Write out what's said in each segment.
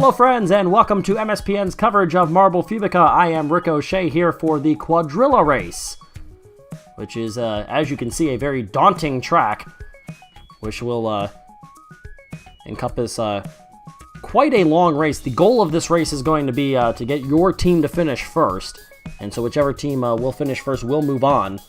Hello friends, and welcome to MSPN's coverage of Marble Fubeca. I am Ricochet here for the Quadrilla race, which is, as you can see, a very daunting track, which will encompass quite a long race. The goal of this race is going to be to get your team to finish first, and so whichever team will finish first will move on.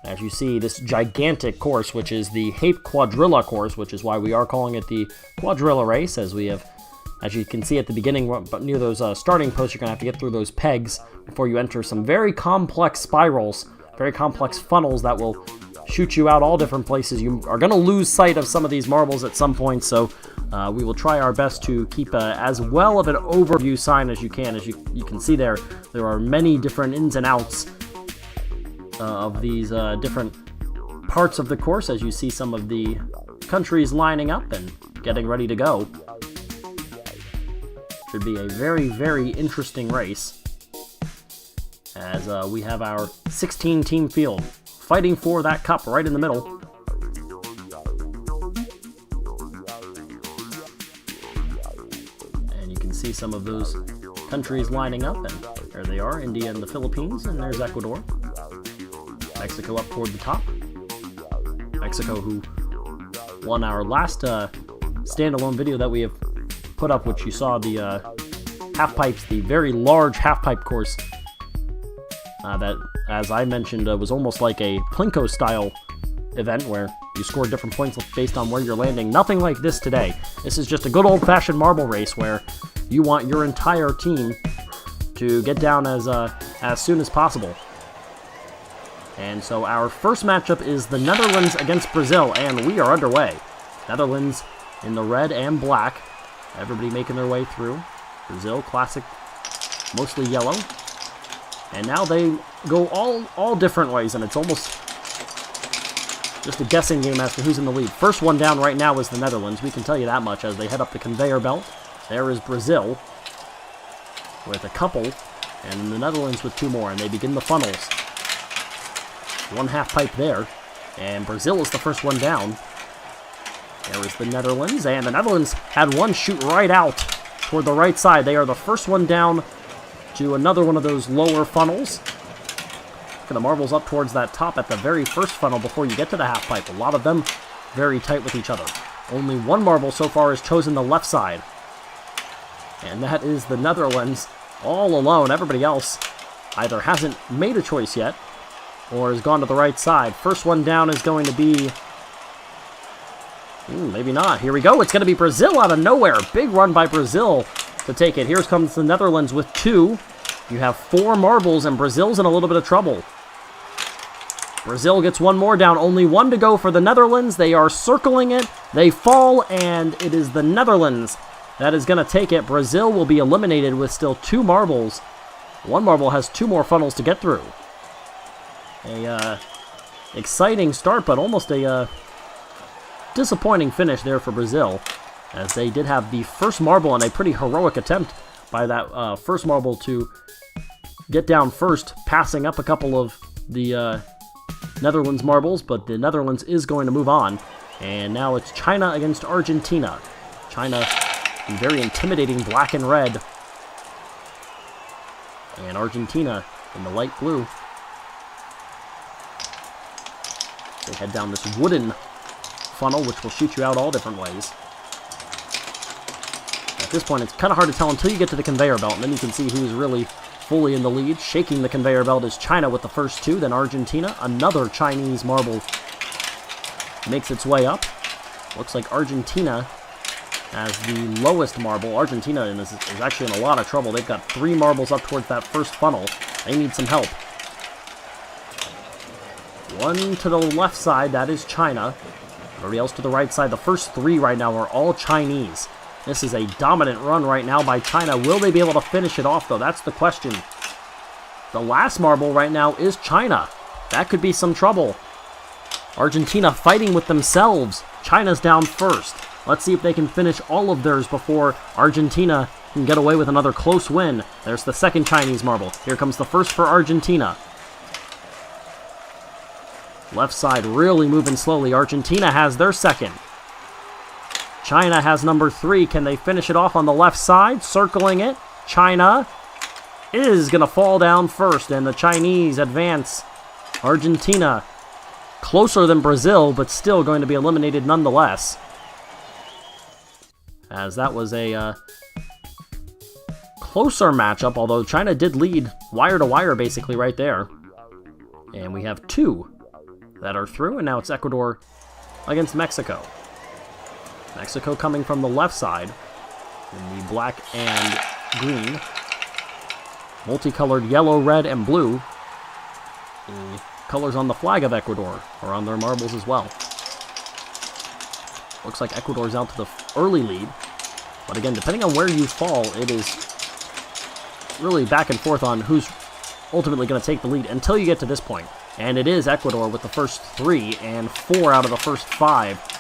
As you see, this gigantic course, which is the Hape Quadrilla course, which is why we are calling it the Quadrilla race, as you can see at the beginning, but near those starting posts, you're going to have to get through those pegs before you enter some very complex spirals, very complex funnels that will shoot you out all different places. You are going to lose sight of some of these marbles at some point, so we will try our best to keep as well of an overview sign as you can. As you can see there are many different ins and outs of these different parts of the course, as you see some of the countries lining up and getting ready to go. Should be a very, very interesting race, as we have our 16-team field fighting for that cup right in the middle. And you can see some of those countries lining up, and there they are, India and the Philippines, and there's Ecuador. Mexico up toward the top. Mexico, who won our last standalone video that we have put up, which you saw the half pipes, the very large half pipe course that, as I mentioned, was almost like a Plinko style event where you scored different points based on where you're landing. Nothing like this today. This is just a good old-fashioned marble race where you want your entire team to get down as soon as possible. And so our first matchup is the Netherlands against Brazil, and we are underway. Netherlands in the red and black. Everybody making their way through. Brazil, classic, mostly yellow. And now they go all different ways, and it's almost just a guessing game as to who's in the lead. First one down right now is the Netherlands. We can tell you that much as they head up the conveyor belt. There is Brazil with a couple, and the Netherlands with two more, and they begin the funnels. One half pipe there, and Brazil is the first one down. There is the Netherlands, and the Netherlands had one shoot right out toward the right side. They are the first one down to another one of those lower funnels. Look at the marbles up towards that top at the very first funnel before you get to the half pipe. A lot of them very tight with each other. Only one marble so far has chosen the left side, and that is the Netherlands all alone. Everybody else either hasn't made a choice yet or has gone to the right side. First one down is going to be... maybe not. Here we go. It's going to be Brazil out of nowhere. Big run by Brazil to take it. Here comes the Netherlands with two. You have four marbles, and Brazil's in a little bit of trouble. Brazil gets one more down. Only one to go for the Netherlands. They are circling it. They fall, and it is the Netherlands that is going to take it. Brazil will be eliminated with still two marbles. One marble has two more funnels to get through. A exciting start, but almost a disappointing finish there for Brazil, as they did have the first marble and a pretty heroic attempt by that first marble to get down first, passing up a couple of the Netherlands marbles, but the Netherlands is going to move on. And now it's China against Argentina. China in very intimidating black and red, and Argentina in the light blue. They head down this wooden funnel, which will shoot you out all different ways. At this point, it's kind of hard to tell until you get to the conveyor belt, and then you can see who's really fully in the lead. Shaking the conveyor belt is China with the first two, then Argentina. Another Chinese marble makes its way up. Looks like Argentina has the lowest marble. Argentina is actually in a lot of trouble. They've got three marbles up towards that first funnel. They need some help. One to the left side, that is China. Everybody else to the right side. The first three right now are all Chinese. This is a dominant run right now by China. Will they be able to finish it off, though? That's the question. The last marble right now is China. That could be some trouble. Argentina fighting with themselves. China's down first. Let's see if they can finish all of theirs before Argentina can get away with another close win. There's the second Chinese marble. Here comes the first for Argentina. Left side really moving slowly. Argentina has their second. China has number 3. Can they finish it off on the left side? Circling it. China is going to fall down first, and the Chinese advance. Argentina, closer than Brazil, but still going to be eliminated nonetheless. As that was a closer matchup, although China did lead wire to wire basically right there. And we have 2 that are through, and now it's Ecuador against Mexico. Mexico coming from the left side in the black and green. Multicolored yellow, red, and blue. The colors on the flag of Ecuador are on their marbles as well. Looks like Ecuador's out to the early lead. But again, depending on where you fall, it is really back and forth on who's ultimately going to take the lead until you get to this point. And it is Ecuador with the first 3, and 4 out of the first 5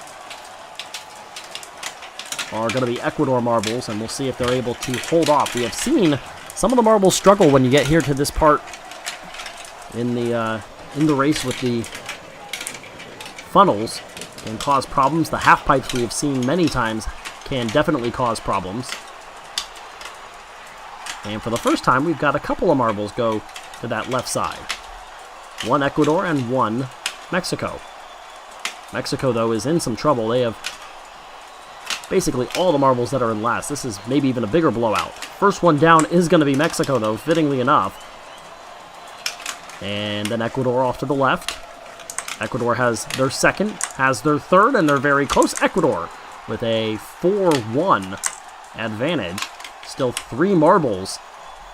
are going to be Ecuador marbles, and we'll see if they're able to hold off. We have seen some of the marbles struggle when you get here to this part in the race with the funnels. Can cause problems. The half pipes we have seen many times can definitely cause problems. And for the first time, we've got a couple of marbles go to that left side. 1 Ecuador and 1 Mexico. Mexico, though, is in some trouble. They have basically all the marbles that are in last. This is maybe even a bigger blowout. First one down is going to be Mexico, though, fittingly enough. And then Ecuador off to the left. Ecuador has their second, has their third, and they're very close. Ecuador with a 4-1 advantage. Still 3 marbles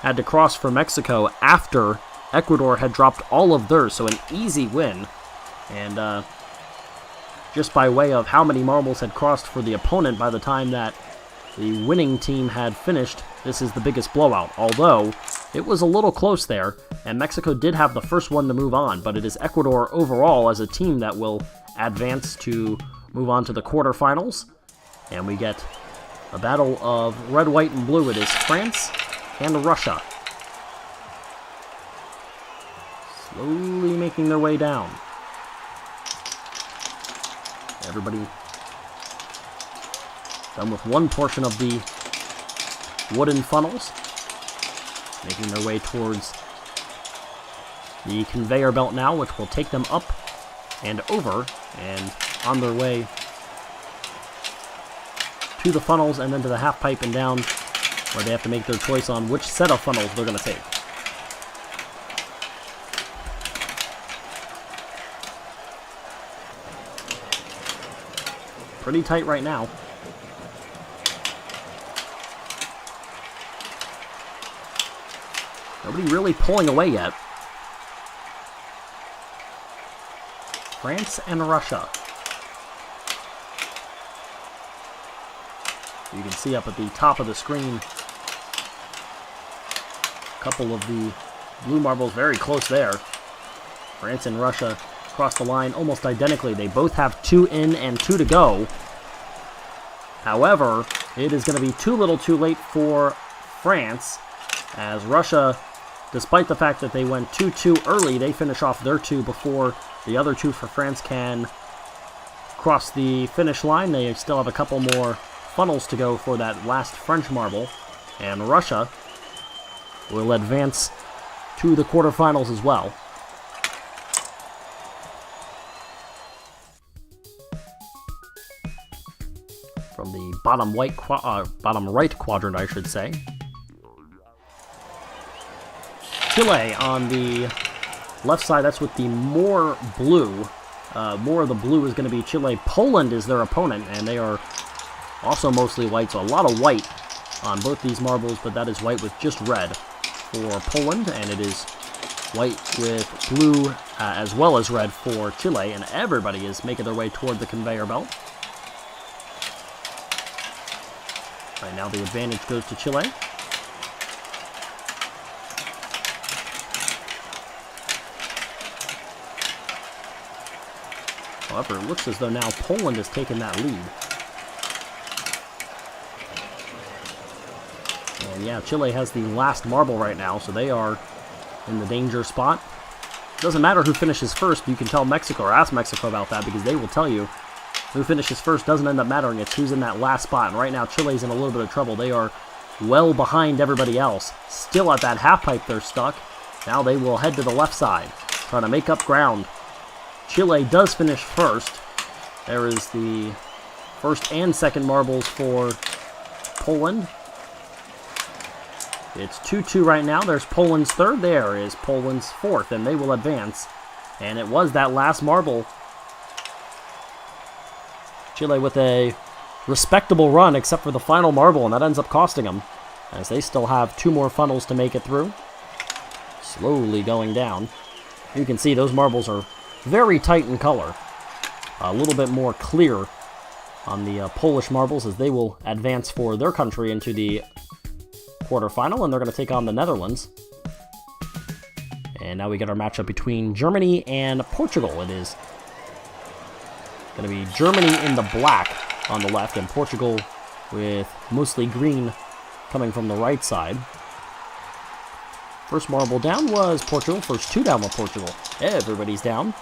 had to cross for Mexico after Ecuador had dropped all of theirs, so an easy win. And just by way of how many marbles had crossed for the opponent by the time that the winning team had finished, this is the biggest blowout. Although, it was a little close there, and Mexico did have the first one to move on, but it is Ecuador overall as a team that will advance to move on to the quarterfinals. And we get a battle of red, white, and blue. It is France and Russia. Slowly making their way down. Everybody done with one portion of the wooden funnels, making their way towards the conveyor belt now, which will take them up and over and on their way to the funnels and then to the half pipe and down, where they have to make their choice on which set of funnels they're going to take. Pretty tight right now. Nobody really pulling away yet. France and Russia. You can see up at the top of the screen a couple of the blue marbles very close there. France and Russia cross the line almost identically. They both have 2 in and 2 to go. However, it is going to be too little too late for France, as Russia, despite the fact that they went 2-2 early, they finish off their 2 before the other 2 for France can cross the finish line. They still have a couple more funnels to go for that last French marble, and Russia will advance to the quarterfinals as well. From the bottom right quadrant, I should say. Chile on the left side, that's with the more blue. More of the blue is going to be Chile. Poland is their opponent, and they are also mostly white, so a lot of white on both these marbles, but that is white with just red for Poland, and it is white with blue as well as red for Chile, and everybody is making their way toward the conveyor belt. Right now the advantage goes to Chile. However, it looks as though now Poland has taken that lead. And yeah, Chile has the last marble right now, so they are in the danger spot. Doesn't matter who finishes first, you can tell Mexico or ask Mexico about that, because they will tell you Who finishes first doesn't end up mattering. It's who's in that last spot. And right now, Chile's in a little bit of trouble. They are well behind everybody else. Still at that half pipe, they're stuck. Now they will head to the left side, trying to make up ground. Chile does finish first. There is the first and second marbles for Poland. It's 2-2 right now. There's Poland's third. There is Poland's fourth, and they will advance. And it was that last marble. Chile with a respectable run, except for the final marble, and that ends up costing them, as they still have 2 more funnels to make it through. Slowly going down. You can see those marbles are very tight in color. A little bit more clear on the Polish marbles, as they will advance for their country into the quarterfinal, and they're going to take on the Netherlands. And now we get our matchup between Germany and Portugal. It is going to be Germany in the black on the left, and Portugal with mostly green coming from the right side. First marble down was Portugal. First 2 down with Portugal. Everybody's down.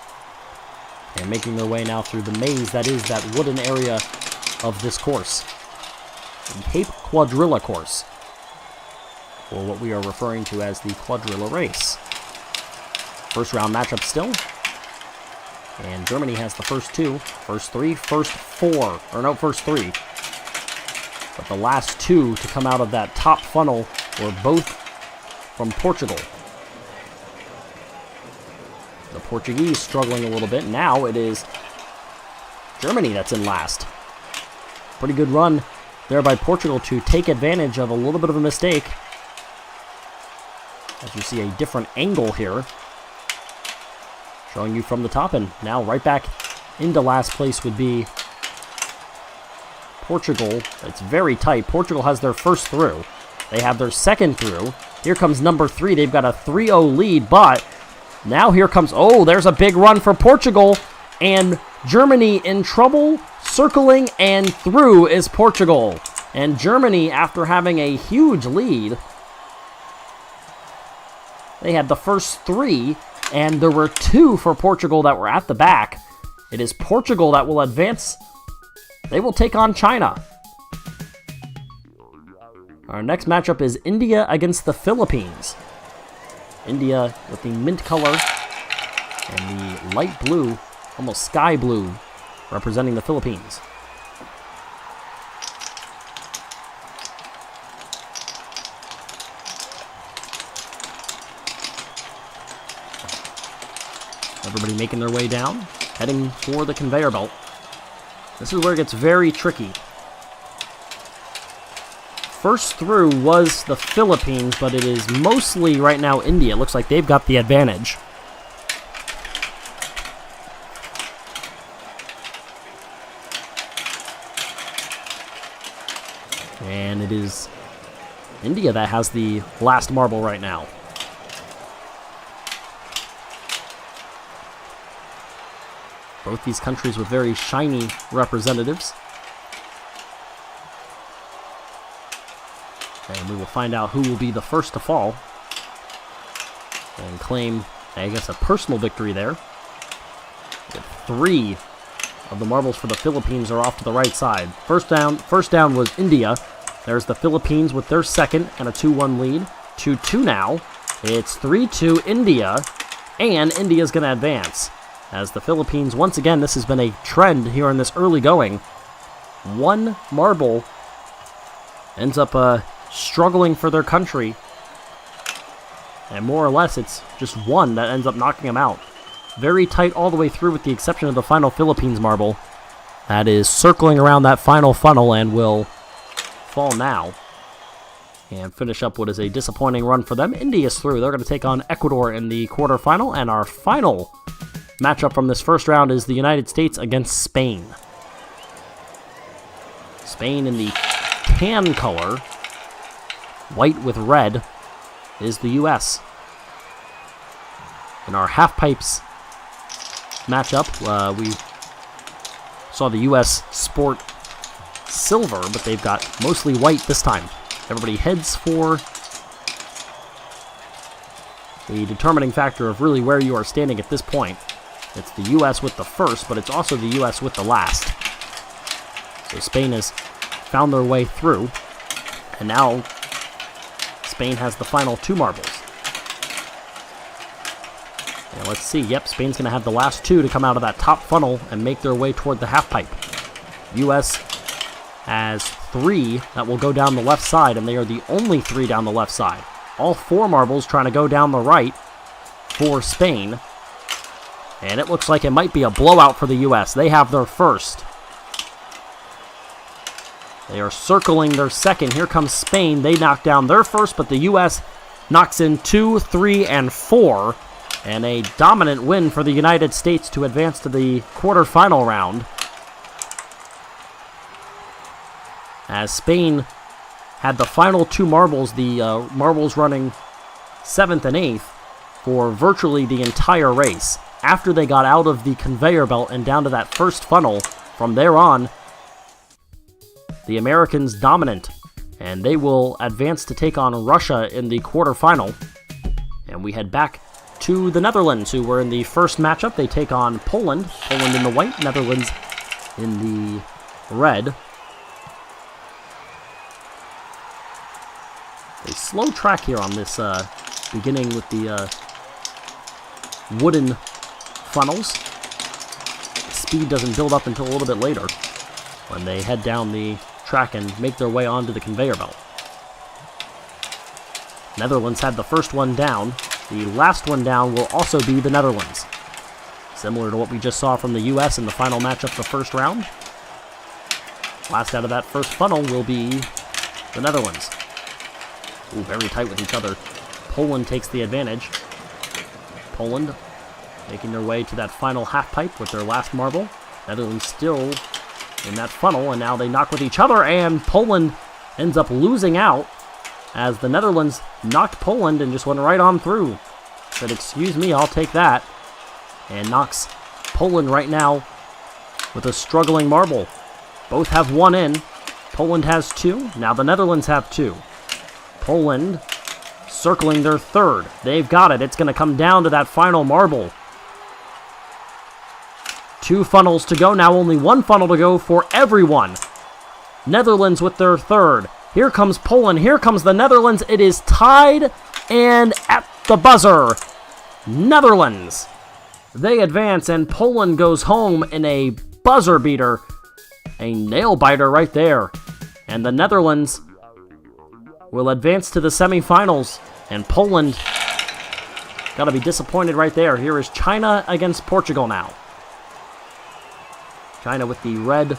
And making their way now through the maze that is that wooden area of this course. The Cape Quadrilla course, or what we are referring to as the Quadrilla race. First round matchup still. And Germany has the first 2. First 3, first 4. Or no, first 3. But the last 2 to come out of that top funnel were both from Portugal. The Portuguese struggling a little bit. Now it is Germany that's in last. Pretty good run there by Portugal to take advantage of a little bit of a mistake. As you see a different angle here, showing you from the top, and now right back into last place would be Portugal. It's very tight. Portugal has their first through. They have their second through. Here comes number 3. They've got a 3-0 lead, but now here comes, oh, there's a big run for Portugal, and Germany in trouble. Circling and through is Portugal. And Germany, after having a huge lead, they had the first 3, and there were 2 for Portugal that were at the back. It is Portugal that will advance. They will take on China. Our next matchup is India against the Philippines. India with the mint color and the light blue, almost sky blue, representing the Philippines. Everybody making their way down, heading for the conveyor belt. This is where it gets very tricky. First through was the Philippines, but it is mostly right now India. It looks like they've got the advantage. And it is India that has the last marble right now. Both these countries with very shiny representatives. And we will find out who will be the first to fall and claim, I guess, a personal victory there. 3 of the marbles for the Philippines are off to the right side. First down was India. There's the Philippines with their second and a 2-1 lead. 2-2 now. It's 3-2 India, and India's going to advance. As the Philippines, once again, this has been a trend here in this early going. 1 marble ends up struggling for their country. And more or less, it's just 1 that ends up knocking them out. Very tight all the way through with the exception of the final Philippines marble. That is circling around that final funnel and will fall now. And finish up what is a disappointing run for them. India's through. They're going to take on Ecuador in the quarterfinal. And our final matchup from this first round is the United States against Spain. Spain in the tan color, white with red, is the U.S. In our half pipes matchup, we saw the U.S. sport silver, but they've got mostly white this time. Everybody heads for the determining factor of really where you are standing at this point. It's the U.S. with the first, but it's also the U.S. with the last. So Spain has found their way through, and now Spain has the final 2 marbles. And let's see, yep, Spain's going to have the last 2 to come out of that top funnel and make their way toward the half pipe. U.S. has 3 that will go down the left side, and they are the only 3 down the left side. All 4 marbles trying to go down the right for Spain. And it looks like it might be a blowout for the U.S. They have their first. They are circling their second. Here comes Spain. They knock down their first, but the U.S. knocks in 2, 3, and 4. And a dominant win for the United States to advance to the quarterfinal round. As Spain had the final 2 marbles, the marbles running 7th and 8th for virtually the entire race. After they got out of the conveyor belt and down to that first funnel, from there on, the Americans dominant, and they will advance to take on Russia in the quarterfinal. And we head back to the Netherlands, who were in the first matchup. They take on Poland. Poland in the white, Netherlands in the red. A slow track here on this, beginning with the wooden funnels. The speed doesn't build up until a little bit later when they head down the track and make their way onto the conveyor belt. Netherlands had the first one down. The last one down will also be the Netherlands. Similar to what we just saw from the U.S. in the final matchup of the first round. Last out of that first funnel will be the Netherlands. Ooh, very tight with each other. Poland takes the advantage. Poland making their way to that final half pipe with their last marble. Netherlands still in that funnel, and now they knock with each other, and Poland ends up losing out as the Netherlands knocked Poland and just went right on through. Said, excuse me, I'll take that. And knocks Poland right now with a struggling marble. Both have 1 in. Poland has 2. Now the Netherlands have 2. Poland circling their third. They've got it. It's going to come down to that final marble. 2 funnels to go. Now only 1 funnel to go for everyone. Netherlands with their third. Here comes Poland. Here comes the Netherlands. It is tied, and at the buzzer, Netherlands. They advance, and Poland goes home in a buzzer beater. A nail biter right there. And the Netherlands will advance to the semifinals, and Poland got to be disappointed right there. Here is China against Portugal now. China with the red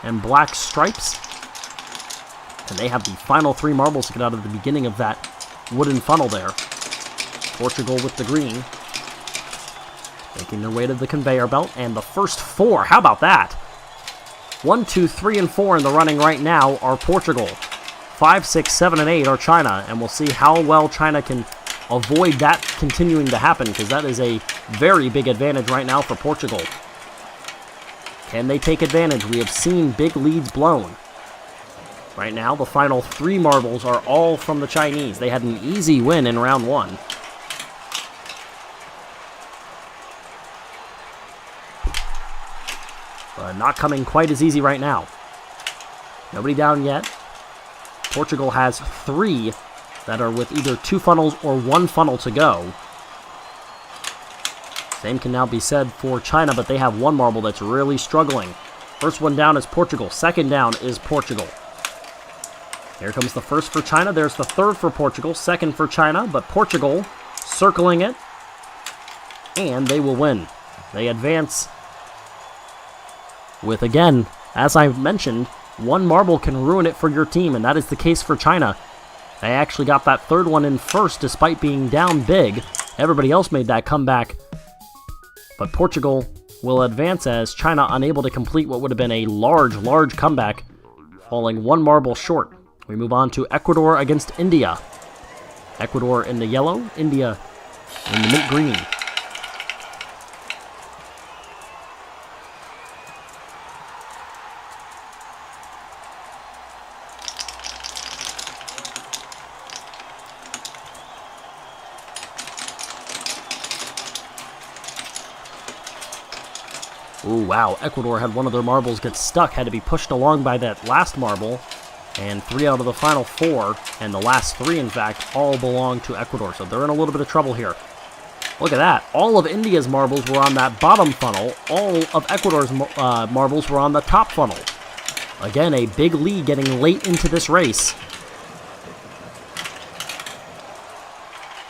and black stripes. And they have the final 3 marbles to get out of the beginning of that wooden funnel there. Portugal with the green. Making their way to the conveyor belt. And the first 4, how about that? 1, 2, 3, and 4 in the running right now are Portugal. 5, 6, 7, and 8 are China. And we'll see how well China can avoid that continuing to happen, because that is a very big advantage right now for Portugal. Can they take advantage? We have seen big leads blown. Right now, the final 3 marbles are all from the Chinese. They had an easy win in round 1. But not coming quite as easy right now. Nobody down yet. Portugal has 3 that are with either 2 funnels or 1 funnel to go. Same can now be said for China, but they have 1 marble that's really struggling. First one down is Portugal. Second down is Portugal. Here comes the first for China. There's the third for Portugal. Second for China, but Portugal circling it. And they will win. They advance with, again, as I mentioned, 1 marble can ruin it for your team, and that is the case for China. They actually got that third one in first despite being down big. Everybody else made that comeback. But Portugal will advance as China unable to complete what would have been a large comeback, falling 1 marble short. We move on to Ecuador against India. Ecuador in the yellow, India in the mint green. Ooh, wow. Ecuador had one of their marbles get stuck, had to be pushed along by that last marble. And 3 out of the final 4, and the last 3, in fact, all belong to Ecuador. So they're in a little bit of trouble here. Look at that. All of India's marbles were on that bottom funnel. All of Ecuador's marbles were on the top funnel. Again, a big lead getting late into this race.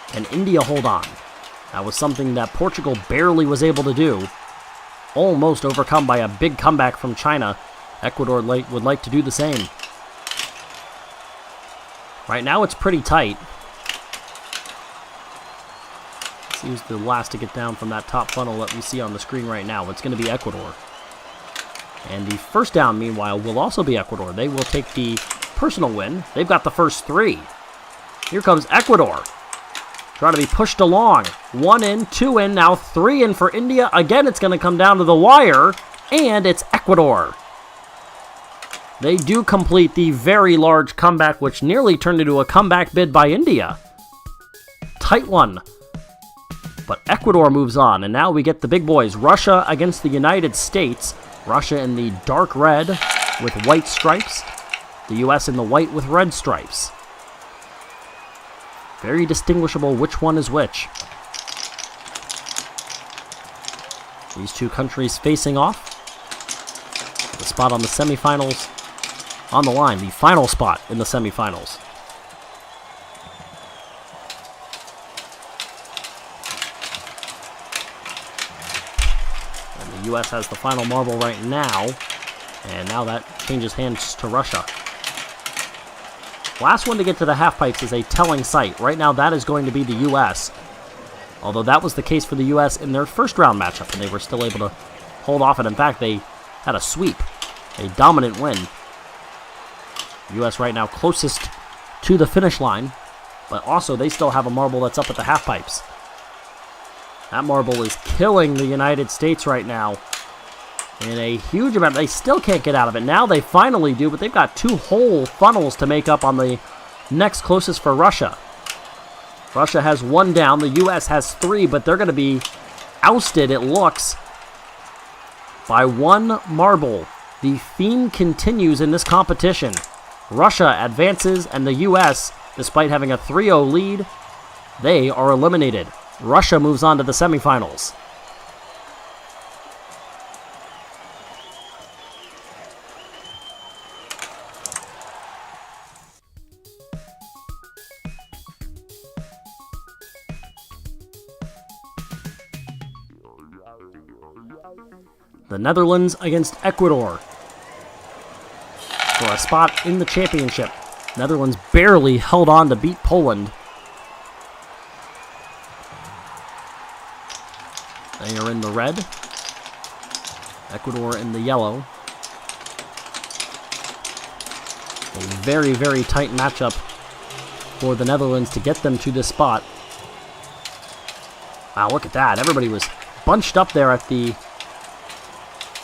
Can India hold on? That was something that Portugal barely was able to do. Almost overcome by a big comeback from China. Ecuador would like to do the same. Right now it's pretty tight. Let's use the last to get down from that top funnel that we see on the screen right now. It's going to be Ecuador. And the first down, meanwhile, will also be Ecuador. They will take the personal win. They've got the first 3. Here comes Ecuador. Trying to be pushed along. 1 in, 2 in, now 3 in for India. Again, it's going to come down to the wire. And it's Ecuador. They do complete the very large comeback, which nearly turned into a comeback bid by India. Tight one. But Ecuador moves on, and now we get the big boys. Russia against the United States. Russia in the dark red with white stripes. The U.S. in the white with red stripes. Very distinguishable which one is which. These two countries facing off. The spot on the semifinals on the line, the final spot in the semifinals. And the U.S. has the final marble right now, and now that changes hands to Russia. Last one to get to the half pipes is a telling sight. Right now that is going to be the U.S., although that was the case for the U.S. in their first round matchup, and they were still able to hold off, and in fact they had a sweep, a dominant win. U.S. right now closest to the finish line, but also they still have a marble that's up at the half pipes. That marble is killing the United States right now in a huge amount. They still can't get out of it. Now they finally do, but they've got 2 whole funnels to make up on the next closest for Russia. Russia has 1 down. The U.S. has 3, but they're going to be ousted, it looks, by 1 marble. The theme continues in this competition. Russia advances, and the U.S., despite having a 3-0 lead, they are eliminated. Russia moves on to the semifinals. The Netherlands against Ecuador for a spot in the championship. Netherlands barely held on to beat Poland. They are in the red. Ecuador in the yellow. A very, very tight matchup for the Netherlands to get them to this spot. Wow, look at that. Everybody was bunched up there at the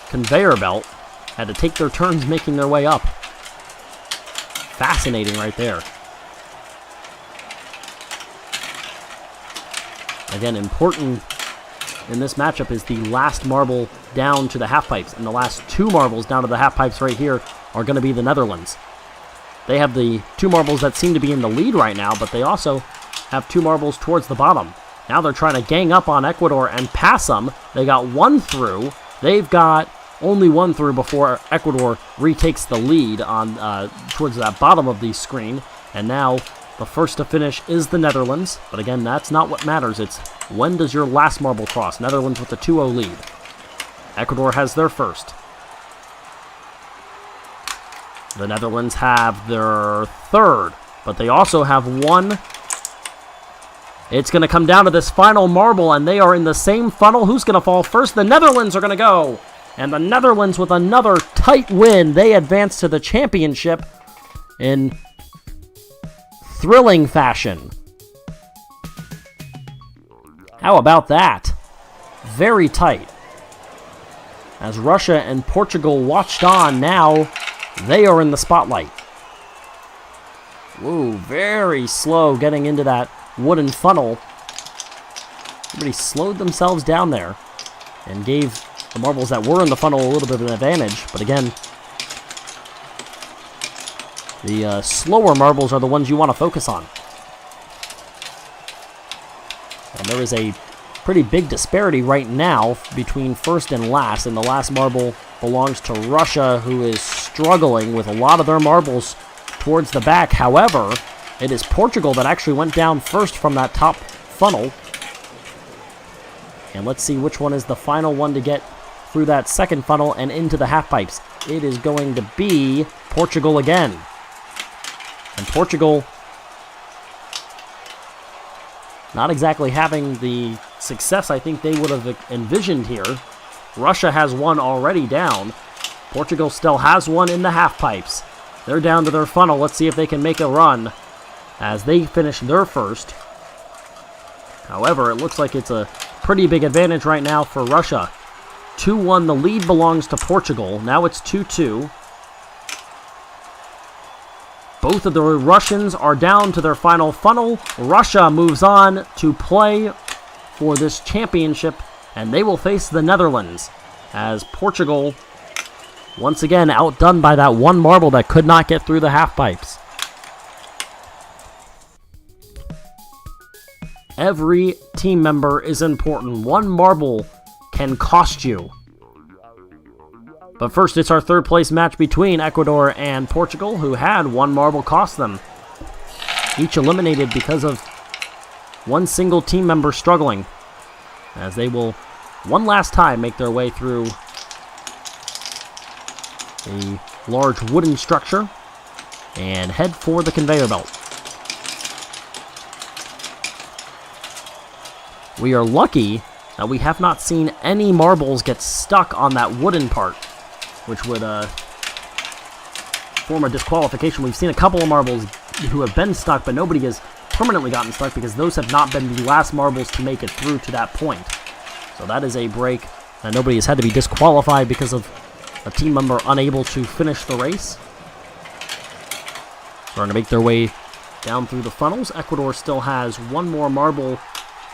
conveyor belt. Had to take their turns making their way up. Fascinating right there. Again, important in this matchup is the last marble down to the half pipes. And the last 2 marbles down to the half pipes right here are going to be the Netherlands. They have the 2 marbles that seem to be in the lead right now, but they also have 2 marbles towards the bottom. Now they're trying to gang up on Ecuador and pass them. They got 1 through. They've got only 1 through before Ecuador retakes the lead on towards that bottom of the screen. And now the first to finish is the Netherlands. But again, that's not what matters. It's when does your last marble cross. Netherlands with the 2-0 lead. Ecuador has their first. The Netherlands have their third, but they also have 1. It's going to come down to this final marble, and they are in the same funnel. Who's going to fall first? The Netherlands are going to go. And the Netherlands with another tight win. They advance to the championship in thrilling fashion. How about that? Very tight. As Russia and Portugal watched on, now they are in the spotlight. Whoa, very slow getting into that wooden funnel. Everybody slowed themselves down there and gave the marbles that were in the funnel a little bit of an advantage. But again, the slower marbles are the ones you want to focus on. And there is a pretty big disparity right now between first and last, and the last marble belongs to Russia, who is struggling with a lot of their marbles towards the back. However, it is Portugal that actually went down first from that top funnel. And let's see which one is the final one to get through that second funnel and into the half pipes. It is going to be Portugal again. And Portugal not exactly having the success I think they would have envisioned here. Russia has one already down. Portugal still has one in the half pipes. They're down to their funnel. Let's see if they can make a run as they finish their first. However, it looks like it's a pretty big advantage right now for Russia. 2-1, the lead belongs to Portugal. Now it's 2-2. Both of the Russians are down to their final funnel. Russia moves on to play for this championship, and they will face the Netherlands as Portugal, once again, outdone by that one marble that could not get through the half pipes. Every team member is important. One marble can cost you. But first, it's our third place match between Ecuador and Portugal, who had one marble cost them. Each eliminated because of one single team member struggling, as they will one last time make their way through a large wooden structure and head for the conveyor belt. We are lucky that we have not seen any marbles get stuck on that wooden part, which would form a disqualification. We've seen a couple of marbles who have been stuck, but nobody has permanently gotten stuck because those have not been the last marbles to make it through to that point. So that is a break, and nobody has had to be disqualified because of a team member unable to finish the race. Starting to make their way down through the funnels. Ecuador still has one more marble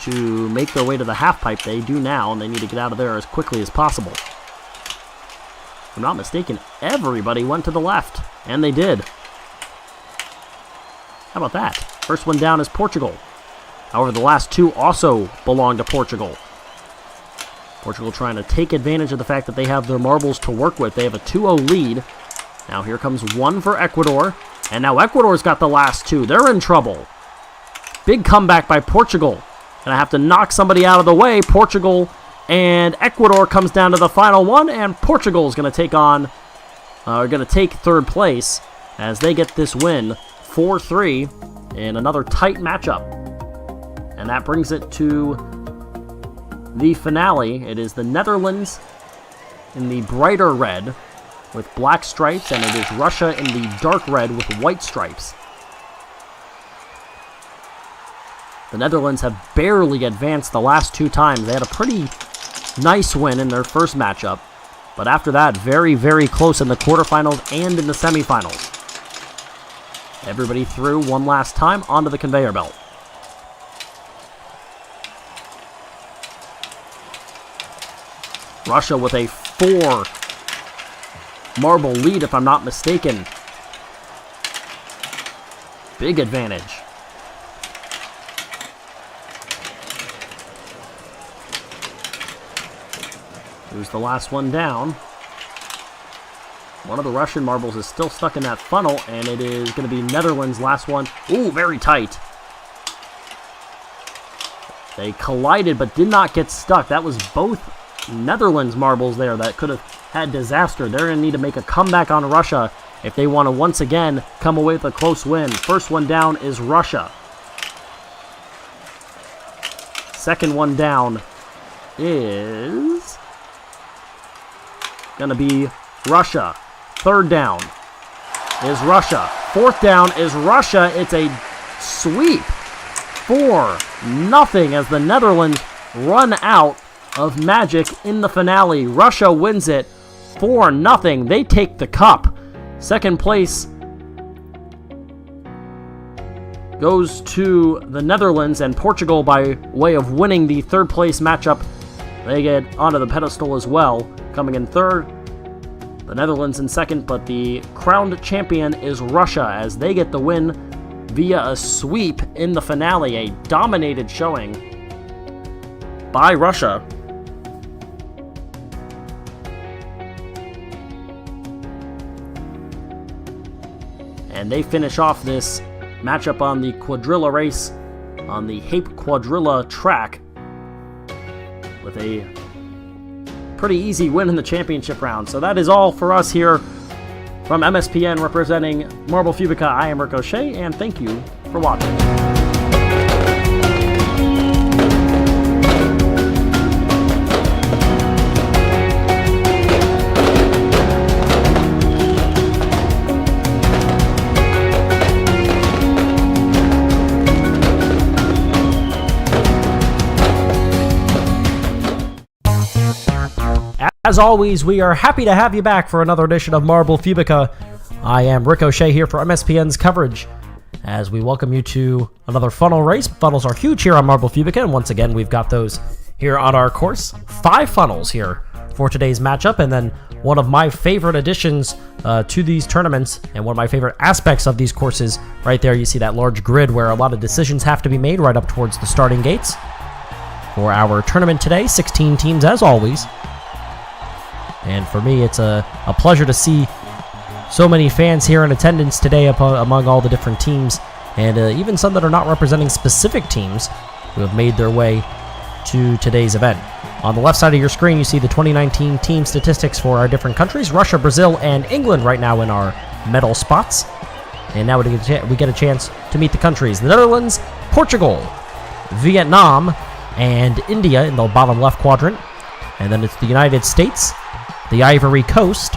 to make their way to the half pipe. They do now, and they need to get out of there as quickly as possible. If I'm not mistaken, everybody went to the left, and they did. How about that? First one down is Portugal. However, the last two also belong to Portugal. Portugal trying to take advantage of the fact that they have their marbles to work with. They have a 2-0 lead. Now here comes one for Ecuador, and now Ecuador's got the last two. They're in trouble. Big comeback by Portugal. Gonna have to knock somebody out of the way. Portugal and Ecuador comes down to the final one, and Portugal is gonna take third place as they get this win, 4-3, in another tight matchup. And that brings it to the finale. It is the Netherlands in the brighter red with black stripes, and it is Russia in the dark red with white stripes. The Netherlands have barely advanced the last two times. They had a pretty nice win in their first matchup, but after that, very, very close in the quarterfinals and in the semifinals. Everybody through one last time onto the conveyor belt. Russia with a 4 marble lead, if I'm not mistaken. Big advantage. Who's the last one down? One of the Russian marbles is still stuck in that funnel, and it is going to be Netherlands' last one. Ooh, very tight. They collided but did not get stuck. That was both Netherlands marbles there that could have had disaster. They're going to need to make a comeback on Russia if they want to once again come away with a close win. First one down is Russia. Second one down is going to be Russia. Third down is Russia. Fourth down is Russia. It's a sweep. 4-0 as the Netherlands run out of magic in the finale. Russia wins it 4-0. They take the cup. Second place goes to the Netherlands, and Portugal, by way of winning the third place matchup, They get onto the pedestal as well, coming in third. The Netherlands in second, but the crowned champion is Russia as they get the win via a sweep in the finale, a dominated showing by Russia. And they finish off this matchup on the quadrilla race on the Hape Quadrilla track with a pretty easy win in the championship round. So that is all for us here from MSPN representing Marble Fubeca. I am Ricochet, and thank you for watching. As always, we are happy to have you back for another edition of Marble Fubeca. I am Ricochet here for MSPN's coverage as we welcome you to another funnel race. Funnels are huge here on Marble Fubeca, and once again, we've got those here on our course. 5 funnels here for today's matchup, and then one of my favorite additions to these tournaments and one of my favorite aspects of these courses. Right there, you see that large grid where a lot of decisions have to be made right up towards the starting gates. For our tournament today, 16 teams as always. And for me, it's a pleasure to see so many fans here in attendance today among all the different teams, and even some that are not representing specific teams who have made their way to today's event. On the left side of your screen, you see the 2019 team statistics for our different countries. Russia, Brazil, and England right now in our medal spots. And now we get a chance to meet the countries. The Netherlands, Portugal, Vietnam, and India in the bottom left quadrant. And then it's the United States, the Ivory Coast,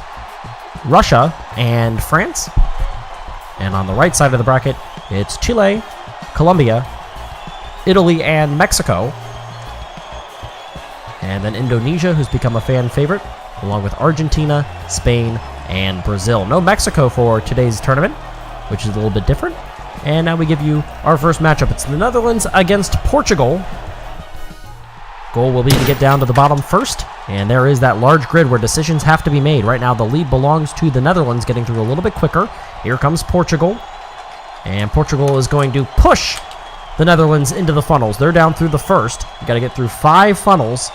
Russia, and France. And on the right side of the bracket, it's Chile, Colombia, Italy, and Mexico. And then Indonesia, who's become a fan favorite, along with Argentina, Spain, and Brazil. No Mexico for today's tournament, which is a little bit different. And now we give you our first matchup. It's the Netherlands against Portugal. Goal will be to get down to the bottom first, and there is that large grid where decisions have to be made. Right now, the lead belongs to the Netherlands, getting through a little bit quicker. Here comes Portugal, and Portugal is going to push the Netherlands into the funnels. They're down through the first. You got to get through 5 funnels.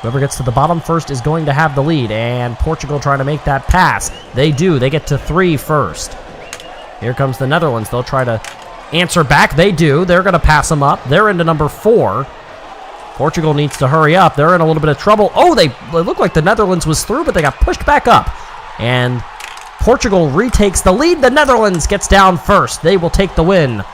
Whoever gets to the bottom first is going to have the lead, and Portugal trying to make that pass. They do. They get to 3 first. Here comes the Netherlands. They'll try to answer back. They do. They're going to pass them up. They're into number 4. Portugal needs to hurry up. They're in a little bit of trouble. Oh, they look like the Netherlands was through, but they got pushed back up. And Portugal retakes the lead. The Netherlands gets down first. They will take the win.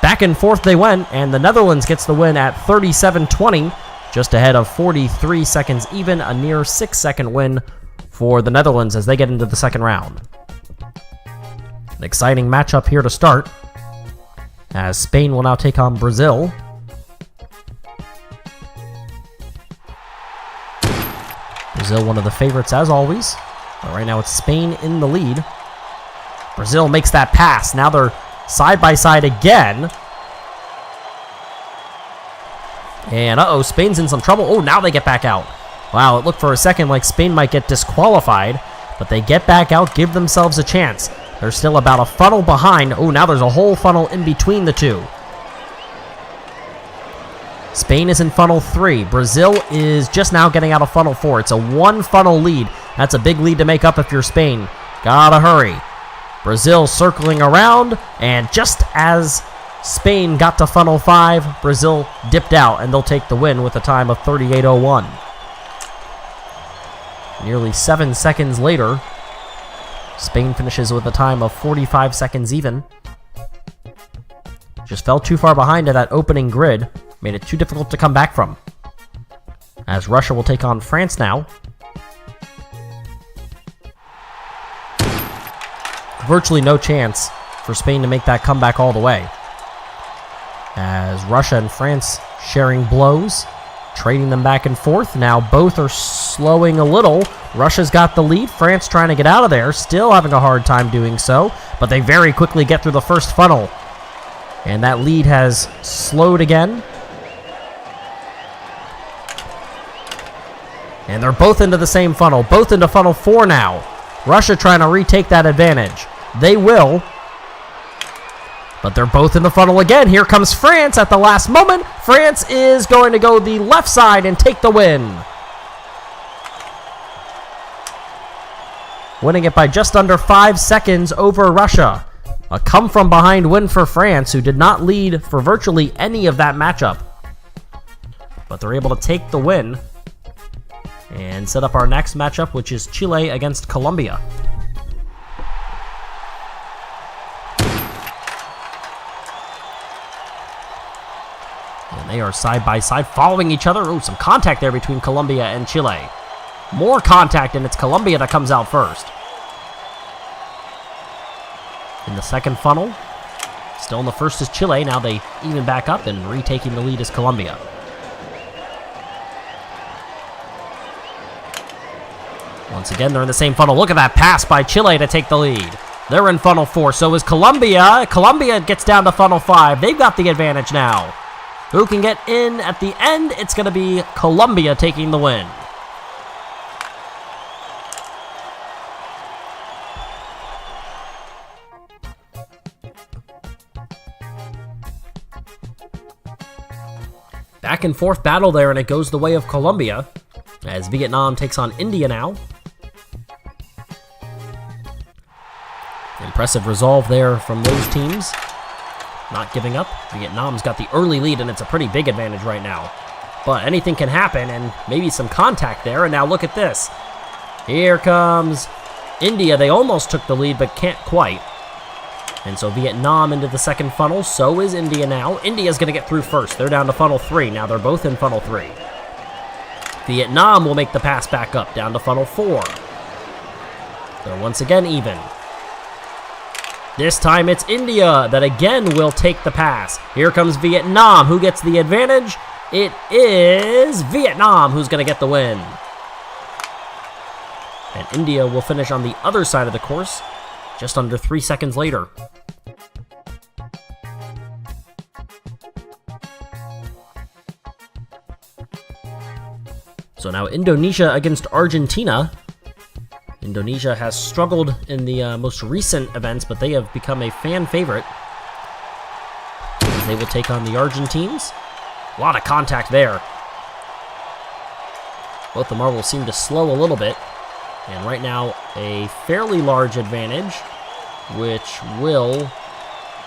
Back and forth they went, and the Netherlands gets the win at 37-20, just ahead of 43 seconds even, a near 6-second win for the Netherlands as they get into the second round. An exciting matchup here to start, as Spain will now take on Brazil. Brazil, one of the favorites as always. But right now it's Spain in the lead. Brazil makes that pass. Now they're side by side again. And Spain's in some trouble. Oh, now they get back out. Wow, it looked for a second like Spain might get disqualified, but they get back out, give themselves a chance. They're still about a funnel behind. Oh, now there's a whole funnel in between the two. Spain is in funnel 3. Brazil is just now getting out of funnel 4. It's a 1 funnel lead. That's a big lead to make up if you're Spain. Gotta hurry. Brazil circling around, and just as Spain got to funnel 5, Brazil dipped out, and they'll take the win with a time of 38:01. Nearly 7 seconds later, Spain finishes with a time of 45 seconds even. Just fell too far behind to that opening grid. Made it too difficult to come back from. As Russia will take on France now. Virtually no chance for Spain to make that comeback all the way. As Russia and France sharing blows, trading them back and forth. Now both are slowing a little. Russia's got the lead. France trying to get out of there, still having a hard time doing so, but they very quickly get through the first funnel. And that lead has slowed again. And they're both into the same funnel, both into funnel 4 now. Russia trying to retake that advantage. They will. But they're both in the funnel again. Here comes France at the last moment. France is going to go the left side and take the win. Winning it by just under 5 seconds over Russia. A come-from-behind win for France, who did not lead for virtually any of that matchup. But they're able to take the win and set up our next matchup, which is Chile against Colombia. And they are side by side, following each other. Ooh, some contact there between Colombia and Chile. More contact, and it's Colombia that comes out first. In the second funnel, still in the first is Chile. Now they even back up, and retaking the lead is Colombia. Once again, they're in the same funnel. Look at that pass by Chile to take the lead. They're in funnel 4, so is Colombia. Colombia gets down to funnel 5. They've got the advantage now. Who can get in at the end? It's going to be Colombia taking the win. Back and forth battle there, and it goes the way of Colombia as Vietnam takes on India now. Impressive resolve there from those teams. Not giving up. Vietnam's got the early lead, and it's a pretty big advantage right now. But anything can happen, and maybe some contact there. And now look at this. Here comes India. They almost took the lead, but can't quite. And so Vietnam into the second funnel. So is India now. India's going to get through first. They're down to funnel 3. Now they're both in funnel 3. Vietnam will make the pass back up, down to funnel 4. They're once again even. This time it's India that again will take the pass. Here comes Vietnam. Who gets the advantage? It is Vietnam who's going to get the win. And India will finish on the other side of the course just under 3 seconds later. So now Indonesia against Argentina. Indonesia has struggled in the most recent events, but they have become a fan favorite. As they will take on the Argentines. A lot of contact there. Both the marbles seem to slow a little bit. And right now, a fairly large advantage, which will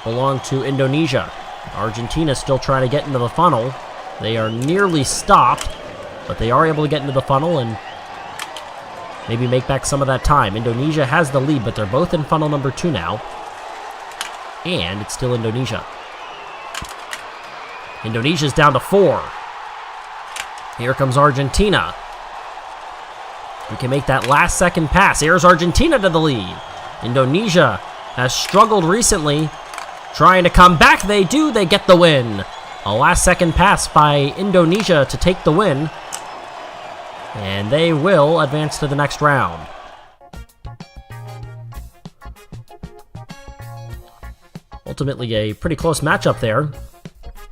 belong to Indonesia. Argentina still trying to get into the funnel. They are nearly stopped, but they are able to get into the funnel and maybe make back some of that time. Indonesia has the lead, but they're both in funnel number 2 now. And it's still Indonesia. Indonesia's down to 4. Here comes Argentina. We can make that last second pass. Here's Argentina to the lead. Indonesia has struggled recently. Trying to come back. They do. They get the win. A last second pass by Indonesia to take the win. And they will advance to the next round. Ultimately, a pretty close matchup there.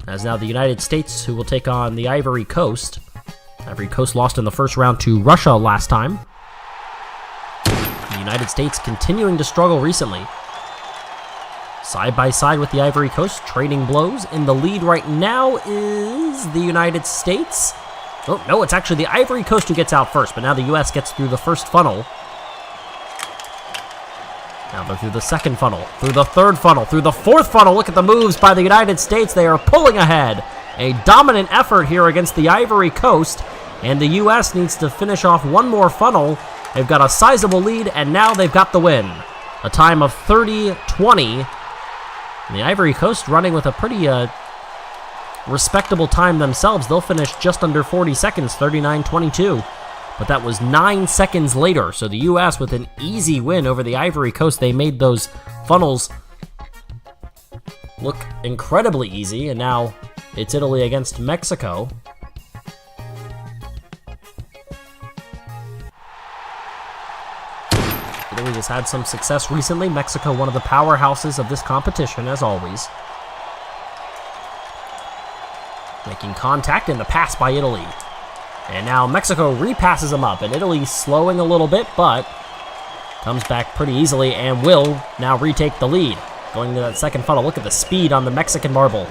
As now the United States, who will take on the Ivory Coast. Ivory Coast lost in the first round to Russia last time. The United States continuing to struggle recently. Side by side with the Ivory Coast, trading blows. In the lead right now is the United States. Oh, no, it's actually the Ivory Coast who gets out first, but now the U.S. gets through the first funnel. Now they're through the second funnel, through the third funnel, through the fourth funnel. Look at the moves by the United States. They are pulling ahead. A dominant effort here against the Ivory Coast, and the U.S. needs to finish off one more funnel. They've got a sizable lead, and now they've got the win. A time of 30-20. And the Ivory Coast running with a pretty respectable time themselves. They'll finish just under 40 seconds, 39-22. But that was 9 seconds later. So the U.S. with an easy win over the Ivory Coast. They made those funnels look incredibly easy, and now it's Italy against Mexico. Italy has had some success recently. Mexico, one of the powerhouses of this competition, as always. Making contact in the pass by Italy. And now Mexico repasses them up, and Italy slowing a little bit, but comes back pretty easily and will now retake the lead. Going to that second funnel, look at the speed on the Mexican marble.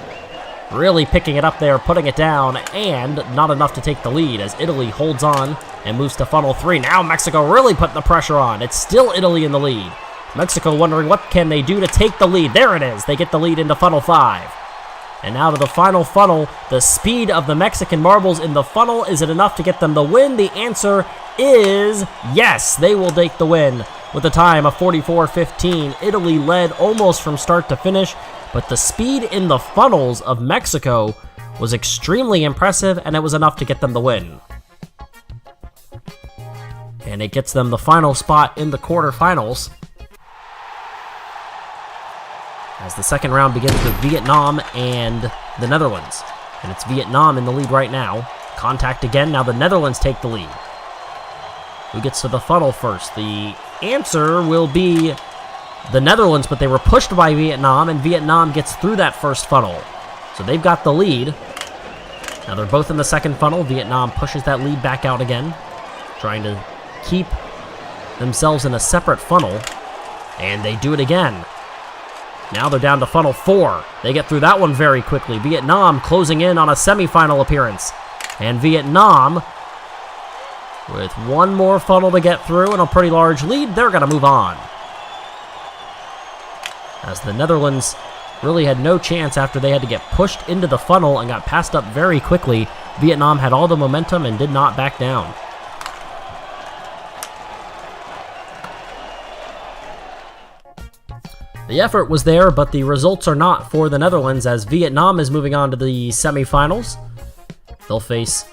Really picking it up there, putting it down, and not enough to take the lead as Italy holds on and moves to funnel 3. Now Mexico really putting the pressure on. It's still Italy in the lead. Mexico wondering what can they do to take the lead. There it is. They get the lead into funnel 5. And now to the final funnel. The speed of the Mexican marbles in the funnel, is it enough to get them the win? The answer is yes. They will take the win with a time of 44-15. Italy led almost from start to finish, but the speed in the funnels of Mexico was extremely impressive, and it was enough to get them the win. And it gets them the final spot in the quarterfinals, as the second round begins with Vietnam and the Netherlands. And it's Vietnam in the lead right now. Contact again, now the Netherlands take the lead. Who gets to the funnel first? The answer will be the Netherlands, but they were pushed by Vietnam, and Vietnam gets through that first funnel. So they've got the lead. Now they're both in the second funnel. Vietnam pushes that lead back out again, trying to keep themselves in a separate funnel, and they do it again. Now they're down to funnel 4. They get through that one very quickly. Vietnam closing in on a semifinal appearance. And Vietnam, with one more funnel to get through and a pretty large lead, they're going to move on. As the Netherlands really had no chance after they had to get pushed into the funnel and got passed up very quickly. Vietnam had all the momentum and did not back down. The effort was there, but the results are not for the Netherlands, as Vietnam is moving on to the semifinals. They'll face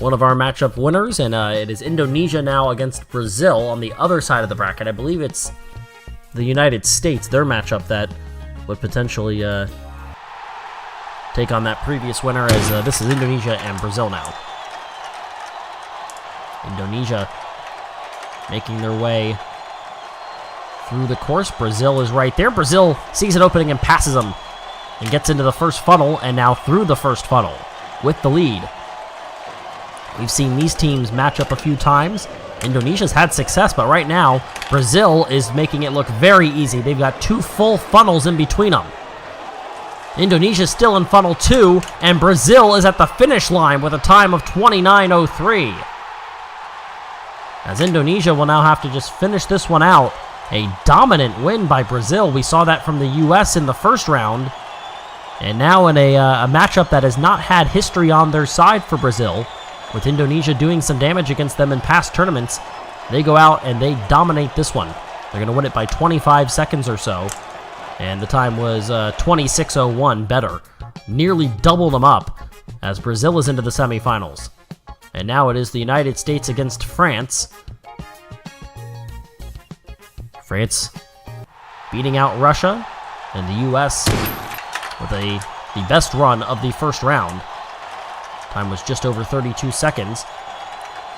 one of our matchup winners, and it is Indonesia now against Brazil on the other side of the bracket. I believe it's the United States, their matchup, that would potentially take on that previous winner, as this is Indonesia and Brazil now. Indonesia making their way through the course. Brazil is right there. Brazil sees an opening and passes them and gets into the first funnel, and now through the first funnel with the lead. We've seen these teams match up a few times. Indonesia's had success, but right now Brazil is making it look very easy. They've got 2 full funnels in between them. Indonesia's still in funnel 2, and Brazil is at the finish line with a time of 29:03. As Indonesia will now have to just finish this one out. A dominant win by Brazil. We saw that from the U.S. in the first round. And now in a matchup that has not had history on their side for Brazil, with Indonesia doing some damage against them in past tournaments, they go out and they dominate this one. They're going to win it by 25 seconds or so. And the time was 26:01 better. Nearly doubled them up as Brazil is into the semifinals. And now it is the United States against France. France beating out Russia, and the U.S. with the best run of the first round. Time was just over 32 seconds.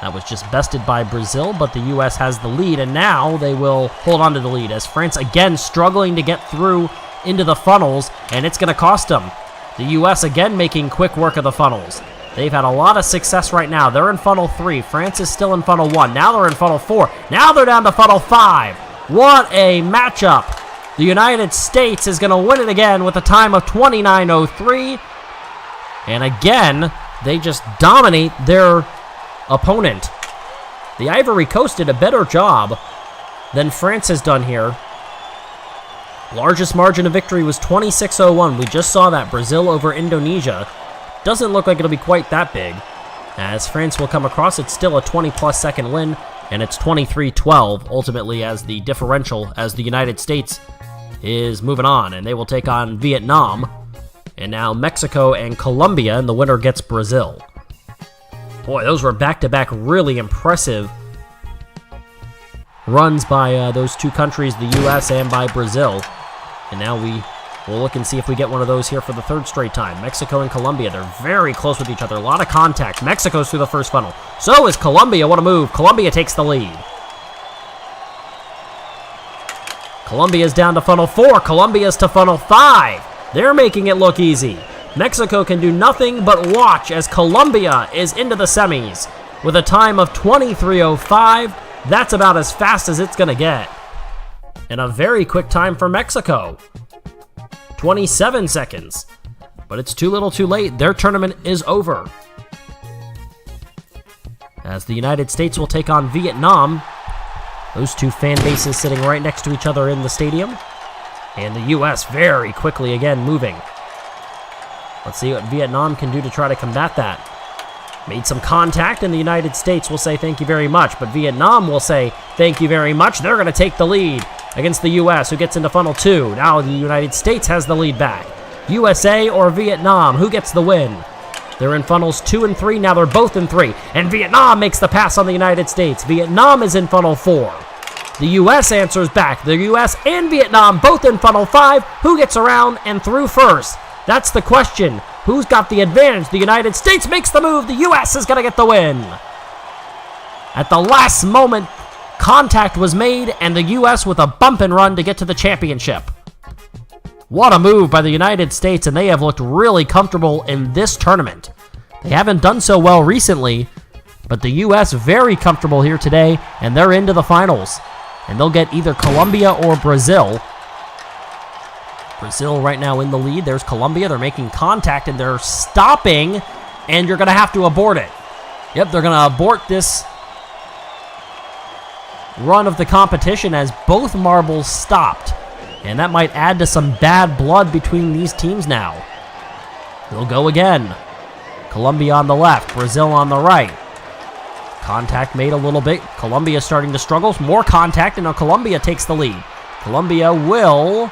That was just bested by Brazil, but the U.S. has the lead, and now they will hold on to the lead as France again struggling to get through into the funnels, and it's going to cost them. The U.S. again making quick work of the funnels. They've had a lot of success right now. They're in funnel 3. France is still in funnel 1. Now they're in funnel 4. Now they're down to funnel 5. What a matchup. The United States is going to win it again with a time of 29:03. And again, they just dominate their opponent. The Ivory Coast did a better job than France has done here. Largest margin of victory was 26:01. We just saw that. Brazil over Indonesia. Doesn't look like it'll be quite that big. As France will come across, it's still a 20-plus second win, and it's 23-12 ultimately as the differential, as the United States is moving on, and they will take on Vietnam, and now Mexico and Colombia, and the winner gets Brazil. Boy, those were back-to-back really impressive runs by those two countries, the U.S. and by Brazil. And now we'll look and see if we get one of those here for the third straight time. Mexico and Colombia, they're very close with each other. A lot of contact. Mexico's through the first funnel. So is Colombia. What a move. Colombia takes the lead. Colombia's down to funnel 4. Colombia's to funnel 5. They're making it look easy. Mexico can do nothing but watch as Colombia is into the semis with a time of 23:05. That's about as fast as it's going to get. And a very quick time for Mexico. 27 seconds. But it's too little too late. Their tournament is over. As the United States will take on Vietnam. Those two fan bases sitting right next to each other in the stadium. And the U.S. very quickly again moving. Let's see what Vietnam can do to try to combat that. Made some contact, and the United States will say thank you very much. But Vietnam will say thank you very much. They're going to take the lead against the U.S., who gets into funnel 2. Now the United States has the lead back. USA or Vietnam, who gets the win? They're in funnels 2 and 3. Now they're both in 3. And Vietnam makes the pass on the United States. Vietnam is in funnel 4. The U.S. answers back. The U.S. and Vietnam both in funnel 5. Who gets around and through first? That's the question. Who's got the advantage? The United States makes the move. The U.S. is going to get the win. At the last moment, contact was made, and the U.S. with a bump and run to get to the championship. What a move by the United States, and they have looked really comfortable in this tournament. They haven't done so well recently, but the U.S. very comfortable here today, and they're into the finals. And they'll get either Colombia or Brazil. Brazil right now in the lead. There's Colombia. They're making contact, and they're stopping, and you're going to have to abort it. Yep, they're going to abort this run of the competition as both marbles stopped. And that might add to some bad blood between these teams now. They'll go again. Colombia on the left, Brazil on the right. Contact made a little bit. Colombia starting to struggle. More contact, and now Colombia takes the lead. Colombia will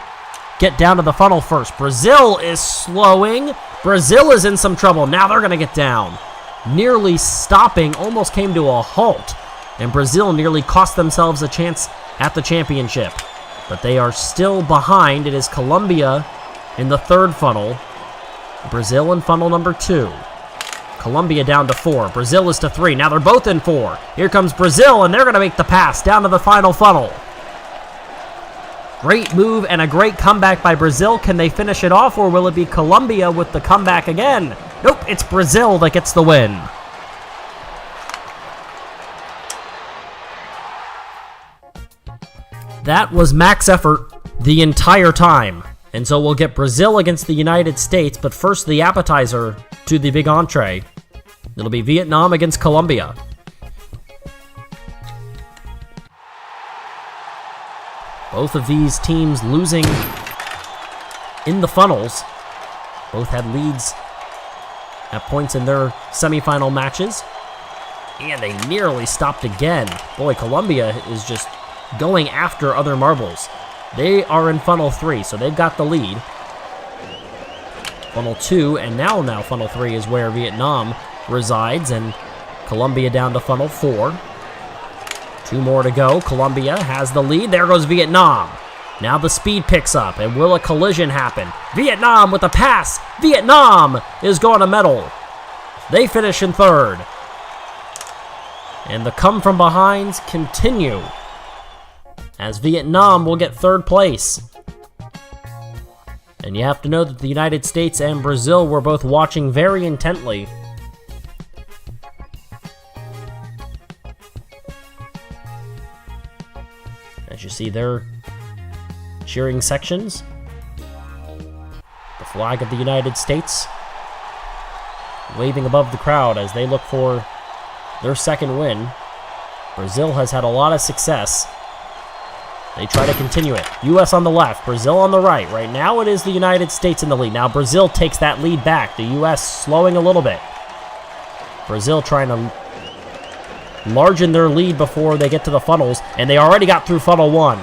get down to the funnel first. Brazil is slowing. Brazil is in some trouble. Now they're going to get down. Nearly stopping, almost came to a halt. And Brazil nearly cost themselves a chance at the championship. But they are still behind. It is Colombia in the third funnel. Brazil in funnel number 2. Colombia down to 4. Brazil is to 3. Now they're both in 4. Here comes Brazil, and they're going to make the pass down to the final funnel. Great move and a great comeback by Brazil. Can they finish it off, or will it be Colombia with the comeback again? Nope, it's Brazil that gets the win. That was max effort the entire time. And so we'll get Brazil against the United States, but first the appetizer to the big entree. It'll be Vietnam against Colombia. Both of these teams losing in the funnels. Both had leads at points in their semifinal matches. And they nearly stopped again. Boy, Colombia is just going after other marbles. They are in funnel 3, so they've got the lead. Funnel 2, and now funnel 3 is where Vietnam resides, and Colombia down to funnel 4. 2 more to go. Colombia has the lead. There goes Vietnam. Now the speed picks up, and will a collision happen? Vietnam with a pass. Vietnam is going to medal. They finish in third. And the come from behinds continue, as Vietnam will get third place. And you have to know that the United States and Brazil were both watching very intently. As you see their cheering sections. The flag of the United States waving above the crowd as they look for their second win. Brazil has had a lot of success. They try to continue it. U.S. on the left, Brazil on the right. Right now it is the United States in the lead. Now Brazil takes that lead back. The U.S. slowing a little bit. Brazil trying to largen their lead before they get to the funnels, and they already got through funnel 1.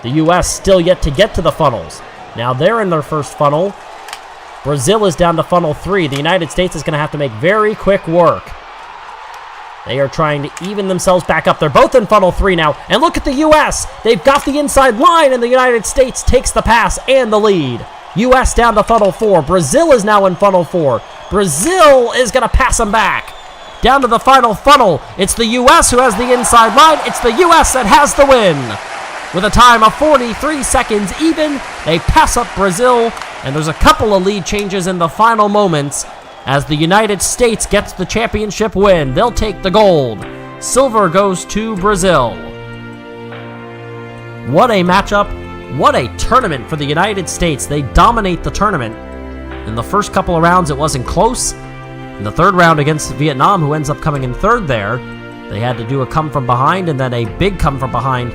The U.S. still yet to get to the funnels. Now they're in their first funnel. Brazil is down to funnel 3. The United States is going to have to make very quick work. They are trying to even themselves back up. They're both in funnel 3 now. And look at the U.S. They've got the inside line, and the United States takes the pass and the lead. U.S. down to funnel 4. Brazil is now in funnel 4. Brazil is going to pass them back. Down to the final funnel. It's the U.S. who has the inside line. It's the U.S. that has the win. With a time of 43 seconds even, they pass up Brazil And there's a couple of lead changes in the final moments as the United States gets the championship win. They'll take the gold. Silver goes to Brazil. What a matchup. What a tournament for the United States. They dominate the tournament. In the first couple of rounds, it wasn't close. In the third round against Vietnam, who ends up coming in third there, they had to do a come from behind and then a big come from behind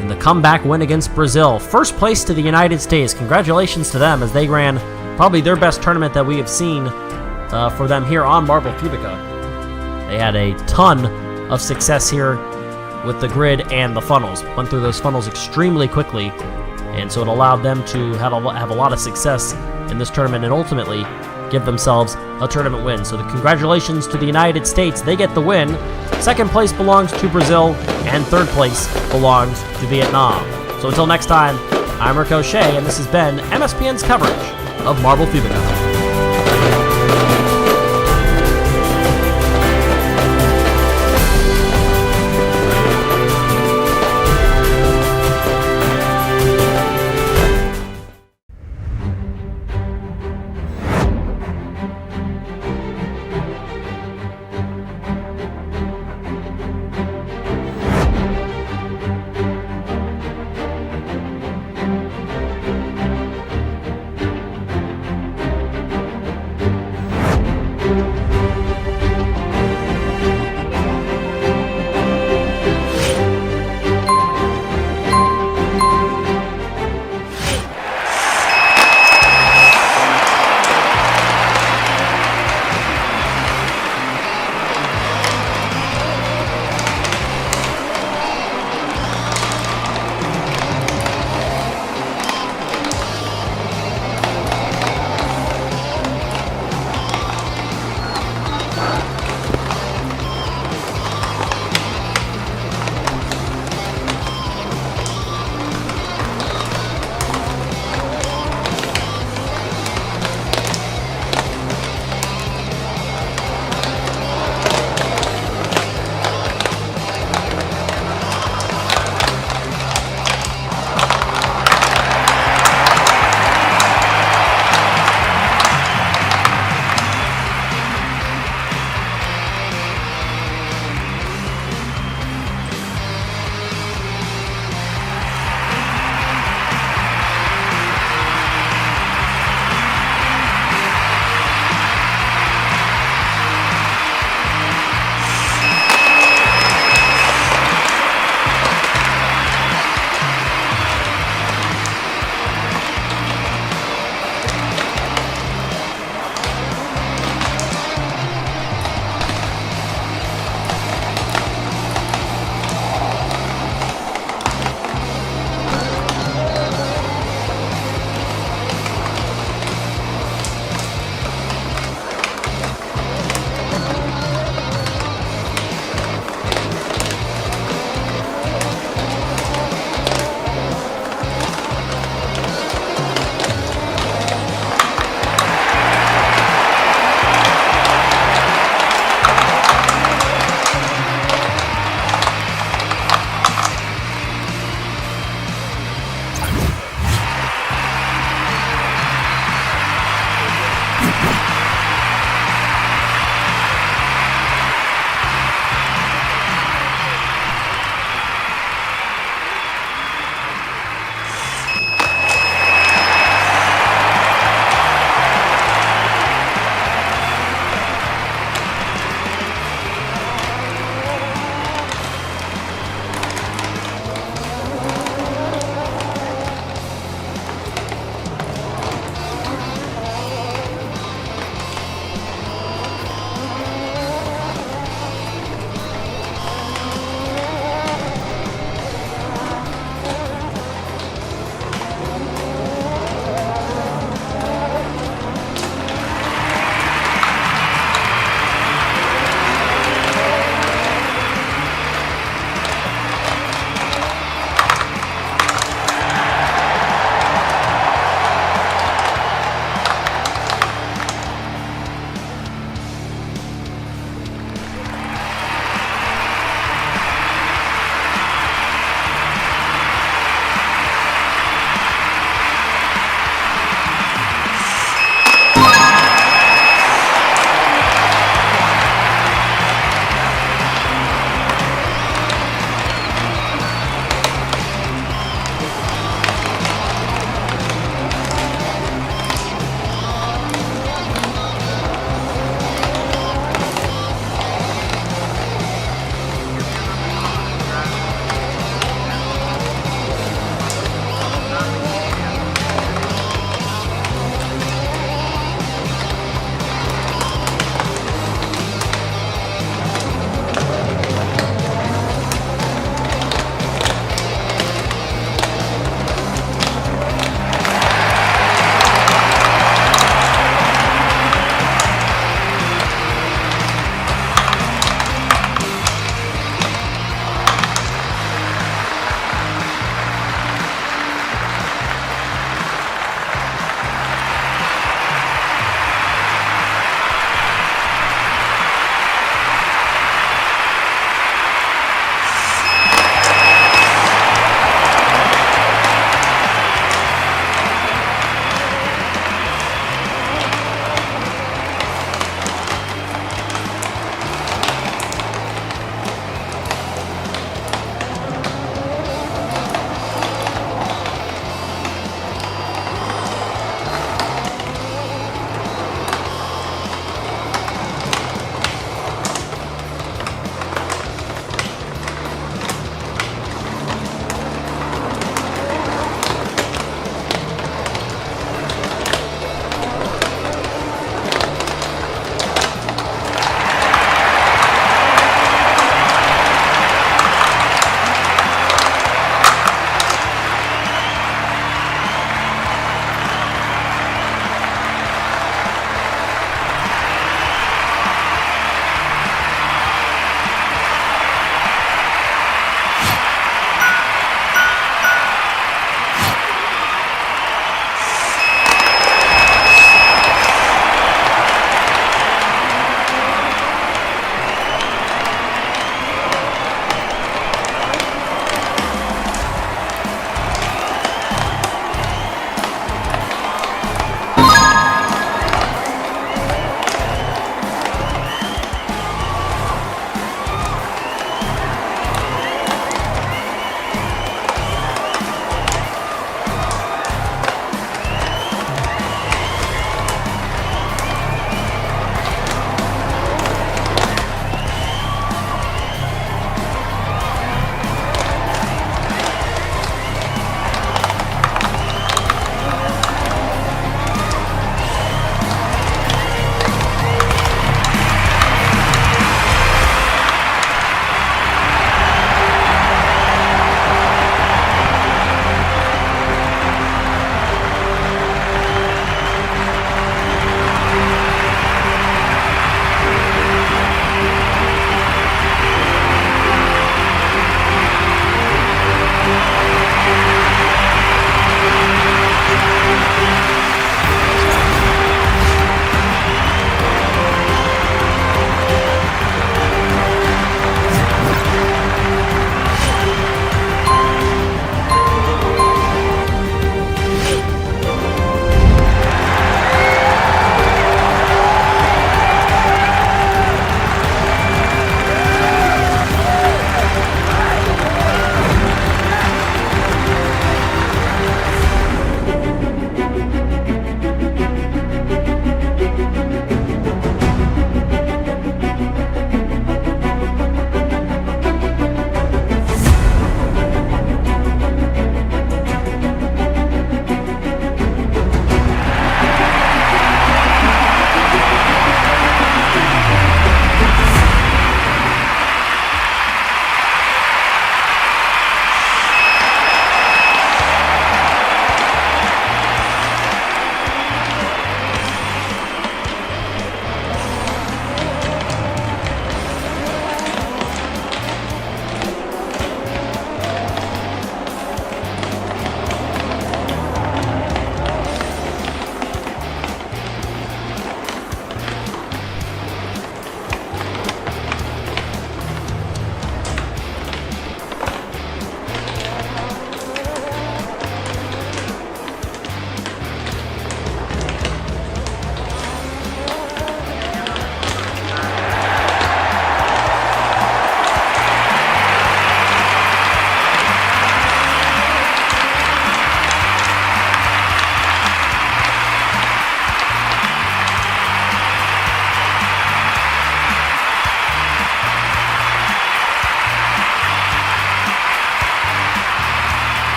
in the comeback win against Brazil. First place to the United States. Congratulations to them as they ran probably their best tournament that we have seen for them here on Marble Fubeca. They had a ton of success here with the grid and the funnels. Went through those funnels extremely quickly, and so it allowed them to have a lot of success in this tournament and ultimately give themselves a tournament win. So congratulations to the United States. They get the win. Second place belongs to Brazil, and third place belongs to Vietnam. So until next time, I'm Ricochet, and this has been MSPN's coverage of Marble Fubeca.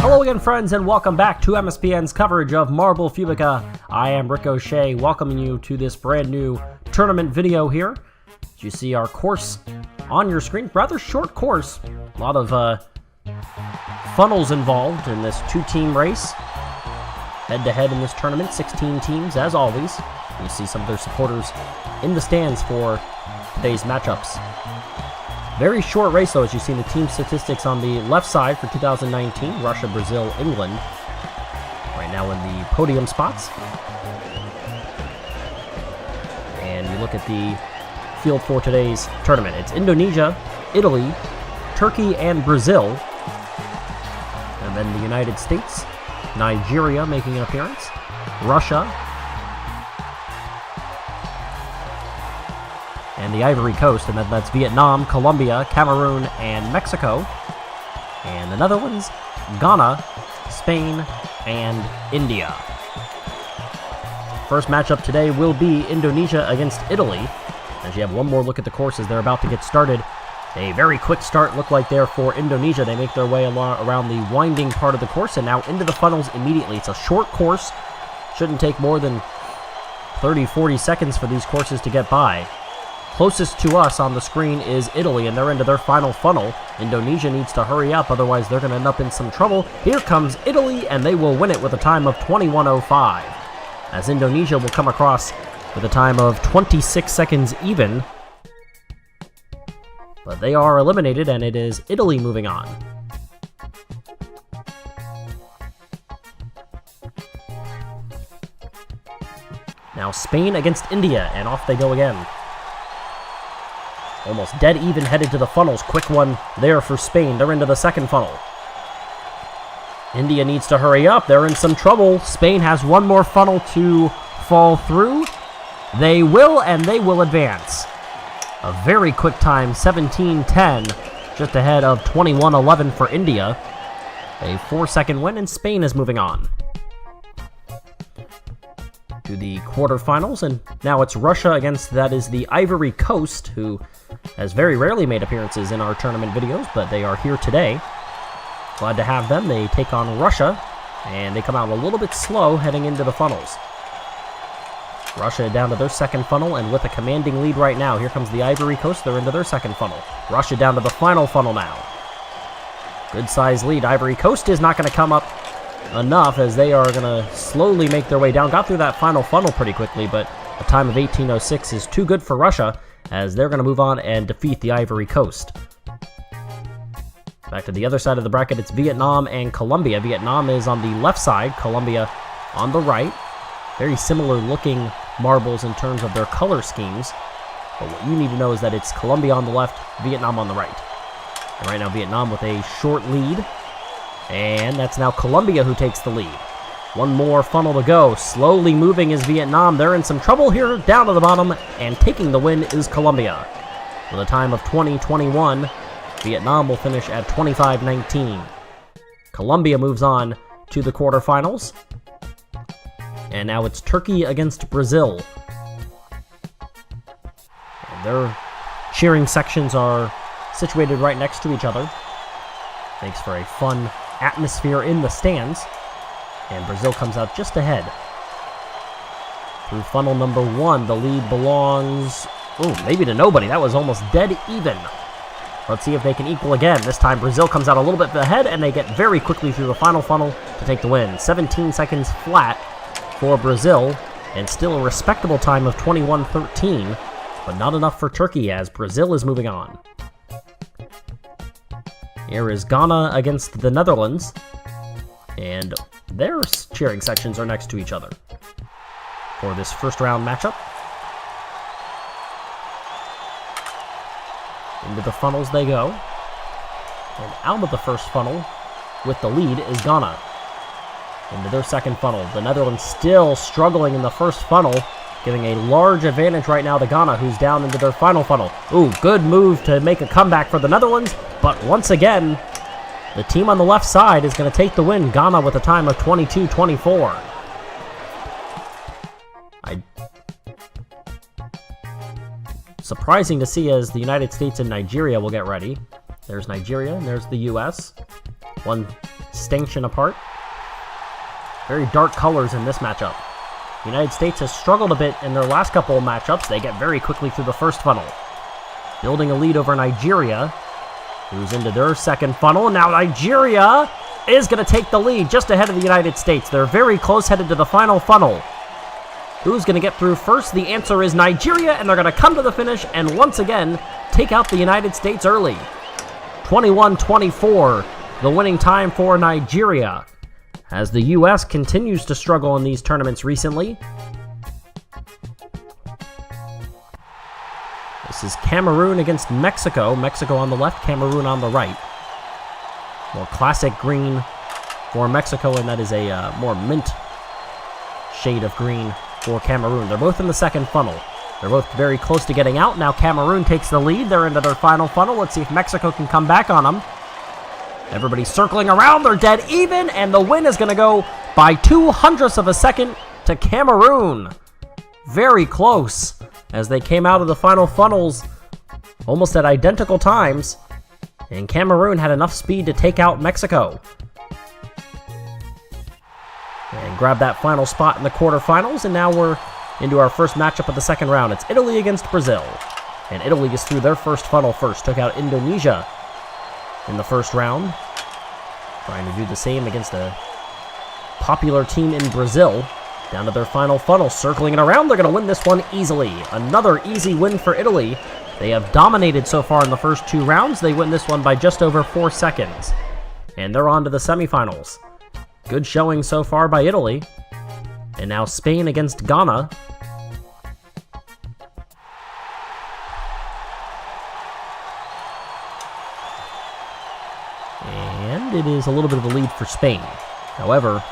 Hello again, friends, and welcome back to MSPN's coverage of Marble Fubeca. I am Ricochet, welcoming you to this brand new tournament video here. As you see our course on your screen, rather short course. A lot of funnels involved in this two-team race. Head-to-head in this tournament, 16 teams, as always. You see some of their supporters in the stands for today's matchups. Very short race, though, as you see the team statistics on the left side for 2019, Russia, Brazil, England. Right now in the podium spots. And you look at the field for today's tournament. It's Indonesia, Italy, Turkey, and Brazil. And then the United States, Nigeria making an appearance, Russia, and the Ivory Coast, and then that's Vietnam, Colombia, Cameroon, and Mexico. And the Netherlands, Ghana, Spain, and India. First matchup today will be Indonesia against Italy. As you have one more look at the courses, they're about to get started. A very quick start look like there for Indonesia. They make their way around the winding part of the course and now into the funnels immediately. It's a short course. Shouldn't take more than 30-40 seconds for these courses to get by. Closest to us on the screen is Italy, and they're into their final funnel. Indonesia needs to hurry up, otherwise they're going to end up in some trouble. Here comes Italy, and they will win it with a time of 21:05. As Indonesia will come across with a time of 26 seconds even. But they are eliminated, and it is Italy moving on. Now Spain against India, and off they go again. Almost dead even headed to the funnels. Quick one there for Spain. They're into the second funnel. India needs to hurry up. They're in some trouble. Spain has one more funnel to fall through. They will, and they will advance. A very quick time, 17:10, just ahead of 21:11 for India. A 4-second win, and Spain is moving on to the quarterfinals, and now it's Russia against, that is the Ivory Coast, who has very rarely made appearances in our tournament videos, but they are here today. Glad to have them. They take on Russia, and they come out a little bit slow heading into the funnels. Russia down to their second funnel, and with a commanding lead right now. Here comes the Ivory Coast. They're into their second funnel. Russia down to the final funnel now. Good size lead. Ivory Coast is not going to come up enough, as they are going to slowly make their way down. Got through that final funnel pretty quickly, but a time of 18:06 is too good for Russia, as they're going to move on and defeat the Ivory Coast. Back to the other side of the bracket, it's Vietnam and Colombia. Vietnam is on the left side, Colombia on the right. Very similar looking marbles in terms of their color schemes. But what you need to know is that it's Colombia on the left, Vietnam on the right. And right now Vietnam with a short lead. And that's now Colombia who takes the lead. One more funnel to go. Slowly moving is Vietnam. They're in some trouble here, down to the bottom, and taking the win is Colombia. With a time of 20:21, Vietnam will finish at 25:19. Colombia moves on to the quarterfinals. And now it's Turkey against Brazil. And their cheering sections are situated right next to each other. Makes for a fun atmosphere in the stands. And Brazil comes out just ahead. Through funnel number 1, the lead belongs, maybe to nobody. That was almost dead even. Let's see if they can equal again. This time Brazil comes out a little bit ahead, and they get very quickly through the final funnel to take the win. 17 seconds flat for Brazil, and still a respectable time of 21:13, but not enough for Turkey, as Brazil is moving on. Here is Ghana against the Netherlands, and their cheering sections are next to each other for this first round matchup. Into the funnels they go, and out of the first funnel with the lead is Ghana. Into their second funnel. The Netherlands still struggling in the first funnel, giving a large advantage right now to Ghana, who's down into their final funnel. Good move to make a comeback for the Netherlands, but once again, the team on the left side is going to take the win. Ghana with a time of 22:24. Surprising to see as the United States and Nigeria will get ready. There's Nigeria, and there's the U.S. One stanchion apart. Very dark colors in this matchup. The United States has struggled a bit in their last couple of matchups. They get very quickly through the first funnel. Building a lead over Nigeria, who's into their second funnel. Now Nigeria is going to take the lead just ahead of the United States. They're very close, headed to the final funnel. Who's going to get through first? The answer is Nigeria, and they're going to come to the finish and once again take out the United States early. 21-24, the winning time for Nigeria, as the U.S. continues to struggle in these tournaments recently. This is Cameroon against Mexico. Mexico on the left, Cameroon on the right. More classic green for Mexico, and that is a more mint shade of green for Cameroon. They're both in the second funnel. They're both very close to getting out. Now Cameroon takes the lead. They're into their final funnel. Let's see if Mexico can come back on them. Everybody's circling around. They're dead even, and the win is going to go by 0.02 of a second to Cameroon. Very close, as they came out of the final funnels almost at identical times, and Cameroon had enough speed to take out Mexico and grab that final spot in the quarterfinals. And now we're into our first matchup of the second round. It's Italy against Brazil, and Italy is through their first funnel first. Took out Indonesia in the first round, trying to do the same against a popular team in Brazil. Down to their final funnel, circling it around. They're going to win this one easily. Another easy win for Italy. They have dominated so far in the first two rounds. They win this one by just over 4 seconds, and they're on to the semifinals. Good showing so far by Italy. And now Spain against Ghana. And it is a little bit of a lead for Spain. However,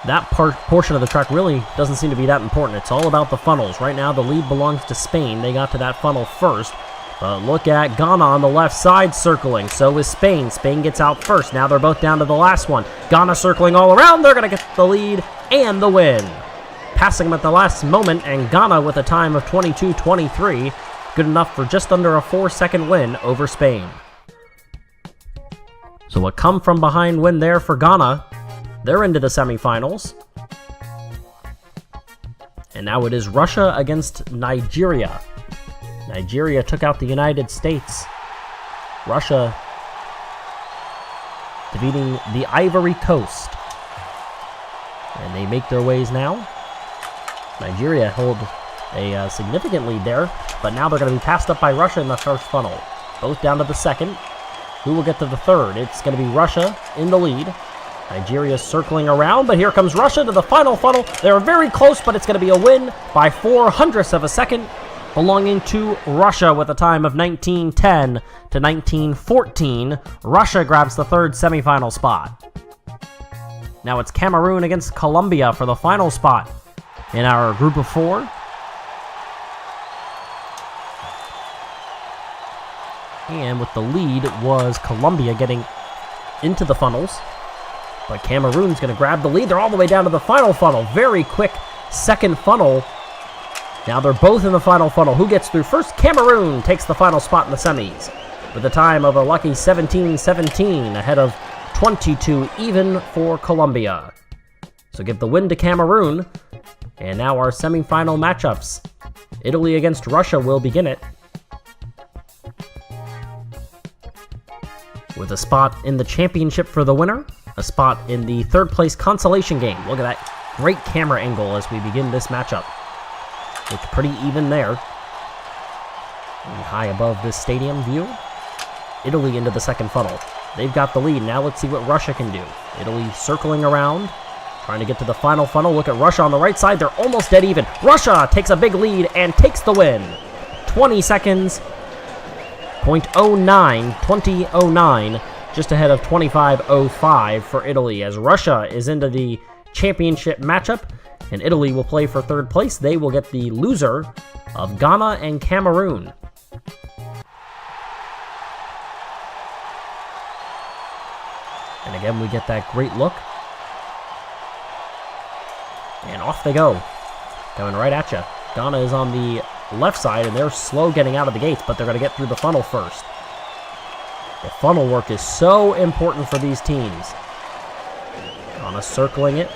that portion of the track really doesn't seem to be that important. It's all about the funnels. Right now, the lead belongs to Spain. They got to that funnel first. But look at Ghana on the left side circling. So is Spain. Spain gets out first. Now they're both down to the last one. Ghana circling all around. They're going to get the lead and the win. Passing them at the last moment, and Ghana with a time of 22-23. Good enough for just under a 4-second win over Spain. So a come-from-behind win there for Ghana. They're into the semifinals. And now it is Russia against Nigeria. Nigeria took out the United States. Russia defeating the Ivory Coast. And they make their ways now. Nigeria hold a significant lead there, but now they're going to be passed up by Russia in the first funnel. Both down to the second. Who will get to the third? It's going to be Russia in the lead. Nigeria circling around, but here comes Russia to the final funnel. They're very close, but it's going to be a win by 0.04 of a second, belonging to Russia with a time of 19:10 to 19:14. Russia grabs the third semifinal spot. Now it's Cameroon against Colombia for the final spot in our group of 4. And with the lead was Colombia getting into the funnels. But Cameroon's going to grab the lead. They're all the way down to the final funnel. Very quick second funnel. Now they're both in the final funnel. Who gets through first? Cameroon takes the final spot in the semis with a time of a lucky 17-17, ahead of 22 even for Colombia. So give the win to Cameroon. And now our semifinal matchups. Italy against Russia will begin it, with a spot in the championship for the winner, a spot in the third place consolation game. Look at that great camera angle as we begin this matchup. Looks pretty even there. And high above this stadium view. Italy into the second funnel. They've got the lead. Now let's see what Russia can do. Italy circling around, trying to get to the final funnel. Look at Russia on the right side. They're almost dead even. Russia takes a big lead and takes the win. 20 seconds. 20:09, just ahead of 25:05 for Italy, as Russia is into the championship matchup, and Italy will play for third place. They will get the loser of Ghana and Cameroon. And again, we get that great look. And off they go, coming right at you. Ghana is on the left side, and they're slow getting out of the gates, but they're going to get through the funnel first. The funnel work is so important for these teams. Ghana circling it.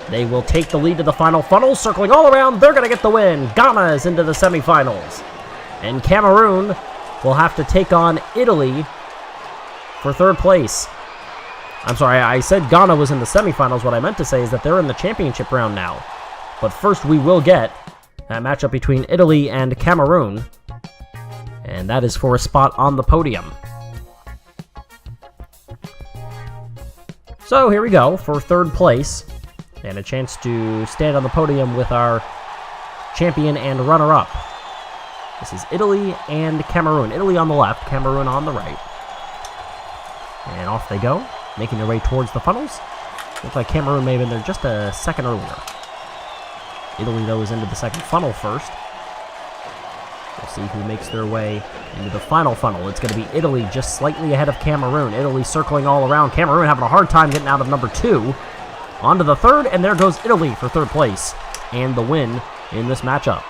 They will take the lead to the final funnel, circling all around. They're going to get the win. Ghana is into the semifinals. And Cameroon will have to take on Italy for third place. I'm sorry, I said Ghana was in the semifinals. What I meant to say is that they're in the championship round now. But first we will get that matchup between Italy and Cameroon. And that is for a spot on the podium. So here we go for third place. And a chance to stand on the podium with our champion and runner-up. This is Italy and Cameroon. Italy on the left, Cameroon on the right. And off they go, making their way towards the funnels. Looks like Cameroon may have been there just a second earlier. Italy, though, is into the second funnel first. We'll see who makes their way into the final funnel. It's going to be Italy just slightly ahead of Cameroon. Italy circling all around. Cameroon having a hard time getting out of number 2. On to the third, and there goes Italy for third place and the win in this matchup.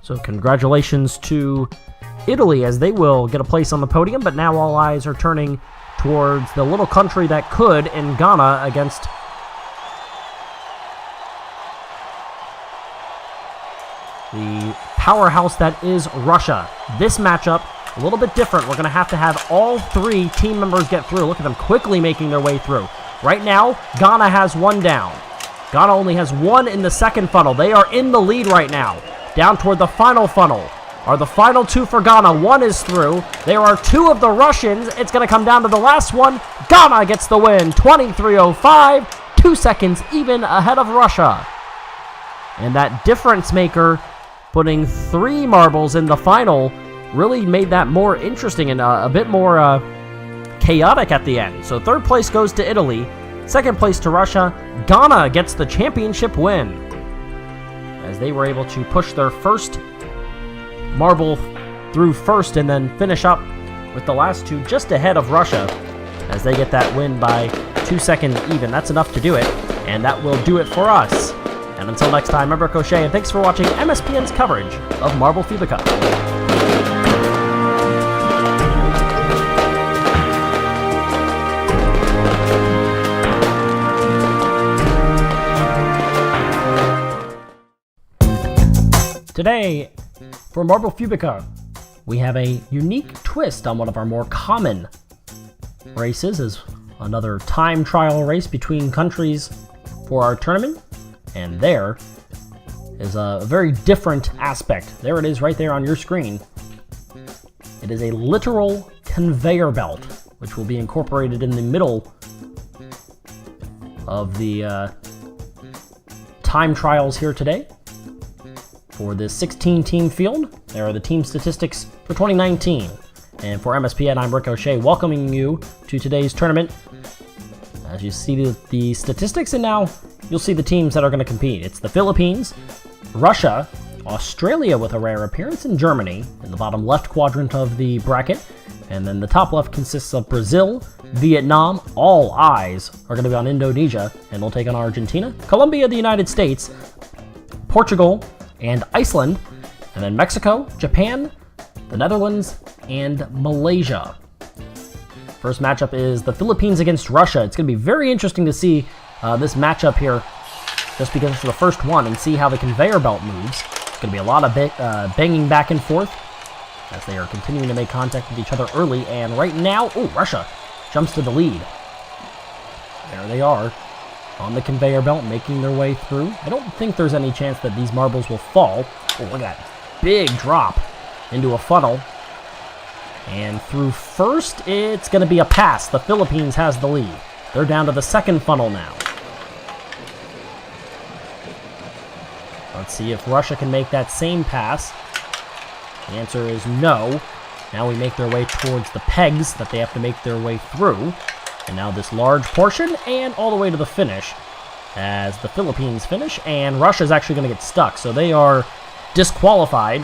So congratulations to Italy as they will get a place on the podium, but now all eyes are turning towards the little country that could in Ghana against the powerhouse that is Russia. This matchup, a little bit different. We're going to have all 3 team members get through. Look at them quickly making their way through. Right now, Ghana has 1 down. Ghana only has 1 in the second funnel. They are in the lead right now. Down toward the final funnel are the final 2 for Ghana. 1 is through. There are 2 of the Russians. It's going to come down to the last one. Ghana gets the win. 23:05. 2 seconds even ahead of Russia. And that difference maker, putting 3 marbles in the final, really made that more interesting and a bit more chaotic at the end. So third place goes to Italy. Second place to Russia. Ghana gets the championship win, as they were able to push their first marble through first and then finish up with the last 2 just ahead of Russia as they get that win by 2 seconds even. That's enough to do it, and that will do it for us. And until next time, I'm Ricochet, and thanks for watching MSPN's coverage of Marble Fubeca. Today, for Marble Fubeca, we have a unique twist on one of our more common races, as another time trial race between countries for our tournament. And there is a very different aspect. There it is right there on your screen. It is a literal conveyor belt, which will be incorporated in the middle of the time trials here today. For the 16-team field, there are the team statistics for 2019. And for MSPN, I'm Ricochet, welcoming you to today's tournament. As you see the statistics, and now you'll see the teams that are going to compete. It's the Philippines, Russia, Australia with a rare appearance, and Germany in the bottom left quadrant of the bracket. And then the top left consists of Brazil, Vietnam. All eyes are going to be on Indonesia, and they'll take on Argentina, Colombia, the United States, Portugal, and Iceland, and then Mexico, Japan, the Netherlands, and Malaysia. First matchup is the Philippines against Russia. It's going to be very interesting to see this matchup here, just because it's the first one, and see how the conveyor belt moves. It's going to be a lot of banging back and forth as they are continuing to make contact with each other early. And right now, Russia jumps to the lead. There they are on the conveyor belt, making their way through. I don't think there's any chance that these marbles will fall. Look at that big drop into a funnel. And through first, it's going to be a pass. The Philippines has the lead. They're down to the second funnel now. Let's see if Russia can make that same pass. The answer is no. Now we make their way towards the pegs that they have to make their way through. And now this large portion, and all the way to the finish, as the Philippines finish, and Russia's actually going to get stuck. So they are disqualified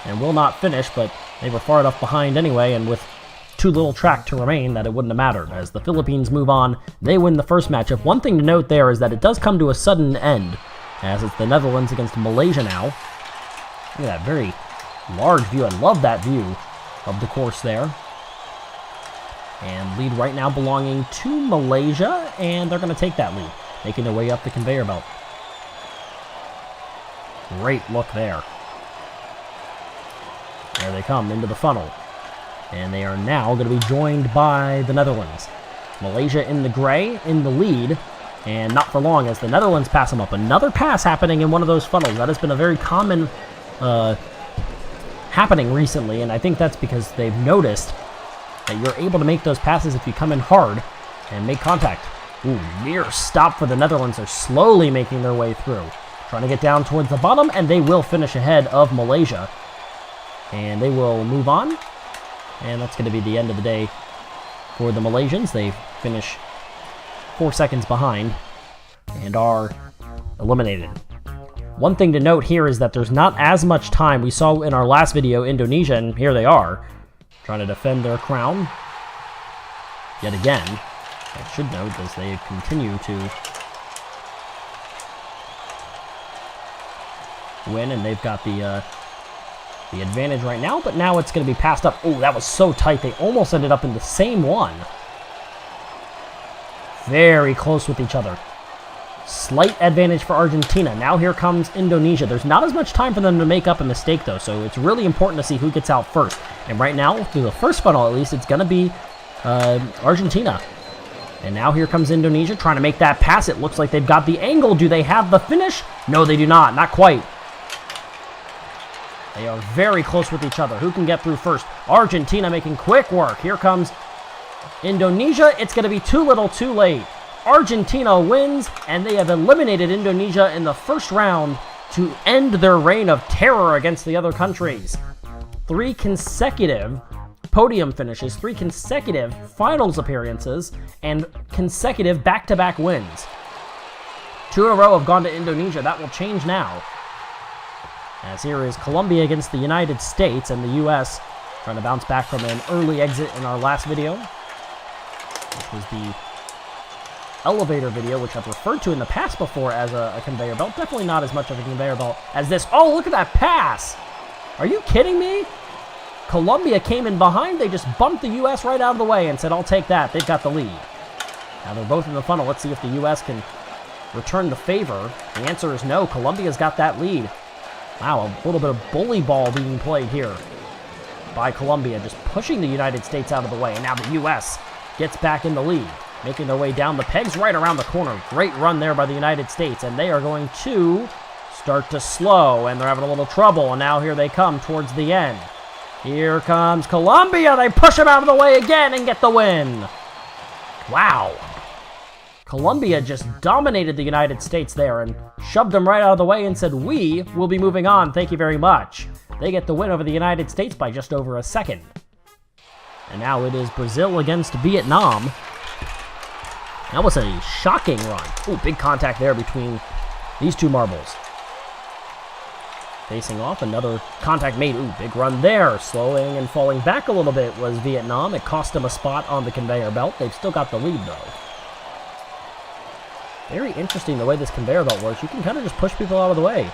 and will not finish, but they were far enough behind anyway, and with too little track to remain that it wouldn't have mattered. As the Philippines move on, they win the first matchup. One thing to note there is that it does come to a sudden end, as it's the Netherlands against Malaysia now. Look at that very large view. I love that view of the course there. And lead right now belonging to Malaysia, and they're going to take that lead, making their way up the conveyor belt. Great look there. There they come into the funnel. And they are now going to be joined by the Netherlands. Malaysia in the gray, in the lead, and not for long as the Netherlands pass them up. Another pass happening in one of those funnels. That has been a very common happening recently, and I think that's because they've noticed that you're able to make those passes if you come in hard and make contact. Ooh, near stop for the Netherlands. They're slowly making their way through. Trying to get down towards the bottom, and they will finish ahead of Malaysia. And they will move on. And that's going to be the end of the day for the Malaysians. They finish 4 seconds behind and are eliminated. One thing to note here is that there's not as much time. We saw in our last video Indonesia, and here they are, trying to defend their crown yet again. I should note as they continue to win, and they've got the advantage right now, but now it's going to be passed up. Oh, that was so tight. They almost ended up in the same one. Very close with each other. Slight advantage for Argentina. Now here comes Indonesia. There's not as much time for them to make up a mistake, though, so it's really important to see who gets out first. And right now, through the first funnel at least, it's going to be Argentina. And now here comes Indonesia trying to make that pass. It looks like they've got the angle. Do they have the finish? No, they do not. Not quite. They are very close with each other. Who can get through first? Argentina making quick work. Here comes Indonesia. It's going to be too little, too late. Argentina wins, and they have eliminated Indonesia in the first round to end their reign of terror against the other countries. 3 consecutive podium finishes, 3 consecutive finals appearances, and consecutive back-to-back wins. 2 in a row have gone to Indonesia. That will change now. As here is Colombia against the United States, and the U.S. trying to bounce back from an early exit in our last video, which was the elevator video, which I've referred to in the past before as a conveyor belt. Definitely not as much of a conveyor belt as this. Oh, look at that pass! Are you kidding me? Colombia came in behind. They just bumped the U.S. right out of the way and said, I'll take that. They've got the lead. Now they're both in the funnel. Let's see if the U.S. can return the favor. The answer is no. Colombia's got that lead. Wow, a little bit of bully ball being played here by Colombia, just pushing the United States out of the way. And now the U.S. gets back in the lead, making their way down the pegs right around the corner. Great run there by the United States, and they are going to start to slow, and they're having a little trouble, and now here they come towards the end. Here comes Colombia. They push them out of the way again and get the win. Wow. Colombia just dominated the United States there and shoved them right out of the way and said, we will be moving on. Thank you very much. They get the win over the United States by just over a second. And now it is Brazil against Vietnam. That was a shocking run. Ooh, big contact there between these two marbles. Facing off, another contact made. Ooh, big run there. Slowing and falling back a little bit was Vietnam. It cost them a spot on the conveyor belt. They've still got the lead, though. Very interesting the way this conveyor belt works. You can kind of just push people out of the way.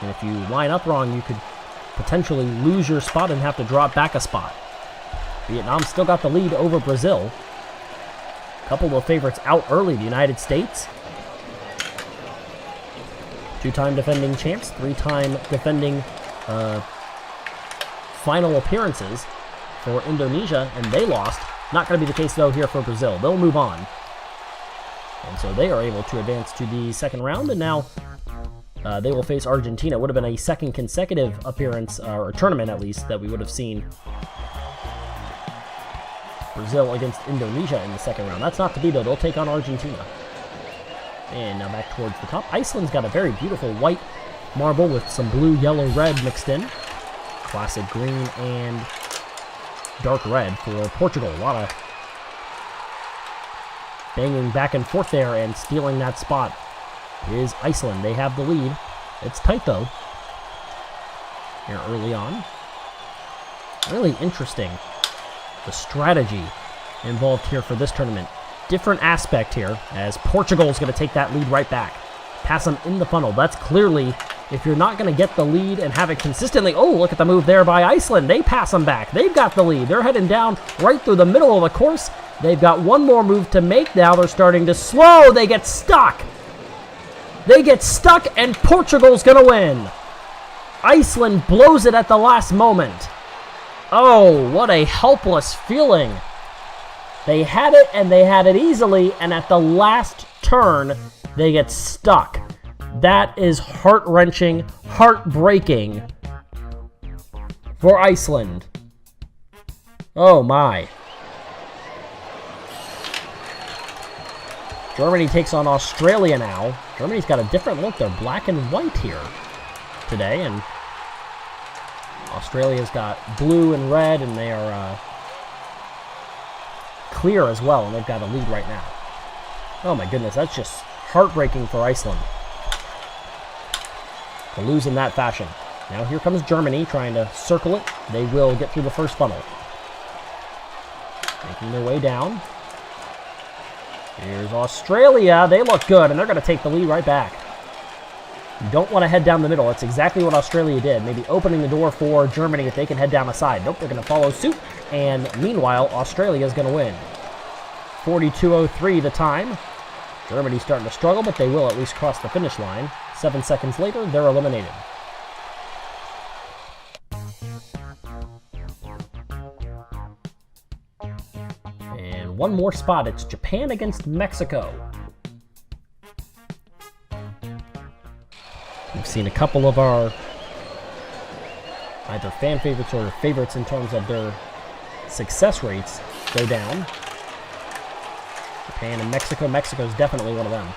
And if you line up wrong, you could potentially lose your spot and have to drop back a spot. Vietnam still got the lead over Brazil. A couple of favorites out early. The United States. 2-time defending champs. 3-time defending final appearances for Indonesia. And they lost. Not going to be the case, though, here for Brazil. They'll move on. And so they are able to advance to the second round, and now they will face Argentina. It would have been a second consecutive appearance, or tournament at least, that we would have seen Brazil against Indonesia in the second round. That's not to be, though. They'll take on Argentina. And now back towards the top. Iceland's got a very beautiful white marble with some blue, yellow, red mixed in. Classic green and dark red for Portugal. A lot of banging back and forth there, and stealing that spot is Iceland. They have the lead. It's tight, though, here early on. Really interesting the strategy involved here for this tournament. Different aspect here, as Portugal is going to take that lead right back. Pass them in the funnel. That's clearly, if you're not going to get the lead and have it consistently. Oh, look at the move there by Iceland. They pass them back. They've got the lead. They're heading down right through the middle of the course. They've got one more move to make. Now they're starting to slow. They get stuck. They get stuck, and Portugal's going to win. Iceland blows it at the last moment. Oh, what a helpless feeling. They had it, and they had it easily, and at the last turn, they get stuck. That is heart-wrenching, heartbreaking for Iceland. Oh, my. Germany takes on Australia now. Germany's got a different look. They're black and white here today, and Australia's got blue and red, and they are clear as well, and they've got a lead right now. Oh my goodness, that's just heartbreaking for Iceland to lose in that fashion. Now here comes Germany trying to circle it. They will get through the first funnel. Making their way down. Here's Australia. They look good, and they're going to take the lead right back. You don't want to head down the middle. That's exactly what Australia did. Maybe opening the door for Germany if they can head down the side. Nope, they're going to follow suit. And meanwhile, Australia is going to win. 42:03 the time. Germany's starting to struggle, but they will at least cross the finish line. 7 seconds later, they're eliminated. And one more spot. It's Japan against Mexico. We've seen a couple of our either fan favorites or favorites in terms of their success rates go down. Japan and Mexico. Mexico's definitely one of them.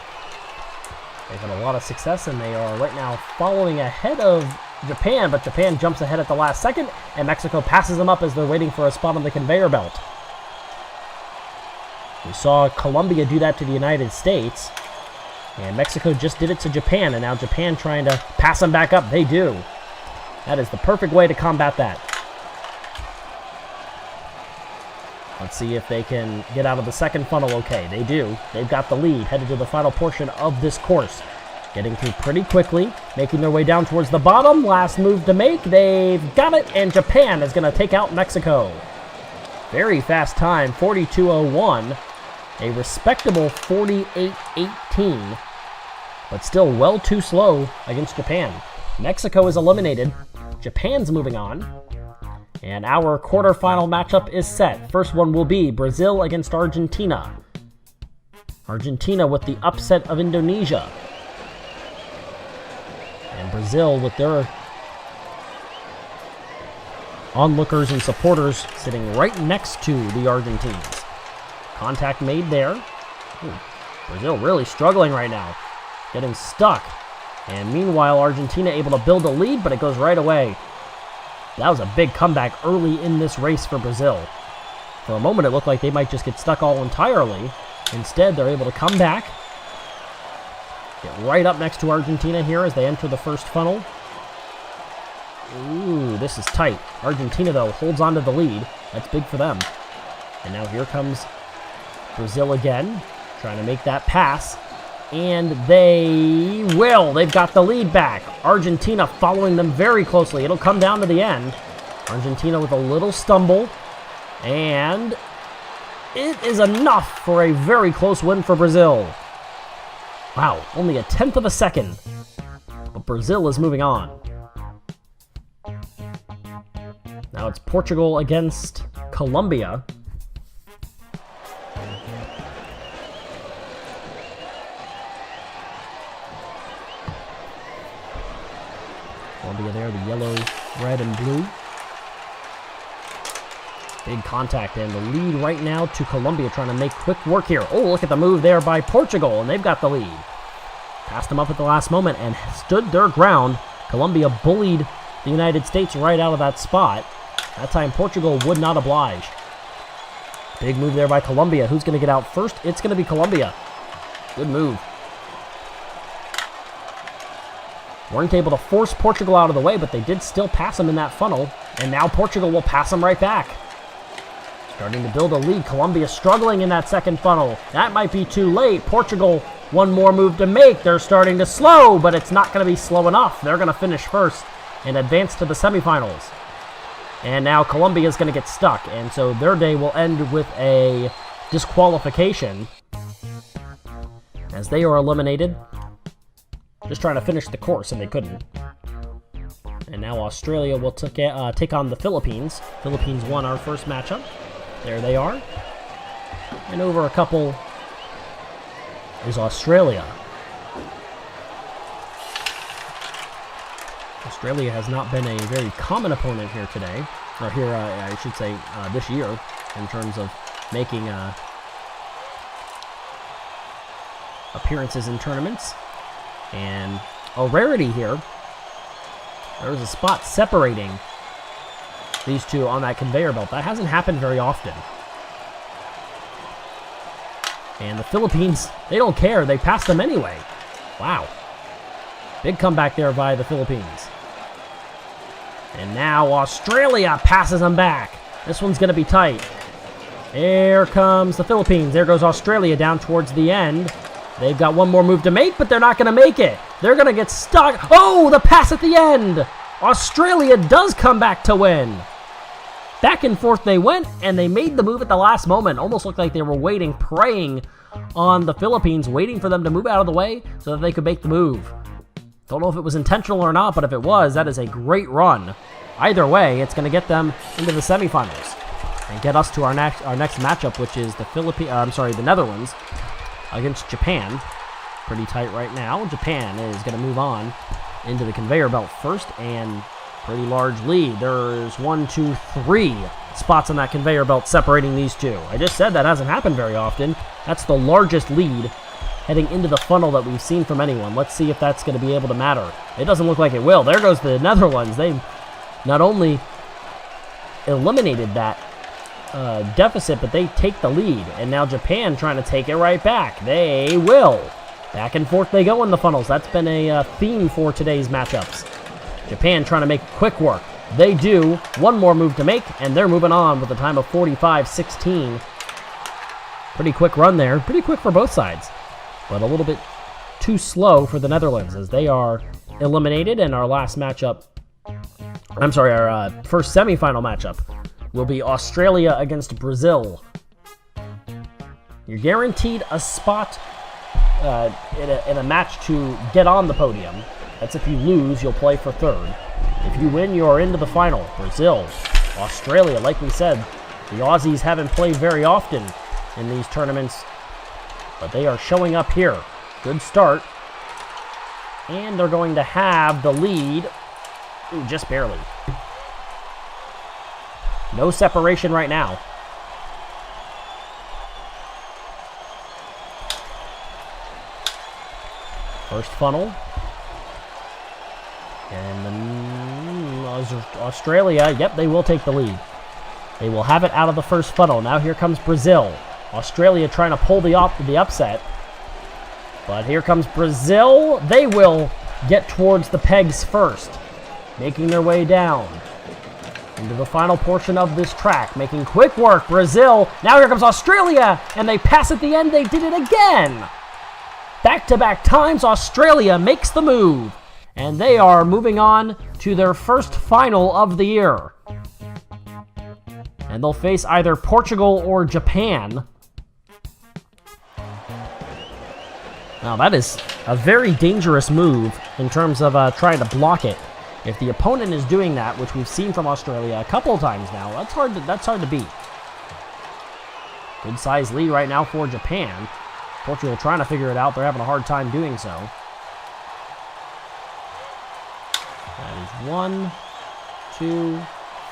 They've had a lot of success, and they are right now following ahead of Japan, but Japan jumps ahead at the last second, and Mexico passes them up as they're waiting for a spot on the conveyor belt. We saw Colombia do that to the United States, and Mexico just did it to Japan, and now Japan trying to pass them back up. They do. That is the perfect way to combat that. Let's see if they can get out of the second funnel okay. They do. They've got the lead, headed to the final portion of this course. Getting through pretty quickly, making their way down towards the bottom. Last move to make. They've got it, and Japan is going to take out Mexico. Very fast time, 42:01. A respectable 48:18, but still well too slow against Japan. Mexico is eliminated. Japan's moving on. And our quarterfinal matchup is set. First one will be Brazil against Argentina. Argentina with the upset of Indonesia. And Brazil with their onlookers and supporters sitting right next to the Argentines. Contact made there. Ooh, Brazil really struggling right now. Getting stuck. And meanwhile, Argentina able to build a lead, but it goes right away. That was a big comeback early in this race for Brazil. For a moment, it looked like they might just get stuck all entirely. Instead, they're able to come back. Get right up next to Argentina here as they enter the first funnel. Ooh, this is tight. Argentina, though, holds on to the lead. That's big for them. And now here comes Brazil again, trying to make that pass. And they will. They've got the lead back. Argentina following them very closely. It'll come down to the end. Argentina with a little stumble. And it is enough for a very close win for Brazil. Wow, only a tenth of a second. But Brazil is moving on. Now it's Portugal against Colombia. Colombia there, the yellow, red, and blue. Big contact, and the lead right now to Colombia, trying to make quick work here. Oh, look at the move there by Portugal, and they've got the lead. Passed them up at the last moment and stood their ground. Colombia bullied the United States right out of that spot. That time, Portugal would not oblige. Big move there by Colombia. Who's going to get out first? It's going to be Colombia. Good move. Weren't able to force Portugal out of the way, but they did still pass them in that funnel. And now Portugal will pass them right back. Starting to build a lead. Colombia struggling in that second funnel. That might be too late. Portugal, one more move to make. They're starting to slow, but it's not going to be slow enough. They're going to finish first and advance to the semifinals. And now Colombia is going to get stuck, and so their day will end with a disqualification as they are eliminated. Just trying to finish the course, and they couldn't. And now Australia will take on the Philippines. Philippines won our first matchup. There they are. And over a couple is Australia. Australia has not been a very common opponent here today. Or here, I should say, this year, in terms of making appearances in tournaments. And a rarity here. There's a spot separating these two on that conveyor belt. That hasn't happened very often. And the Philippines, they don't care. They pass them anyway. Wow. Big comeback there by the Philippines. And now Australia passes them back. This one's going to be tight. Here comes the Philippines. There goes Australia down towards the end. They've got one more move to make, but they're not going to make it. They're going to get stuck. Oh, the pass at the end. Australia does come back to win. Back and forth they went, and they made the move at the last moment. Almost looked like they were waiting, praying on the Philippines, waiting for them to move out of the way so that they could make the move. Don't know if it was intentional or not, but if it was, that is a great run. Either way, it's going to get them into the semifinals and get us to our next matchup, which is the Netherlands against Japan. Pretty tight right now. Japan is going to move on into the conveyor belt first, and pretty large lead. There's 3 spots on that conveyor belt separating these two. I just said that hasn't happened very often. That's the largest lead heading into the funnel that we've seen from anyone. Let's see if that's going to be able to matter. It doesn't look like it will. There goes the Netherlands. They not only eliminated that deficit, but they take the lead. And now Japan trying to take it right back. They will. Back and forth they go in the funnels. That's been a theme for today's matchups. Japan trying to make quick work. They do. One more move to make, and they're moving on with a time of 45-16. Pretty quick run there. Pretty quick for both sides. But a little bit too slow for the Netherlands as they are eliminated. And our last matchup, our first semifinal matchup will be Australia against Brazil. You're guaranteed a spot in a match to get on the podium. That's if you lose, you'll play for third. If you win, you're into the final. Brazil, Australia, like we said, the Aussies haven't played very often in these tournaments, but they are showing up here. Good start. And they're going to have the lead. Ooh, just barely. No separation right now. First funnel. And then Australia, yep, they will take the lead. They will have it out of the first funnel. Now here comes Brazil. Australia trying to pull the upset. But here comes Brazil. They will get towards the pegs first, making their way down into the final portion of this track, making quick work. Brazil. Now here comes Australia, and they pass at the end. They did it again. Back-to-back times, Australia makes the move, and they are moving on to their first final of the year. And they'll face either Portugal or Japan. Now that is a very dangerous move in terms of trying to block it. If the opponent is doing that, which we've seen from Australia a couple of times now, that's hard to beat. Good size lead right now for Japan. Portugal trying to figure it out. They're having a hard time doing so. That is 1, 2,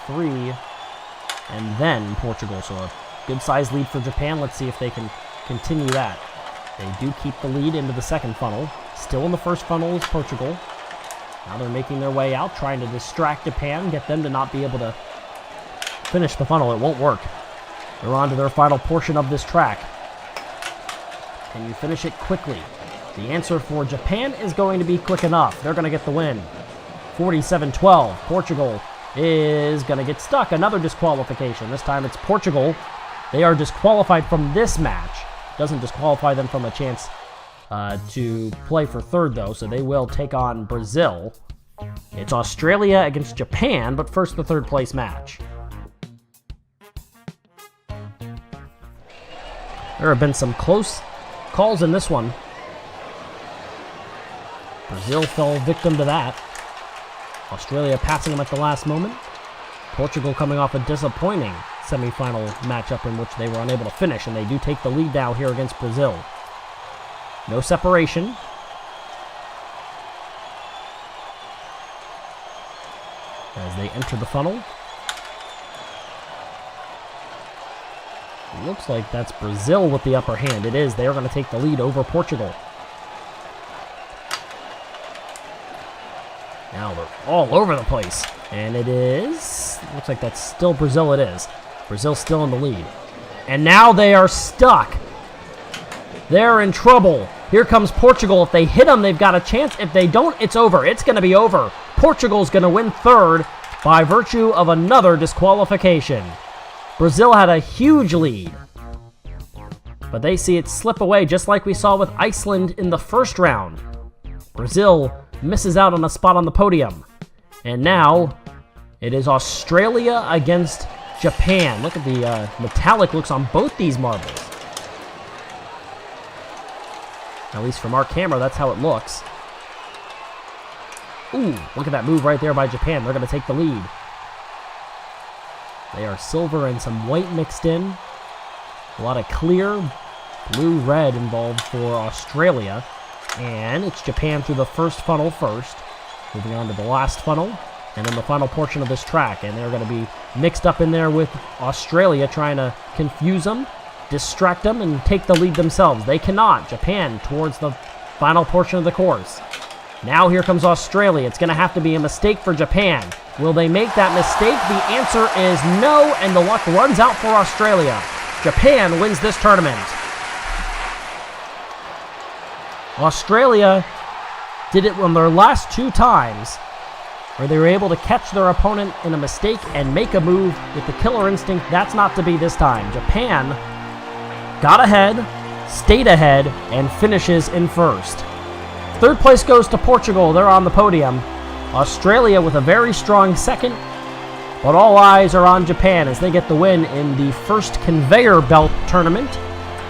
3, and then Portugal. So a good size lead for Japan. Let's see if they can continue that. They do keep the lead into the second funnel. Still in the first funnel is Portugal. Now they're making their way out, trying to distract Japan, get them to not be able to finish the funnel. It won't work. They're on to their final portion of this track. Can you finish it quickly? The answer for Japan is going to be quick enough. They're going to get the win. 47-12. Portugal is going to get stuck. Another disqualification. This time it's Portugal they are disqualified from this match. Doesn't disqualify them from a chance to play for third, though, so they will take on Brazil. It's Australia against Japan, but first the third place match. There have been some close calls in this one. Brazil fell victim to that. Australia passing them at the last moment. Portugal coming off a disappointing semifinal matchup in which they were unable to finish, and they do take the lead now here against Brazil. No separation. As they enter the funnel. It looks like that's Brazil with the upper hand. It is. They are going to take the lead over Portugal. Now they're all over the place. And it is... looks like that's still Brazil. It is. Brazil still in the lead. And now they are stuck. They're in trouble. Here comes Portugal. If they hit them, they've got a chance. If they don't, it's over. It's going to be over. Portugal's going to win third by virtue of another disqualification. Brazil had a huge lead, but they see it slip away just like we saw with Iceland in the first round. Brazil misses out on a spot on the podium. And now it is Australia against Japan. Look at the metallic looks on both these marbles. At least from our camera, that's how it looks. Ooh, look at that move right there by Japan. They're going to take the lead. They are silver and some white mixed in. A lot of clear, blue-red involved for Australia. And it's Japan through the first funnel first. Moving on to the last funnel. And then the final portion of this track. And they're going to be mixed up in there with Australia, trying to confuse them, distract them, and take the lead themselves. They cannot. Japan towards the final portion of the course. Now here comes Australia. It's going to have to be a mistake for Japan. Will they make that mistake? The answer is no, and the luck runs out for Australia. Japan wins this tournament. Australia did it on their last two times, where they were able to catch their opponent in a mistake and make a move with the killer instinct. That's not to be this time. Japan got ahead, stayed ahead, and finishes in first. Third place goes to Portugal. They're on the podium. Australia with a very strong second, but all eyes are on Japan as they get the win in the first conveyor belt tournament.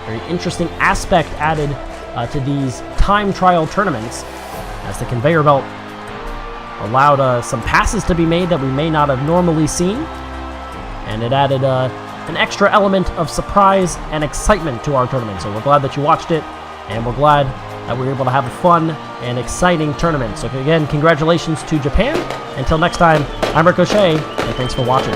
Very interesting aspect added to these time trial tournaments, as the conveyor belt allowed some passes to be made that we may not have normally seen, and it added an extra element of surprise and excitement to our tournament. So we're glad that you watched it, and we're glad that we were able to have a fun and exciting tournament. So again, congratulations to Japan. Until next time, I'm Ricochet, and thanks for watching.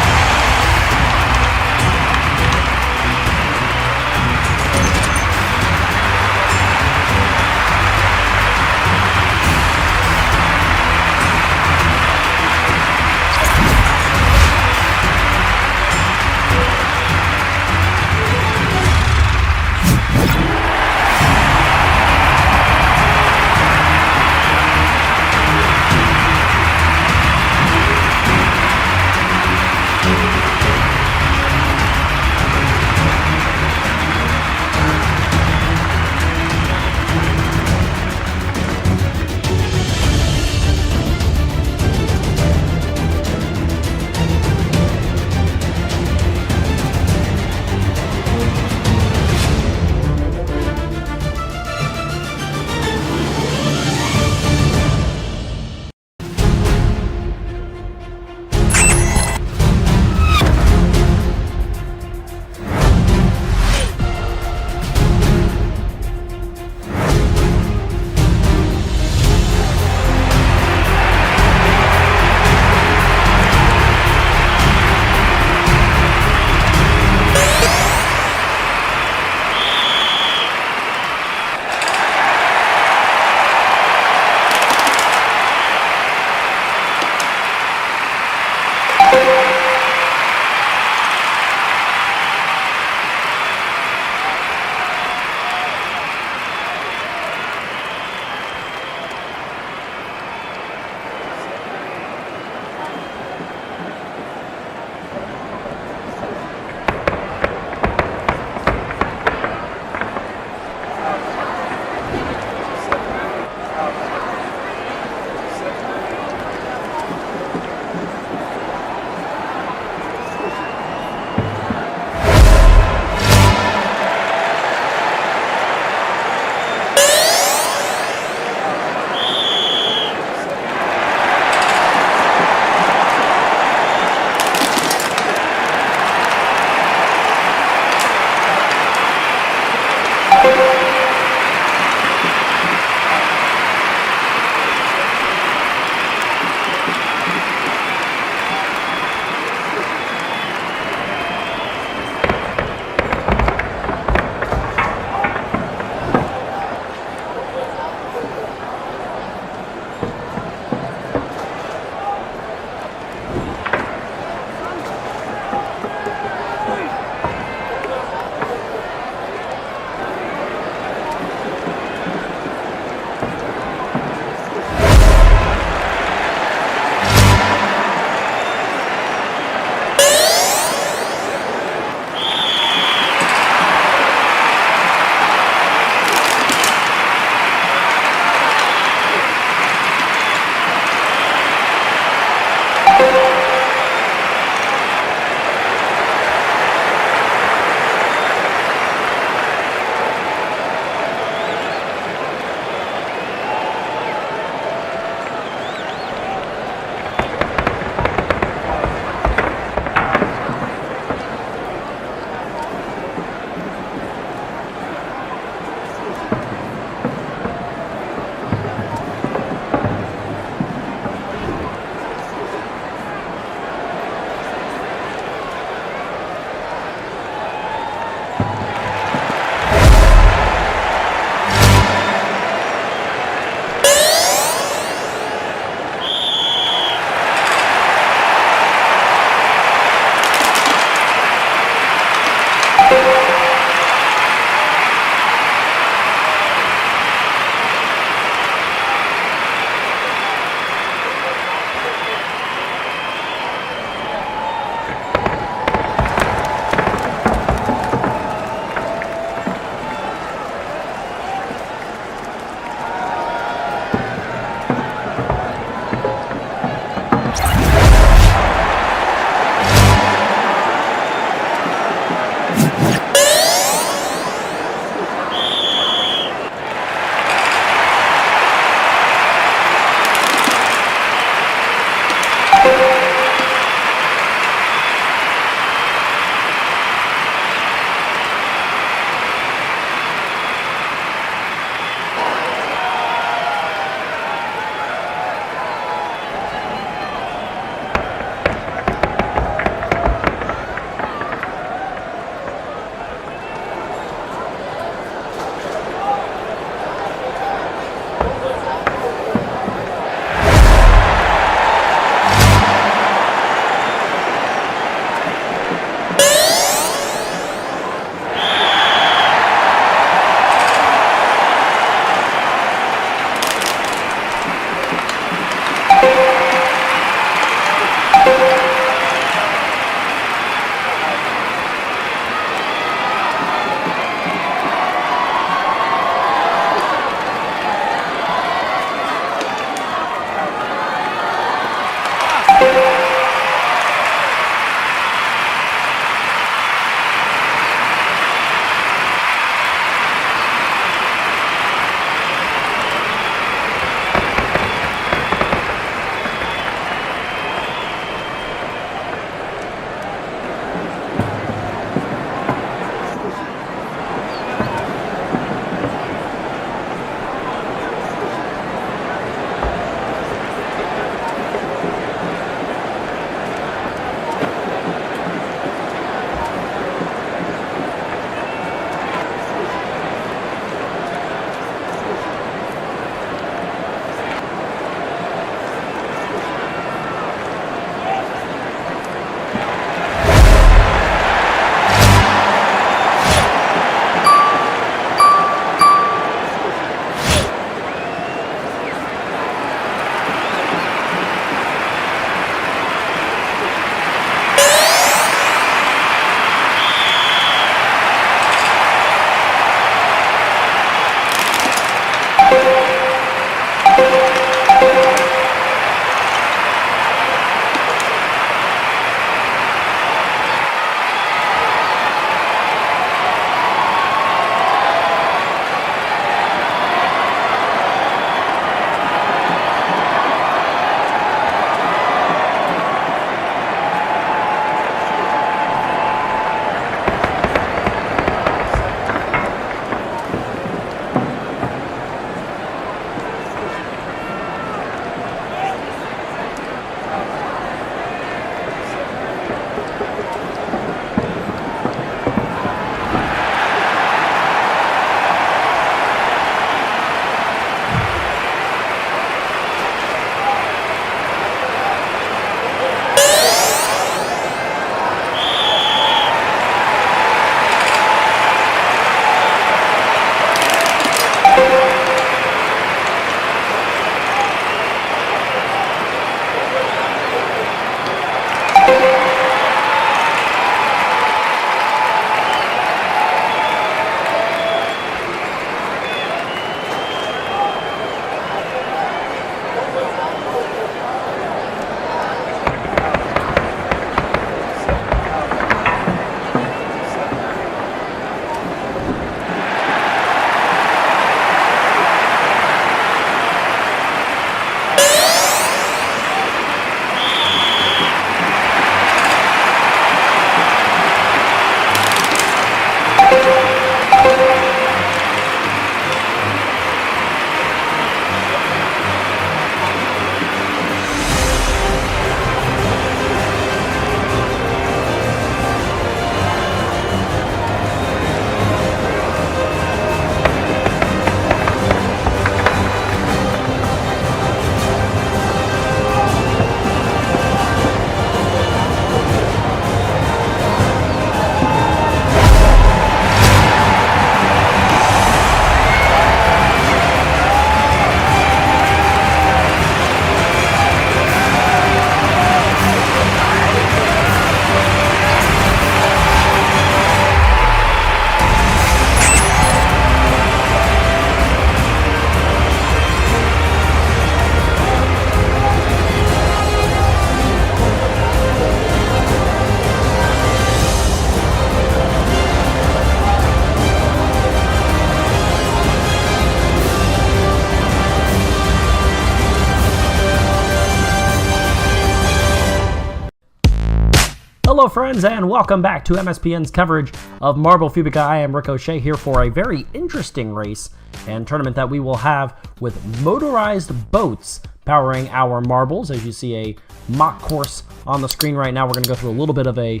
Hello friends and welcome back to MSPN's coverage of Marble Fubeca. I am Ricochet here for a very interesting race and tournament that we will have with motorized boats powering our marbles. As you see a mock course on the screen right now, we're going to go through a little bit of a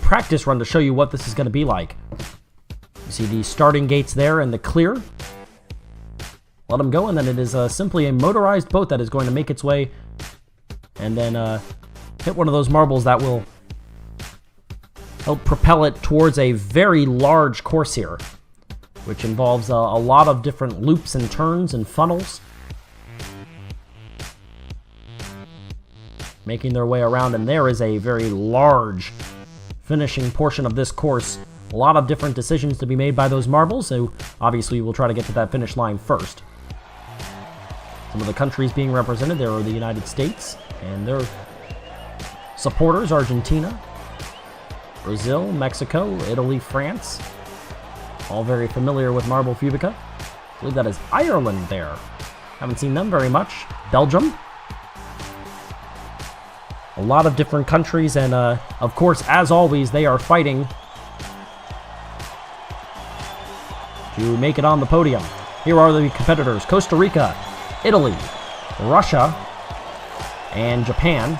practice run to show you what this is going to be like. You see the starting gates there in the clear. Let them go, and then it is simply a motorized boat that is going to make its way and then hit one of those marbles that will help propel it towards a very large course here, which involves a lot of different loops and turns and funnels, making their way around. And there is a very large finishing portion of this course. A lot of different decisions to be made by those marbles, so obviously we'll try to get to that finish line first. Some of the countries being represented, there are the United States and their supporters, Argentina, Brazil, Mexico, Italy, France. All very familiar with Marble Fubeca. I believe that is Ireland there. Haven't seen them very much. Belgium. A lot of different countries, and of course, as always, they are fighting to make it on the podium. Here are the competitors: Costa Rica, Italy, Russia, and Japan.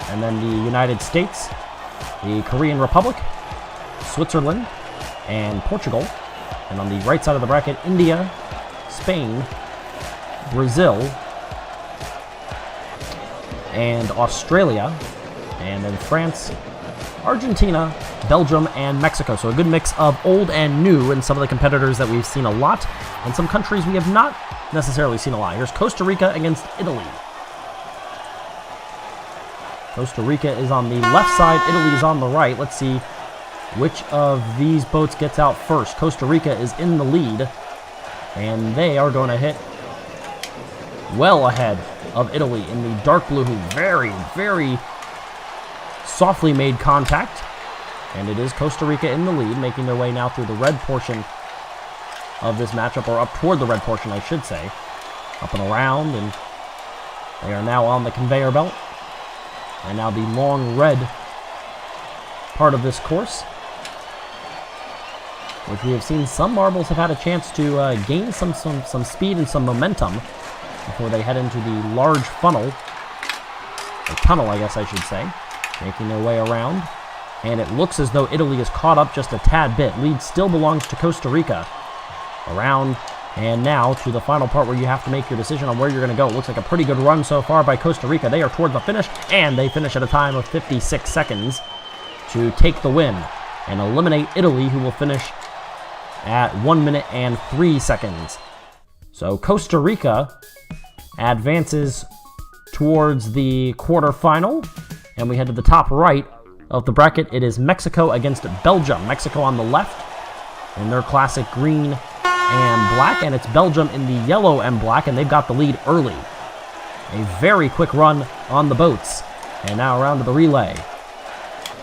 And then the United States, the Korean Republic, Switzerland, and Portugal. And on the right side of the bracket, India, Spain, Brazil, and Australia. And then France, Argentina, Belgium, and Mexico. So a good mix of old and new, and some of the competitors that we've seen a lot, and some countries we have not necessarily seen a lot. Here's Costa Rica against Italy. Costa Rica is on the left side, Italy is on the right. Let's see which of these boats gets out first. Costa Rica is in the lead, and they are going to hit well ahead of Italy in the dark blue, who very, very softly made contact. And it is Costa Rica in the lead, making their way now through the red portion of this matchup, or up toward the red portion, I should say. Up and around, and they are now on the conveyor belt. And now the long red part of this course, which we have seen some marbles have had a chance to gain some speed and some momentum before they head into the large funnel, or tunnel, I guess I should say, making their way around. And it looks as though Italy is caught up just a tad bit. Lead still belongs to Costa Rica. Around and now to the final part where you have to make your decision on where you're going to go. It looks like a pretty good run so far by Costa Rica. They are toward the finish, and they finish at a time of 56 seconds to take the win and eliminate Italy, who will finish at 1 minute and 3 seconds. So Costa Rica advances towards the quarterfinal, and we head to the top right of the bracket. It is Mexico against Belgium. Mexico on the left in their classic green and black, and it's Belgium in the yellow and black, and they've got the lead early. A very quick run on the boats, and now around to the relay.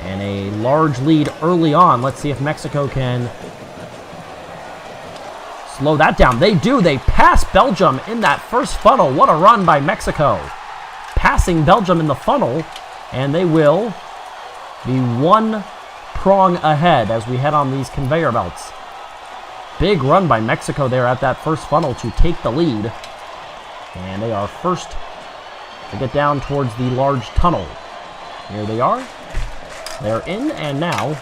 And a large lead early on. Let's see if Mexico can slow that down. They do. They pass Belgium in that first funnel. What a run by Mexico. Passing Belgium in the funnel, and they will be one prong ahead as we head on these conveyor belts. Big run by Mexico there at that first funnel to take the lead. And they are first to get down towards the large tunnel. Here they are. They're in, and now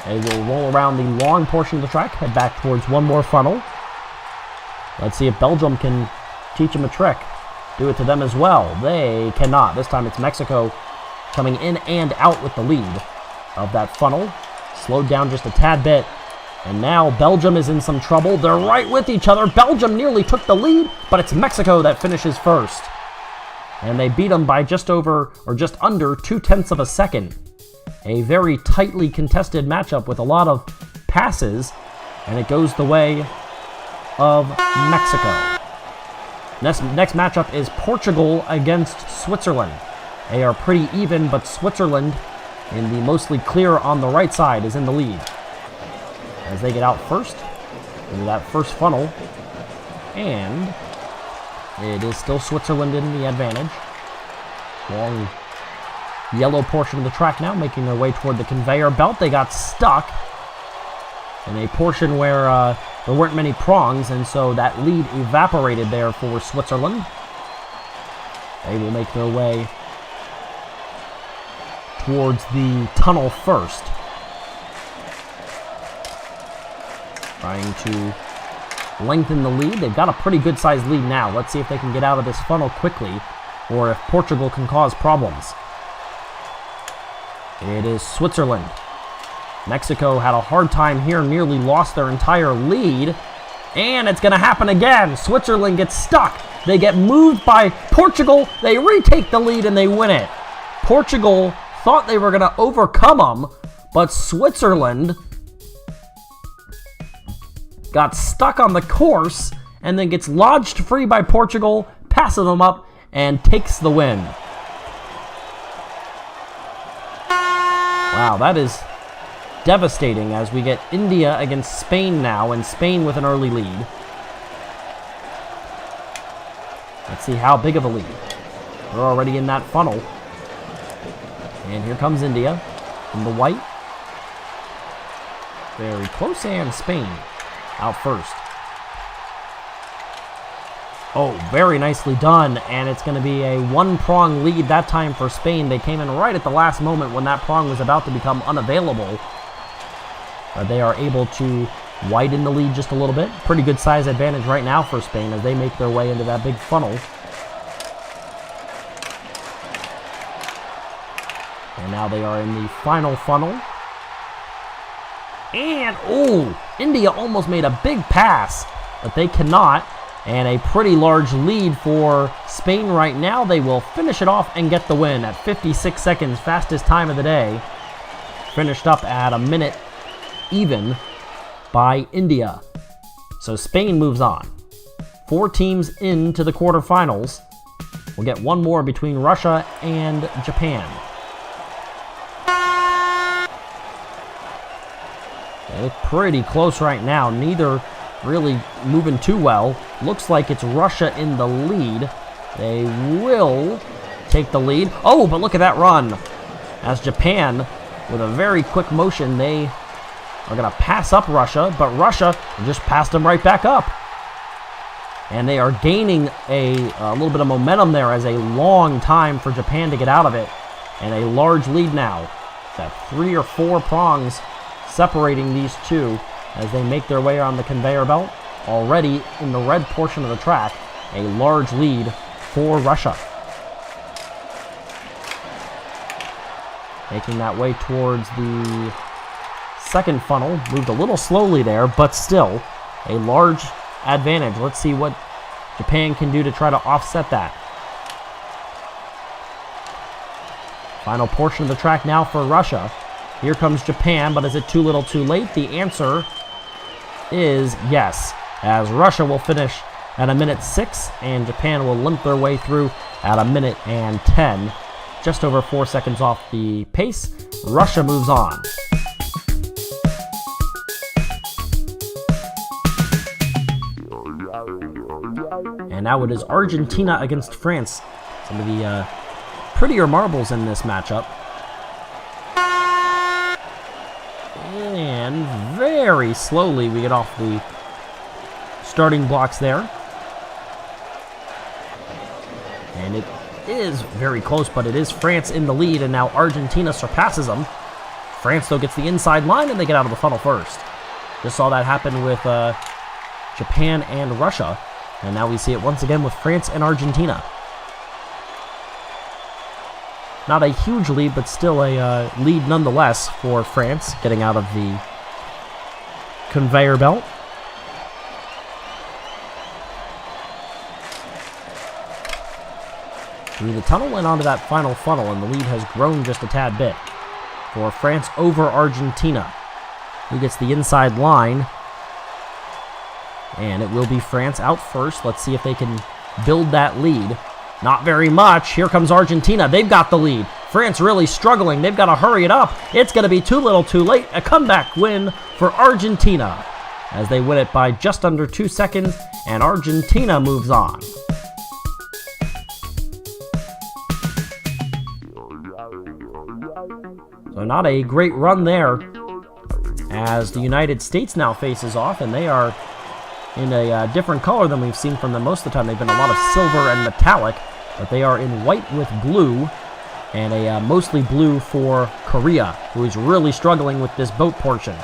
they will roll around the long portion of the track, head back towards one more funnel. Let's see if Belgium can teach them a trick. Do it to them as well. They cannot. This time it's Mexico coming in and out with the lead of that funnel. Slowed down just a tad bit. And now Belgium is in some trouble. They're right with each other. Belgium nearly took the lead, but it's Mexico that finishes first. And they beat them by just over, or just under, 0.2 of a second. A very tightly contested matchup with a lot of passes, and it goes the way of Mexico. Next matchup is Portugal against Switzerland. They are pretty even, but Switzerland, in the mostly clear on the right side, is in the lead as they get out first into that first funnel, and it is still Switzerland in the advantage. Long yellow portion of the track now, making their way toward the conveyor belt. They got stuck in a portion where there weren't many prongs, and so that lead evaporated there for Switzerland. They will make their way towards the tunnel first, trying to lengthen the lead. They've got a pretty good sized lead now. Let's see if they can get out of this funnel quickly, or if Portugal can cause problems. It is Switzerland. Mexico had a hard time here, nearly lost their entire lead, and it's going to happen again. Switzerland gets stuck. They get moved by Portugal. They retake the lead and they win it. Portugal thought they were going to overcome them, but Switzerland got stuck on the course and then gets lodged free by Portugal, passes them up, and takes the win. Wow, that is devastating as we get India against Spain now, and Spain with an early lead. Let's see how big of a lead. They're already in that funnel. And here comes India in the white. Very close, and Spain out first. Oh, very nicely done, and it's going to be a one-prong lead that time for Spain. They came in right at the last moment when that prong was about to become unavailable. They are able to widen the lead just a little bit. Pretty good size advantage right now for Spain as they make their way into that big funnel. And now they are in the final funnel. And, oh, India almost made a big pass, but they cannot. And a pretty large lead for Spain right now. They will finish it off and get the win at 56 seconds, fastest time of the day. Finished up at a minute even by India. So Spain moves on. 4 teams into the quarterfinals. We'll get one more between Russia and Japan. It's pretty close right now. Neither really moving too well. Looks like it's Russia in the lead. They will take the lead. Oh, but look at that run. As Japan, with a very quick motion, they are going to pass up Russia, but Russia just passed them right back up. And they are gaining a little bit of momentum there as a long time for Japan to get out of it. And a large lead now. That 3 or 4 prongs separating these two as they make their way around the conveyor belt. Already in the red portion of the track, a large lead for Russia. Making that way towards the second funnel. Moved a little slowly there, but still a large advantage. Let's see what Japan can do to try to offset that. Final portion of the track now for Russia. Here comes Japan, but is it too little too late? The answer is yes, as Russia will finish at a minute 6, and Japan will limp their way through at a minute and 10. Just over 4 seconds off the pace. Russia moves on. And now it is Argentina against France. Some of the prettier marbles in this matchup. And very slowly we get off the starting blocks there. And it is very close, but it is France in the lead, and now Argentina surpasses them. France, though, gets the inside line, and they get out of the funnel first. Just saw that happen with Japan and Russia, and now we see it once again with France and Argentina. Not a huge lead, but still a lead nonetheless for France, getting out of the conveyor belt. Through the tunnel and onto that final funnel, and the lead has grown just a tad bit for France over Argentina. Who gets the inside line? And it will be France out first. Let's see if they can build that lead. Not very much. Here comes Argentina. They've got the lead. France really struggling. They've got to hurry it up. It's going to be too little too late. A comeback win for Argentina as they win it by just under 2 seconds, and Argentina moves on. So not a great run there, as the United States now faces off, and they are in a different color than we've seen from them most of the time. They've been a lot of silver and metallic, but they are in white with blue, and a mostly blue for Korea, who is really struggling with this boat portion.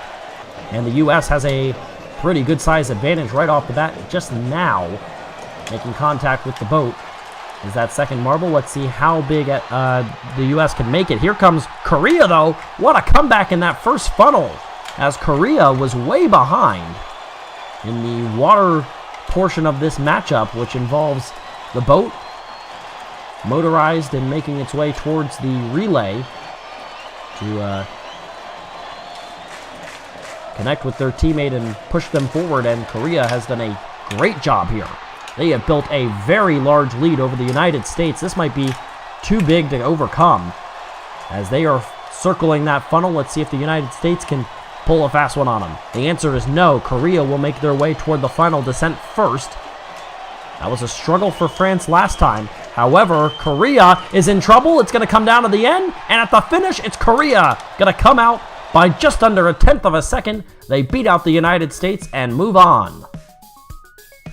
And the U.S. has a pretty good size advantage right off the bat, just now making contact with the boat. Is that second marble? Let's see how big the U.S. can make it. Here comes Korea, though. What a comeback in that first funnel, as Korea was way behind in the water portion of this matchup, which involves the boat motorized and making its way towards the relay to connect with their teammate and push them forward, and Korea has done a great job here. They have built a very large lead over the United States. This might be too big to overcome, as they are circling that funnel. Let's see if the United States can pull a fast one on them. The answer is no. Korea will make their way toward the final descent first. That was a struggle for France last time. However, Korea is in trouble. It's going to come down to the end, and at the finish, it's Korea going to come out by just under a tenth of a second. They beat out the United States and move on.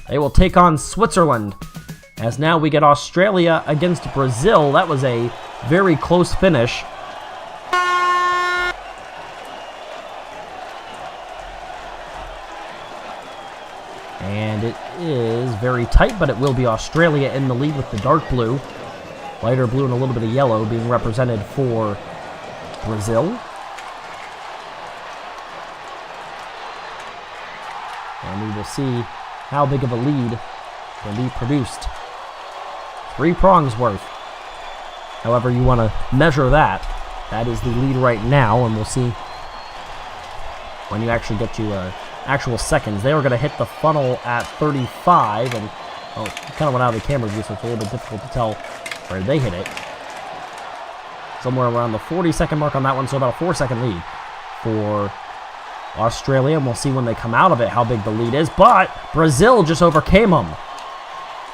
They will take on Switzerland, as now we get Australia against Brazil. That was a very close finish. And it is very tight, but it will be Australia in the lead with the dark blue. Lighter blue and a little bit of yellow being represented for Brazil. And we will see how big of a lead can be produced. 3 prongs worth. However you want to measure that. That is the lead right now, and we'll see when you actually get to actual seconds. They were going to hit the funnel at 35, and kind of went out of the camera view, so it's a little bit difficult to tell where they hit it. Somewhere around the 40-second mark on that one, so about a 4-second lead for Australia, and we'll see when they come out of it how big the lead is. But Brazil just overcame them,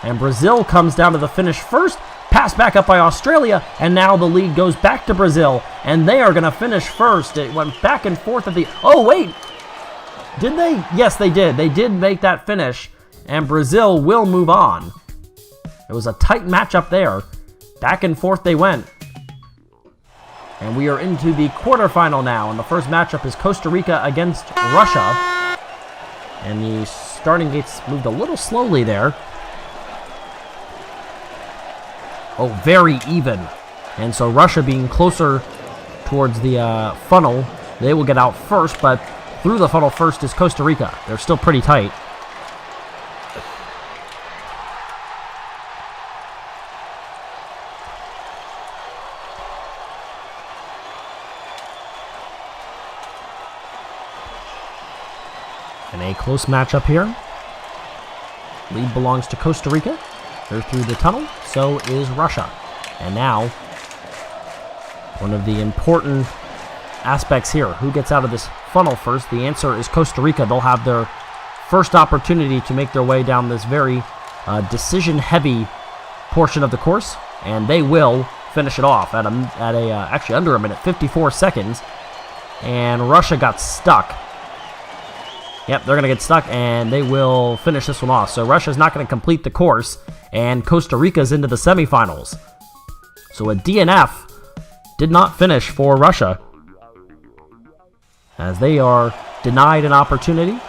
and Brazil comes down to the finish first, passed back up by Australia, and now the lead goes back to Brazil, and they are going to finish first. It went back and forth at the... Oh, wait! Did they? Yes, they did. They did make that finish, and Brazil will move on. It was a tight matchup there. Back and forth they went. And we are into the quarterfinal now, and the first matchup is Costa Rica against Russia. And the starting gates moved a little slowly there. Oh, very even. And so Russia being closer towards the funnel, they will get out first, but through the funnel first is Costa Rica. They're still pretty tight. And a close matchup here. Lead belongs to Costa Rica. They're through the tunnel. So is Russia. And now, one of the important aspects here. Who gets out of this funnel first? The answer is Costa Rica. They'll have their first opportunity to make their way down this very decision-heavy portion of the course. And they will finish it off at actually under a minute, 54 seconds. And Russia got stuck. Yep, they're going to get stuck, and they will finish this one off. So Russia's not going to complete the course, and Costa Rica's into the semifinals. So a DNF did not finish for Russia, as they are denied an opportunity. And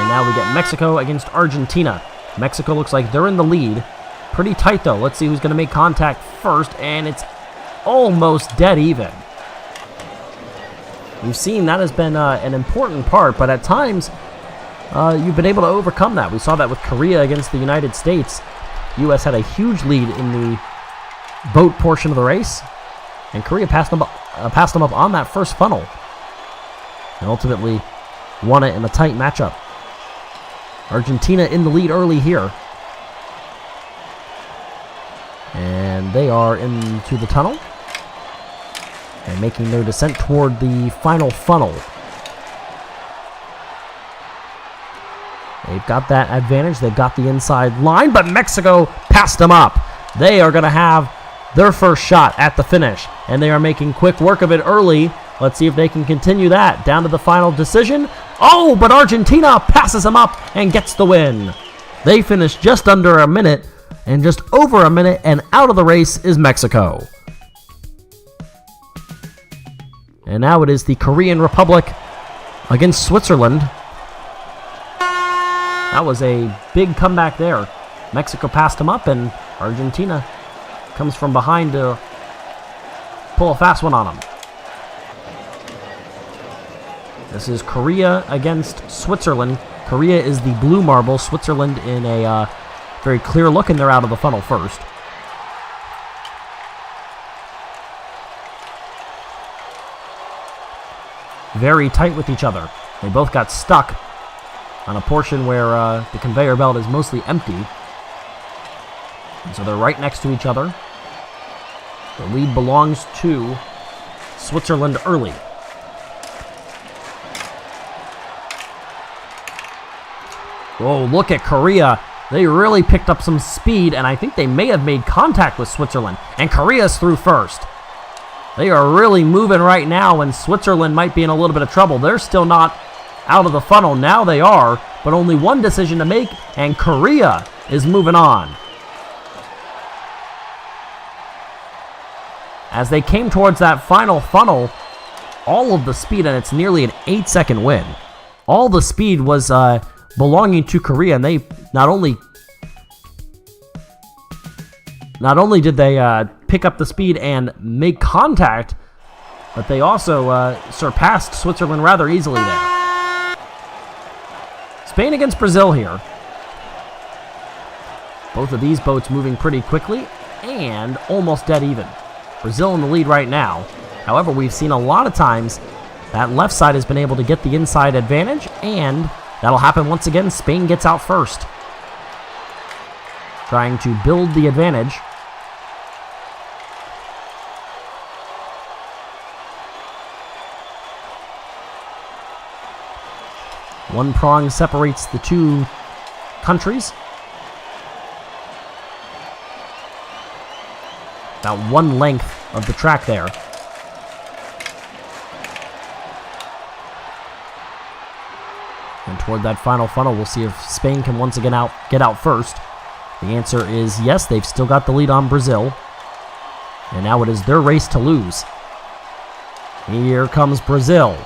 now we get Mexico against Argentina. Mexico looks like they're in the lead. Pretty tight, though. Let's see who's going to make contact first, and it's almost dead even. We've seen that has been an important part, but at times you've been able to overcome that. We saw that with Korea against the United States. U.S. had a huge lead in the boat portion of the race, and Korea passed them up on that first funnel, and ultimately won it in a tight matchup. Argentina in the lead early here, and they are into the tunnel and making their descent toward the final funnel. They've got that advantage. They've got the inside line, but Mexico passed them up. They are going to have their first shot at the finish, and they are making quick work of it early. Let's see if they can continue that. Down to the final decision. Oh, but Argentina passes them up and gets the win. They finish just under a minute, and just over a minute, and out of the race is Mexico. And now it is the Korean Republic against Switzerland. That was a big comeback there. Mexico passed them up, and Argentina comes from behind to pull a fast one on them. This is Korea against Switzerland. Korea is the blue marble. Switzerland in a very clear look, and they're out of the funnel first. Very tight with each other. They both got stuck on a portion where the conveyor belt is mostly empty. And so they're right next to each other. The lead belongs to Switzerland early. Whoa, look at Korea. They really picked up some speed, and I think they may have made contact with Switzerland. And Korea's through first. They are really moving right now, and Switzerland might be in a little bit of trouble. They're still not out of the funnel. Now they are, but only one decision to make, and Korea is moving on. As they came towards that final funnel, all of the speed, and it's nearly an 8-second win. All the speed was belonging to Korea, and they not only did they pick up the speed and make contact, but they also surpassed Switzerland rather easily there. Spain against Brazil here. Both of these boats moving pretty quickly and almost dead even. Brazil in the lead right now. However, we've seen a lot of times that left side has been able to get the inside advantage, and that'll happen once again. Spain gets out first, trying to build the advantage. One prong separates the two countries. About one length of the track there. And toward that final funnel, we'll see if Spain can once again get out first. The answer is yes, they've still got the lead on Brazil. And now it is their race to lose. Here comes Brazil.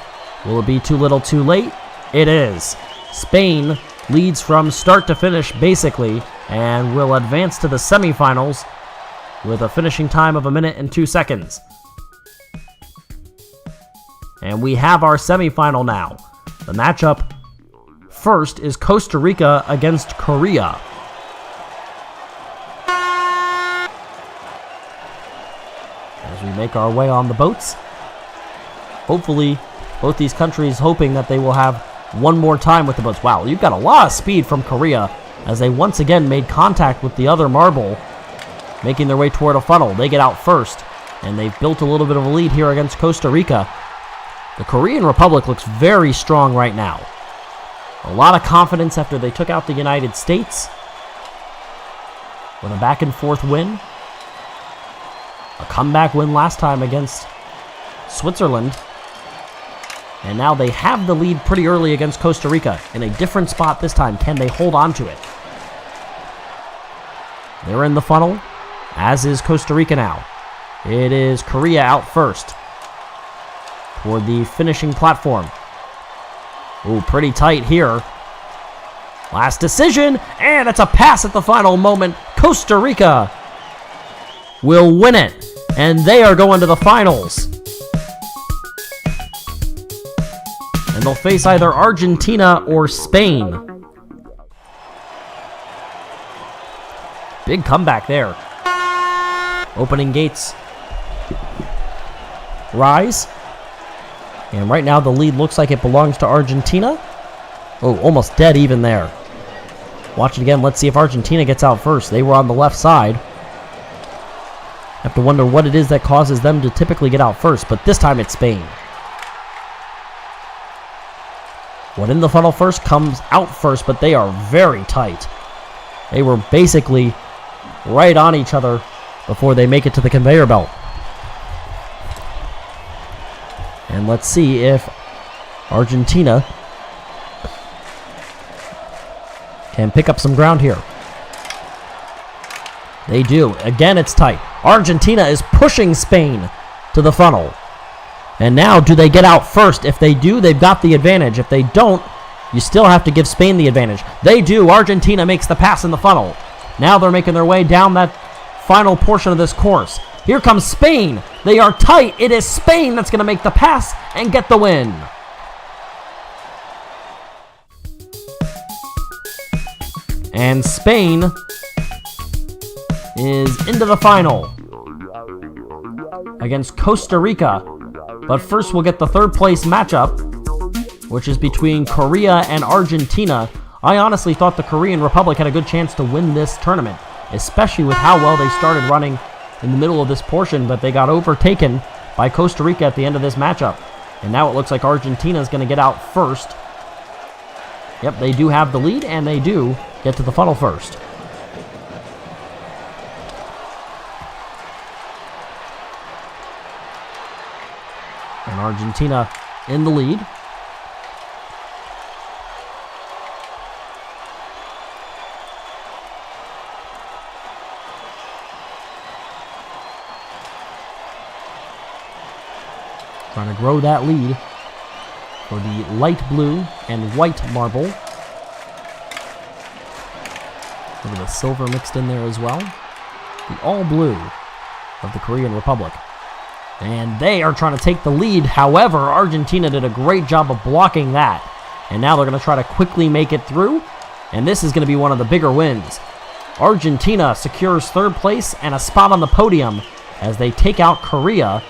Will it be too little too late? It is. Spain leads from start to finish, basically, and will advance to the semifinals with a finishing time of 1 minute and 2 seconds. And we have our semifinal now. The matchup first is Costa Rica against Korea. As we make our way on the boats, hopefully both these countries hoping that they will have one more time with the boats. Wow, you've got a lot of speed from Korea as they once again made contact with the other marble, making their way toward a funnel. They get out first, and they've built a little bit of a lead here against Costa Rica. The Korean Republic looks very strong right now. A lot of confidence after they took out the United States with a back-and-forth win. A comeback win last time against Switzerland. And now they have the lead pretty early against Costa Rica. In a different spot this time. Can they hold on to it? They're in the funnel, as is Costa Rica now. It is Korea out first toward the finishing platform. Ooh, pretty tight here. Last decision, and it's a pass at the final moment. Costa Rica will win it, and they are going to the finals. And they'll face either Argentina or Spain. Big comeback there. Opening gates rise. And right now the lead looks like it belongs to Argentina. Oh, almost dead even there. Watch it again. Let's see if Argentina gets out first. They were on the left side. Have to wonder what it is that causes them to typically get out first. But this time it's Spain. What in the funnel first comes out first, but they are very tight. They were basically right on each other before they make it to the conveyor belt. And let's see if Argentina can pick up some ground here. They do. Again, it's tight. Argentina is pushing Spain to the funnel. And now, do they get out first? If they do, they've got the advantage. If they don't, you still have to give Spain the advantage. They do. Argentina makes the pass in the funnel. Now they're making their way down that final portion of this course. Here comes Spain. They are tight. It is Spain that's going to make the pass and get the win. And Spain is into the final against Costa Rica. But first we'll get the third place matchup, which is between Korea and Argentina. I honestly thought the Korean Republic had a good chance to win this tournament, especially with how well they started running in the middle of this portion, but they got overtaken by Costa Rica at the end of this matchup. And now it looks like Argentina is going to get out first. Yep, they do have the lead, and they do get to the funnel first. And Argentina in the lead. Trying to grow that lead for the light blue and white marble. Look at the silver mixed in there as well. The all blue of the Korean Republic. And they are trying to take the lead. However, Argentina did a great job of blocking that. And now they're going to try to quickly make it through. And this is going to be one of the bigger wins. Argentina secures third place and a spot on the podium as they take out Korea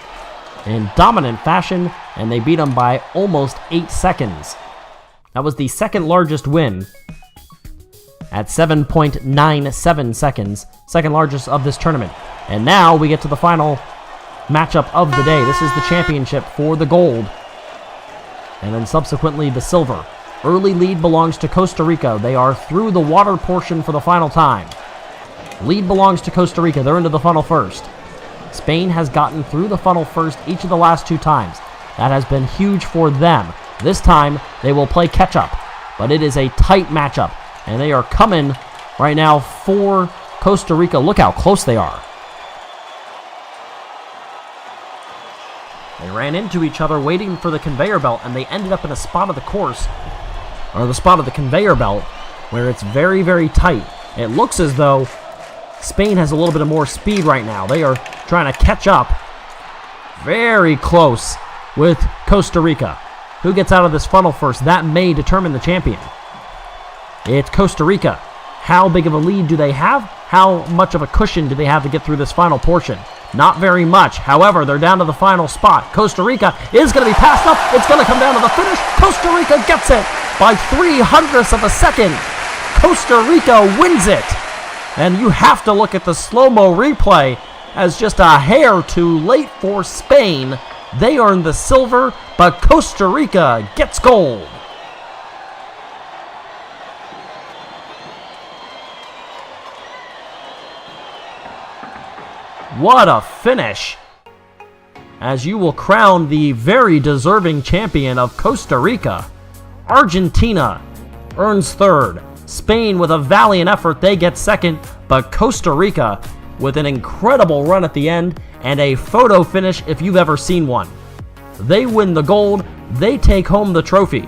in dominant fashion, and they beat them by almost 8 seconds. That was the second largest win at 7.97 seconds, second largest of this tournament. And now we get to the final matchup of the day. This is the championship for the gold, and then subsequently the silver. Early lead belongs to Costa Rica. They are through the water portion for the final time. Lead belongs to Costa Rica. They're into the funnel first. Spain has gotten through the funnel first each of the last 2 times. That has been huge for them. This time, they will play catch-up, but it is a tight matchup, and they are coming right now for Costa Rica. Look how close they are. They ran into each other waiting for the conveyor belt, and they ended up in a spot of the course, or the spot of the conveyor belt, where it's very, very tight. It looks as though Spain has a little bit of more speed right now. They are trying to catch up very close with Costa Rica. Who gets out of this funnel first? That may determine the champion. It's Costa Rica. How big of a lead do they have? How much of a cushion do they have to get through this final portion? Not very much. However, they're down to the final spot. Costa Rica is going to be passed up. It's going to come down to the finish. Costa Rica gets it by 0.03 of a second. Costa Rica wins it. And you have to look at the slow-mo replay as just a hair too late for Spain. They earn the silver, but Costa Rica gets gold. What a finish, as you will crown the very deserving champion of Costa Rica. Argentina earns third. Spain, with a valiant effort, they get second, but Costa Rica with an incredible run at the end and a photo finish if you've ever seen one. They win the gold. They take home the trophy.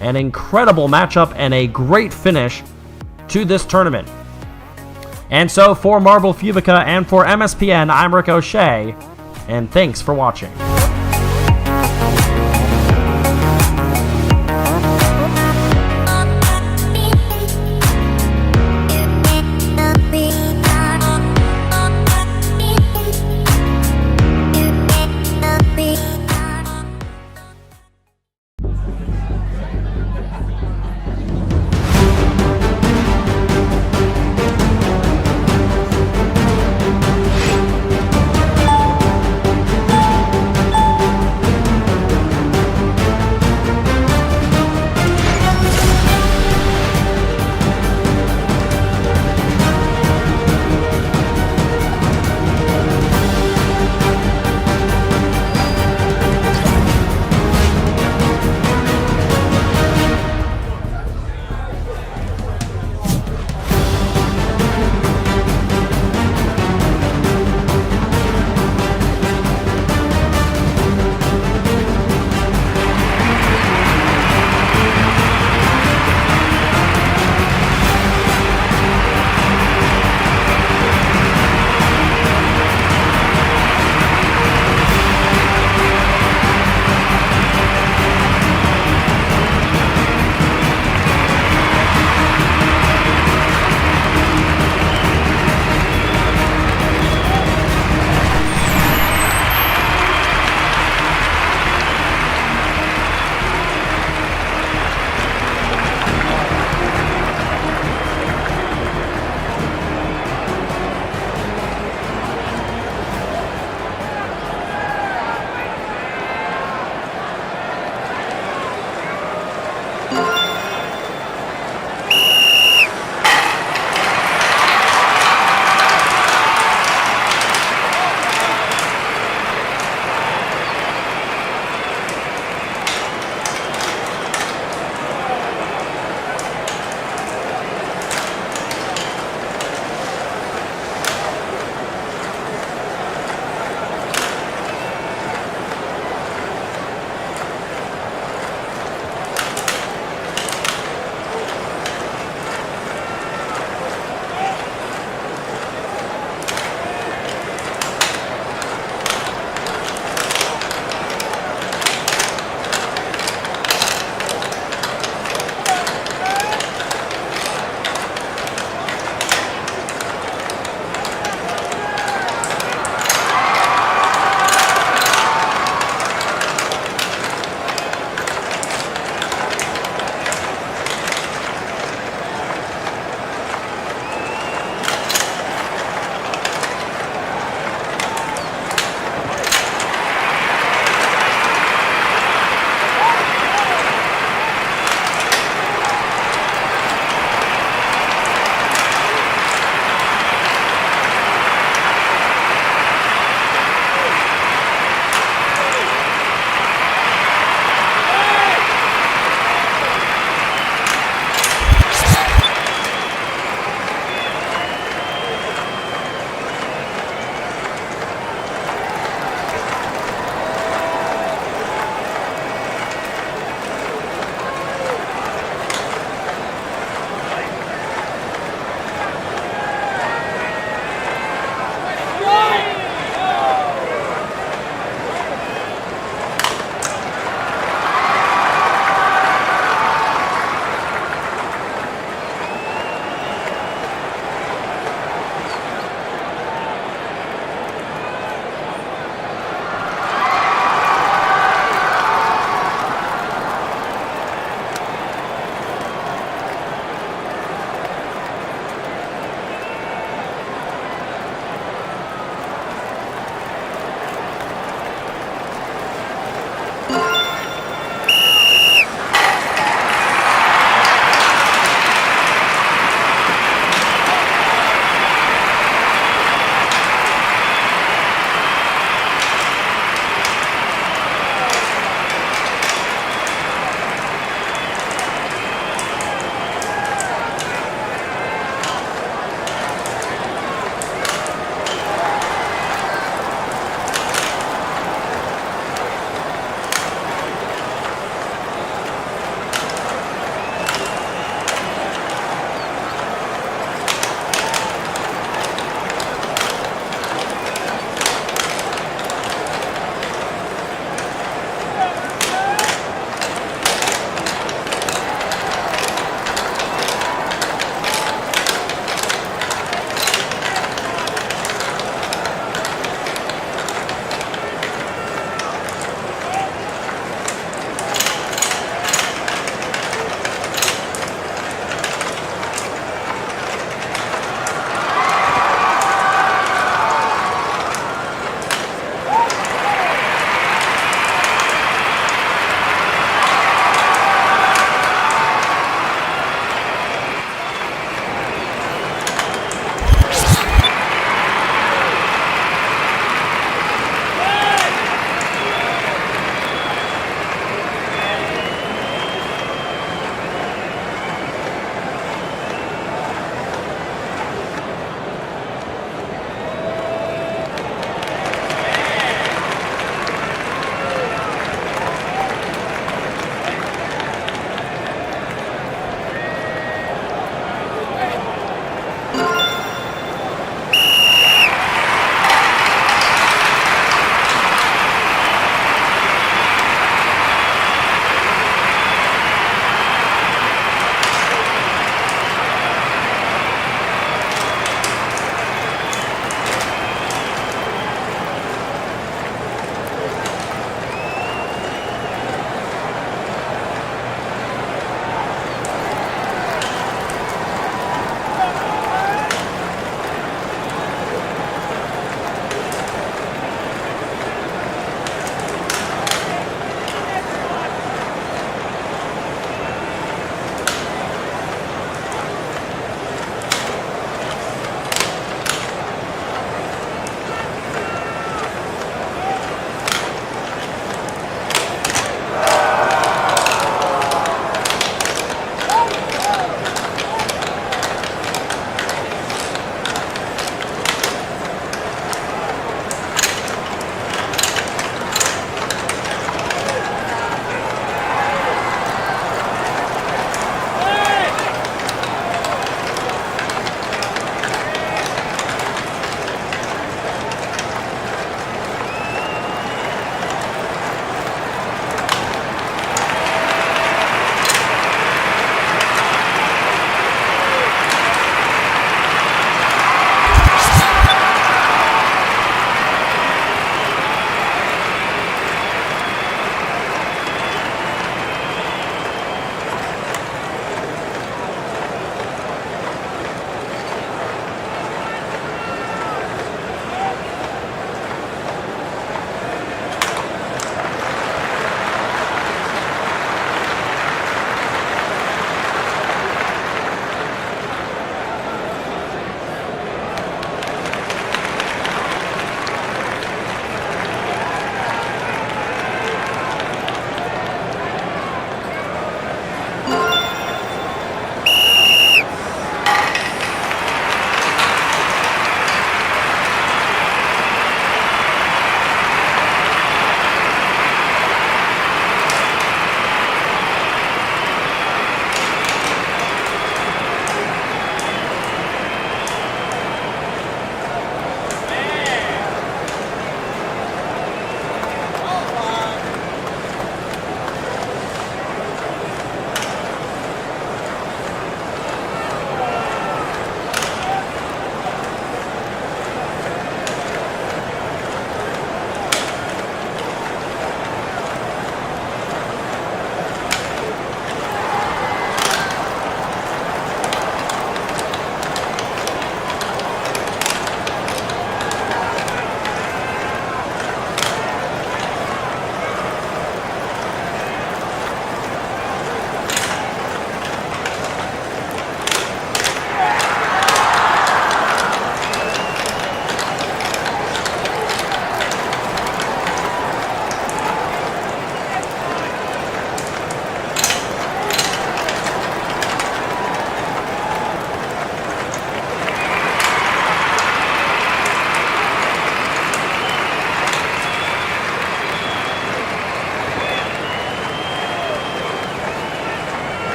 An incredible matchup and a great finish to this tournament. And so for Marble Fubeca and for MSPN, I'm Rick O'Shea, and thanks for watching.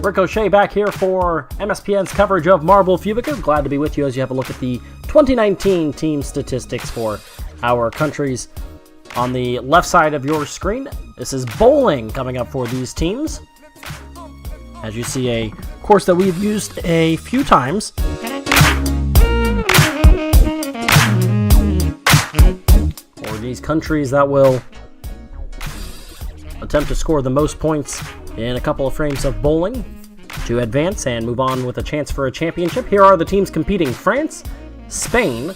Ricochet back here for MSPN's coverage of Marble Fubeca. Glad to be with you as you have a look at the 2019 team statistics for our countries. On the left side of your screen, this is bowling coming up for these teams. As you see, a course that we've used a few times. For these countries that will attempt to score the most points in a couple of frames of bowling to advance and move on with a chance for a championship. Here are the teams competing: France, Spain,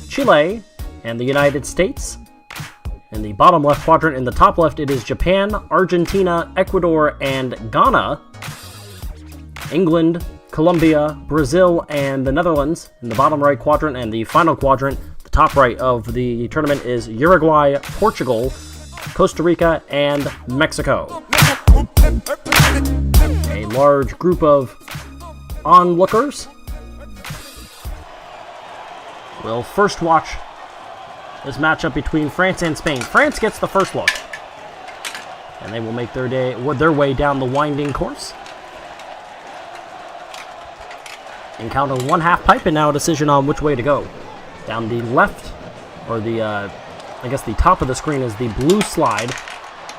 Chile, and the United States. In the bottom left quadrant, in the top left, it is Japan, Argentina, Ecuador, and Ghana. England, Colombia, Brazil, and the Netherlands in the bottom right quadrant. And the final quadrant, the top right of the tournament, is Uruguay, Portugal, Costa Rica, and Mexico. A large group of onlookers will first watch this matchup between France and Spain. France gets the first look, and they will make their way down the winding course. Encounter one half pipe, and now a decision on which way to go. Down the left, or the, I guess the top of the screen is the blue slide.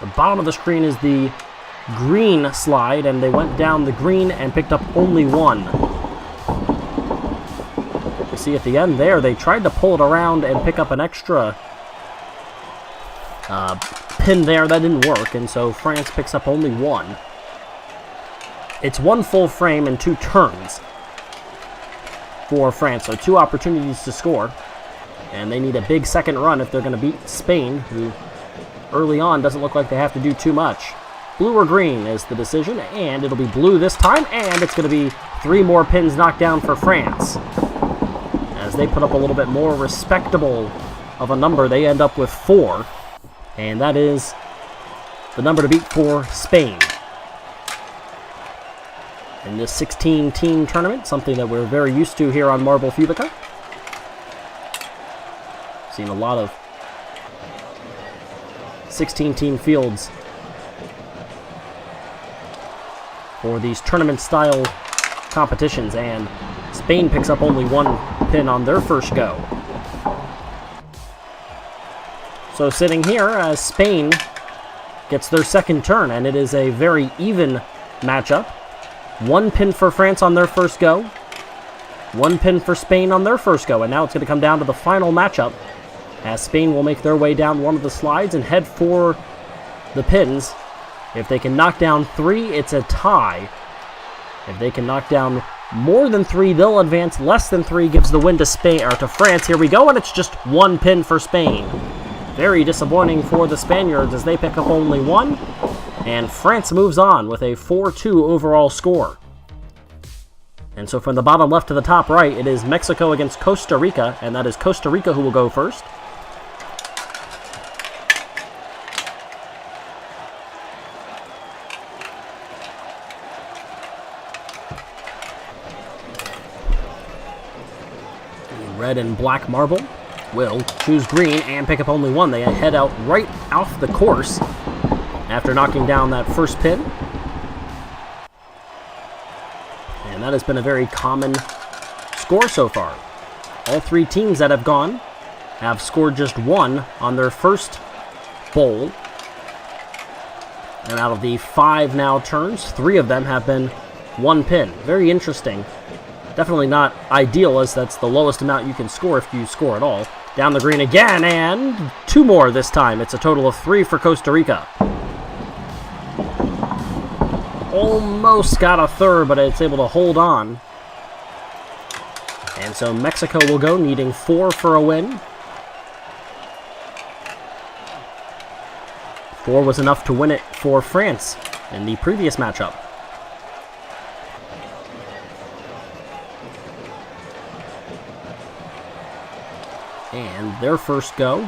The bottom of the screen is the green slide, and they went down the green and picked up only one. You see at the end there, they tried to pull it around and pick up an extra pin there. That didn't work, and so France picks up only one. It's one full frame and 2 turns for France, so 2 opportunities to score, and they need a big second run if they're going to beat Spain, who early on doesn't look like they have to do too much. Blue or green is the decision, and it'll be blue this time, and it's going to be 3 more pins knocked down for France. As they put up a little bit more respectable of a number, they end up with 4, and that is the number to beat for Spain in this 16-team tournament, something that we're very used to here on Marble Fubeca. Seen a lot of 16-team fields for these tournament-style competitions, and Spain picks up only 1 pin on their first go. So sitting here as Spain gets their second turn, and it is a very even matchup. 1 pin for France on their first go, 1 pin for Spain on their first go, and now it's going to come down to the final matchup, as Spain will make their way down one of the slides and head for the pins. If they can knock down 3, it's a tie. If they can knock down more than 3, they'll advance. Less than 3 gives the win to Spain, or to France. Here we go, and it's just 1 pin for Spain. Very disappointing for the Spaniards as they pick up only 1. And France moves on with a 4-2 overall score. And so from the bottom left to the top right, it is Mexico against Costa Rica, and that is Costa Rica who will go first. The red and black marble will choose green and pick up only 1. They head out right off the course after knocking down that first pin. And that has been a very common score so far. All 3 teams that have gone have scored just 1 on their first bowl. And out of the 5 now turns, 3 of them have been 1 pin. Very interesting. Definitely not ideal, as that's the lowest amount you can score if you score at all. Down the green again, and 2 more this time. It's a total of 3 for Costa Rica. Almost got a third, but it's able to hold on. And so Mexico will go, needing 4 for a win. 4 was enough to win it for France in the previous matchup. And their first go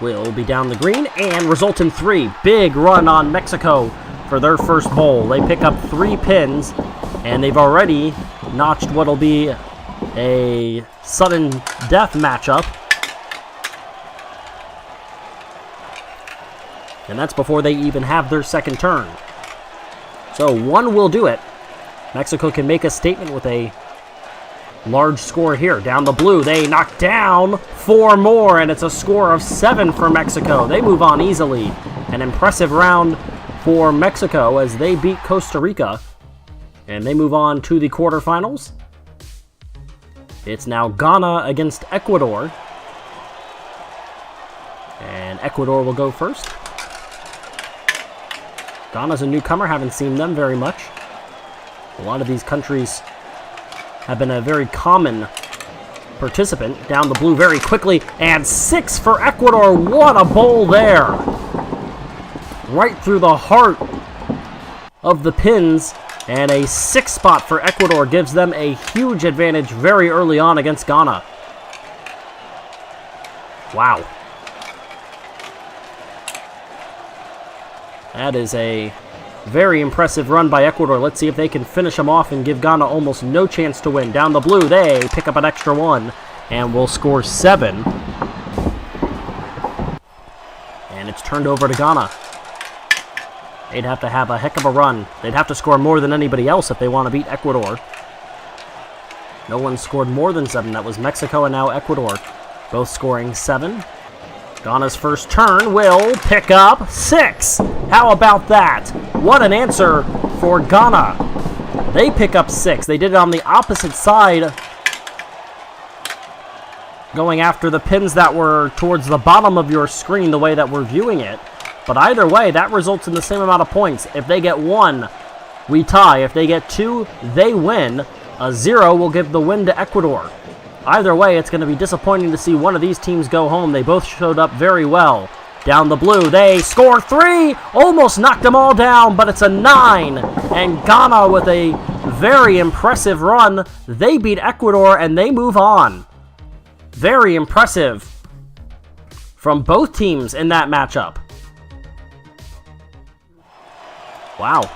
will be down the green and result in 3. Big run on Mexico for their first bowl. They pick up 3 pins, and they've already notched what'll be a sudden death matchup. And that's before they even have their second turn. So one will do it. Mexico can make a statement with a large score here. Down the blue, they knock down 4 more, and it's a score of 7 for Mexico. They move on easily. An impressive round for Mexico as they beat Costa Rica, and they move on to the quarterfinals. It's now Ghana against Ecuador, and Ecuador will go first. Ghana's a newcomer, haven't seen them very much. A lot of these countries have been a very common participant. Down the blue very quickly, and 6 for Ecuador. What a bowl there! Right through the heart of the pins, and a 6 spot for Ecuador gives them a huge advantage very early on against Ghana. Wow. That is a very impressive run by Ecuador. Let's see if they can finish them off and give Ghana almost no chance to win. Down the blue, they pick up an extra 1 and will score 7. And it's turned over to Ghana. They'd have to have a heck of a run. They'd have to score more than anybody else if they want to beat Ecuador. No one scored more than 7. That was Mexico and now Ecuador, both scoring 7. Ghana's first turn will pick up 6. How about that? What an answer for Ghana. They pick up 6. They did it on the opposite side, going after the pins that were towards the bottom of your screen the way that we're viewing it. But either way, that results in the same amount of points. If they get 1, we tie. If they get 2, they win. A 0 will give the win to Ecuador. Either way, it's going to be disappointing to see one of these teams go home. They both showed up very well. Down the blue, they score 3! Almost knocked them all down, but it's a 9. And Ghana, with a very impressive run, they beat Ecuador and they move on. Very impressive from both teams in that matchup. Wow.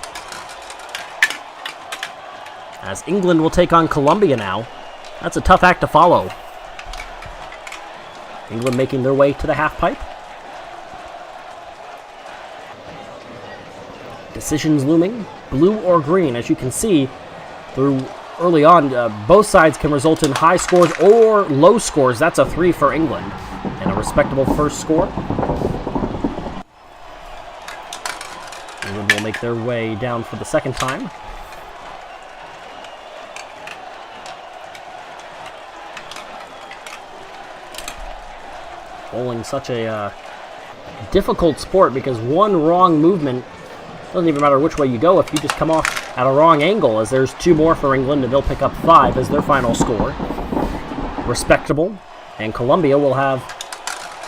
As England will take on Colombia now. That's a tough act to follow. England making their way to the half pipe. Decisions looming. Blue or green. As you can see, through early on, both sides can result in high scores or low scores. That's a 3 for England. And a respectable first score. England will make their way down for the second time. Bowling such a difficult sport because one wrong movement, doesn't even matter which way you go if you just come off at a wrong angle, as there's 2 more for England and they'll pick up 5 as their final score. Respectable. And Colombia will have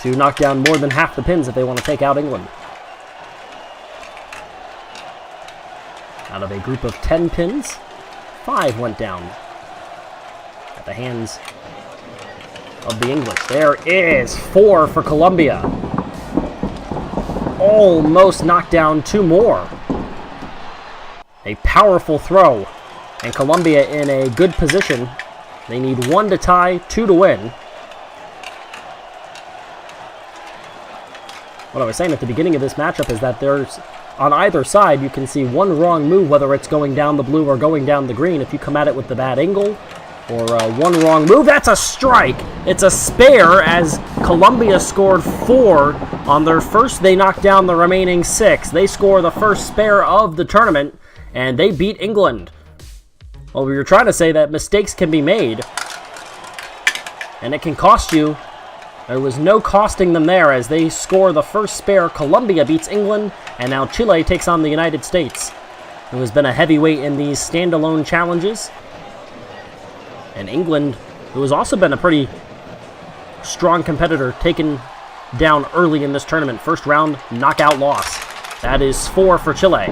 to knock down more than half the pins if they want to take out England. Out of a group of 10 pins, 5 went down at the hands of the English. There is 4 for Colombia. Almost knocked down 2 more. A powerful throw. And Colombia in a good position. They need 1 to tie, 2 to win. What I was saying at the beginning of this matchup is that there's, on either side, you can see 1 wrong move, whether it's going down the blue or going down the green. If you come at it with the bad angle, or 1 wrong move, that's a strike. It's a spare as Colombia scored 4 on their first. They knocked down the remaining 6. They score the first spare of the tournament, and they beat England. Well, we were trying to say that mistakes can be made, and it can cost you. There was no costing them there as they score the first spare. Colombia beats England, and now Chile takes on the United States, who has been a heavyweight in these standalone challenges. And England, who has also been a pretty strong competitor, taken down early in this tournament. First round knockout loss. That is 4 for Chile.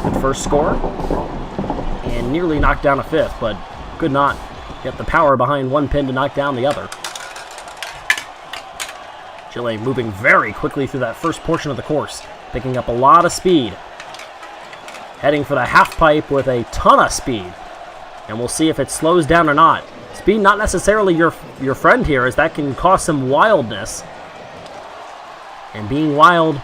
Good first score. And nearly knocked down a 5th, but could not get the power behind 1 pin to knock down the other. Chile moving very quickly through that first portion of the course, picking up a lot of speed. Heading for the half pipe with a ton of speed. And we'll see if it slows down or not. Speed not necessarily your friend here, as that can cause some wildness. And being wild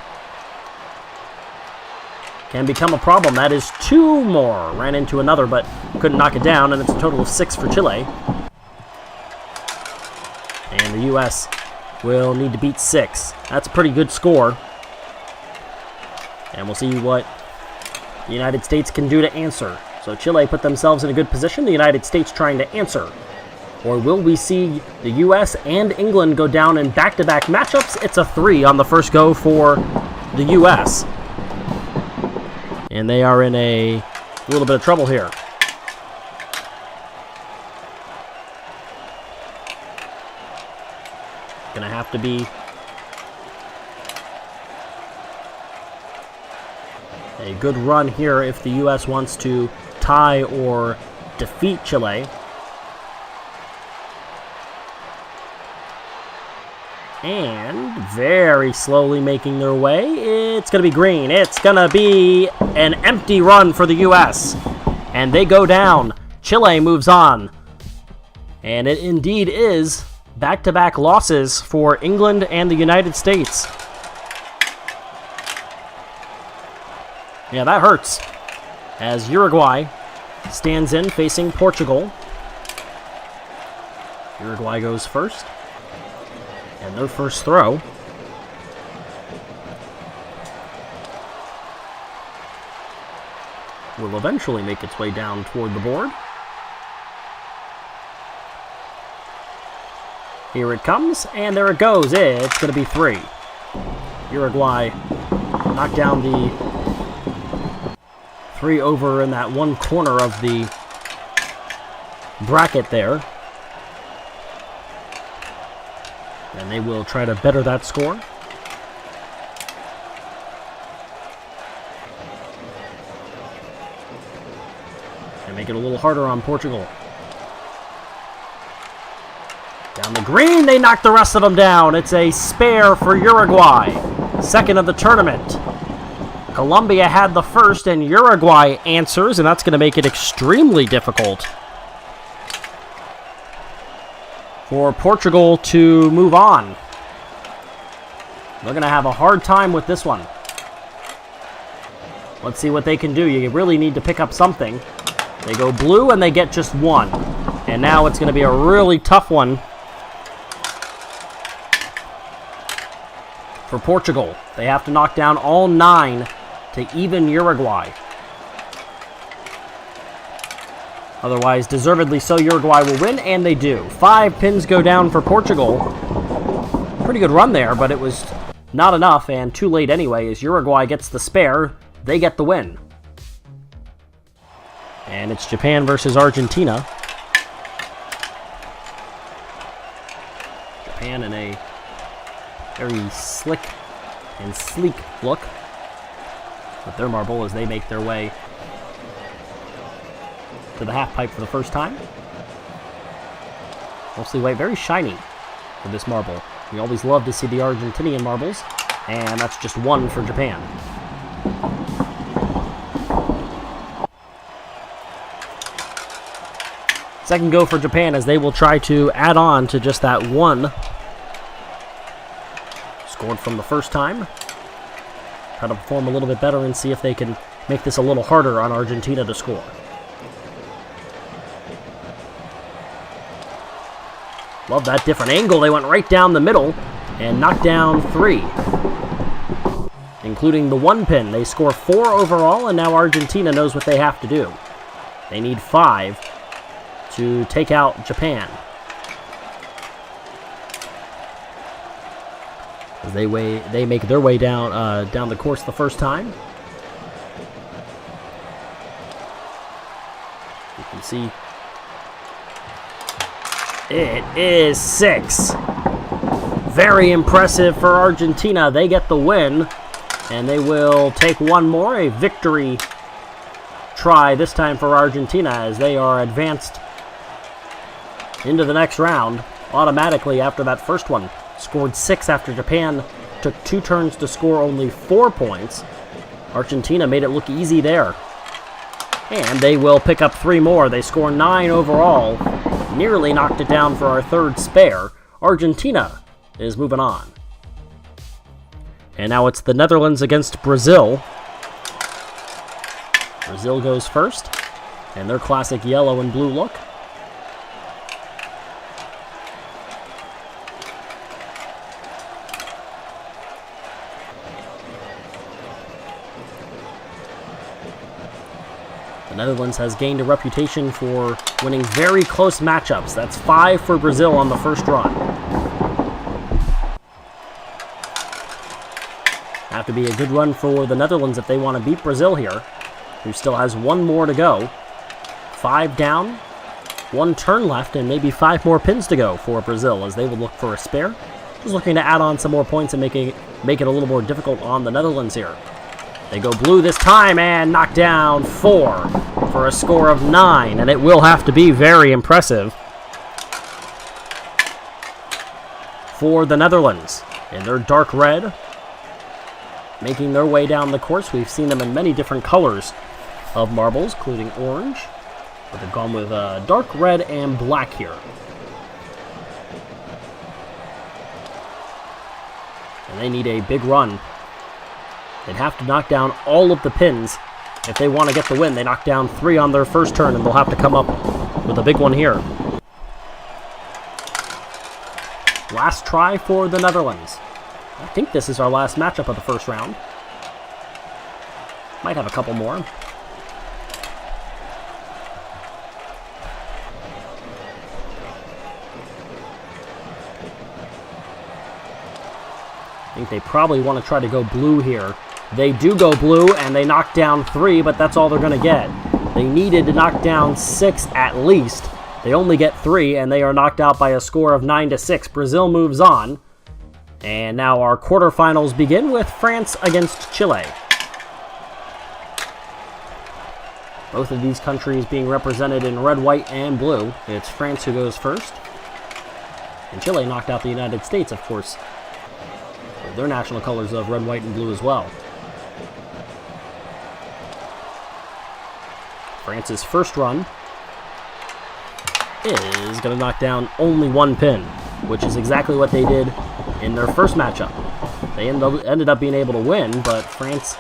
can become a problem. That is 2 more. Ran into another, but couldn't knock it down, and it's a total of 6 for Chile. And the U.S. will need to beat 6. That's a pretty good score. And we'll see what the United States can do to answer. So Chile put themselves in a good position. The United States trying to answer. Or will we see the U.S. and England go down in back-to-back matchups? It's a 3 on the first go for the U.S. And they are in a little bit of trouble here. Gonna have to be a good run here if the U.S. wants to tie or defeat Chile. And very slowly making their way. It's going to be green. It's going to be an empty run for the U.S. And they go down. Chile moves on. And it indeed is back-to-back losses for England and the United States. Yeah, that hurts. As Uruguay stands in facing Portugal. Uruguay goes first. And their first throw will eventually make its way down toward the board. Here it comes, and there it goes. It's going to be 3. Uruguay knocked down the 3 over in that one corner of the bracket there. And they will try to better that score. And make it a little harder on Portugal. Down the green, they knock the rest of them down. It's a spare for Uruguay. Second of the tournament. Colombia had the first, and Uruguay answers, and that's going to make it extremely difficult for Portugal to move on. They're going to have a hard time with this one. Let's see what they can do. You really need to pick up something. They go blue and they get just 1. And now it's going to be a really tough one for Portugal. They have to knock down all 9 to even Uruguay. Otherwise, deservedly so, Uruguay will win, and they do. 5 pins go down for Portugal. Pretty good run there, but it was not enough, and too late anyway, as Uruguay gets the spare. They get the win. And it's Japan versus Argentina. Japan in a very slick and sleek look with their marble as they make their way to the half pipe for the first time. Mostly white, very shiny for this marble. We always love to see the Argentinian marbles, and that's just 1 for Japan. Second go for Japan as they will try to add on to just that 1 scored from the first time. Try to perform a little bit better and see if they can make this a little harder on Argentina to score. Love that different angle. They went right down the middle and knocked down 3, including the 1 pin. They score 4 overall, and now Argentina knows what they have to do. They need 5 to take out Japan. As they make their way down down the course the first time. You can see it is 6. Very impressive for Argentina. They get the win, and they will take 1 more, a victory try this time for Argentina as they are advanced into the next round automatically after that first one. Scored 6 after Japan took 2 turns to score only 4 points. Argentina made it look easy there. And they will pick up 3 more. They score 9 overall. Nearly knocked it down for our 3rd spare. Argentina is moving on. And now it's the Netherlands against Brazil. Brazil goes first, and their classic yellow and blue look. The Netherlands has gained a reputation for winning very close matchups. That's 5 for Brazil on the first run. Have to be a good run for the Netherlands if they want to beat Brazil here, who still has 1 more to go. 5 down, 1 turn left, and maybe 5 more pins to go for Brazil as they will look for a spare. Just looking to add on some more points and make it a little more difficult on the Netherlands here. They go blue this time and knock down 4 for a score of 9, and it will have to be very impressive for the Netherlands in their dark red, making their way down the course. We've seen them in many different colors of marbles, including orange, but they've gone with dark red and black here. And they need a big run. They'd have to knock down all of the pins if they want to get the win. They knocked down 3 on their first turn, and they'll have to come up with a big one here. Last try for the Netherlands. I think this is our last matchup of the first round. Might have a couple more. I think they probably want to try to go blue here. They do go blue, and they knock down 3, but that's all they're going to get. They needed to knock down 6 at least. They only get 3, and they are knocked out by a score of 9-6. Brazil moves on. And now our quarterfinals begin with France against Chile. Both of these countries being represented in red, white, and blue. It's France who goes first. And Chile knocked out the United States, of course. Their national colors of red, white, and blue as well. France's first run is going to knock down only 1 pin, which is exactly what they did in their first matchup. They ended up being able to win, but France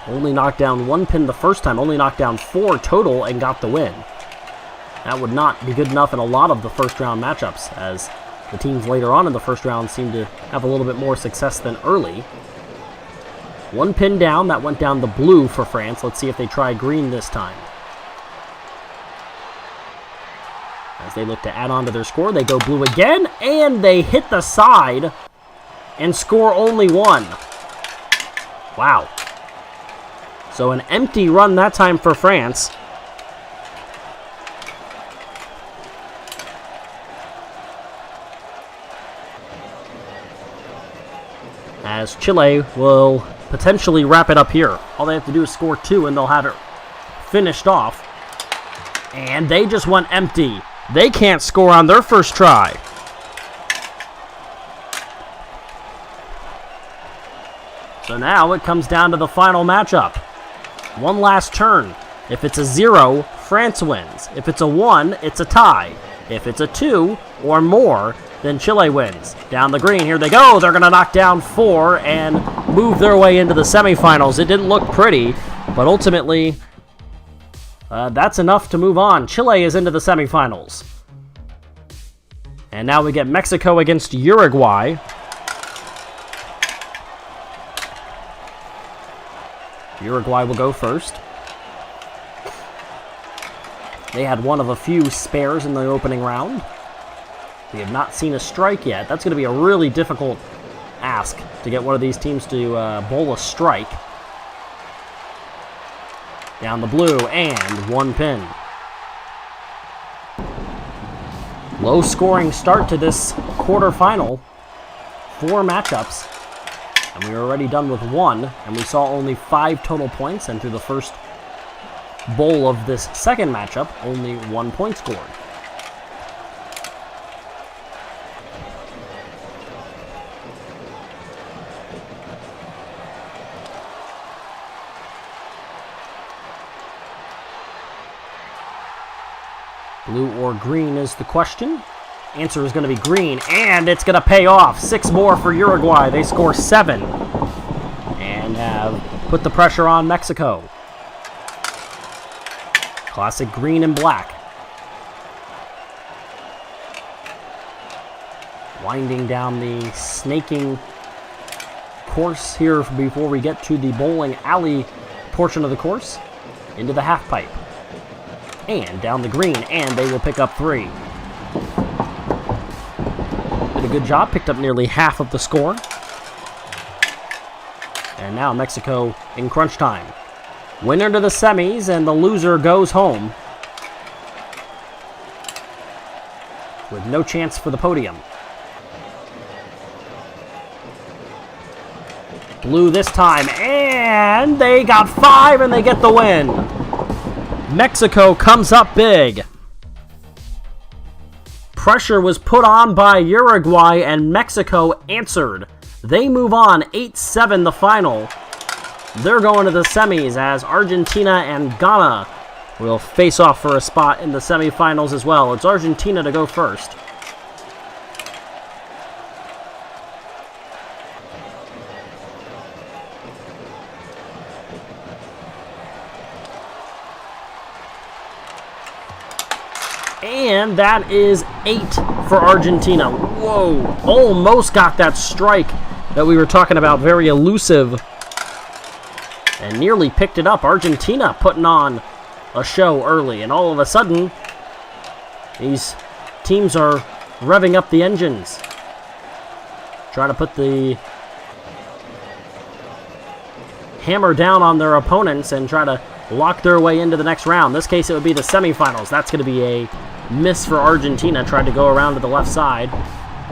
only knocked down 1 pin the first time, only knocked down 4 total and got the win. That would not be good enough in a lot of the first round matchups, as the teams later on in the first round seem to have a little bit more success than early. 1 pin down, that went down the blue for France. Let's see if they try green this time. As they look to add on to their score, they go blue again, and they hit the side and score only 1. Wow. So an empty run that time for France. As Chile will potentially wrap it up here. All they have to do is score 2 and they'll have it finished off. And they just went empty. They can't score on their first try. So now it comes down to the final matchup. 1 last turn. If it's a 0, France wins. If it's a 1, it's a tie. If it's a 2 or more, then Chile wins. Down the green, here they go. They're going to knock down 4 and move their way into the semifinals. It didn't look pretty, but ultimately, that's enough to move on. Chile is into the semifinals. And now we get Mexico against Uruguay. Uruguay will go first. They had one of a few spares in the opening round. We have not seen a strike yet. That's going to be a really difficult ask to get one of these teams to bowl a strike. Down the blue, and 1 pin. Low scoring start to this quarterfinal. 4 matchups. And we were already done with 1, and we saw only 5 total points, and through the first bowl of this second matchup, only 1 point scored. Blue or green is the question. Answer is going to be green, and it's going to pay off. 6 more for Uruguay. They score 7 and have put the pressure on Mexico. Classic green and black. Winding down the snaking course here before we get to the bowling alley portion of the course. Into the half pipe. And down the green, and they will pick up 3. Did a good job, picked up nearly half of the score. And now Mexico in crunch time. Winner to the semis, and the loser goes home with no chance for the podium. Blue this time, and they got 5, and they get the win. Mexico comes up big. Pressure was put on by Uruguay, and Mexico answered. They move on 8-7 the final. They're going to the semis as Argentina and Ghana will face off for a spot in the semifinals as well. It's Argentina to go first. And that is 8 for Argentina. Whoa, almost got that strike that we were talking about, very elusive. And nearly picked it up. Argentina putting on a show early, and all of a sudden, these teams are revving up the engines. Trying to put the hammer down on their opponents and try to lock their way into the next round. In this case, it would be the semifinals. That's going to be a miss for Argentina. Tried to go around to the left side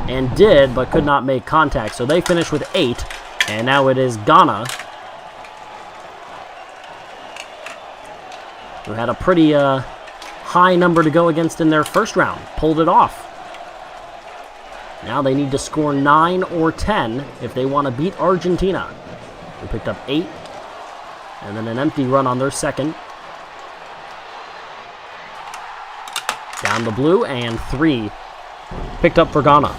and did, but could not make contact. So they finished with 8, and now it is Ghana, who had a pretty high number to go against in their first round. Pulled it off. Now they need to score 9 or 10 if they want to beat Argentina. They picked up 8, and then an empty run on their second. Down the blue, and 3 picked up for Ghana.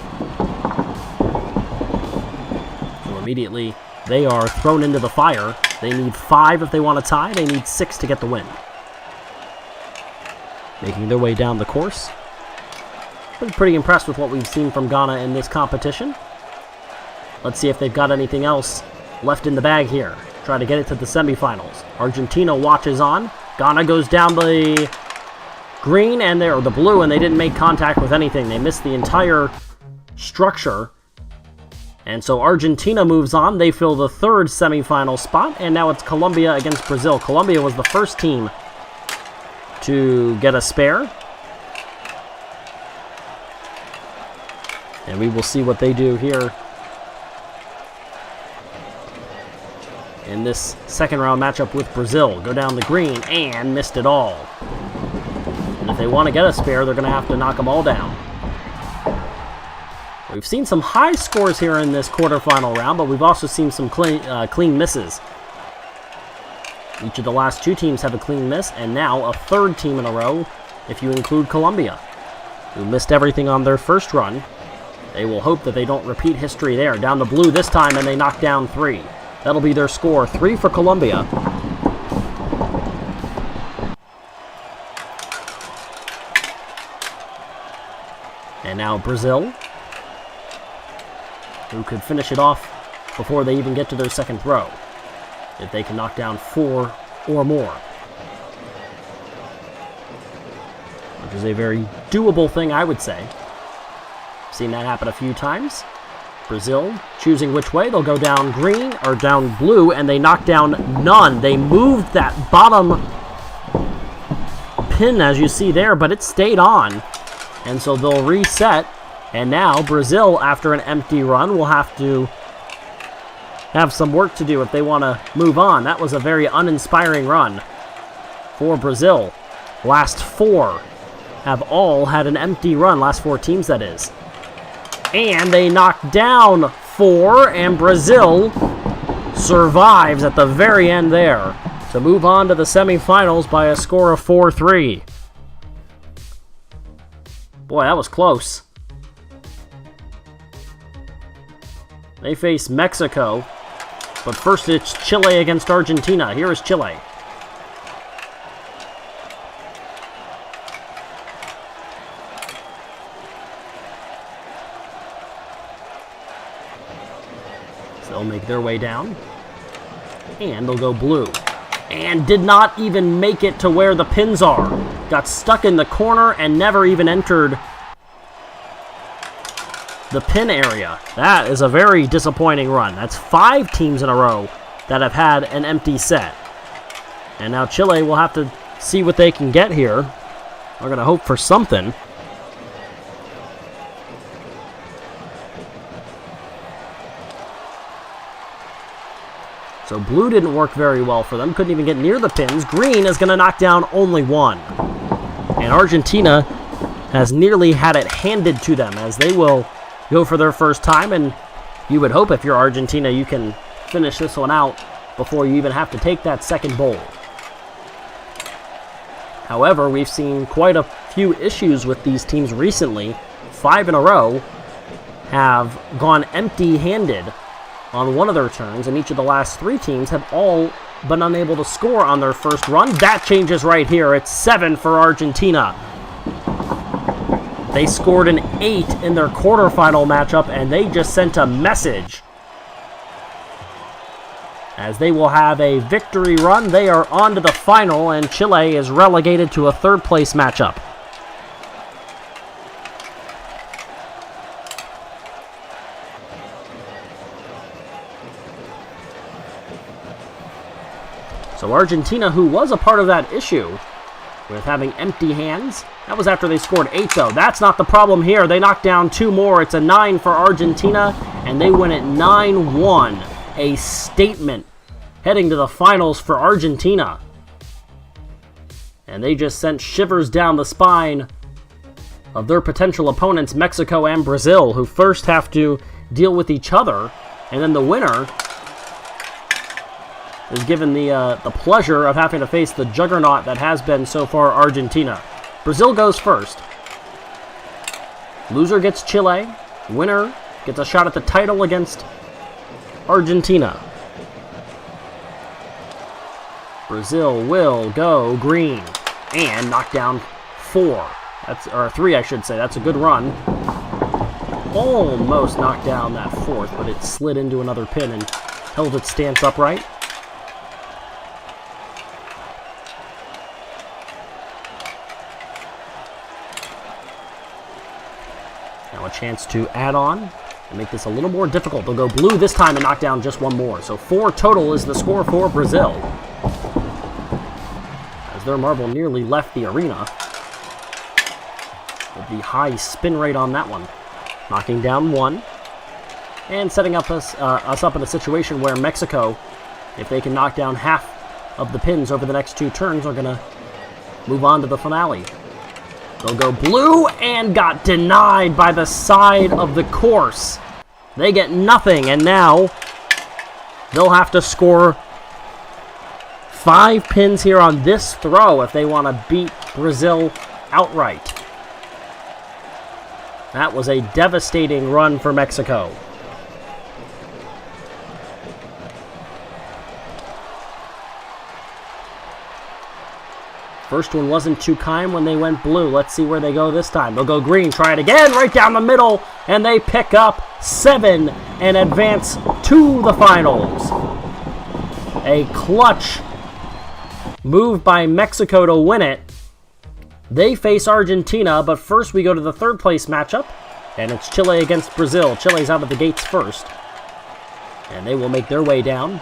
So immediately they are thrown into the fire. They need 5 if they want to tie. They need 6 to get the win. Making their way down the course. Been pretty impressed with what we've seen from Ghana in this competition. Let's see if they've got anything else left in the bag here. Try to get it to the semifinals. Argentina watches on. Ghana goes down the green and or the blue, and they didn't make contact with anything. They missed the entire structure. And so Argentina moves on. They fill the 3rd semifinal spot, and now it's Colombia against Brazil. Colombia was the first team to get a spare. And we will see what they do here in this second round matchup with Brazil. Go down the green and missed it all. And if they want to get a spare, they're going to have to knock them all down. We've seen some high scores here in this quarterfinal round, but we've also seen some clean misses. Each of the last 2 teams have a clean miss, and now a 3rd team in a row, if you include Colombia, who missed everything on their first run. They will hope that they don't repeat history there. Down the blue this time, and they knock down 3. That'll be their score, 3 for Colombia. And now Brazil, who could finish it off before they even get to their second throw, if they can knock down 4 or more. Which is a very doable thing, I would say. Seen that happen a few times. Brazil choosing which way. They'll go down green or down blue, and they knock down none. They moved that bottom pin, as you see there, but it stayed on. And so they'll reset. And now Brazil, after an empty run, will have to have some work to do if they want to move on. That was a very uninspiring run for Brazil. Last 4 have all had an empty run. Last 4 teams, that is. And they knock down 4, and Brazil survives at the very end there to move on to the semifinals by a score of 4-3. Boy, that was close. They face Mexico, but first it's Chile against Argentina. Here is Chile. They'll make their way down. And they'll go blue. And did not even make it to where the pins are. Got stuck in the corner and never even entered the pin area. That is a very disappointing run. That's 5 teams in a row that have had an empty set. And now Chile will have to see what they can get here. They're going to hope for something. So blue didn't work very well for them. Couldn't even get near the pins. Green is going to knock down only 1. And Argentina has nearly had it handed to them as they will go for their first time. And you would hope if you're Argentina you can finish this one out before you even have to take that second bowl. However, we've seen quite a few issues with these teams recently. 5 in a row have gone empty-handed on one of their turns, and each of the last 3 teams have all been unable to score on their first run. That changes right here. It's 7 for Argentina. They scored an 8 in their quarterfinal matchup, and they just sent a message. As they will have a victory run, they are on to the final, and Chile is relegated to a third-place matchup. So Argentina, who was a part of that issue with having empty hands, that was after they scored 8, though. That's not the problem here. They knocked down 2 more. It's a 9 for Argentina, and they win it 9-1. A statement heading to the finals for Argentina. And they just sent shivers down the spine of their potential opponents, Mexico and Brazil, who first have to deal with each other, and then the winner is given the pleasure of having to face the juggernaut that has been so far Argentina. Brazil goes first. Loser gets Chile. Winner gets a shot at the title against Argentina. Brazil will go green and knock down 4. Or 3, I should say. That's a good run. Almost knocked down that 4th, but it slid into another pin and held its stance upright. Now a chance to add on and make this a little more difficult. They'll go blue this time and knock down just 1 more. So 4 total is the score for Brazil. As their marble nearly left the arena. With the high spin rate on that one. Knocking down 1. And setting up us up in a situation where Mexico, if they can knock down half of the pins over the next 2 turns, are going to move on to the finale. They'll go blue and got denied by the side of the course. They get nothing, and now they'll have to score 5 pins here on this throw if they want to beat Brazil outright. That was a devastating run for Mexico. First one wasn't too kind when they went blue. Let's see where they go this time. They'll go green, try it again, right down the middle, and they pick up 7 and advance to the finals. A clutch move by Mexico to win it. They face Argentina, but first we go to the third place matchup, and it's Chile against Brazil. Chile's out of the gates first, and they will make their way down.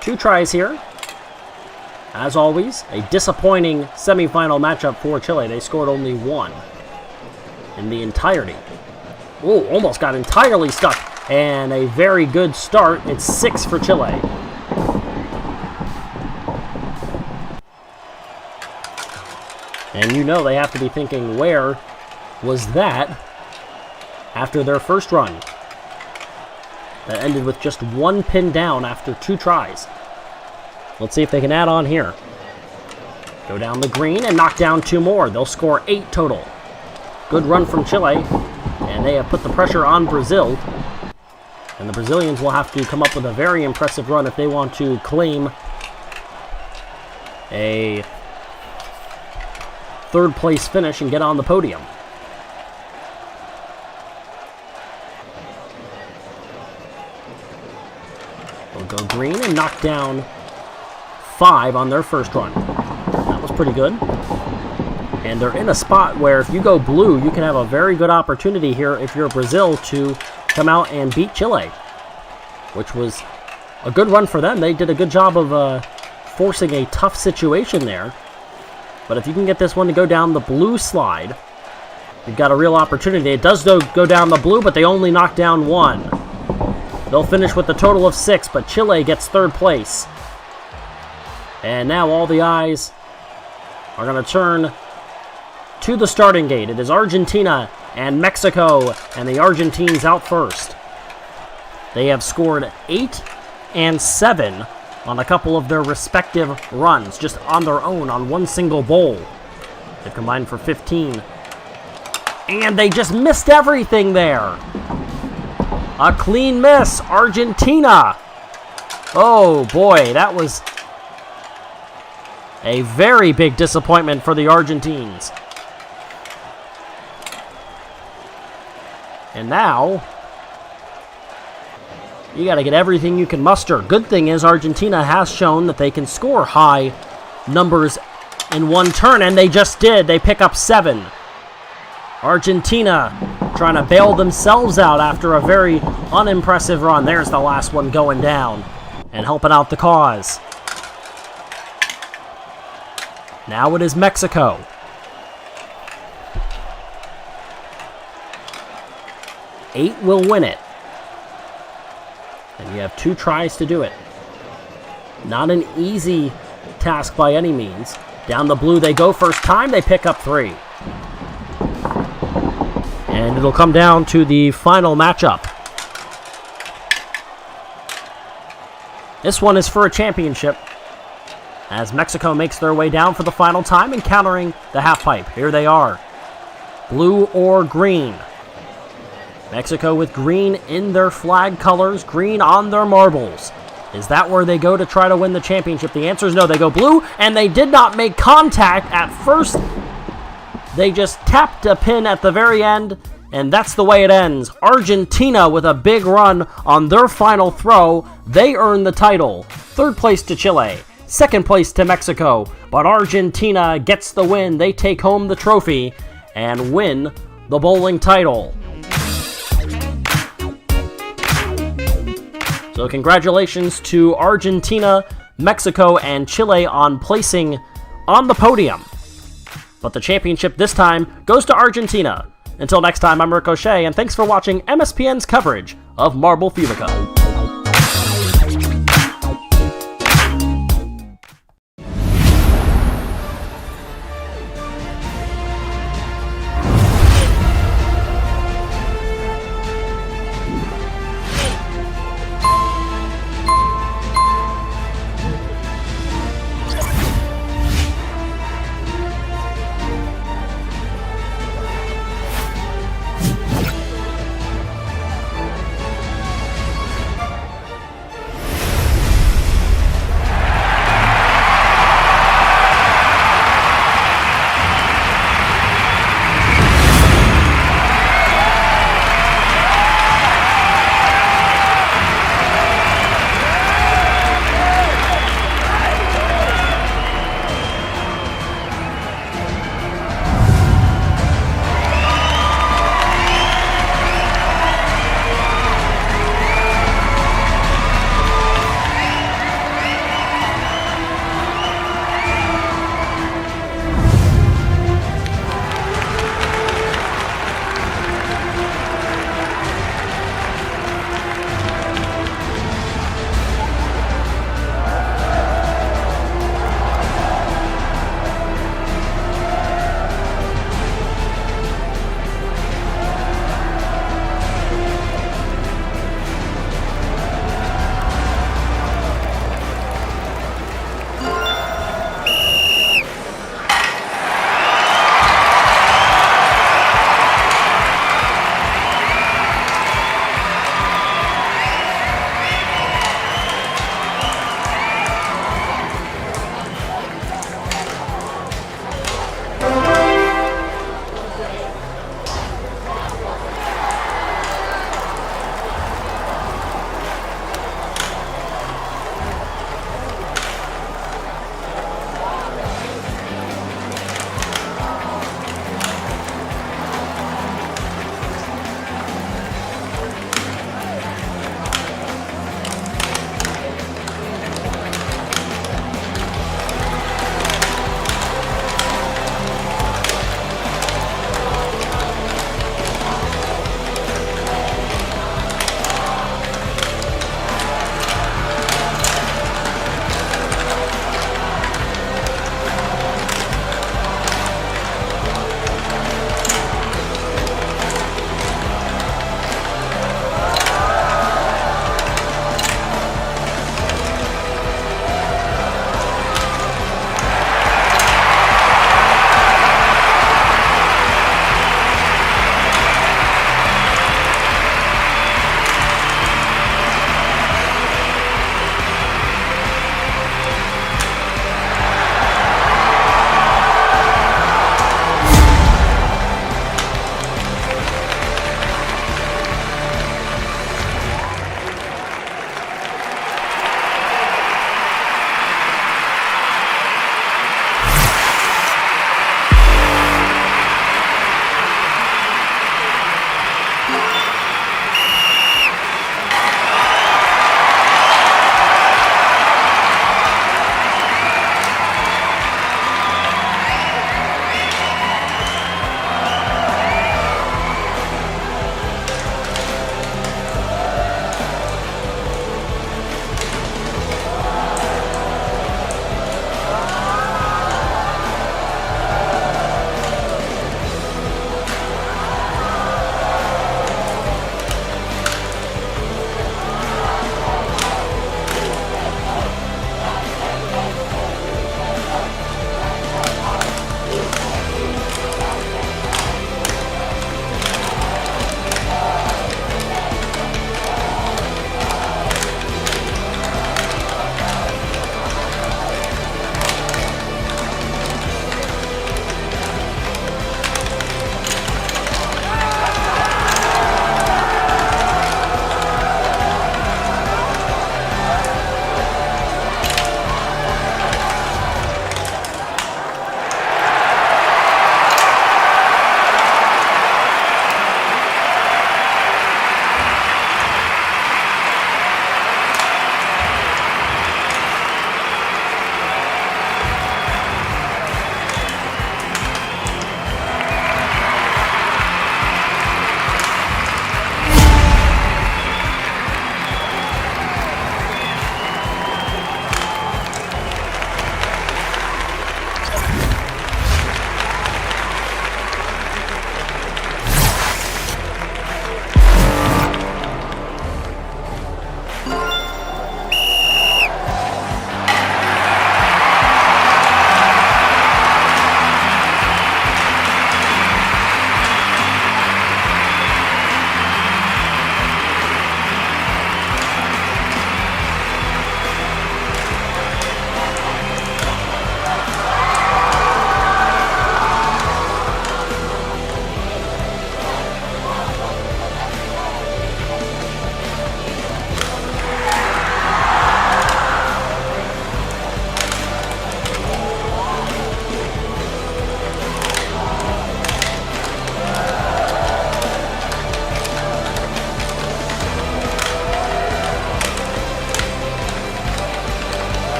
2 tries here. As always, a disappointing semifinal matchup for Chile. They scored only 1 in the entirety. Oh, almost got entirely stuck. And a very good start. It's 6 for Chile. And you know they have to be thinking, where was that after their first run? That ended with just 1 pin down after 2 tries. Let's see if they can add on here. Go down the green and knock down 2 more. They'll score 8 total. Good run from Chile. And they have put the pressure on Brazil. And the Brazilians will have to come up with a very impressive run if they want to claim a third place finish and get on the podium. green and knocked down 5 on their first run. That was pretty good. And they're in a spot where if you go blue, you can have a very good opportunity here if you're Brazil to come out and beat Chile, which was a good run for them. They did a good job of forcing a tough situation there. But if you can get this one to go down the blue slide, you've got a real opportunity. It does go down the blue, but they only knock down 1. They'll finish with a total of 6, but Chile gets 3rd place. And now all the eyes are going to turn to the starting gate. It is Argentina and Mexico, and the Argentines out first. They have scored 8 and 7 on a couple of their respective runs, just on their own, on one single bowl. They've combined for 15. And they just missed everything there. A clean miss, Argentina. Oh boy, that was a very big disappointment for the Argentines. And now, you got to get everything you can muster. Good thing is Argentina has shown that they can score high numbers in one turn, and they just did. They pick up 7. Argentina trying to bail themselves out after a very unimpressive run. There's the last one going down and helping out the cause. Now it is Mexico. Eight will win it. And you have 2 tries to do it. Not an easy task by any means. Down the blue they go first time. They pick up 3. And it'll come down to the final matchup. This one is for a championship, as Mexico makes their way down for the final time, encountering the half pipe. Here they are. Blue or green. Mexico with green in their flag colors, green on their marbles. Is that where they go to try to win the championship? The answer is no. They go blue, and they did not make contact at first. They just tapped a pin at the very end, and that's the way it ends. Argentina with a big run on their final throw. They earn the title. 3rd place to Chile. 2nd place to Mexico. But Argentina gets the win. They take home the trophy and win the bowling title. So congratulations to Argentina, Mexico, and Chile on placing on the podium. But the championship this time goes to Argentina. Until next time, I'm Ricochet, and thanks for watching MSPN's coverage of Marble Fubeca.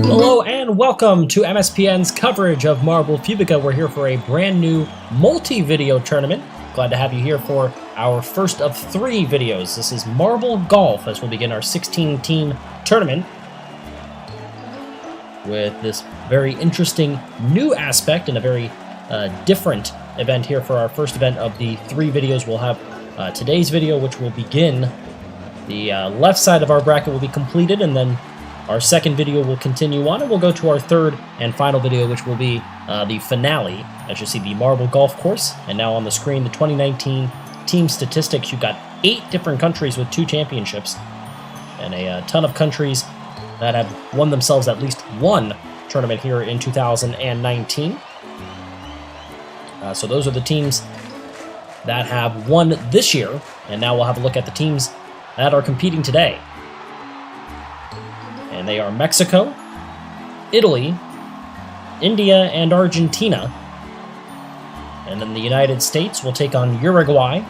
Hello and welcome to MSPN's coverage of Marble Fubeca. We're here for a brand new multi-video tournament. Glad to have you here for our first of 3 videos. This is Marble Golf as we'll begin our 16-team tournament with this very interesting new aspect and a very different event here for our first event of the 3 videos. We'll have today's video, which will begin. The left side of our bracket will be completed, and then Our second video will continue on, and we'll go to our third and final video, which will be the finale. As you see, the marble golf course, and now on the screen, the 2019 team statistics. You've got 8 different countries with 2 championships, and a ton of countries that have won themselves at least one tournament here in 2019. So those are the teams that have won this year, and now we'll have a look at the teams that are competing today. And they are Mexico, Italy, India, and Argentina. And then the United States will take on Uruguay,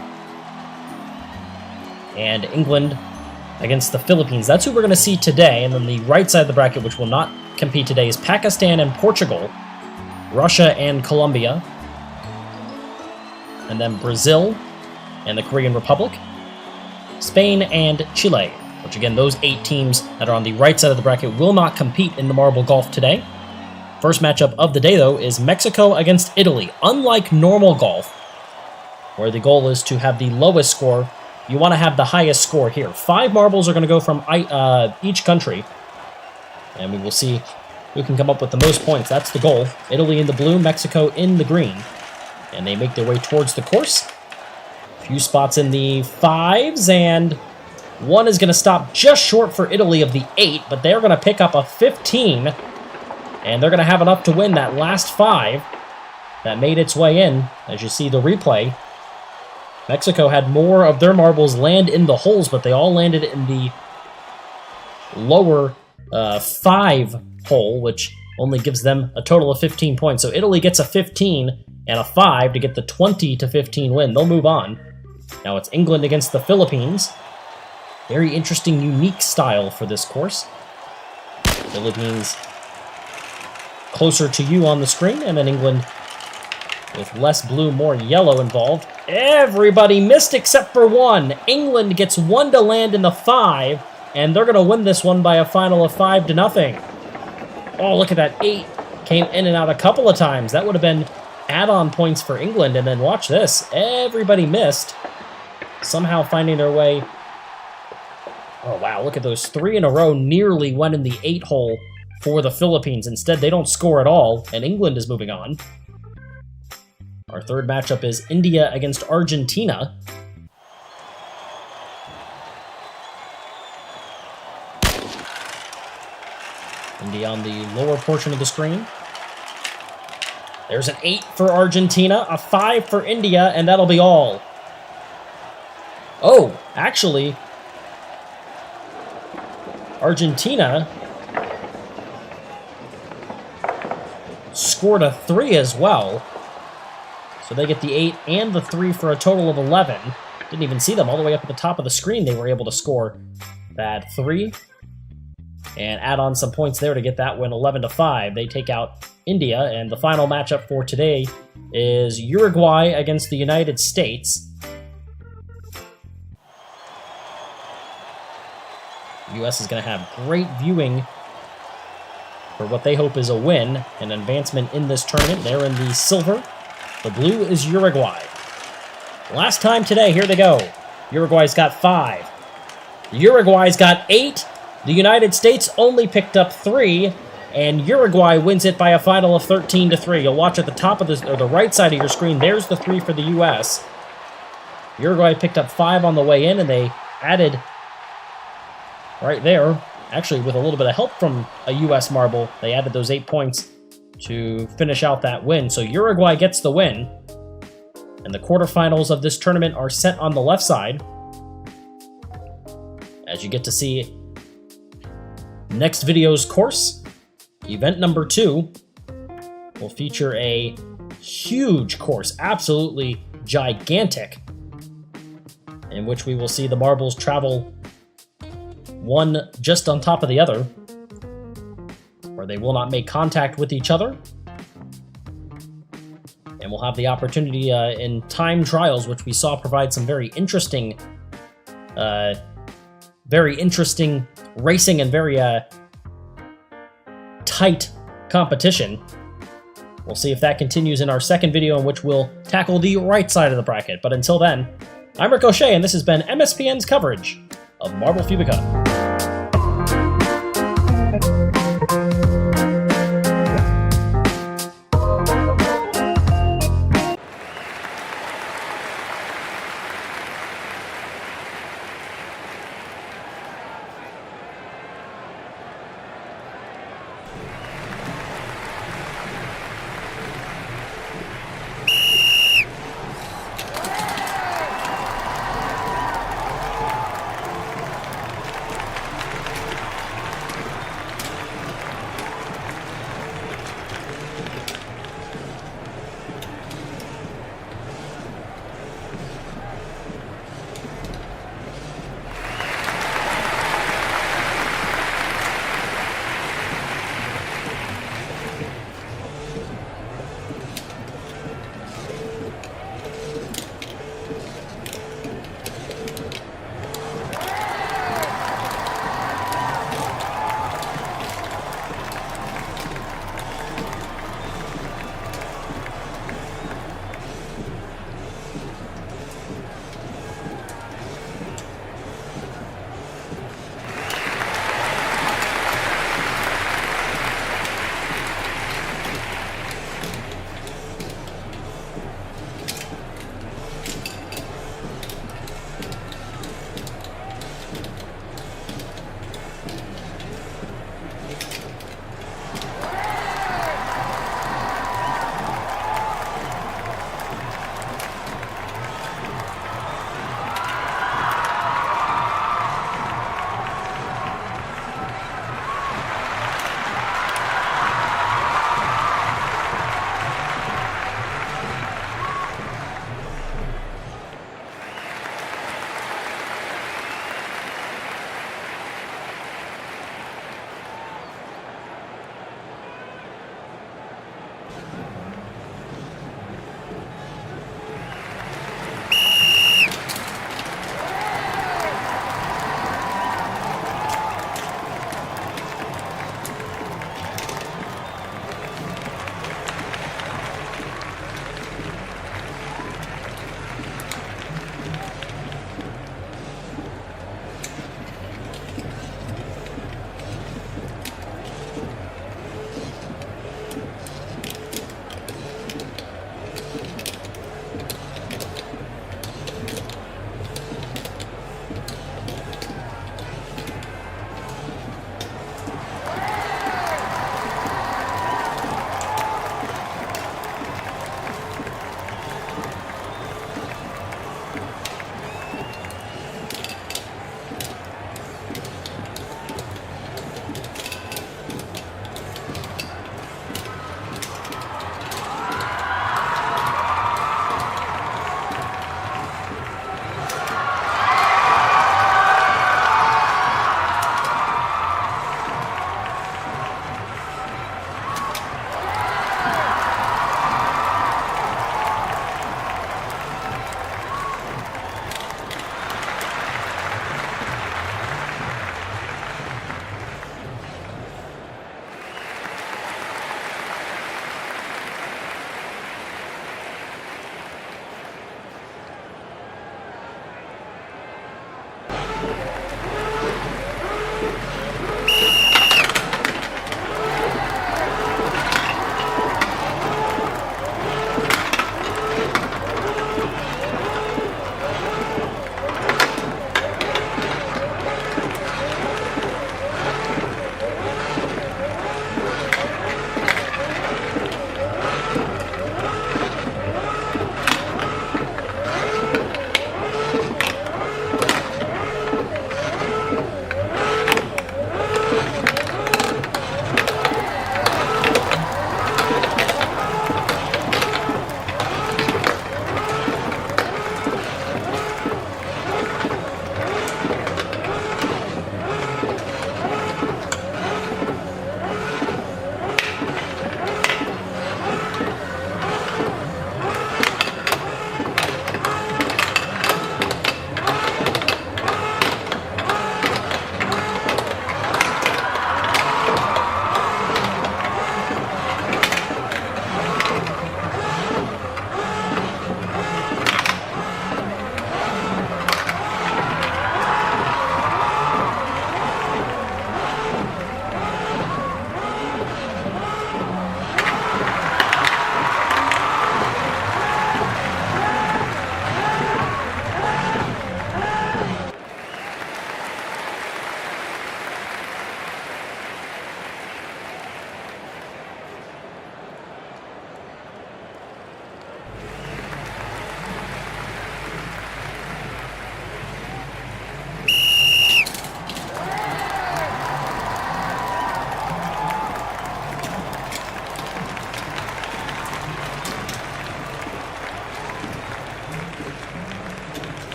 and England against the Philippines. That's who we're going to see today. And then the right side of the bracket, which will not compete today, is Pakistan and Portugal, Russia and Colombia, and then Brazil and the Korean Republic, Spain and Chile. Which again, those 8 teams that are on the right side of the bracket will not compete in the marble golf today. First matchup of the day, though, is Mexico against Italy. Unlike normal golf, where the goal is to have the lowest score, you want to have the highest score here. 5 marbles are going to go from each country, and we will see who can come up with the most points. That's the goal. Italy in the blue, Mexico in the green. And they make their way towards the course. A few spots in the 5s, and one is going to stop just short for Italy of the 8, but they're going to pick up a 15, and they're going to have enough to win that last 5 that made its way in. As you see the replay, Mexico had more of their marbles land in the holes, but they all landed in the lower 5 hole, which only gives them a total of 15 points. So Italy gets a 15 and a 5 to get the 20-15 win. They'll move on. Now it's England against the Philippines. Very interesting, unique style for this course. Philippines closer to you on the screen, and then England with less blue, more yellow involved. Everybody missed except for one. England gets 1 to land in the 5, and they're going to win this one by a final of 5-0. Oh, look at that. 8 came in and out a couple of times. That would have been add-on points for England, and then watch this. Everybody missed, somehow finding their way. Oh, wow, look at those 3 in a row nearly went in the 8 hole for the Philippines. Instead, they don't score at all, and England is moving on. Our third matchup is India against Argentina. India on the lower portion of the screen. There's an 8 for Argentina, a 5 for India, and that'll be all. Oh, actually, Argentina scored a 3 as well. So they get the 8 and the 3 for a total of 11. Didn't even see them all the way up at the top of the screen. They were able to score that 3 and add on some points there to get that win 11-5. They take out India, and the final matchup for today is Uruguay against the United States. The U.S. is going to have great viewing for what they hope is a win, an advancement in this tournament. They're in the silver. The blue is Uruguay. Last time today, here they go. Uruguay's got 5. Uruguay's got 8. The United States only picked up 3, and Uruguay wins it by a final of 13-3. You'll watch at the top of this, or the right side of your screen, there's the 3 for the U.S. Uruguay picked up 5 on the way in, and they added right there, actually with a little bit of help from a U.S. marble, they added those 8 points to finish out that win. So Uruguay gets the win, and the quarterfinals of this tournament are set on the left side. As you get to see next video's course, event number 2 will feature a huge course, absolutely gigantic, in which we will see the marbles travel one just on top of the other, where they will not make contact with each other. And we'll have the opportunity in time trials, which we saw provide some very interesting racing and very tight competition. We'll see if that continues in our second video, in which we'll tackle the right side of the bracket. But until then, I'm Ricochet, and this has been MSPN's coverage of Marble Fubeca.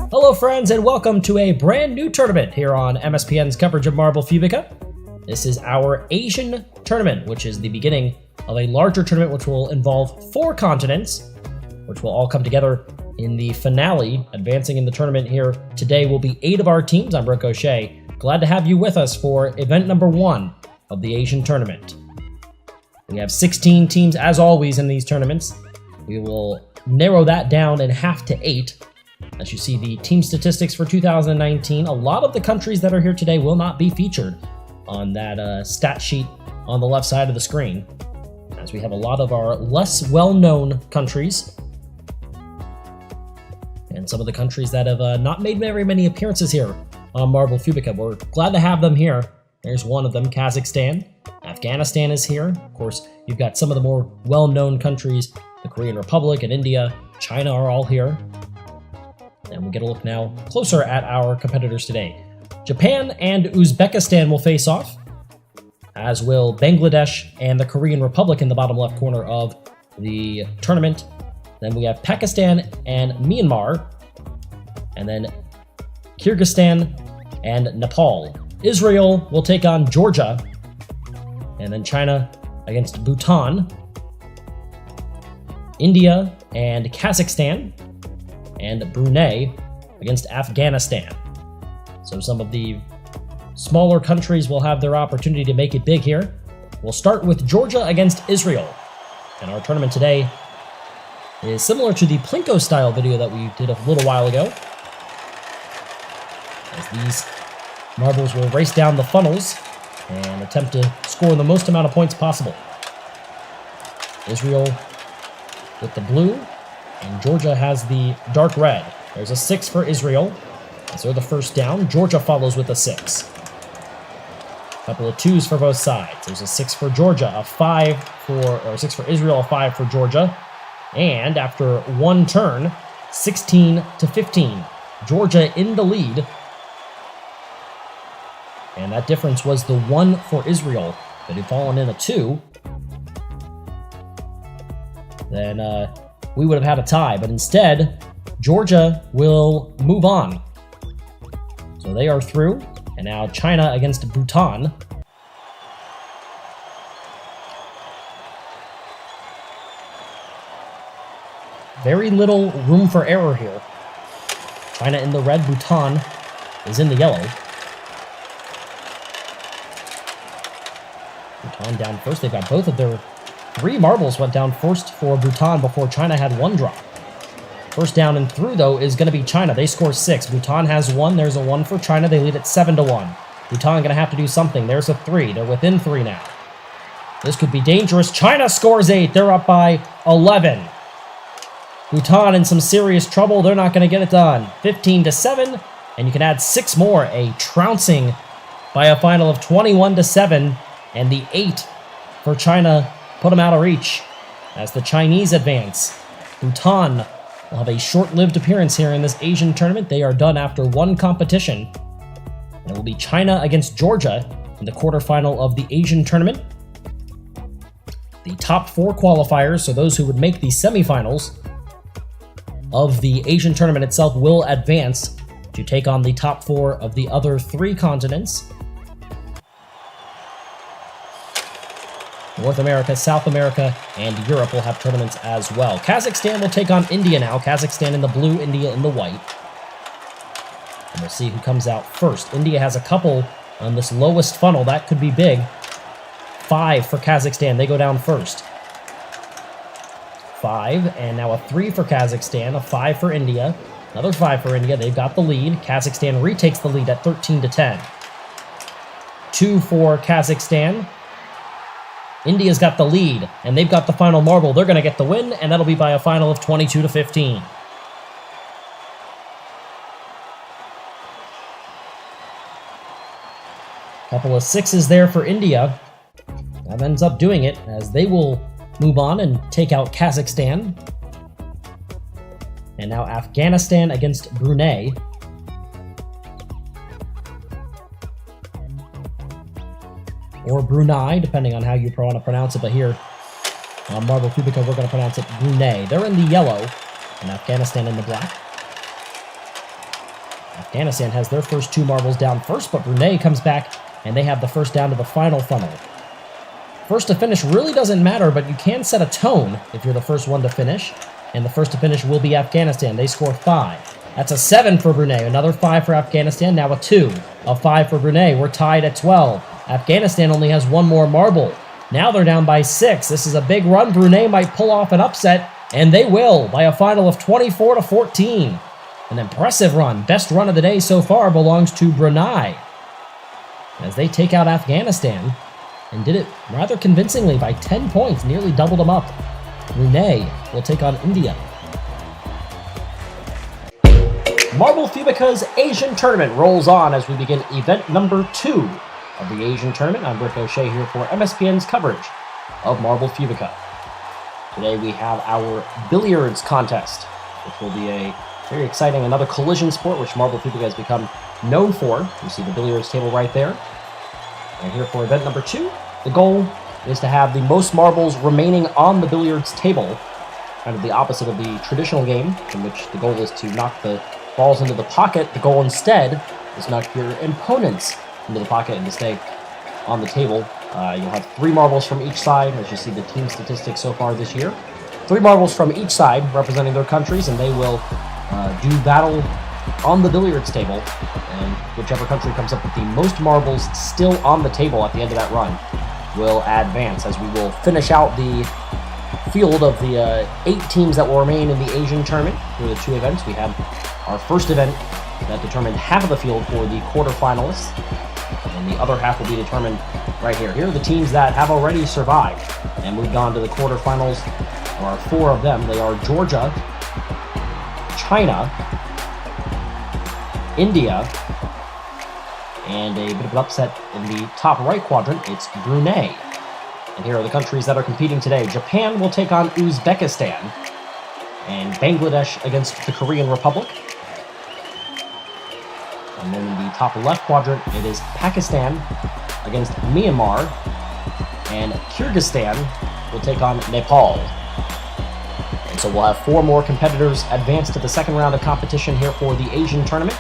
Hello friends and welcome to a brand new tournament here on MSPN's coverage of Marble Fubeca. This is our Asian tournament, which is the beginning of a larger tournament which will involve 4 continents, which will all come together in the finale. Advancing in the tournament here today will be 8 of our teams. I'm Rick O'Shea. Glad to have you with us for event number 1 of the Asian tournament. We have 16 teams as always in these tournaments. We will narrow that down in half to 8. As you see the team statistics for 2019, a lot of the countries that are here today will not be featured on that stat sheet on the left side of the screen, as we have a lot of our less well-known countries and some of the countries that have not made very many appearances here on Marble Fubeca. We're glad to have them here. There's one of them, Kazakhstan. Afghanistan is here. Of course, you've got some of the more well-known countries, the Korean Republic and India, China are all here. And we'll get a look now closer at our competitors today. Japan and Uzbekistan will face off, as will Bangladesh and the Korean Republic in the bottom left corner of the tournament. Then we have Pakistan and Myanmar, and then Kyrgyzstan and Nepal. Israel will take on Georgia, and then China against Bhutan. India and Kazakhstan, and Brunei against Afghanistan. So some of the smaller countries will have their opportunity to make it big here. We'll start with Georgia against Israel. And our tournament today is similar to the Plinko style video that we did a little while ago, as these marbles will race down the funnels and attempt to score the most amount of points possible. Israel with the blue, and Georgia has the dark red. There's a 6 for Israel, as they're the first down. Georgia follows with a 6. A couple of 2s for both sides. There's a 6 for Georgia, a 6 for Israel, a 5 for Georgia. And after one turn, 16 to 15. Georgia in the lead. And that difference was the 1 for Israel that had fallen in a 2. Then we would have had a tie, but instead, Georgia will move on. So they are through, and now China against Bhutan. Very little room for error here. China in the red, Bhutan is in the yellow. Bhutan down first. They've got both of their 3 marbles went down first for Bhutan before China had 1 drop. First down and through, though, is going to be China. They score 6. Bhutan has 1. There's a 1 for China. They lead at 7-1. Bhutan going to have to do something. There's a 3. They're within 3 now. This could be dangerous. China scores 8. They're up by 11. Bhutan in some serious trouble. They're not going to get it done. 15-7, and you can add 6 more. A trouncing by a final of 21-7, and the 8 for China put them out of reach as the Chinese advance. Bhutan will have a short-lived appearance here in this Asian tournament. They are done after 1 competition. And it will be China against Georgia in the quarterfinal of the Asian tournament. The top 4 qualifiers, so those who would make the semifinals of the Asian tournament itself, will advance to take on the top 4 of the other 3 continents. North America, South America, and Europe will have tournaments as well. Kazakhstan will take on India now. Kazakhstan in the blue, India in the white. And we'll see who comes out first. India has a couple on this lowest funnel. That could be big. 5 for Kazakhstan. They go down first. 5, and now a 3 for Kazakhstan, a 5 for India. Another 5 for India. They've got the lead. Kazakhstan retakes the lead at 13-10. 2 for Kazakhstan. India's got the lead, and they've got the final marble. They're going to get the win, and that'll be by a final of 22-15. Couple of 6s there for India. That ends up doing it, as they will move on and take out Kazakhstan. And now Afghanistan against Brunei. Or Brunei, depending on how you want to pronounce it, but here on Marble Fubeca, we're going to pronounce it Brunei. They're in the yellow, and Afghanistan in the black. Afghanistan has their first 2 marbles down first, but Brunei comes back, and they have the first down to the final funnel. First to finish really doesn't matter, but you can set a tone if you're the first one to finish, and the first to finish will be Afghanistan. They score 5. That's a 7 for Brunei, another 5 for Afghanistan, now a 2. A 5 for Brunei, we're tied at 12. Afghanistan only has 1 more marble. Now they're down by 6. This is a big run. Brunei might pull off an upset, and they will by a final of 24-14. An impressive run. Best run of the day so far belongs to Brunei, as they take out Afghanistan, and did it rather convincingly by 10 points, nearly doubled them up. Brunei will take on India. Marble Fubeca's Asian Tournament rolls on as we begin event number 2 of the Asian Tournament. I'm Rick O'Shea here for MSPN's coverage of Marble Fubeca. Today we have our billiards contest, which will be a very exciting, another collision sport, which Marble Fubeca has become known for. You see the billiards table right there. And here for event number 2, the goal is to have the most marbles remaining on the billiards table, kind of the opposite of the traditional game, in which the goal is to knock the balls into the pocket. The goal instead is to knock your opponents into the pocket and to stay on the table. You'll have 3 marbles from each side, as you see the team statistics so far this year. 3 marbles from each side representing their countries, and they will do battle on the billiards table, and whichever country comes up with the most marbles still on the table at the end of that run will advance, as we will finish out the field of the 8 teams that will remain in the Asian tournament through the 2 events. We have our first event that determined half of the field for the quarterfinalists, and the other half will be determined right here. Here are the teams that have already survived and moved on to the quarterfinals. There are 4 of them. They are Georgia, China, India, and a bit of an upset in the top right quadrant, it's Brunei. And here are the countries that are competing today. Japan will take on Uzbekistan, and Bangladesh against the Korean Republic. And then in the top left quadrant, it is Pakistan against Myanmar, and Kyrgyzstan will take on Nepal. And so we'll have 4 more competitors advance to the second round of competition here for the Asian tournament.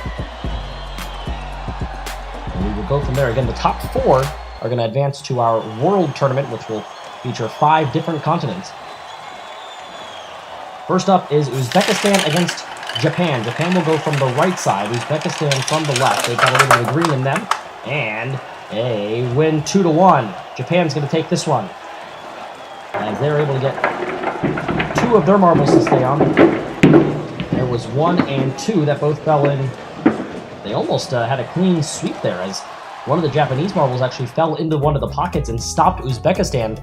And we will go from there. Again, the top 4 are going to advance to our world tournament, which will feature 5 different continents. First up is Uzbekistan against Japan. Japan will go from the right side, Uzbekistan from the left. They've got a little bit of green in them, and they win 2-1. Japan's going to take this one, as they're able to get 2 of their marbles to stay on. There was 1 and 2 that both fell in. They almost had a clean sweep there, as one of the Japanese marbles actually fell into one of the pockets and stopped Uzbekistan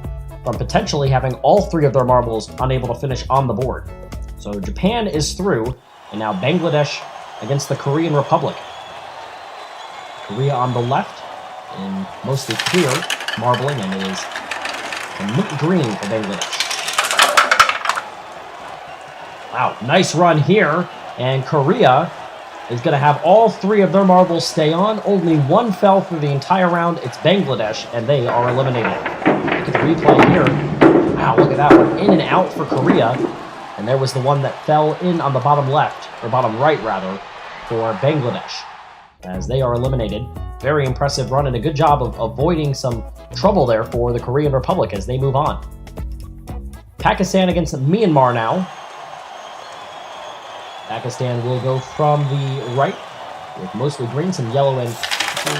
from potentially having all 3 of their marbles unable to finish on the board. So Japan is through, and now Bangladesh against the Korean Republic. Korea on the left in mostly clear marbling, and it is a mint green for Bangladesh. Wow, nice run here, and Korea is going to have all 3 of their marbles stay on. Only 1 fell through the entire round. It's Bangladesh, and they are eliminated. Look at the replay here. Wow, look at that one. In and out for Korea. And there was the one that fell in on the bottom left, or bottom right, rather, for Bangladesh, as they are eliminated. Very impressive run, and a good job of avoiding some trouble there for the Korean Republic as they move on. Pakistan against Myanmar now. Pakistan will go from the right with mostly green, some yellow, and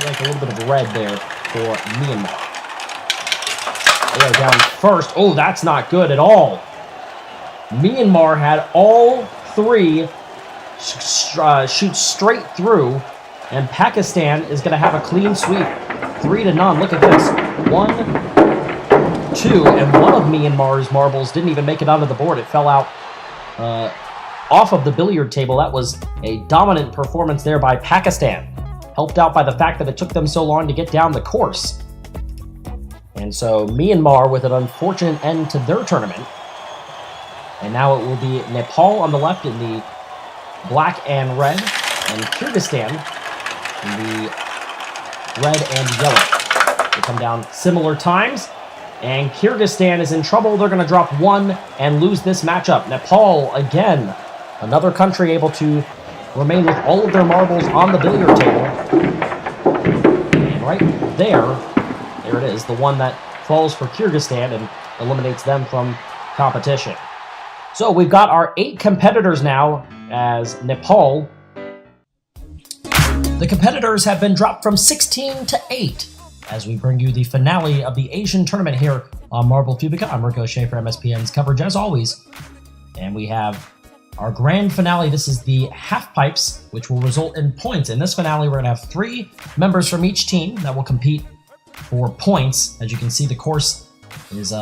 like a little bit of red there for Myanmar. They are down first. Oh, that's not good at all. Myanmar had all 3 shoot straight through, and Pakistan is going to have a clean sweep. 3-0. Look at this. 1, 2, and one of Myanmar's marbles didn't even make it onto the board. It fell out off of the billiard table. That was a dominant performance there by Pakistan, helped out by the fact that it took them so long to get down the course. And so Myanmar with an unfortunate end to their tournament. And now it will be Nepal on the left in the black and red, and Kyrgyzstan in the red and yellow. They come down similar times, and Kyrgyzstan is in trouble. They're going to drop 1 and lose this matchup. Nepal, again, another country able to remain with all of their marbles on the billiard table. And right there it is, the one that falls for Kyrgyzstan and eliminates them from competition. So we've got our 8 competitors now as Nepal. The competitors have been dropped from 16 to 8 as we bring you the finale of the Asian tournament here on Marble Fubeca. I'm Rico Shea for MSPN's coverage as always. And we have our grand finale. This is the half pipes, which will result in points. In this finale, we're going to have 3 members from each team that will compete for points. As you can see, the course is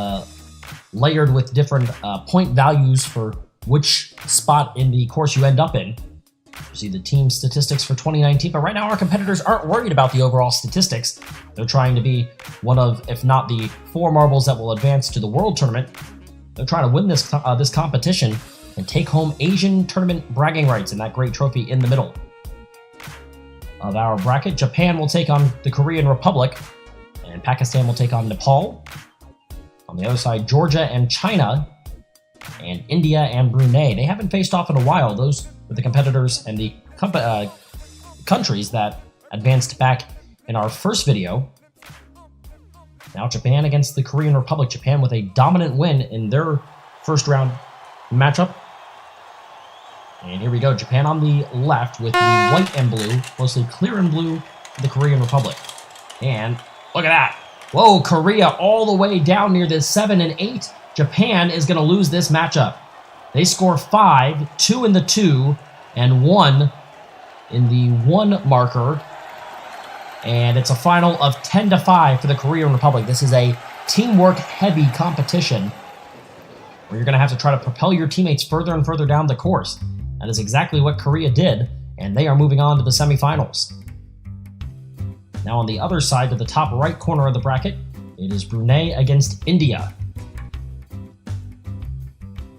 layered with different point values for which spot in the course you end up in. You see the team statistics for 2019, but right now our competitors aren't worried about the overall statistics. They're trying to be one of, if not the 4 marbles that will advance to the World Tournament. They're trying to win this competition and take home Asian tournament bragging rights in that great trophy in the middle of our bracket. Japan will take on the Korean Republic, and Pakistan will take on Nepal. On the other side, Georgia and China, and India and Brunei. They haven't faced off in a while. Those were the competitors and the countries that advanced back in our first video. Now Japan against the Korean Republic. Japan with a dominant win in their first round matchup. And here we go. Japan on the left with the white and blue, mostly clear and blue for the Korean Republic. And look at that. Whoa, Korea all the way down near the 7 and 8. Japan is going to lose this matchup. They score 5, 2 in the 2, and 1 in the 1 marker. And it's a final of 10-5 for the Korean Republic. This is a teamwork-heavy competition where you're going to have to try to propel your teammates further and further down the course. That is exactly what Korea did, and they are moving on to the semifinals. Now on the other side, to the top right corner of the bracket, it is Brunei against India.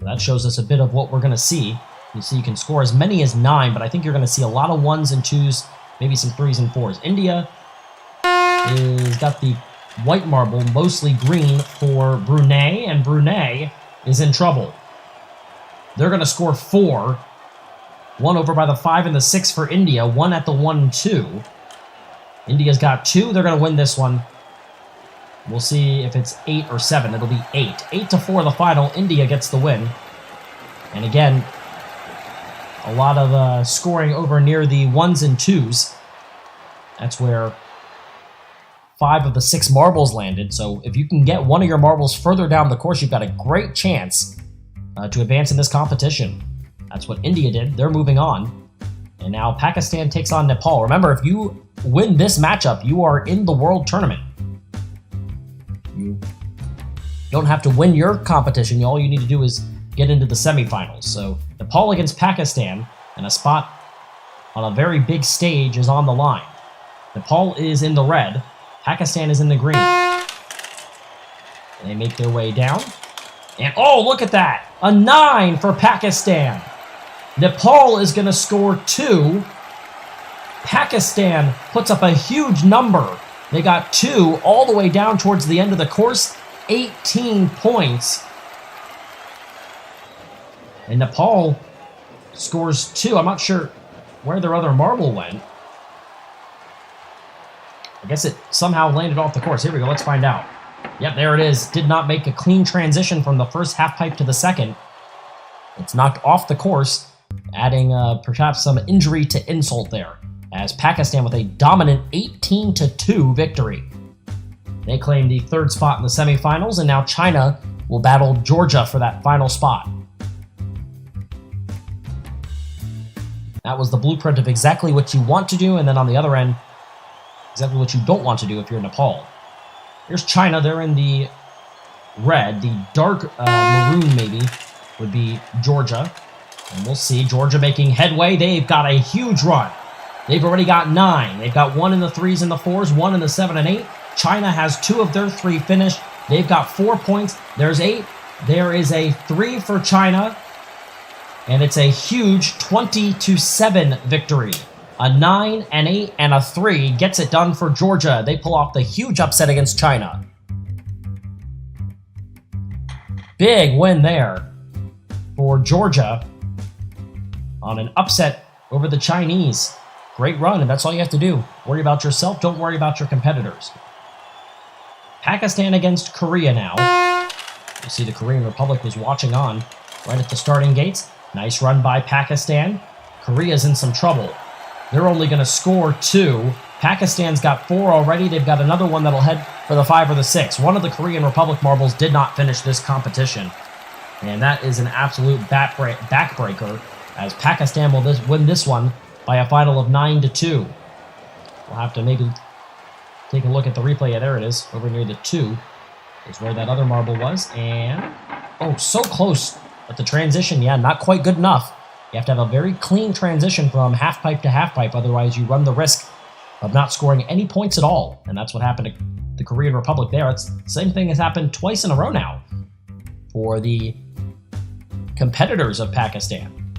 That shows us a bit of what we're going to see. You see you can score as many as 9, but I think you're going to see a lot of 1s and 2s, maybe some 3s and 4s. India is got the white marble, mostly green for Brunei, and Brunei is in trouble. They're going to score 4. 1 over by the 5 and the 6 for India, 1 at the 1 and 2. India's got 2. They're going to win this one. We'll see if it's 8 or 7. It'll be 8. 8-4 the final. India gets the win. And again, a lot of scoring over near the 1s and 2s. That's where 5 of the 6 marbles landed. So if you can get one of your marbles further down the course, you've got a great chance to advance in this competition. That's what India did. They're moving on. And now Pakistan takes on Nepal. Remember, if you win this matchup, you are in the World Tournament. You don't have to win your competition. All you need to do is get into the semifinals. So Nepal against Pakistan, and a spot on a very big stage is on the line. Nepal is in the red. Pakistan is in the green. They make their way down. And oh, look at that! A 9 for Pakistan. Nepal is going to score 2. Pakistan puts up a huge number. They got 2 all the way down towards the end of the course. 18 points. And Nepal scores 2. I'm not sure where their other marble went. I guess it somehow landed off the course. Here we go. Let's find out. Yep, there it is. Did not make a clean transition from the first half pipe to the second. It's knocked off the course, adding perhaps some injury to insult there, as Pakistan with a dominant 18-2 victory. They claim the 3rd spot in the semifinals, and now China will battle Georgia for that final spot. That was the blueprint of exactly what you want to do, and then on the other end, exactly what you don't want to do if you're Nepal. Here's China. They're in the red. The dark maroon, maybe, would be Georgia. And we'll see. Georgia making headway. They've got a huge run. They've already got 9. They've got 1 in the 3s and the 4s, 1 in the 7 and 8. China has 2 of their 3 finished. They've got 4 points. There's 8. There is a 3 for China. And it's a huge 20-7 victory. A 9, an 8, and a 3 gets it done for Georgia. They pull off the huge upset against China. Big win there for Georgia on an upset over the Chinese. Great run, and that's all you have to do. Worry about yourself, don't worry about your competitors. Pakistan against Korea now. You see the Korean Republic was watching on right at the starting gates. Nice run by Pakistan. Korea's in some trouble. They're only going to score 2. Pakistan's got 4 already. They've got another one that'll head for the 5 or the 6. One of the Korean Republic marbles did not finish this competition. And that is an absolute backbreaker, as Pakistan will win this one by a final of 9-2. We'll have to maybe take a look at the replay. Yeah, there it is. Over near the 2 is where that other marble was. And, oh, so close. But the transition, yeah, not quite good enough. You have to have a very clean transition from half pipe to half pipe. Otherwise, you run the risk of not scoring any points at all. And that's what happened to the Korean Republic there. It's the same thing has happened twice in a row now for the competitors of Pakistan,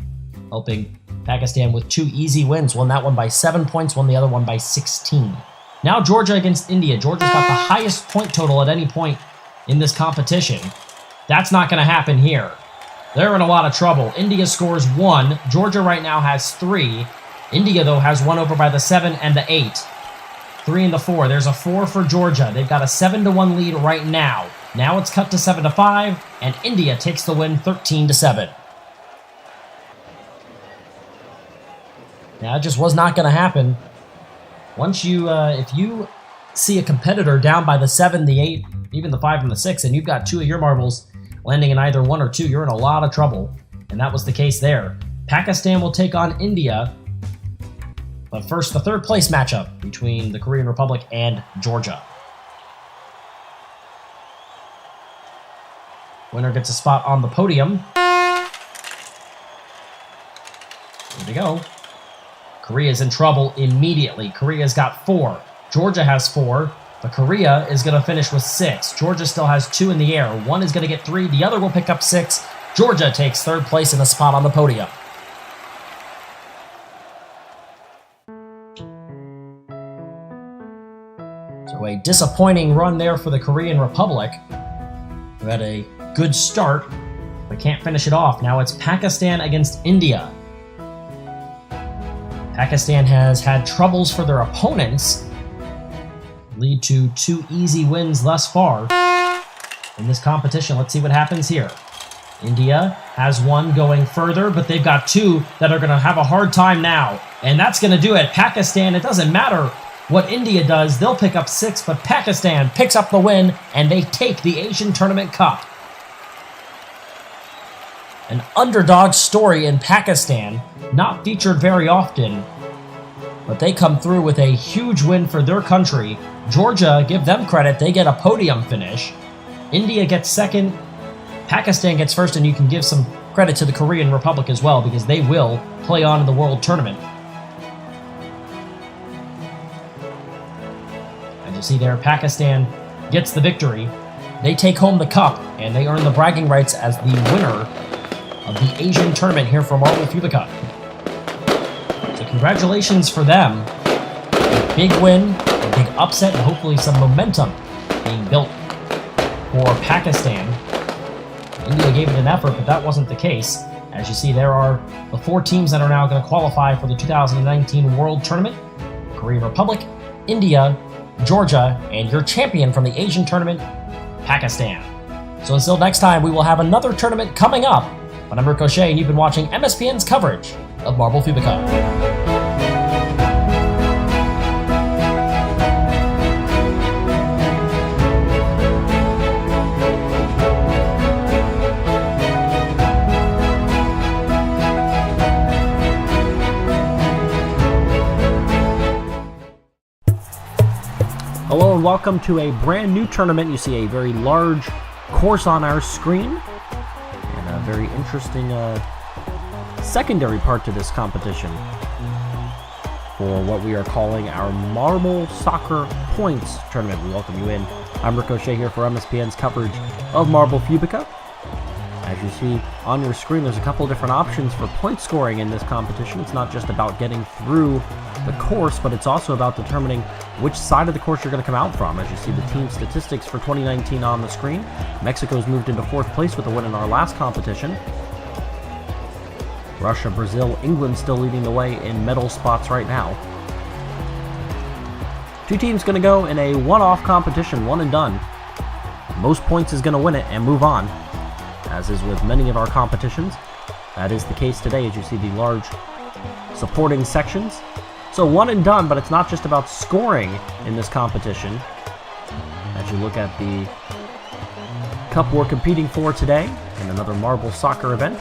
helping Pakistan with 2 easy wins. Won that one by 7 points, won the other one by 16. Now Georgia against India. Georgia's got the highest point total at any point in this competition. That's not going to happen here. They're in a lot of trouble. India scores 1. Georgia right now has 3. India, though, has 1 over by the 7 and the 8. 3 and the 4. There's a 4 for Georgia. They've got a 7-1 lead right now. Now it's cut to 7-5, and India takes the win 13-7. Now, it just was not going to happen. Once you, if you see a competitor down by the 7, the 8, even the 5 and the 6, and you've got 2 of your marbles landing in either 1 or 2, you're in a lot of trouble. And that was the case there. Pakistan will take on India. But first, the 3rd place matchup between the Korean Republic and Georgia. Winner gets a spot on the podium. Here we go. Korea's in trouble immediately. Korea's got 4. Georgia has 4. But Korea is going to finish with 6. Georgia still has 2 in the air. One is going to get 3. The other will pick up 6. Georgia takes 3rd place in a spot on the podium. So a disappointing run there for the Korean Republic, who had a good start, but can't finish it off. Now it's Pakistan against India. Pakistan has had troubles for their opponents, lead to 2 easy wins thus far in this competition. Let's see what happens here. India has 1 going further, but they've got 2 that are going to have a hard time now. And that's going to do it. Pakistan, it doesn't matter what India does, they'll pick up 6, but Pakistan picks up the win, and they take the Asian Tournament Cup. An underdog story in Pakistan, not featured very often, but they come through with a huge win for their country. Georgia, give them credit, they get a podium finish. India gets 2nd, Pakistan gets 1st, and you can give some credit to the Korean Republic as well, because they will play on in the World Tournament. As you see there, Pakistan gets the victory. They take home the cup, and they earn the bragging rights as the winner of the Asian tournament here for Marble Fubeca. So congratulations for them. A big win, a big upset, and hopefully some momentum being built for Pakistan. India gave it an effort, but that wasn't the case. As you see, there are the 4 teams that are now going to qualify for the 2019 World Tournament. Korean Republic, India, Georgia, and your champion from the Asian tournament, Pakistan. So until next time, we will have another tournament coming up. But I'm Ricochet, and you've been watching MSPN's coverage of Marble Fubeca. Hello and welcome to a brand new tournament. You see a very large course on our screen, and a very interesting secondary part to this competition for what we are calling our Marble Soccer Points Tournament. We welcome you in. I'm Ricochet here for MSPN's coverage of Marble Fubeca. As you see on your screen, there's a couple different options for point scoring in this competition. It's not just about getting through the course, but it's also about determining which side of the course you're going to come out from. As you see the team statistics for 2019 on the screen, Mexico's moved into 4th place with a win in our last competition, Russia, Brazil, England still leading the way in medal spots right now. Two teams going to go in a one-off competition, one and done. Most points is going to win it and move on, as is with many of our competitions. That is the case today, as you see the large supporting sections. So one and done, but it's not just about scoring in this competition. As you look at the cup we're competing for today in another marble soccer event.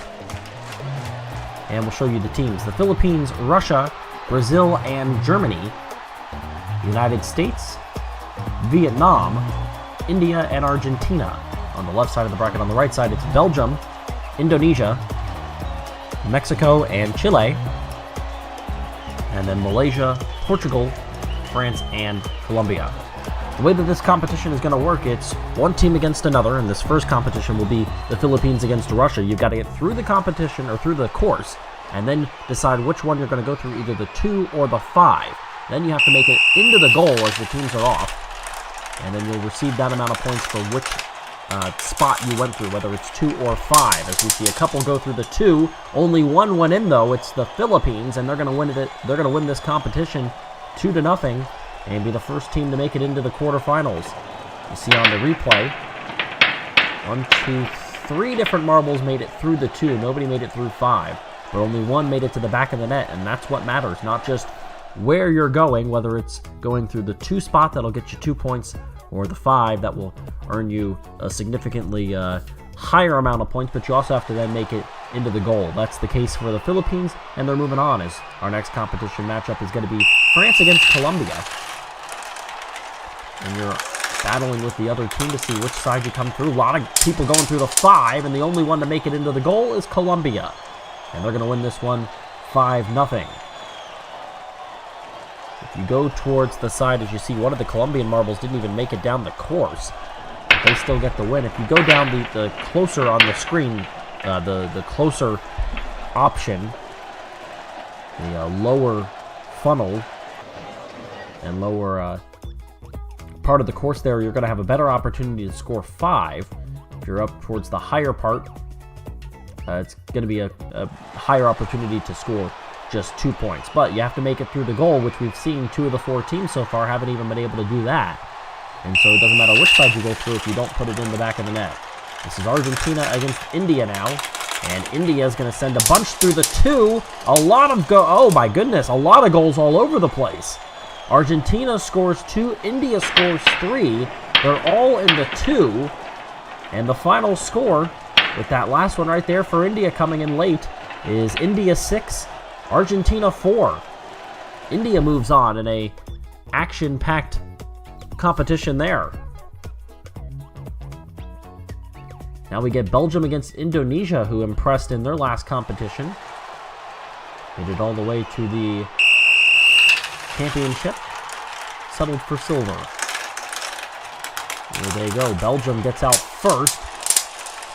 And we'll show you the teams. The Philippines, Russia, Brazil, and Germany. United States, Vietnam, India, and Argentina. On the left side of the bracket, on the right side, it's Belgium, Indonesia, Mexico, and Chile. And then Malaysia, Portugal, France, and Colombia. The way that this competition is going to work, it's one team against another, and this first competition will be the Philippines against Russia. You've got to get through the competition, or through the course, and then decide which one you're going to go through, either the 2 or the 5. Then you have to make it into the goal as the teams are off, and then you'll receive that amount of points for which spot you went through, whether it's 2 or 5. As we see a couple go through the 2, only one went in though. It's the Philippines, and they're going to win it. They're going to win this competition 2-0, and be the first team to make it into the quarterfinals. You see on the replay, 1, 2, 3 different marbles made it through the 2. Nobody made it through 5, but only one made it to the back of the net, and that's what matters. Not just where you're going, whether it's going through the 2 spot that'll get you 2 points, or the 5 that will earn you a significantly higher amount of points, but you also have to then make it into the goal. That's the case for the Philippines, and they're moving on, as our next competition matchup is going to be France against Colombia. And you're battling with the other team to see which side you come through. A lot of people going through the 5, and the only one to make it into the goal is Colombia. And they're going to win this one 5-0. If you go towards the side, as you see, one of the Colombian marbles didn't even make it down the course. But they still get the win. If you go down the closer on the screen, the closer option, the lower funnel and lower part of the course there, you're going to have a better opportunity to score 5. If you're up towards the higher part, it's going to be a higher opportunity to score just 2 points. But you have to make it through the goal, which we've seen 2 of the 4 teams so far haven't even been able to do that. And so it doesn't matter which side you go through if you don't put it in the back of the net. This is Argentina against India now. And India is going to send a bunch through the 2. A lot of oh my goodness, a lot of goals all over the place. Argentina scores 2, India scores 3. They're all in the 2. And the final score, with that last one right there for India coming in late, is India 6, Argentina 4. India moves on in a action-packed competition there. Now we get Belgium against Indonesia, who impressed in their last competition. Made it all the way to the championship. Settled for silver. There they go. Belgium gets out first.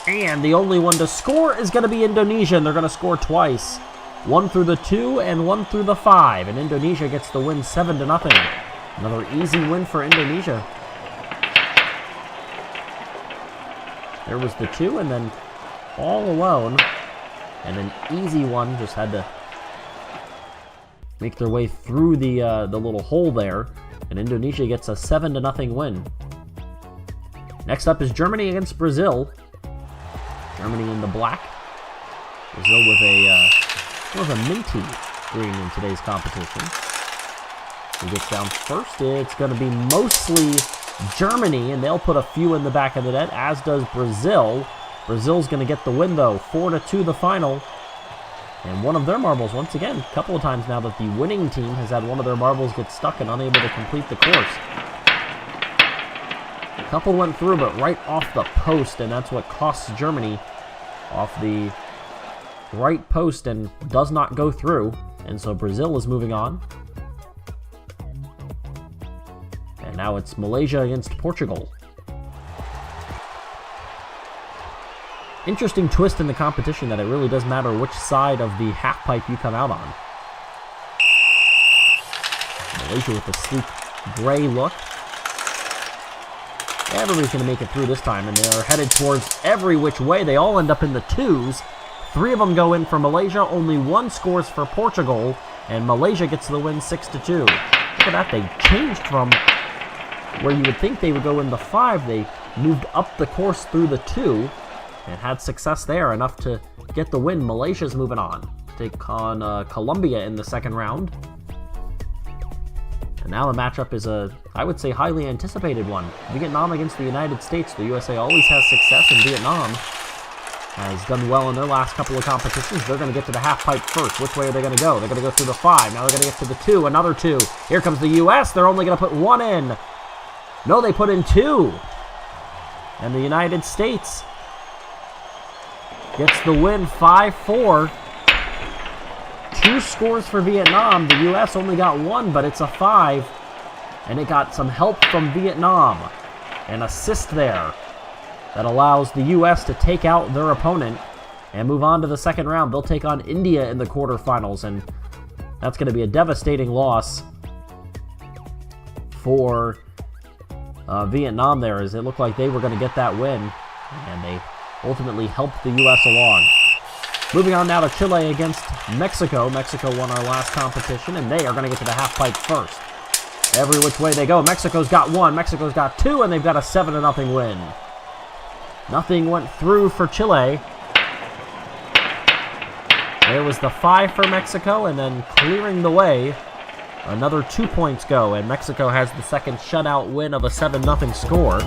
And the only one to score is going to be Indonesia, and they're going to score twice. 1 through the 2 and 1 through the 5. And Indonesia gets the win 7-0. Another easy win for Indonesia. There was the 2, and then all alone. And an easy one, just had to make their way through the little hole there. And Indonesia gets a 7-0 win. Next up is Germany against Brazil. Germany in the black. Brazil with a minty green in today's competition. Who gets down first? It's going to be mostly Germany, and they'll put a few in the back of the net, as does Brazil. Brazil's going to get the win, though. 4-2 the final. And one of their marbles, once again, a couple of times now that the winning team has had one of their marbles get stuck and unable to complete the course. A couple went through, but right off the post, and that's what costs Germany off the right post and does not go through. And so Brazil is moving on. And now it's Malaysia against Portugal. Interesting twist in the competition that it really does matter which side of the half pipe you come out on. Malaysia with a sleek gray look. Everybody's going to make it through this time, and they're headed towards every which way. They all end up in the 2s. 3 of them go in for Malaysia, only 1 scores for Portugal, and Malaysia gets the win 6-2. Look at that, they changed from where you would think they would go in the 5. They moved up the course through the 2 and had success there, enough to get the win. Malaysia's moving on. Take on Colombia in the second round. And now the matchup is I would say, highly anticipated one. Vietnam against the United States. The USA always has success, and Vietnam has done well in their last couple of competitions. They're going to get to the half pipe first. Which way are they going to go? They're going to go through the 5. Now they're going to get to the 2. Another 2. Here comes the US. They're only going to put 1 in. No, they put in 2. And the United States gets the win 5-4. 2 scores for Vietnam. The U.S. only got 1, but it's a 5. And it got some help from Vietnam. An assist there that allows the U.S. to take out their opponent and move on to the second round. They'll take on India in the quarterfinals, and that's going to be a devastating loss for Vietnam there, as it looked like they were going to get that win, and they ultimately helped the U.S. along. Moving on now to Chile against Mexico. Mexico won our last competition, and they are going to get to the half pipe first. Every which way they go. Mexico's got 1, Mexico's got 2, and they've got a 7-0 win. Nothing went through for Chile. There was the 5 for Mexico, and then clearing the way, another 2 points go, and Mexico has the second shutout win of a 7-0 score.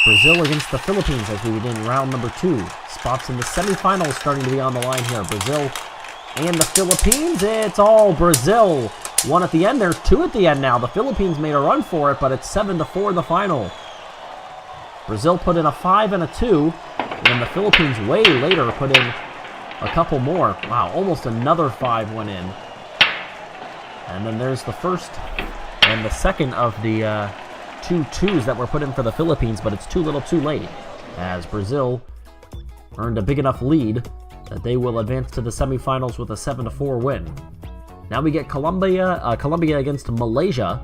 Brazil against the Philippines as we begin round number 2. Spots in the semifinals starting to be on the line here. Brazil and the Philippines. It's all Brazil. 1 at the end. There's 2 at the end now. The Philippines made a run for it, but it's 7-4 in the final. Brazil put in a 5 and a 2, and the Philippines way later put in a couple more. Wow, almost another 5 went in. And then there's the first and the second of the 2 twos that were put in for the Philippines, but it's too little too late, as Brazil earned a big enough lead that they will advance to the semifinals with a 7-4 win. Now we get Colombia against Malaysia.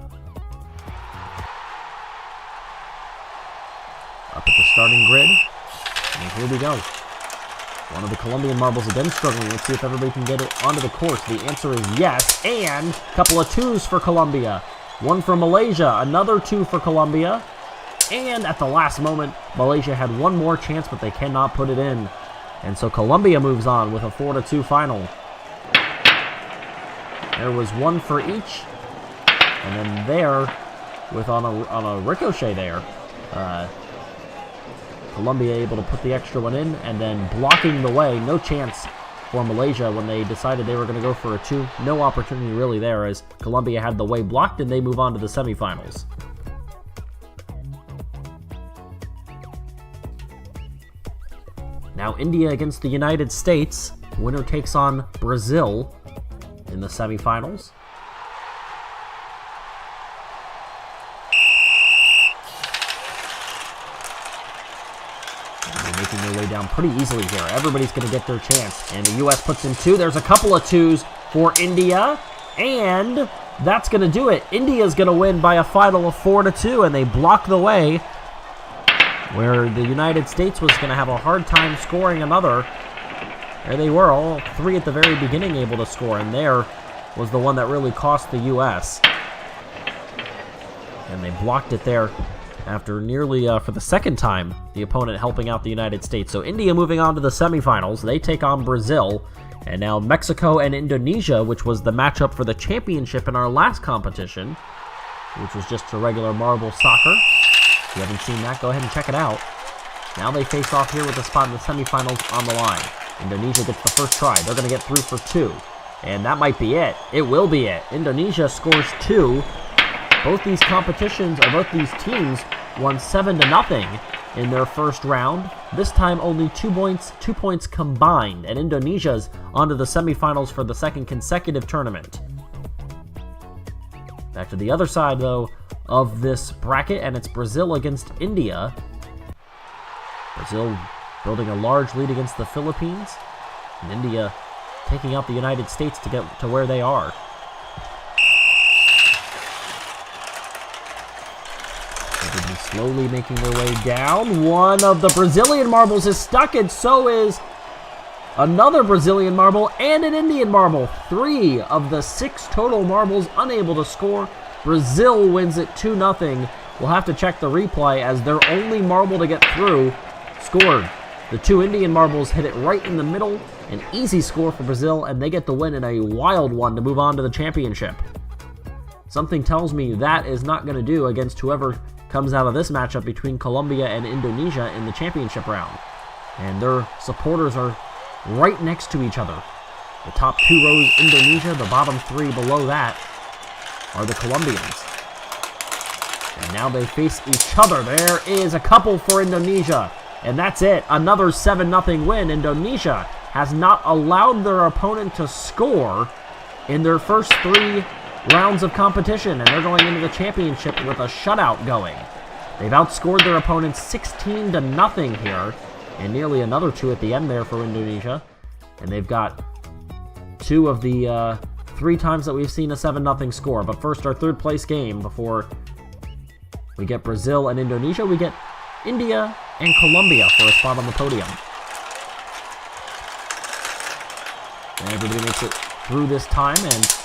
Up at the starting grid, and here we go. One of the Colombian marbles again struggling. Let's see if everybody can get it onto the course. The answer is yes, and a couple of 2s for Colombia. 1 for Malaysia, another 2 for Colombia, and at the last moment, Malaysia had 1 more chance, but they cannot put it in. And so Colombia moves on with a 4-2 final. There was 1 for each, and then there, with on a ricochet there, Colombia able to put the extra 1 in, and then blocking the way, no chance for Malaysia when they decided they were going to go for a 2. No opportunity really there, as Colombia had the way blocked, and they move on to the semifinals. Now India against the United States. Winner takes on Brazil in the semifinals. Making their way down pretty easily here. Everybody's going to get their chance. And the U.S. puts in 2. There's a couple of 2s for India. And that's going to do it. India's going to win by a final of 4-2. And they block the way, where the United States was going to have a hard time scoring another. There they were, all 3 at the very beginning able to score. And there was the one that really cost the U.S. And they blocked it there after nearly, for the second time, the opponent helping out the United States. So India moving on to the semifinals. They take on Brazil. And now Mexico and Indonesia, which was the matchup for the championship in our last competition, which was just a regular marble soccer. If you haven't seen that, go ahead and check it out. Now they face off here with a spot in the semifinals on the line. Indonesia gets the first try. They're going to get through for 2. And that might be it. It will be it. Indonesia scores 2. Both these competitions, or both these teams, won 7-0 in their first round. This time only 2 points combined, and Indonesia's onto the semifinals for the second consecutive tournament. Back to the other side, though, of this bracket, and it's Brazil against India. Brazil building a large lead against the Philippines. And India taking out the United States to get to where they are. They're slowly making their way down. One of the Brazilian marbles is stuck, and so is another Brazilian marble and an Indian marble. 3 of the 6 total marbles unable to score. Brazil wins it 2-0. We'll have to check the replay as their only marble to get through scored. The 2 Indian marbles hit it right in the middle. An easy score for Brazil, and they get the win in a wild one to move on to the championship. Something tells me that is not going to do against whoever comes out of this matchup between Colombia and Indonesia in the championship round. And their supporters are right next to each other. The top 2 rows, Indonesia. The bottom 3 below that are the Colombians. And now they face each other. There is a couple for Indonesia. And that's it. Another 7-0 win. Indonesia has not allowed their opponent to score in their first 3 rounds of competition, and they're going into the championship with a shutout going. They've outscored their opponents 16-0 here, and nearly another 2 at the end there for Indonesia. And they've got 2 of the 3 times that we've seen a 7-0 score. But first, our 3rd place game before we get Brazil and Indonesia. We get India and Colombia for a spot on the podium. And everybody makes it through this time, and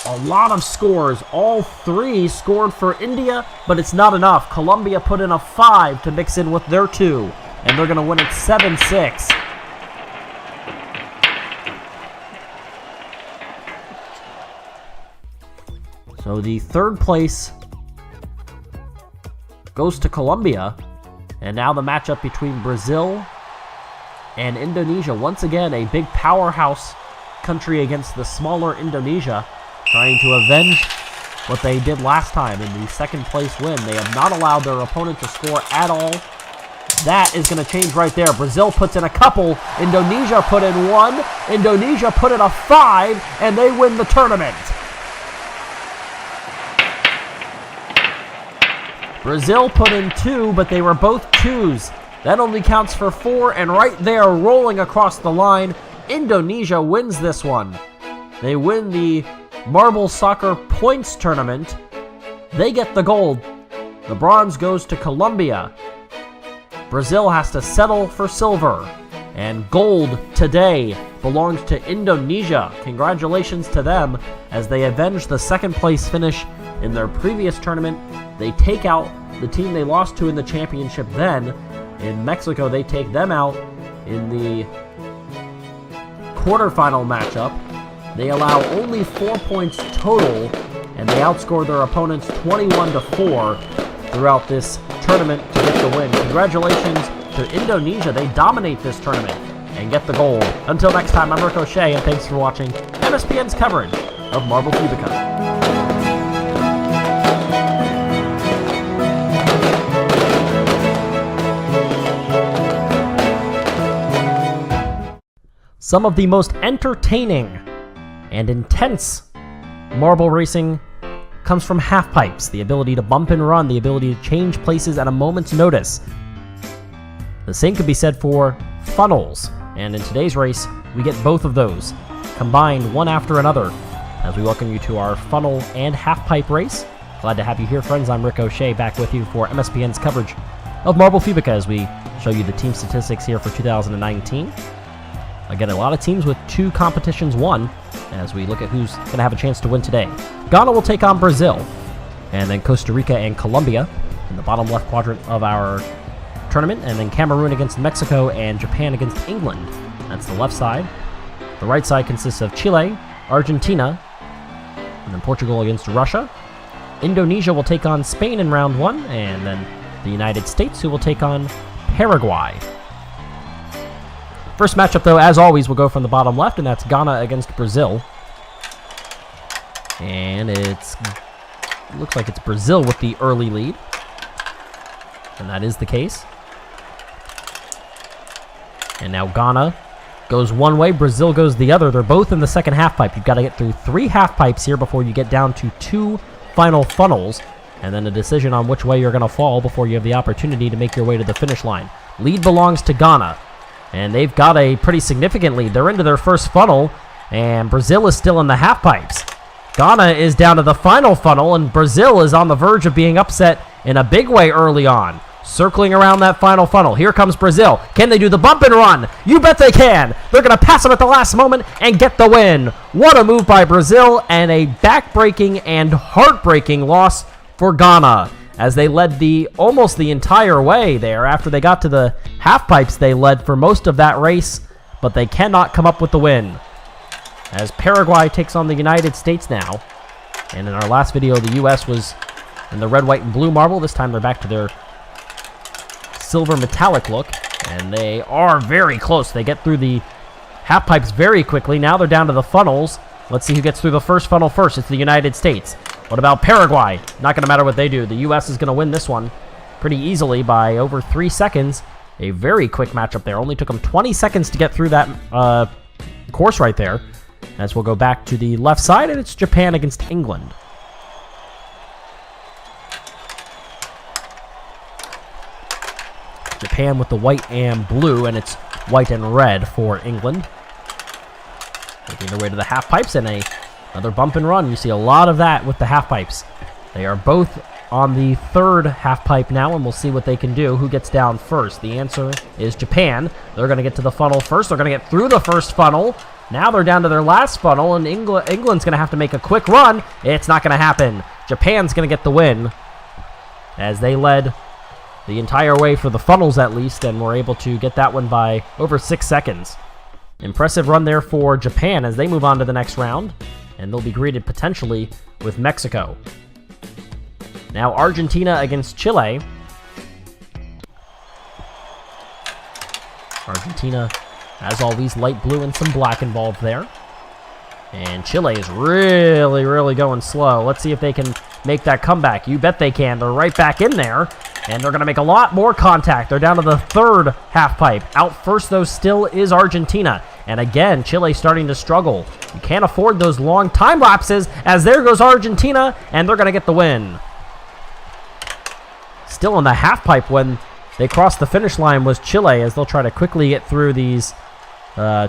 a lot of scores. All 3 scored for India, but it's not enough. Colombia put in a 5 to mix in with their 2, and they're going to win it 7-6. So the 3rd place goes to Colombia, and now the matchup between Brazil and Indonesia. Once again, a big powerhouse country against the smaller Indonesia, trying to avenge what they did last time in the 2nd place win. They have not allowed their opponent to score at all. That is going to change right there. Brazil puts in a couple. Indonesia put in 1. Indonesia put in a 5, and they win the tournament. Brazil put in 2, but they were both 2s. That only counts for 4, and right there, rolling across the line, Indonesia wins this one. They win the Marble Soccer Points Tournament. They get the gold. The bronze goes to Colombia. Brazil has to settle for silver. And gold today belongs to Indonesia. Congratulations to them as they avenge the 2nd place finish in their previous tournament. They take out the team they lost to in the championship then. In Mexico, they take them out in the quarterfinal matchup. They allow only 4 points total, and they outscore their opponents 21-4 throughout this tournament to get the win. Congratulations to Indonesia. They dominate this tournament and get the gold. Until next time, I'm Ricochet, and thanks for watching MSPN's coverage of Marble Fubeca. Some of the most entertaining and intense marble racing comes from half pipes, the ability to bump and run, the ability to change places at a moment's notice. The same could be said for funnels, and in today's race, we get both of those, combined one after another, as we welcome you to our funnel and half pipe race. Glad to have you here, friends. I'm Ricochet, back with you for MSPN's coverage of Marble Fubeca as we show you the team statistics here for 2019. Again, a lot of teams with 2 competitions won as we look at who's going to have a chance to win today. Ghana will take on Brazil, and then Costa Rica and Colombia in the bottom left quadrant of our tournament, and then Cameroon against Mexico and Japan against England. That's the left side. The right side consists of Chile, Argentina, and then Portugal against Russia. Indonesia will take on Spain in round 1, and then the United States, who will take on Paraguay. First matchup, though, as always, will go from the bottom left, and that's Ghana against Brazil. And it looks like it's Brazil with the early lead. And that is the case. And now Ghana goes one way, Brazil goes the other. They're both in the 2nd half pipe. You've got to get through 3 half pipes here before you get down to 2 final funnels, and then a decision on which way you're going to fall before you have the opportunity to make your way to the finish line. Lead belongs to Ghana. And they've got a pretty significant lead. They're into their first funnel, and Brazil is still in the half pipes. Ghana is down to the final funnel, and Brazil is on the verge of being upset in a big way early on. Circling around that final funnel. Here comes Brazil. Can they do the bump and run? You bet they can. They're going to pass them at the last moment and get the win. What a move by Brazil, and a back-breaking and heartbreaking loss for Ghana, as they led almost the entire way there. After they got to the half pipes, they led for most of that race, but they cannot come up with the win. As Paraguay takes on the United States now. And in our last video, the U.S. was in the red, white, and blue marble. This time they're back to their silver metallic look, and they are very close. They get through the half pipes very quickly. Now they're down to the funnels. Let's see who gets through the first funnel first. It's the United States. What about Paraguay? Not going to matter what they do. The U.S. is going to win this one pretty easily by over 3 seconds. A very quick matchup there. Only took them 20 seconds to get through that course right there. As we'll go back to the left side, and it's Japan against England. Japan with the white and blue, and it's white and red for England. Making their way to the half pipes, and another bump and run. You see a lot of that with the half pipes. They are both on the third half pipe now, and we'll see what they can do. Who gets down first? The answer is Japan. They're going to get to the funnel first. They're going to get through the first funnel. Now they're down to their last funnel, and England's going to have to make a quick run. It's not going to happen. Japan's going to get the win, as they led the entire way for the funnels at least, and were able to get that one by over 6 seconds. Impressive run there for Japan as they move on to the next round, and they'll be greeted potentially with Mexico. Now Argentina against Chile. Argentina, as always, light blue and some black involved there. And Chile is really, really going slow. Let's see if they can make that comeback. You bet they can. They're right back in there, and they're going to make a lot more contact. They're down to the third half pipe. Out first, though, still is Argentina. And again, Chile starting to struggle. You can't afford those long time lapses, as there goes Argentina, and they're going to get the win. Still in the half pipe when they crossed the finish line was Chile, as they'll try to quickly get through these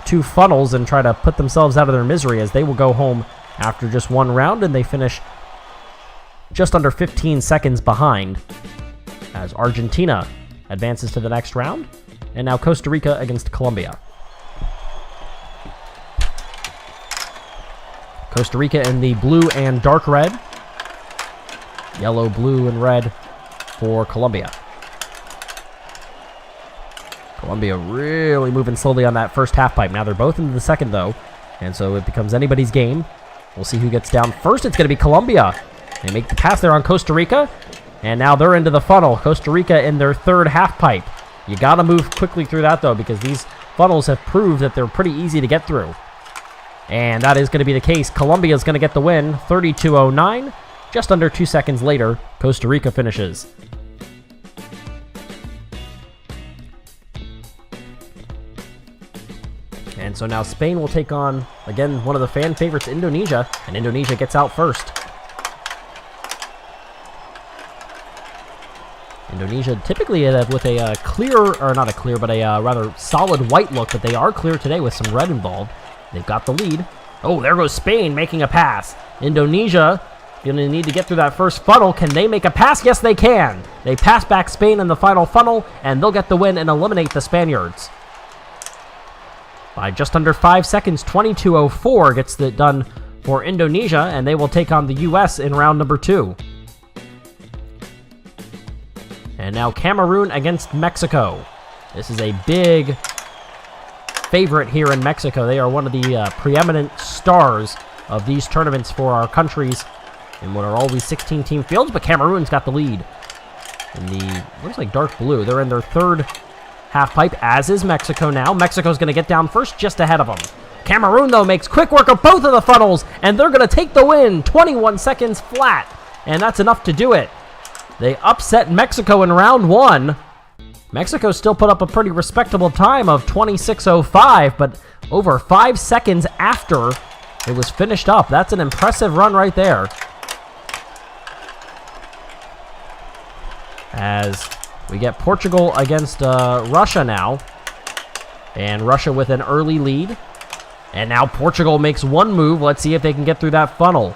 two funnels and try to put themselves out of their misery, as they will go home after just one round, and they finish just under 15 seconds behind as Argentina advances to the next round. And now Costa Rica against Colombia. Costa Rica in the blue and dark red. Yellow, blue, and red for Colombia. Colombia really moving slowly on that first half pipe. Now they're both into the second, though, and so it becomes anybody's game. We'll see who gets down first. It's going to be Colombia. They make the pass there on Costa Rica, and now they're into the funnel. Costa Rica in their third half pipe. You got to move quickly through that, though, because these funnels have proved that they're pretty easy to get through. And that is going to be the case. Colombia is going to get the win, 32:09. Just under 2 seconds later, Costa Rica finishes. And so now Spain will take on, again, one of the fan favorites, Indonesia, and Indonesia gets out first. Indonesia typically with a clear, or not a clear, but a rather solid white look, but they are clear today with some red involved. They've got the lead. Oh, there goes Spain making a pass. Indonesia going to need to get through that first funnel. Can they make a pass? Yes, they can. They pass back Spain in the final funnel, and they'll get the win and eliminate the Spaniards. By just under 5 seconds, 22:04 gets it done for Indonesia, and they will take on the U.S. in round number 2. And now Cameroon against Mexico. This is a big favorite here in Mexico. They are one of the preeminent stars of these tournaments for our countries in what are always 16-team fields, but Cameroon's got the lead. In the, looks like dark blue. They're in their third half pipe, as is Mexico now. Mexico's going to get down first, just ahead of them. Cameroon, though, makes quick work of both of the funnels, and they're going to take the win, 21 seconds flat, and that's enough to do it. They upset Mexico in round 1. Mexico still put up a pretty respectable time of 26:05, but over 5 seconds after it was finished up. That's an impressive run right there. As we get Portugal against Russia now. And Russia with an early lead. And now Portugal makes one move. Let's see if they can get through that funnel.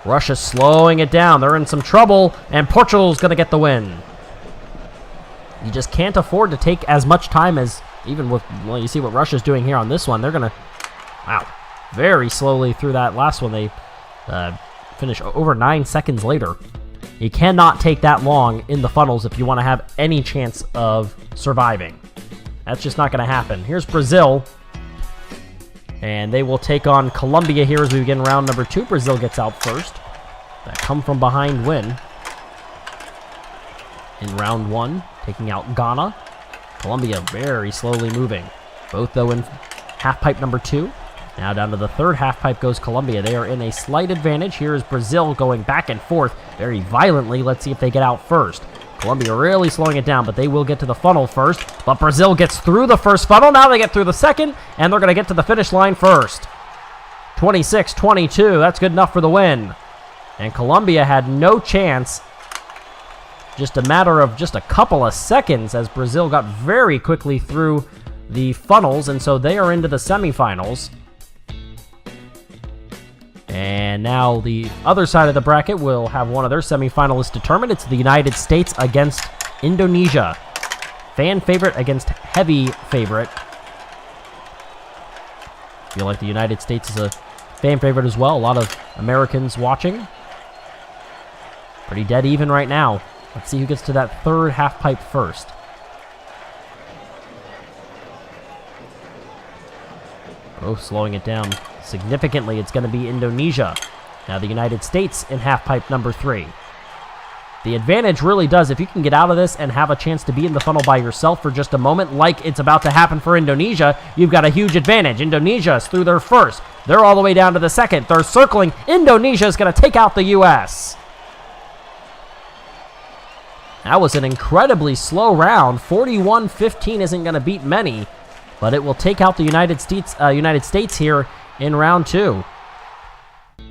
Russia slowing it down. They're in some trouble, and Portugal's going to get the win. You just can't afford to take as much time as, even with, well, you see what Russia's doing here on this one. They're going to, wow, very slowly through that last one. They finish over 9 seconds later. You cannot take that long in the funnels if you want to have any chance of surviving. That's just not going to happen. Here's Brazil. And they will take on Colombia here as we begin round number 2. Brazil gets out first. That come from behind win. In round 1, taking out Ghana. Colombia very slowly moving. Both though in half pipe number 2. Now down to the third half pipe goes Colombia. They are in a slight advantage. Here is Brazil going back and forth very violently. Let's see if they get out first. Colombia really slowing it down, but they will get to the funnel first. But Brazil gets through the first funnel. Now they get through the second, and they're going to get to the finish line first. 26-22. That's good enough for the win. And Colombia had no chance. Just a matter of just a couple of seconds as Brazil got very quickly through the funnels, and so they are into the semifinals. And now the other side of the bracket will have one of their semifinalists determined. It's the United States against Indonesia. Fan favorite against heavy favorite. Feel like the United States is a fan favorite as well. A lot of Americans watching. Pretty dead even right now. Let's see who gets to that third half pipe first. Oh, slowing it down significantly. It's going to be Indonesia. Now the United States in half pipe number 3. The advantage really does, if you can get out of this and have a chance to be in the funnel by yourself for just a moment, like it's about to happen for Indonesia, you've got a huge advantage. Indonesia is through their first. They're all the way down to the second. They're circling. Indonesia is going to take out the U.S. That was an incredibly slow round. 41-15 isn't going to beat many, but it will take out the United States here in round 2.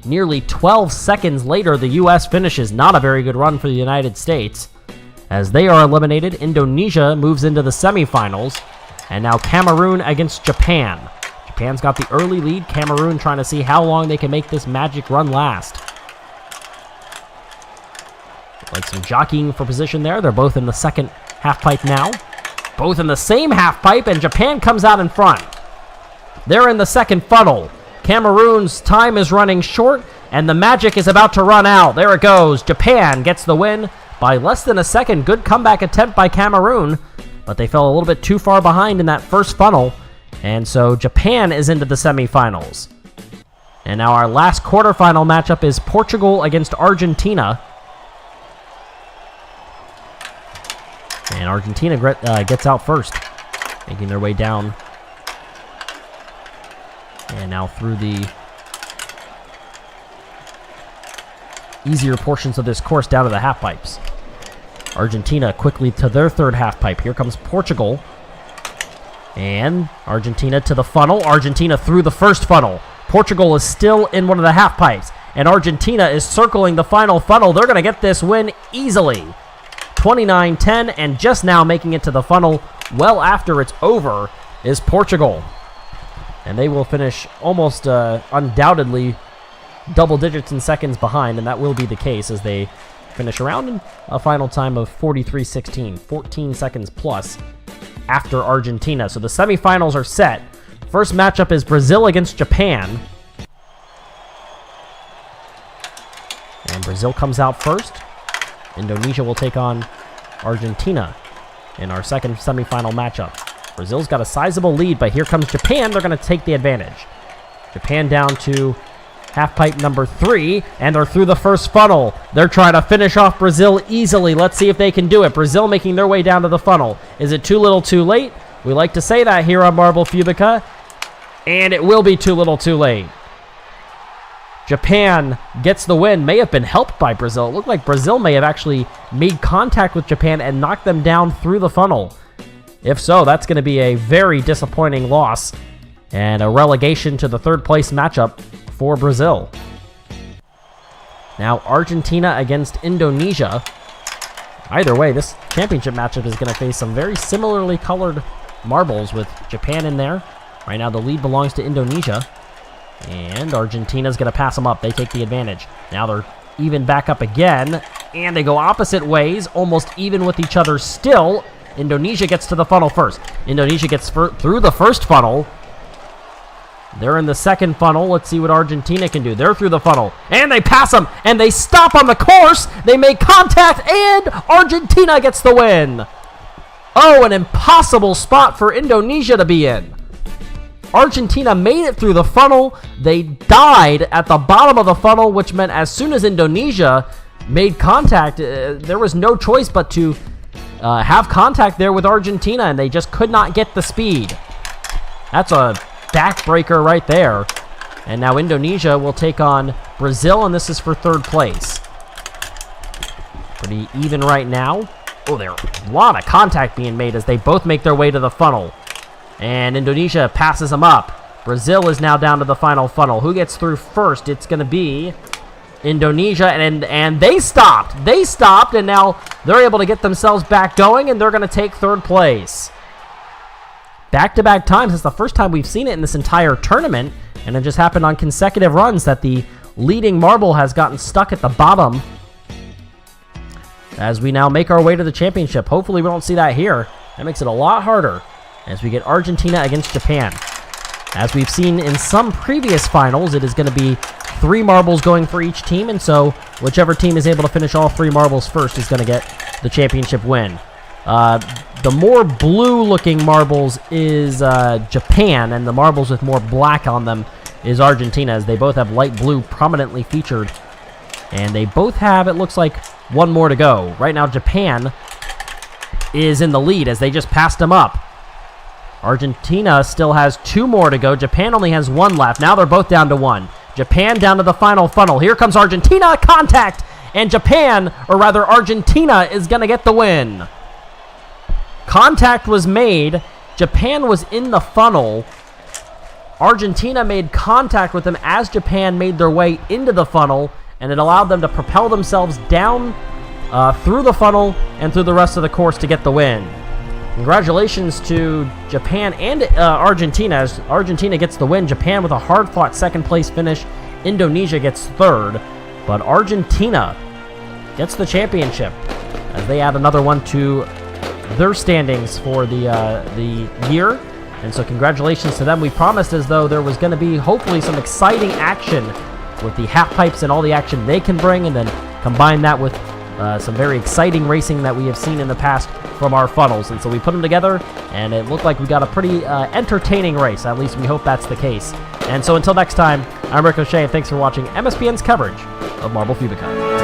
Nearly 12 seconds later, the U.S. finishes. Not a very good run for the United States. As they are eliminated, Indonesia moves into the semifinals. And now Cameroon against Japan. Japan's got the early lead. Cameroon trying to see how long they can make this magic run last. Like some jockeying for position there. They're both in the second half pipe now. Both in the same half pipe, and Japan comes out in front. They're in the second funnel. Cameroon's time is running short, and the magic is about to run out. There it goes. Japan gets the win by less than a second. Good comeback attempt by Cameroon, but they fell a little bit too far behind in that first funnel, and so Japan is into the semifinals. And now our last quarterfinal matchup is Portugal against Argentina. And Argentina gets out first, making their way down. And now through the easier portions of this course down to the half pipes. Argentina quickly to their third half pipe. Here comes Portugal. And Argentina to the funnel. Argentina through the first funnel. Portugal is still in one of the half pipes. And Argentina is circling the final funnel. They're going to get this win easily. 29-10, and just now making it to the funnel well after it's over is Portugal. And they will finish almost undoubtedly double digits in seconds behind, and that will be the case as they finish around in a final time of 43-16, 14 seconds plus after Argentina. So the semifinals are set. First matchup is Brazil against Japan. And Brazil comes out first. Indonesia will take on Argentina in our second semifinal matchup. Brazil's got a sizable lead, but here comes Japan. They're going to take the advantage. Japan down to half pipe number 3, and they're through the first funnel. They're trying to finish off Brazil easily. Let's see if they can do it. Brazil making their way down to the funnel. Is it too little too late? We like to say that here on Marble Fubeca, and it will be too little too late. Japan gets the win. May have been helped by Brazil. It looked like Brazil may have actually made contact with Japan and knocked them down through the funnel. If so, that's going to be a very disappointing loss and a relegation to the third place matchup for Brazil. Now Argentina against Indonesia. Either way, this championship matchup is going to face some very similarly colored marbles with Japan in there. Right now the lead belongs to Indonesia. And Argentina's going to pass them up. They take the advantage. Now they're even back up again. And they go opposite ways, almost even with each other still. Indonesia gets to the funnel first. Indonesia gets through the first funnel. They're in the second funnel. Let's see what Argentina can do. They're through the funnel. And they pass them. And they stop on the course. They make contact. And Argentina gets the win. Oh, an impossible spot for Indonesia to be in. Argentina made it through the funnel. They died at the bottom of the funnel, which meant as soon as Indonesia made contact, there was no choice but to have contact there with Argentina, and they just could not get the speed. That's a backbreaker right there. And now Indonesia will take on Brazil, and this is for third place. Pretty even right now. Oh, there's a lot of contact being made as they both make their way to the funnel. And Indonesia passes them up. Brazil is now down to the final funnel. Who gets through first? It's going to be Indonesia, and they stopped. They stopped, and now they're able to get themselves back going, and they're going to take third place. Back-to-back times. It's the first time we've seen it in this entire tournament, and it just happened on consecutive runs that the leading marble has gotten stuck at the bottom as we now make our way to the championship. Hopefully we don't see that here. That makes it a lot harder as we get Argentina against Japan. As we've seen in some previous finals, it is going to be 3 marbles going for each team, and so whichever team is able to finish all 3 marbles first is going to get the championship win. The more blue-looking marbles is Japan, and the marbles with more black on them is Argentina, as they both have light blue prominently featured. And they both have, it looks like, 1 more to go. Right now, Japan is in the lead as they just passed them up. Argentina still has 2 more to go. Japan only has 1 left. Now they're both down to 1. Japan down to the final funnel. Here comes Argentina. Contact! And Japan, or rather Argentina, is going to get the win. Contact was made. Japan was in the funnel. Argentina made contact with them as Japan made their way into the funnel, and it allowed them to propel themselves down through the funnel and through the rest of the course to get the win. Congratulations to Japan and Argentina, as Argentina gets the win. Japan with a hard-fought second-place finish. Indonesia gets third, but Argentina gets the championship as they add another one to their standings for the year. And so congratulations to them. We promised as though there was going to be hopefully some exciting action with the half pipes and all the action they can bring, and then combine that with some very exciting racing that we have seen in the past from our funnels. And so we put them together, and it looked like we got a pretty entertaining race. At least we hope that's the case. And so until next time, I'm Ricochet, and thanks for watching MSBN's coverage of Marble Fubeca.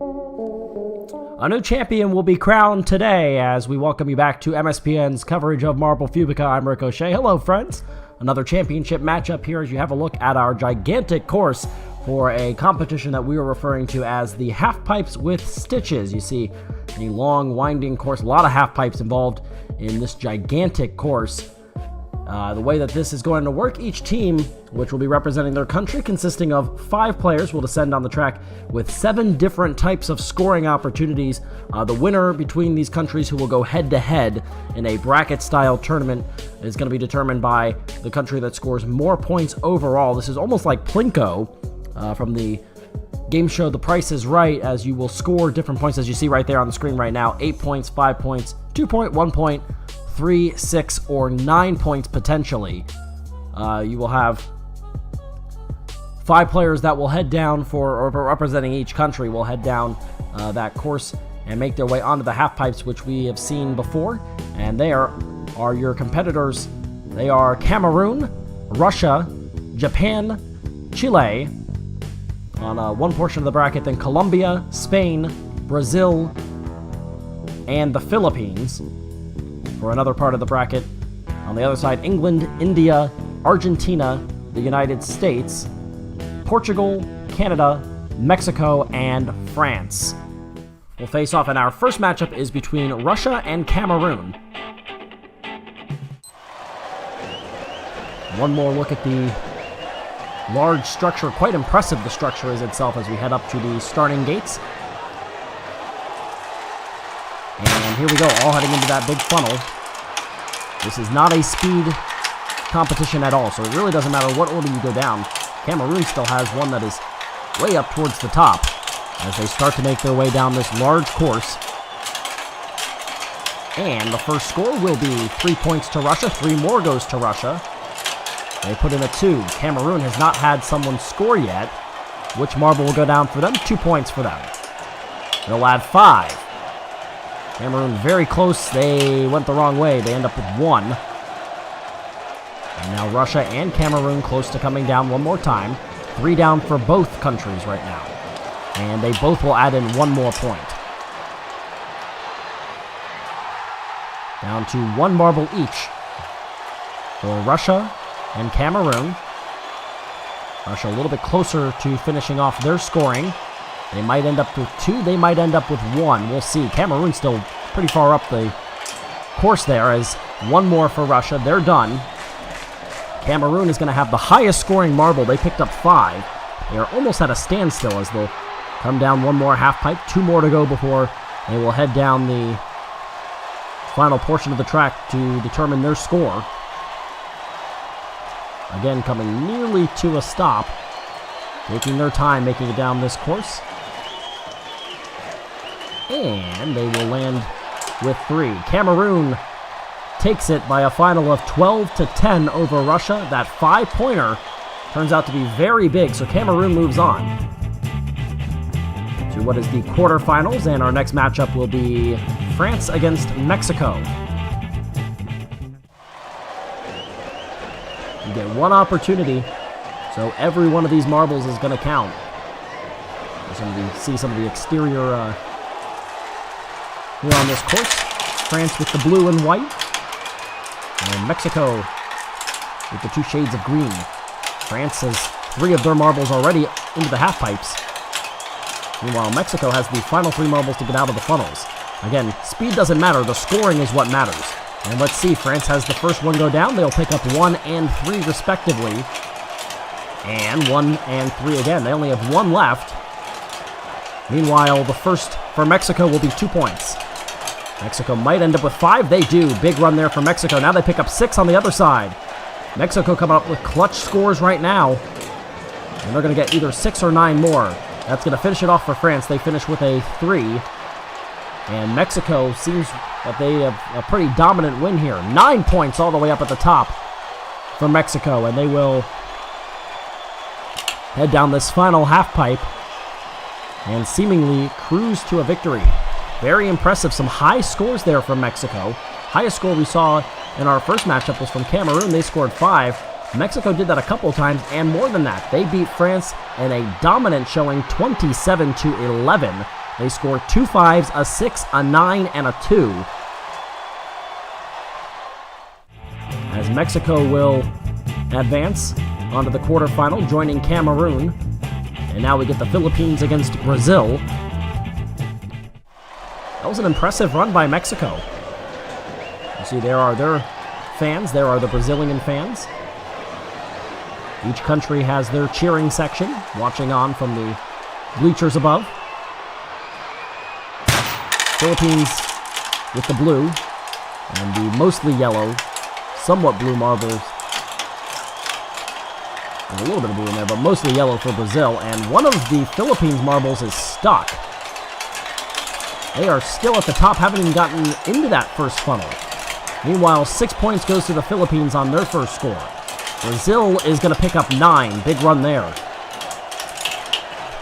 A new champion will be crowned today as we welcome you back to MSPN's coverage of Marble Fubeca. I'm Ricochet. Hello, friends. Another championship matchup here as you have a look at our gigantic course for a competition that we are referring to as the half pipes with stitches. You see a long, winding course, a lot of half pipes involved in this gigantic course. The way that this is going to work, each team, which will be representing their country, consisting of 5 players, will descend on the track with 7 different types of scoring opportunities. The winner between these countries, who will go head-to-head in a bracket-style tournament, is going to be determined by the country that scores more points overall. This is almost like Plinko from the game show The Price is Right, as you will score different points, as you see right there on the screen right now. 8 points, 5 points, 2 point, 1 point, 3, 6, or 9 points potentially. You will have 5 players that will head down or representing each country will head down that course and make their way onto the half pipes, which we have seen before. And there are your competitors. They are Cameroon, Russia, Japan, Chile on one portion of the bracket, then Colombia, Spain, Brazil, and the Philippines. For another part of the bracket, on the other side, England, India, Argentina, the United States, Portugal, Canada, Mexico, and France will face off, and our first matchup is between Russia and Cameroon. One more look at the large structure. Quite impressive the structure is itself as we head up to the starting gates. And here we go, all heading into that big funnel. This is not a speed competition at all, so it really doesn't matter what order you go down. Cameroon still has one that is way up towards the top as they start to make their way down this large course. And the first score will be 3 points to Russia, 3 more goes to Russia. They put in a 2. Cameroon has not had someone score yet. Which marble will go down for them? 2 points for them. They'll add 5. Cameroon very close. They went the wrong way. They end up with 1. And now Russia and Cameroon close to coming down one more time. 3 down for both countries right now. And they both will add in 1 more point. Down to 1 marble each for Russia and Cameroon. Russia a little bit closer to finishing off their scoring. They might end up with 2, they might end up with 1. We'll see. Cameroon still pretty far up the course there, as 1 more for Russia. They're done. Cameroon is going to have the highest scoring marble. They picked up 5. They are almost at a standstill as they'll come down 1 more half pipe. 2 more to go before they will head down the final portion of the track to determine their score. Again, coming nearly to a stop. Taking their time making it down this course. And they will land with 3. Cameroon takes it by a final of 12-10 over Russia. That 5-pointer turns out to be very big, so Cameroon moves on to what is the quarterfinals, and our next matchup will be France against Mexico. You get 1 opportunity, so every one of these marbles is going to count. See some of the exterior here on this course. France with the blue and white, and Mexico with the 2 shades of green. France has 3 of their marbles already into the half pipes. Meanwhile, Mexico has the final 3 marbles to get out of the funnels. Again, speed doesn't matter, the scoring is what matters. And let's see, France has the first one go down. They'll pick up 1 and 3 respectively. And 1 and 3 again. They only have 1 left. Meanwhile, the first for Mexico will be 2 points. Mexico might end up with 5. They do. Big run there for Mexico. Now they pick up 6 on the other side. Mexico coming up with clutch scores right now. And they're going to get either 6 or 9 more. That's going to finish it off for France. They finish with a 3. And Mexico seems that they have a pretty dominant win here. 9 points all the way up at the top for Mexico. And they will head down this final half pipe and seemingly cruise to a victory. Very impressive. Some high scores there from Mexico. Highest score we saw in our first matchup was from Cameroon. They scored 5. Mexico did that a couple times, and more than that. They beat France in a dominant showing, 27-11. They score 2 5s, a 6, a 9, and a 2. As Mexico will advance onto the quarterfinal, joining Cameroon. And now we get the Philippines against Brazil. That was an impressive run by Mexico. You see, there are their fans. There are the Brazilian fans. Each country has their cheering section, watching on from the bleachers above. Philippines with the blue and the mostly yellow, somewhat blue marbles. And a little bit of blue in there, but mostly yellow for Brazil. And one of the Philippines marbles is stuck. They are still at the top, haven't even gotten into that first funnel. Meanwhile, 6 points goes to the Philippines on their first score. Brazil is going to pick up 9. Big run there.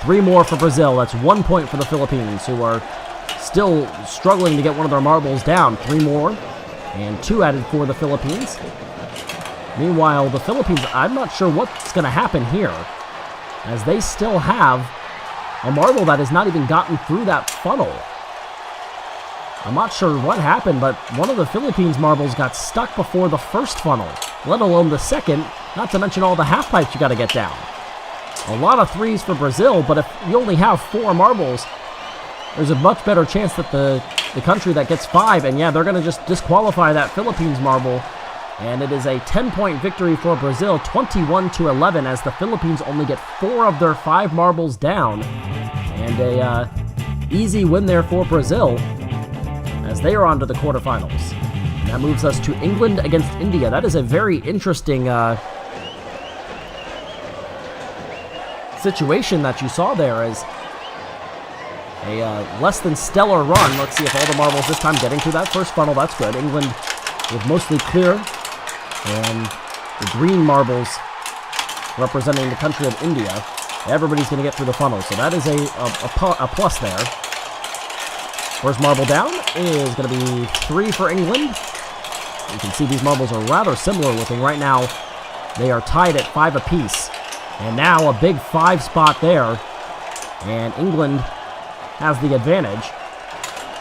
3 more for Brazil. That's 1 point for the Philippines, who are still struggling to get one of their marbles down. 3 more, and 2 added for the Philippines. Meanwhile, the Philippines, I'm not sure what's going to happen here, as they still have a marble that has not even gotten through that funnel. I'm not sure what happened, but one of the Philippines marbles got stuck before the first funnel, let alone the second, not to mention all the half pipes you got to get down. A lot of 3s for Brazil, but if you only have 4 marbles, there's a much better chance that the country that gets 5, and yeah, they're going to just disqualify that Philippines marble. And it is a 10-point victory for Brazil, 21-11, as the Philippines only get 4 of their 5 marbles down. And a easy win there for Brazil, as they are on to the quarterfinals. And that moves us to England against India. That is a very interesting situation that you saw there, as a less than stellar run. Let's see if all the marbles this time getting through that first funnel. That's good. England with mostly clear, and the green marbles representing the country of India. Everybody's going to get through the funnel, so that is a plus there. First marble down is going to be 3 for England. You can see these marbles are rather similar looking. Right now, they are tied at 5 apiece. And now a big 5 spot there, and England has the advantage.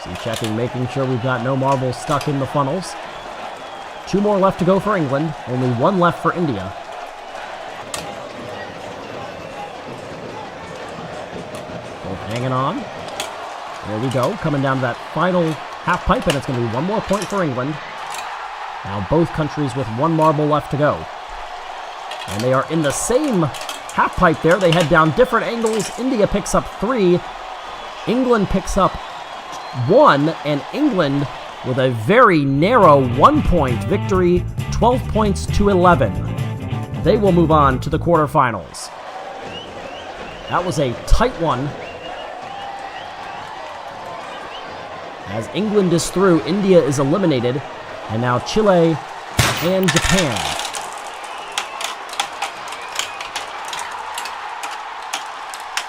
See, checking, making sure we've got no marbles stuck in the funnels. 2 more left to go for England, only 1 left for India. Both hanging on. There we go, coming down to that final half pipe, and it's going to be 1 more point for England. Now both countries with 1 marble left to go. And they are in the same half pipe there. They head down different angles. India picks up 3. England picks up 1, and England with a very narrow 1-point victory, 12 points to 11. They will move on to the quarterfinals. That was a tight one. As England is through, India is eliminated, and now Chile and Japan.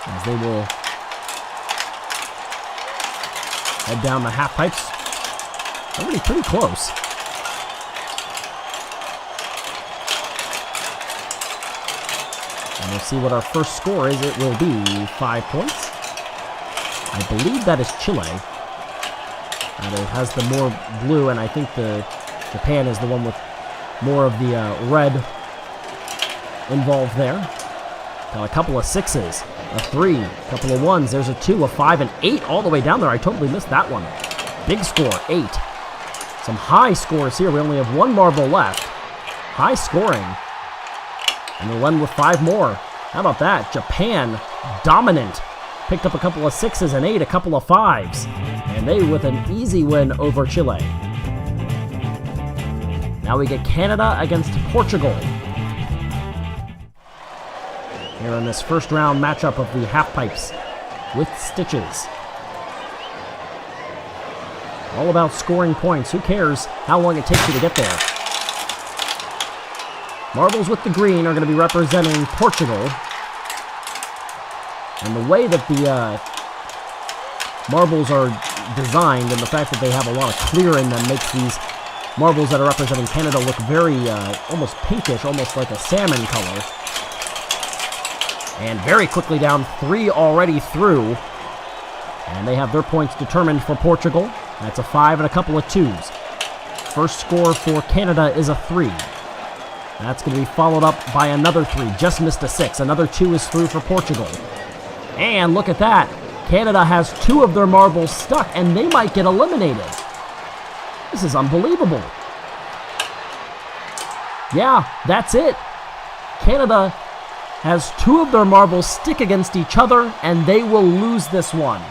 As they will head down the half pipes. Already pretty close. And we'll see what our first score is. It will be 5 points. I believe that is Chile. And it has the more blue, and I think the Japan is the one with more of the red involved there. Got a couple of 6s, a 3, a couple of 1s. There's a 2, a 5, and 8 all the way down there. I totally missed that one. Big score, 8. Some high scores here. We only have 1 marble left. High scoring. And we'll end with 5 more. How about that? Japan, dominant. Picked up a couple of 6s and 8, a couple of 5s. And they with an easy win over Chile. Now we get Canada against Portugal. Here in this first round matchup of the half pipes with stitches. All about scoring points. Who cares how long it takes you to get there? Marbles with the green are going to be representing Portugal. And the way that the marbles are designed, and the fact that they have a lot of clear in them, makes these marbles that are representing Canada look very almost pinkish, almost like a salmon color. And very quickly down, 3 already through. And they have their points determined for Portugal. That's a 5 and a couple of 2s. First score for Canada is a 3. That's going to be followed up by another 3. Just missed a 6. Another 2 is through for Portugal. And look at that. Canada has 2 of their marbles stuck, and they might get eliminated. This is unbelievable. Yeah, that's it. Canada has 2 of their marbles stick against each other, and they will lose this one.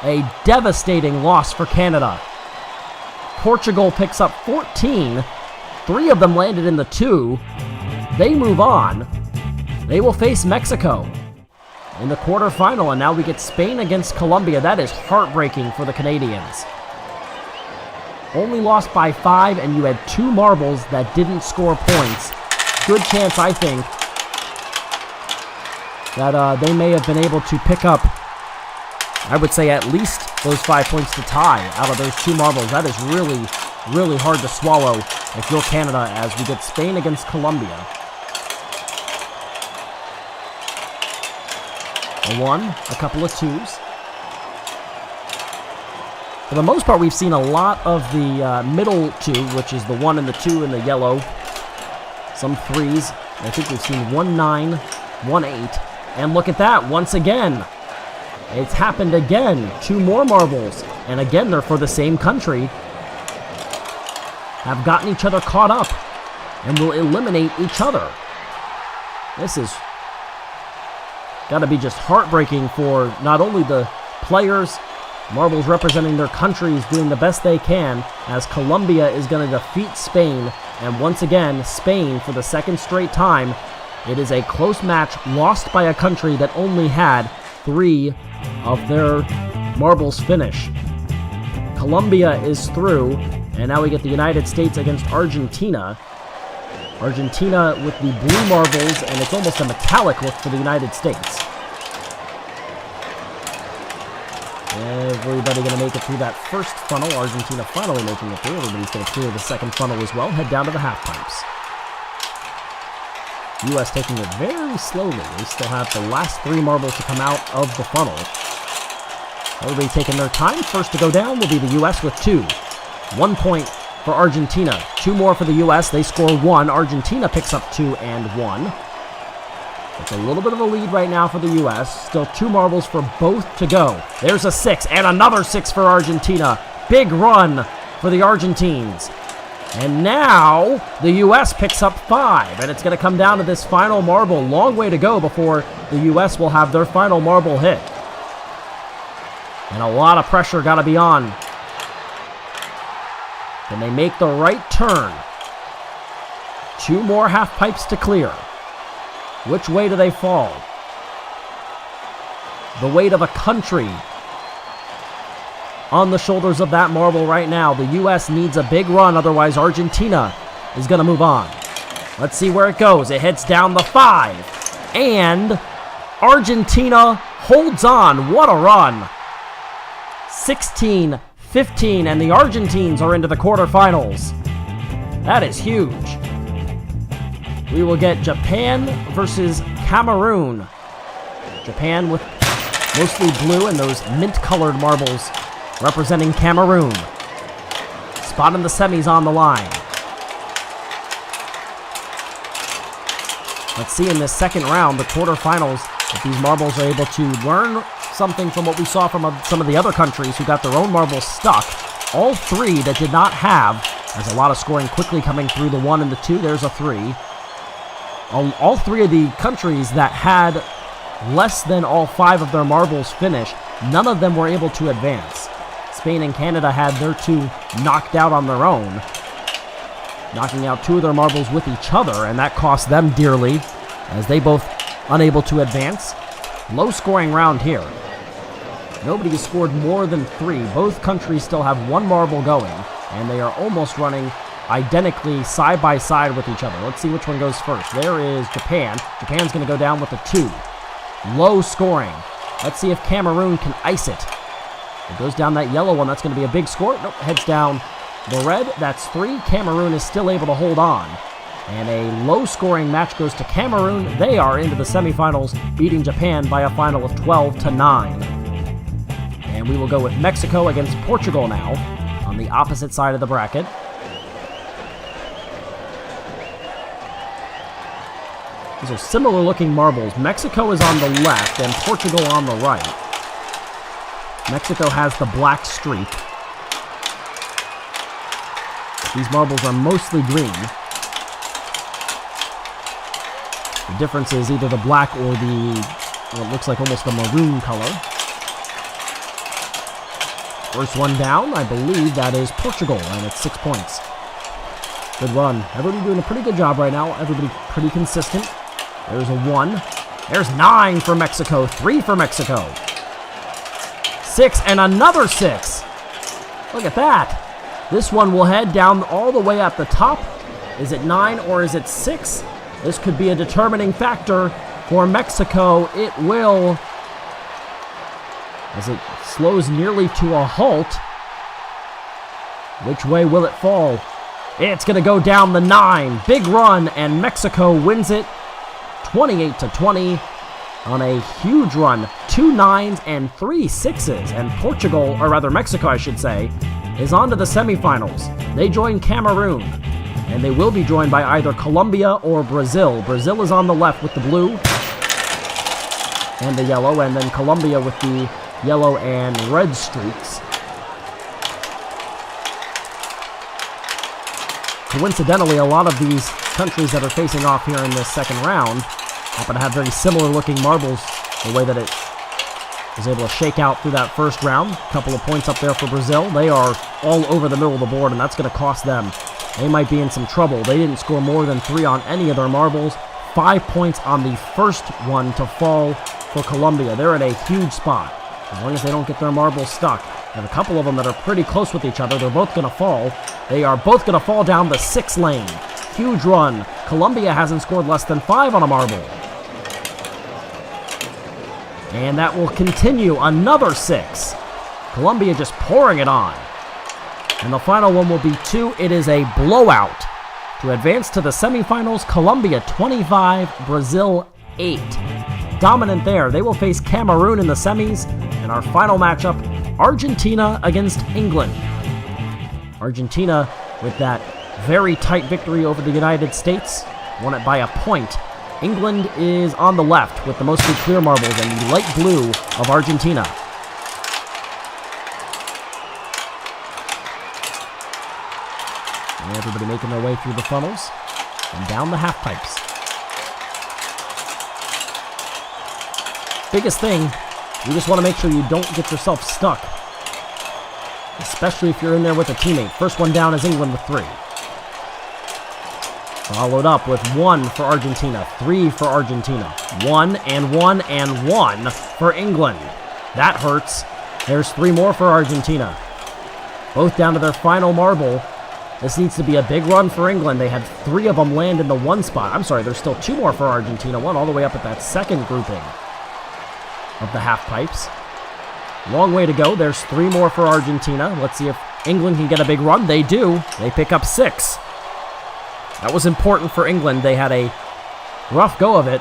A devastating loss for Canada. Portugal picks up 14. 3 of them landed in the 2. They move on. They will face Mexico in the quarterfinal, and now we get Spain against Colombia. That is heartbreaking for the Canadians. Only lost by 5, and you had 2 marbles that didn't score points. Good chance, I think, that they may have been able to pick up, I would say, at least those 5 points to tie out of those 2 marbles. That is really, really hard to swallow if you're Canada, as we get Spain against Colombia. A 1, a couple of 2s. For the most part, we've seen a lot of the middle 2, which is the 1 and the 2 in the yellow. Some 3s. I think we've seen 1-9, 1-8. And look at that, once again. It's happened again. 2 more marbles. And again, they're for the same country. Have gotten each other caught up and will eliminate each other. This is got to be just heartbreaking for not only the players, marbles representing their countries doing the best they can, as Colombia is going to defeat Spain. And once again, Spain, for the second straight time, it is a close match lost by a country that only had 3 of their marbles finish. Colombia is through, and now we get the United States against Argentina. Argentina with the blue marbles, and it's almost a metallic look for the United States. Everybody going to make it through that first funnel. Argentina finally making it through. Everybody's going to clear the second funnel as well. Head down to the half pipes. U.S. taking it very slowly. They still have the last 3 marbles to come out of the funnel. Everybody taking their time. First to go down will be the U.S. with 2. 1 point for Argentina. 2 more for the U.S. They score 1. Argentina picks up 2 and 1. It's a little bit of a lead right now for the U.S. Still 2 marbles for both to go. There's a 6 and another 6 for Argentina. Big run for the Argentines. And now the U.S. picks up 5, and it's going to come down to this final marble. Long way to go before the U.S. will have their final marble hit. And a lot of pressure got to be on. Can they make the right turn? 2 more half pipes to clear. Which way do they fall? The weight of a country on the shoulders of that marble right now. The U.S. needs a big run, otherwise Argentina is going to move on. Let's see where it goes. It hits down the 5, and Argentina holds on. What a run. 16-15, and the Argentines are into the quarterfinals. That is huge. We will get Japan versus Cameroon. Japan with mostly blue and those mint-colored marbles representing Cameroon. Spot in the semis on the line. Let's see in this second round, the quarterfinals, if these marbles are able to learn something from what we saw from some of the other countries who got their own marbles stuck. All 3 that did not have. There's a lot of scoring quickly coming through the 1 and the 2. There's a 3. All 3 of the countries that had less than all 5 of their marbles finish, none of them were able to advance. Spain and Canada had their 2 knocked out on their own, knocking out 2 of their marbles with each other, and that cost them dearly, as they both unable to advance. Low scoring round here. Nobody has scored more than 3. Both countries still have 1 marble going, and they are almost running identically side by side with each other. Let's see which one goes first. There is Japan. Japan's going to go down with a 2. Low scoring. Let's see if Cameroon can ice it. It goes down that yellow one. That's going to be a big score. Nope, heads down the red. That's 3. Cameroon is still able to hold on. And a low-scoring match goes to Cameroon. They are into the semifinals, beating Japan by a final of 12-9. And And we will go with Mexico against Portugal now on the opposite side of the bracket. These are similar looking marbles. Mexico is on the left and Portugal on the right. Mexico has the black streak. These marbles are mostly green. The difference is either the black or what looks like almost a maroon color. First one down, I believe that is Portugal, and it's 6 points. Good run. Everybody doing a pretty good job right now. Everybody pretty consistent. There's a 1. There's 9 for Mexico. 3 for Mexico. 6 and another 6. Look at that. This one will head down all the way at the top. Is it 9 or is it 6? This could be a determining factor for Mexico. It will, as it slows nearly to a halt. Which way will it fall? It's going to go down the 9. Big run, and Mexico wins it 28-20 on a huge run. 2 9s and 3 6s. And Portugal, or rather Mexico, I should say, is on to the semifinals. They join Cameroon, and they will be joined by either Colombia or Brazil. Brazil is on the left with the blue and the yellow, and then Colombia with the yellow and red streaks. Coincidentally, a lot of these countries that are facing off here in this second round happen to have very similar looking marbles, the way that it was able to shake out through that first round. A couple of points up there for Brazil. They are all over the middle of the board, and that's going to cost them. They might be in some trouble. They didn't score more than 3 on any of their marbles. 5 points on the first one to fall for Colombia. They're in a huge spot. As long as they don't get their marbles stuck. They have a couple of them that are pretty close with each other. They're both going to fall. They are both going to fall down the 6 lane. Huge run. Colombia hasn't scored less than 5 on a marble. And that will continue. Another 6. Colombia just pouring it on. And the final one will be 2. It is a blowout to advance to the semifinals. Colombia 25, Brazil 8. Dominant there. They will face Cameroon in the semis. And our final matchup, Argentina against England. Argentina with that very tight victory over the United States. Won it by a point. England is on the left with the mostly clear marbles and the light blue of Argentina. And everybody making their way through the funnels and down the half pipes. Biggest thing, you just want to make sure you don't get yourself stuck. Especially if you're in there with a teammate. First one down is England with 3. Followed up with 1 for Argentina, 3 for Argentina, 1 and 1 and 1 for England. That hurts. There's 3 more for Argentina. Both down to their final marble. This needs to be a big run for England. They had 3 of them land in the 1 spot. I'm sorry, there's still 2 more for Argentina. 1 all the way up at that second grouping of the half pipes. Long way to go. There's 3 more for Argentina. Let's see if England can get a big run. They do. They pick up 6. That was important for England. They had a rough go of it.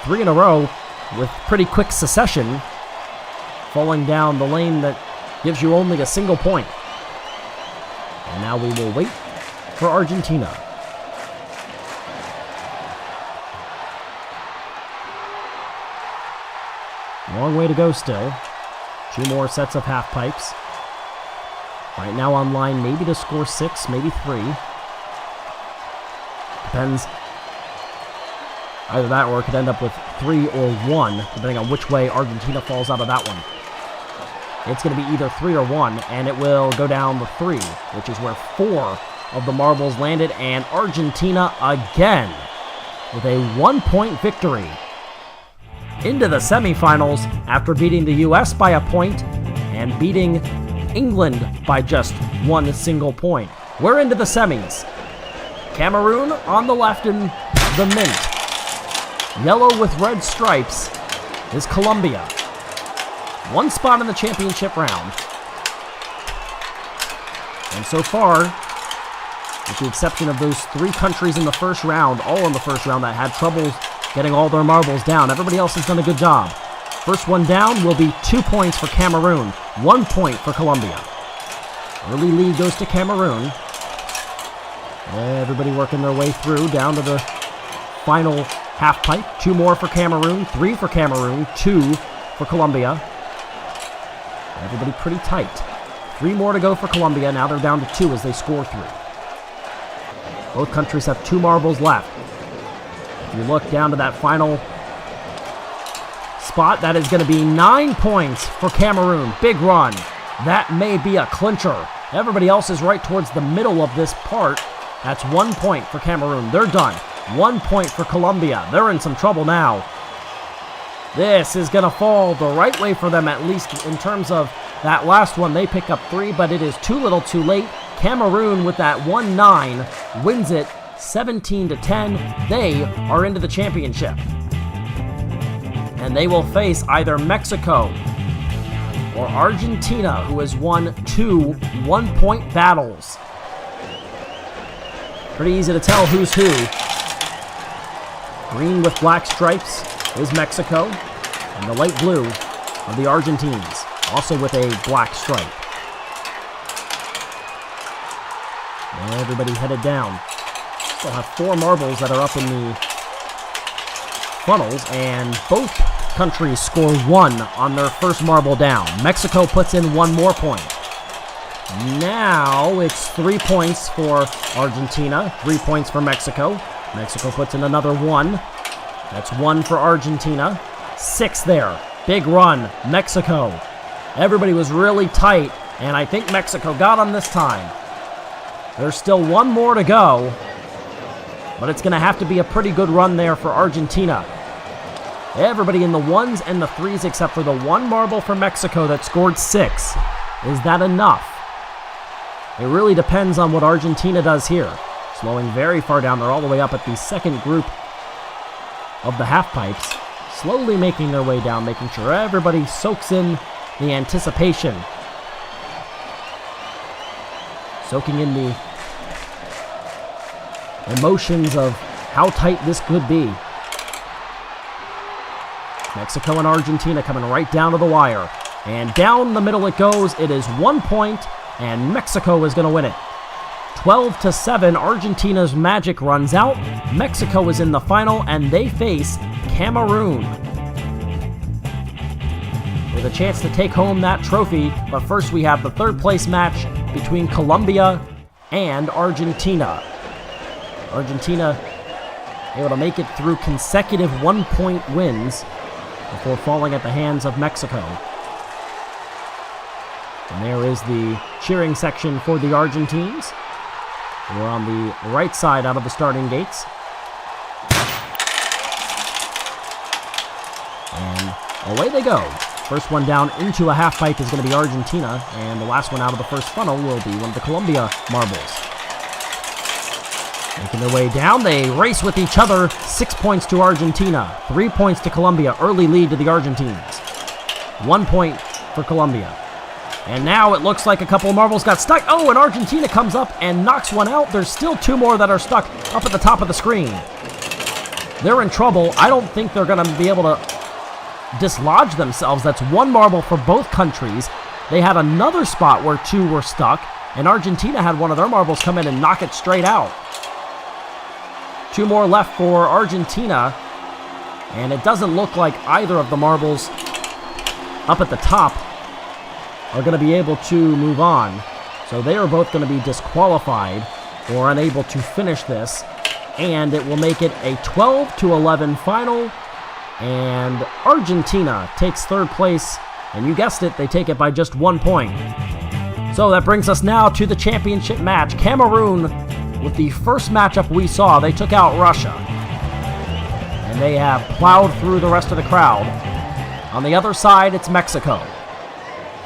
3 in a row with pretty quick succession. Falling down the lane that gives you only a single point. And now we will wait for Argentina. Long way to go still. 2 more sets of half pipes. Right now on line maybe to score 6, maybe 3. Depends. Either that or it could end up with 3 or 1, depending on which way Argentina falls out of that one. It's going to be either 3 or 1, and it will go down the 3, which is where 4 of the marbles landed, and Argentina again with a 1-point victory into the semifinals after beating the U.S. by a point and beating England by just 1 single point. We're into the semis. Cameroon on the left in the mint. Yellow with red stripes is Colombia. 1 spot in the championship round. And so far, with the exception of those 3 countries in the first round, all in the first round that had trouble getting all their marbles down, everybody else has done a good job. First one down will be 2 points for Cameroon, 1 point for Colombia. Early lead goes to Cameroon. Everybody working their way through down to the final half pipe. 2 more for Cameroon, 3 for Cameroon, 2 for Colombia. Everybody pretty tight. 3 more to go for Colombia. Now they're down to 2 as they score 3. Both countries have 2 marbles left. If you look down to that final spot, that is going to be 9 points for Cameroon. Big run. That may be a clincher. Everybody else is right towards the middle of this part. That's 1 point for Cameroon. They're done. 1 point for Colombia. They're in some trouble now. This is going to fall the right way for them, at least in terms of that last one. They pick up 3, but it is too little too late. Cameroon with that 1-9 wins it 17-10. They are into the championship. And they will face either Mexico or Argentina, who has won 2 one-point battles. Pretty easy to tell who's who. Green with black stripes is Mexico, and the light blue of the Argentines, also with a black stripe. Everybody headed down. Still have 4 marbles that are up in the funnels, and both countries score 1 on their first marble down. Mexico puts in 1 more point. Now it's 3 points for Argentina, 3 points for Mexico. Mexico puts in another 1. That's 1 for Argentina. 6 there. Big run, Mexico. Everybody was really tight, and I think Mexico got them this time. There's still 1 more to go, but it's going to have to be a pretty good run there for Argentina. Everybody in the 1s and the 3s except for the 1 marble for Mexico that scored 6. Is that enough? It really depends on what Argentina does here. Slowing very far down. They're all the way up at the second group of the half pipes. Slowly making their way down, making sure everybody soaks in the anticipation. Soaking in the emotions of how tight this could be. Mexico and Argentina coming right down to the wire. And down the middle it goes. It is 1 point, and Mexico is going to win it. 12-7, Argentina's magic runs out. Mexico is in the final, and they face Cameroon with a chance to take home that trophy. But first we have the 3rd place match between Colombia and Argentina. Argentina able to make it through consecutive 1-point wins before falling at the hands of Mexico. And there is the cheering section for the Argentines. We're on the right side out of the starting gates. And away they go. First one down into a half pipe is going to be Argentina, and the last one out of the first funnel will be one of the Colombia marbles. Making their way down, they race with each other. 6 points to Argentina, 3 points to Colombia. Early lead to the Argentines. 1 point for Colombia. And now it looks like a couple of marbles got stuck. Oh, and Argentina comes up and knocks one out. There's still 2 more that are stuck up at the top of the screen. They're in trouble. I don't think they're going to be able to dislodge themselves. That's 1 marble for both countries. They had another spot where 2 were stuck, and Argentina had one of their marbles come in and knock it straight out. 2 more left for Argentina, and it doesn't look like either of the marbles up at the top are going to be able to move on. So they are both going to be disqualified or unable to finish this, and it will make it a 12-11 final, and Argentina takes 3rd place, and you guessed it, they take it by just 1 point. So that brings us now to the championship match. Cameroon, with the first matchup we saw, they took out Russia, and they have plowed through the rest of the crowd. On the other side, it's Mexico,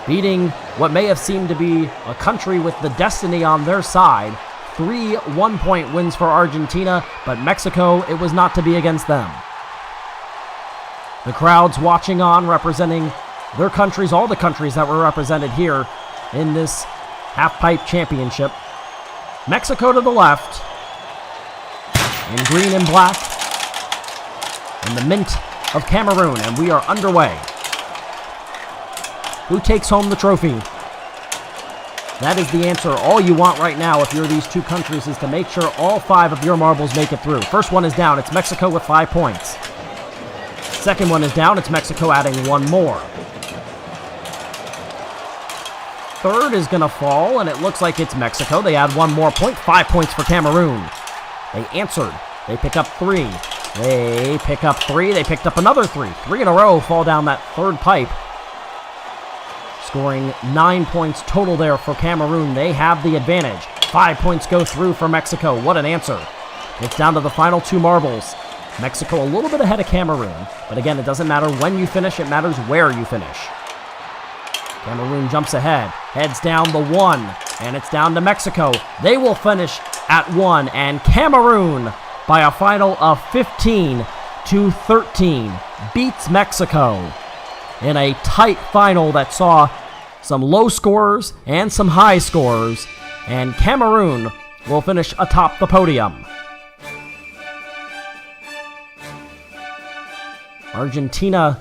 beating what may have seemed to be a country with the destiny on their side. 3 one-point wins for Argentina, but Mexico, it was not to be against them. The crowds watching on, representing their countries, all the countries that were represented here in this half-pipe championship. Mexico to the left, in green and black, and the mint of Cameroon, and we are underway. Who takes home the trophy? That is the answer. All you want right now if you're these two countries is to make sure all 5 of your marbles make it through. First one is down. It's Mexico with 5 points. Second one is down. It's Mexico adding 1 more. Third is going to fall, and it looks like it's Mexico. They add 1 more point. 5 points for Cameroon. They answered. They pick up 3. They pick up 3. They picked up another 3. 3 in a row fall down that third pipe. Scoring 9 points total there for Cameroon. They have the advantage. 5 points go through for Mexico. What an answer. It's down to the final 2 marbles. Mexico a little bit ahead of Cameroon. But again, it doesn't matter when you finish. It matters where you finish. Cameroon jumps ahead, heads down the 1, and it's down to Mexico. They will finish at 1, and Cameroon, by a final of 15-13, beats Mexico in a tight final that saw some low scorers and some high scorers, and Cameroon will finish atop the podium. Argentina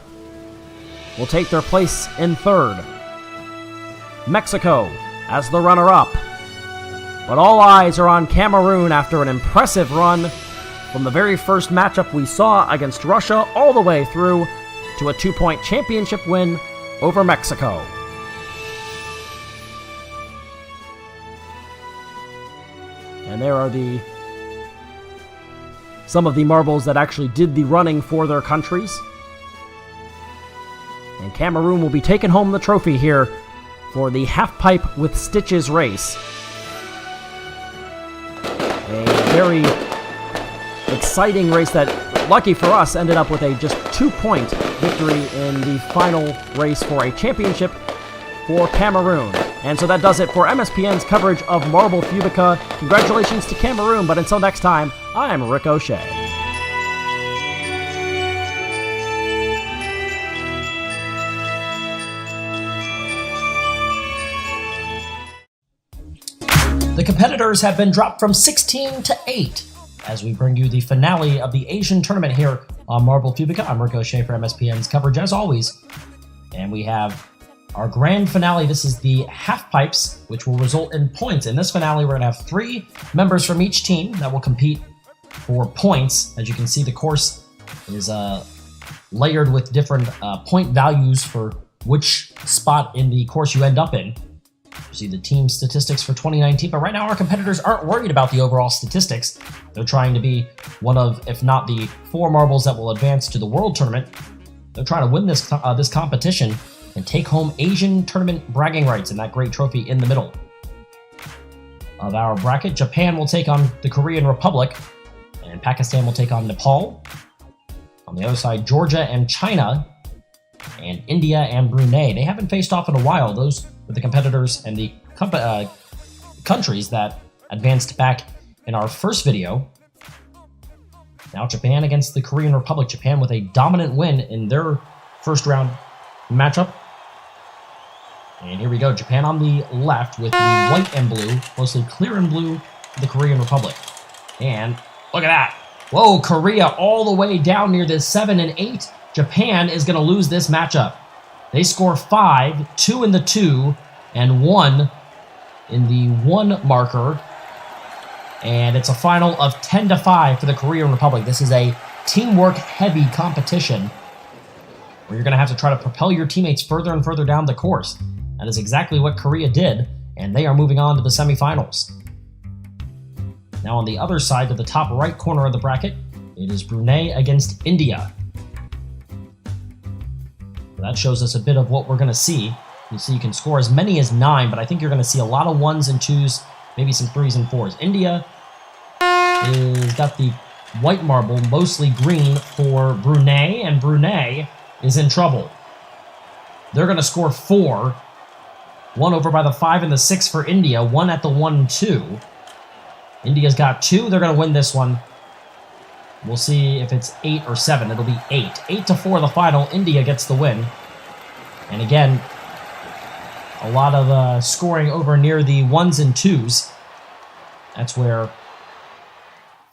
will take their place in 3rd. Mexico as the runner-up. But all eyes are on Cameroon after an impressive run from the very first matchup we saw against Russia all the way through to a 2-point championship win over Mexico. And there are some of the marbles that actually did the running for their countries. And Cameroon will be taking home the trophy here for the half-pipe with stitches race. A very exciting race that, lucky for us, ended up with a just 2-point victory in the final race for a championship for Cameroon. And so that does it for MSPN's coverage of Marble Fubeca. Congratulations to Cameroon, but until next time, I'm Rick O'Shea. The competitors have been dropped from 16 to 8 as we bring you the finale of the Asian tournament here on Marble Fubeca. I'm Rick O'Shea for MSPN's coverage as always. And we have our grand finale. This is the half pipes, which will result in points. In this finale, we're going to have 3 members from each team that will compete for points. As you can see, the course is layered with different point values for which spot in the course you end up in. You see the team statistics for 2019, but right now our competitors aren't worried about the overall statistics. They're trying to be one of, if not the 4 marbles that will advance to the World Tournament. They're trying to win this competition and take home Asian tournament bragging rights in that great trophy in the middle of our bracket. Japan will take on the Korean Republic, and Pakistan will take on Nepal. On the other side, Georgia and China, and India and Brunei. They haven't faced off in a while. Those were the competitors and the countries that advanced back in our first video. Now Japan against the Korean Republic. Japan with a dominant win in their first round matchup. And here we go. Japan on the left with the white and blue, mostly clear and blue, the Korean Republic. And look at that. Whoa, Korea all the way down near the 7 and 8. Japan is going to lose this matchup. They score 5, 2 in the 2, and 1 in the 1 marker. And it's a final of 10-5 for the Korean Republic. This is a teamwork-heavy competition where you're going to have to try to propel your teammates further and further down the course. That is exactly what Korea did, and they are moving on to the semifinals. Now on the other side, to the top right corner of the bracket, it is Brunei against India. That shows us a bit of what we're going to see. You see you can score as many as 9, but I think you're going to see a lot of 1s and 2s, maybe some 3s and 4s. India is got the white marble, mostly green for Brunei, and Brunei is in trouble. They're going to score 4. 1 over by the 5 and the 6 for India, 1 at the 1-2. India's got 2. They're going to win this one. We'll see if it's 8 or 7. It'll be 8. 8-4 the final. India gets the win. And again, a lot of scoring over near the 1s and 2s. That's where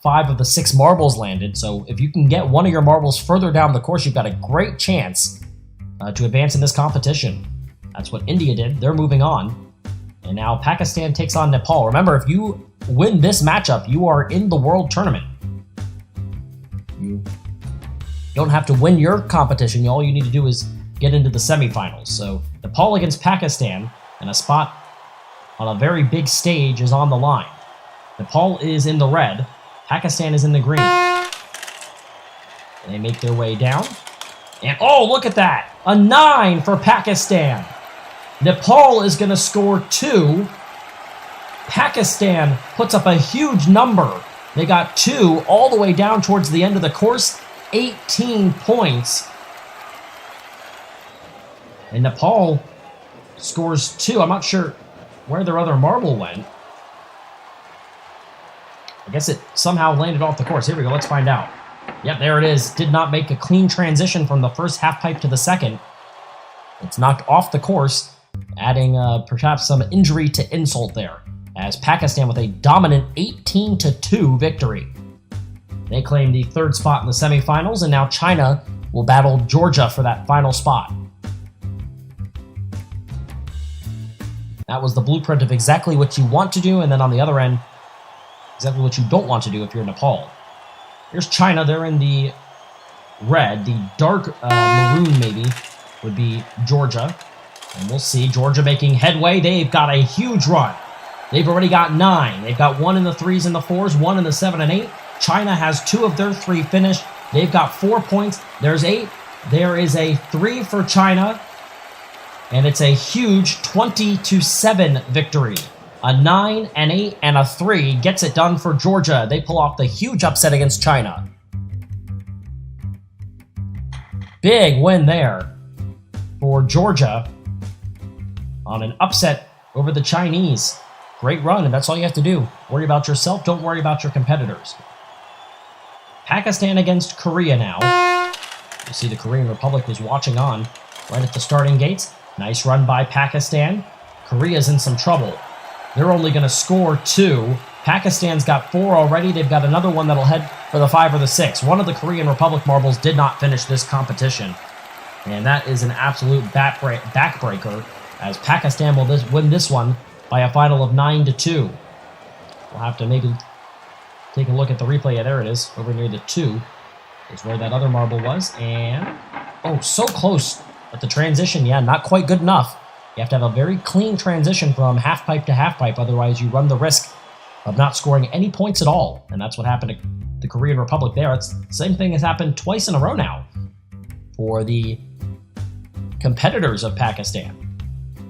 5 of the 6 marbles landed. So if you can get one of your marbles further down the course, you've got a great chance to advance in this competition. That's what India did. They're moving on. And now Pakistan takes on Nepal. Remember, if you win this matchup, you are in the World Tournament. You don't have to win your competition. All you need to do is get into the semifinals. So Nepal against Pakistan, and a spot on a very big stage is on the line. Nepal is in the red. Pakistan is in the green. They make their way down. And oh, look at that! A 9 for Pakistan. Nepal is going to score 2. Pakistan puts up a huge number. They got 2 all the way down towards the end of the course. 18 points. And Nepal scores 2. I'm not sure where their other marble went. I guess it somehow landed off the course. Here we go. Let's find out. Yep, there it is. Did not make a clean transition from the first half pipe to the second. It's knocked off the course, adding perhaps some injury to insult there, as Pakistan with a dominant 18-2 victory. They claim the third spot in the semifinals, and now China will battle Georgia for that final spot. That was the blueprint of exactly what you want to do, and then on the other end, exactly what you don't want to do if you're Nepal. Here's China. They're in the red. The dark maroon, maybe, would be Georgia. And we'll see. Georgia making headway. They've got a huge run. They've already got 9. They've got 1 in the 3s and the 4s, 1 in the 7 and 8. China has 2 of their 3 finished. They've got 4 points. There's 8. There is a 3 for China. And it's a huge 20-7 victory. A 9, an 8, and a 3 gets it done for Georgia. They pull off the huge upset against China. Big win there for Georgia on an upset over the Chinese. Great run, and that's all you have to do. Worry about yourself, don't worry about your competitors. Pakistan against Korea now. You see the Korean Republic was watching on right at the starting gates. Nice run by Pakistan. Korea's in some trouble. They're only going to score 2. Pakistan's got 4 already. They've got another one that'll head for the 5 or the 6. One of the Korean Republic marbles did not finish this competition. And that is an absolute backbreaker, as Pakistan will win this one by a final of 9-2. We'll have to maybe take a look at the replay. Yeah, there it is. Over near the 2 is where that other marble was. And, oh, so close. But the transition, yeah, not quite good enough. You have to have a very clean transition from half pipe to half pipe, otherwise you run the risk of not scoring any points at all. And that's what happened to the Korean Republic there. It's the same thing has happened twice in a row now for the competitors of Pakistan.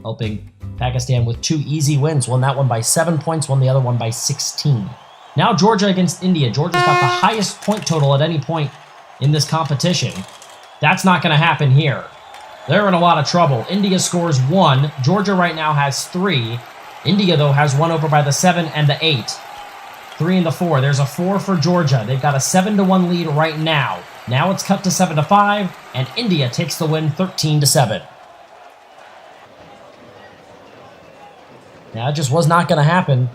Helping Pakistan with 2 easy wins. Won that one by 7 points, won the other one by 16. Now Georgia against India. Georgia's got the highest point total at any point in this competition. That's not going to happen here. They're in a lot of trouble. India scores 1. Georgia right now has 3. India, though, has 1 over by the 7 and the 8. 3 and the 4. There's a 4 for Georgia. They've got a 7-1 lead right now. Now it's cut to 7-5, and India takes the win 13-7. Now, it just was not going to happen.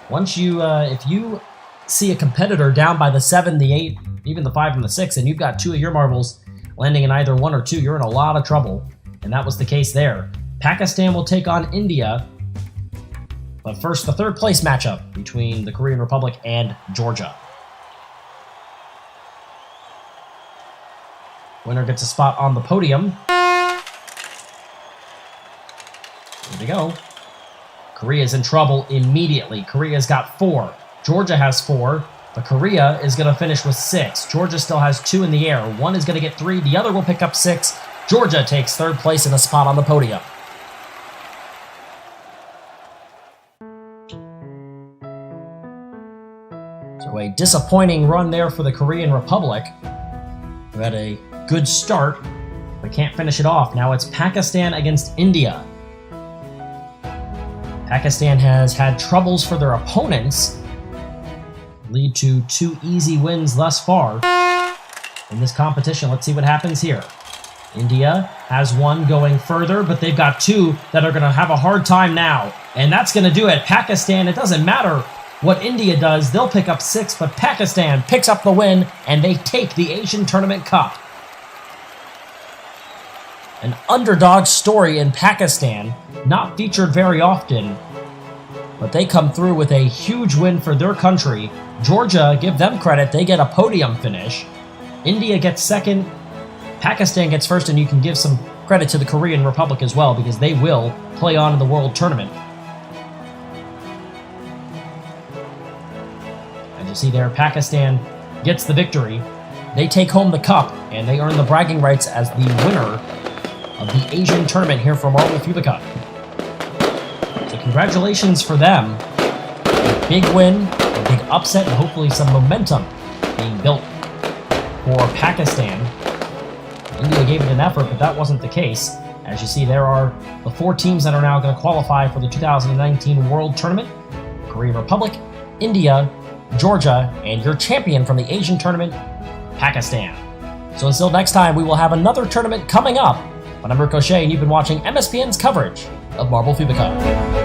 Once you, if you see a competitor down by the 7, the 8, even the 5 and the 6, and you've got 2 of your marbles landing in either 1 or 2, you're in a lot of trouble. And that was the case there. Pakistan will take on India. But first, the third place matchup between the Korean Republic and Georgia. Winner gets a spot on the podium. Here we go. Korea's in trouble immediately. Korea's got 4. Georgia has 4. But Korea is going to finish with 6. Georgia still has 2 in the air. One is going to get 3. The other will pick up 6. Georgia takes 3rd place in a spot on the podium. So a disappointing run there for the Korean Republic, who had a good start, but can't finish it off. Now it's Pakistan against India. Pakistan has had troubles for their opponents, lead to 2 easy wins thus far in this competition. Let's see what happens here. India has 1 going further, but they've got 2 that are going to have a hard time now. And that's going to do it. Pakistan, it doesn't matter what India does, they'll pick up 6, but Pakistan picks up the win, and they take the Asian Tournament Cup. An underdog story in Pakistan, not featured very often, but they come through with a huge win for their country. Georgia, give them credit, they get a podium finish. India gets second, Pakistan gets first, and you can give some credit to the Korean Republic as well because they will play on in the World Tournament. As you see there, Pakistan gets the victory. They take home the cup, and they earn the bragging rights as the winner of the Asian tournament here for Marble Fubeca. So congratulations for them. A big win, a big upset, and hopefully some momentum being built for Pakistan. India gave it an effort, but that wasn't the case. As you see, there are the 4 teams that are now going to qualify for the 2019 World Tournament. Korean Republic, India, Georgia, and your champion from the Asian tournament, Pakistan. So until next time, we will have another tournament coming up. But I'm Ricochet, and you've been watching MSPN's coverage of Marble Fubeca.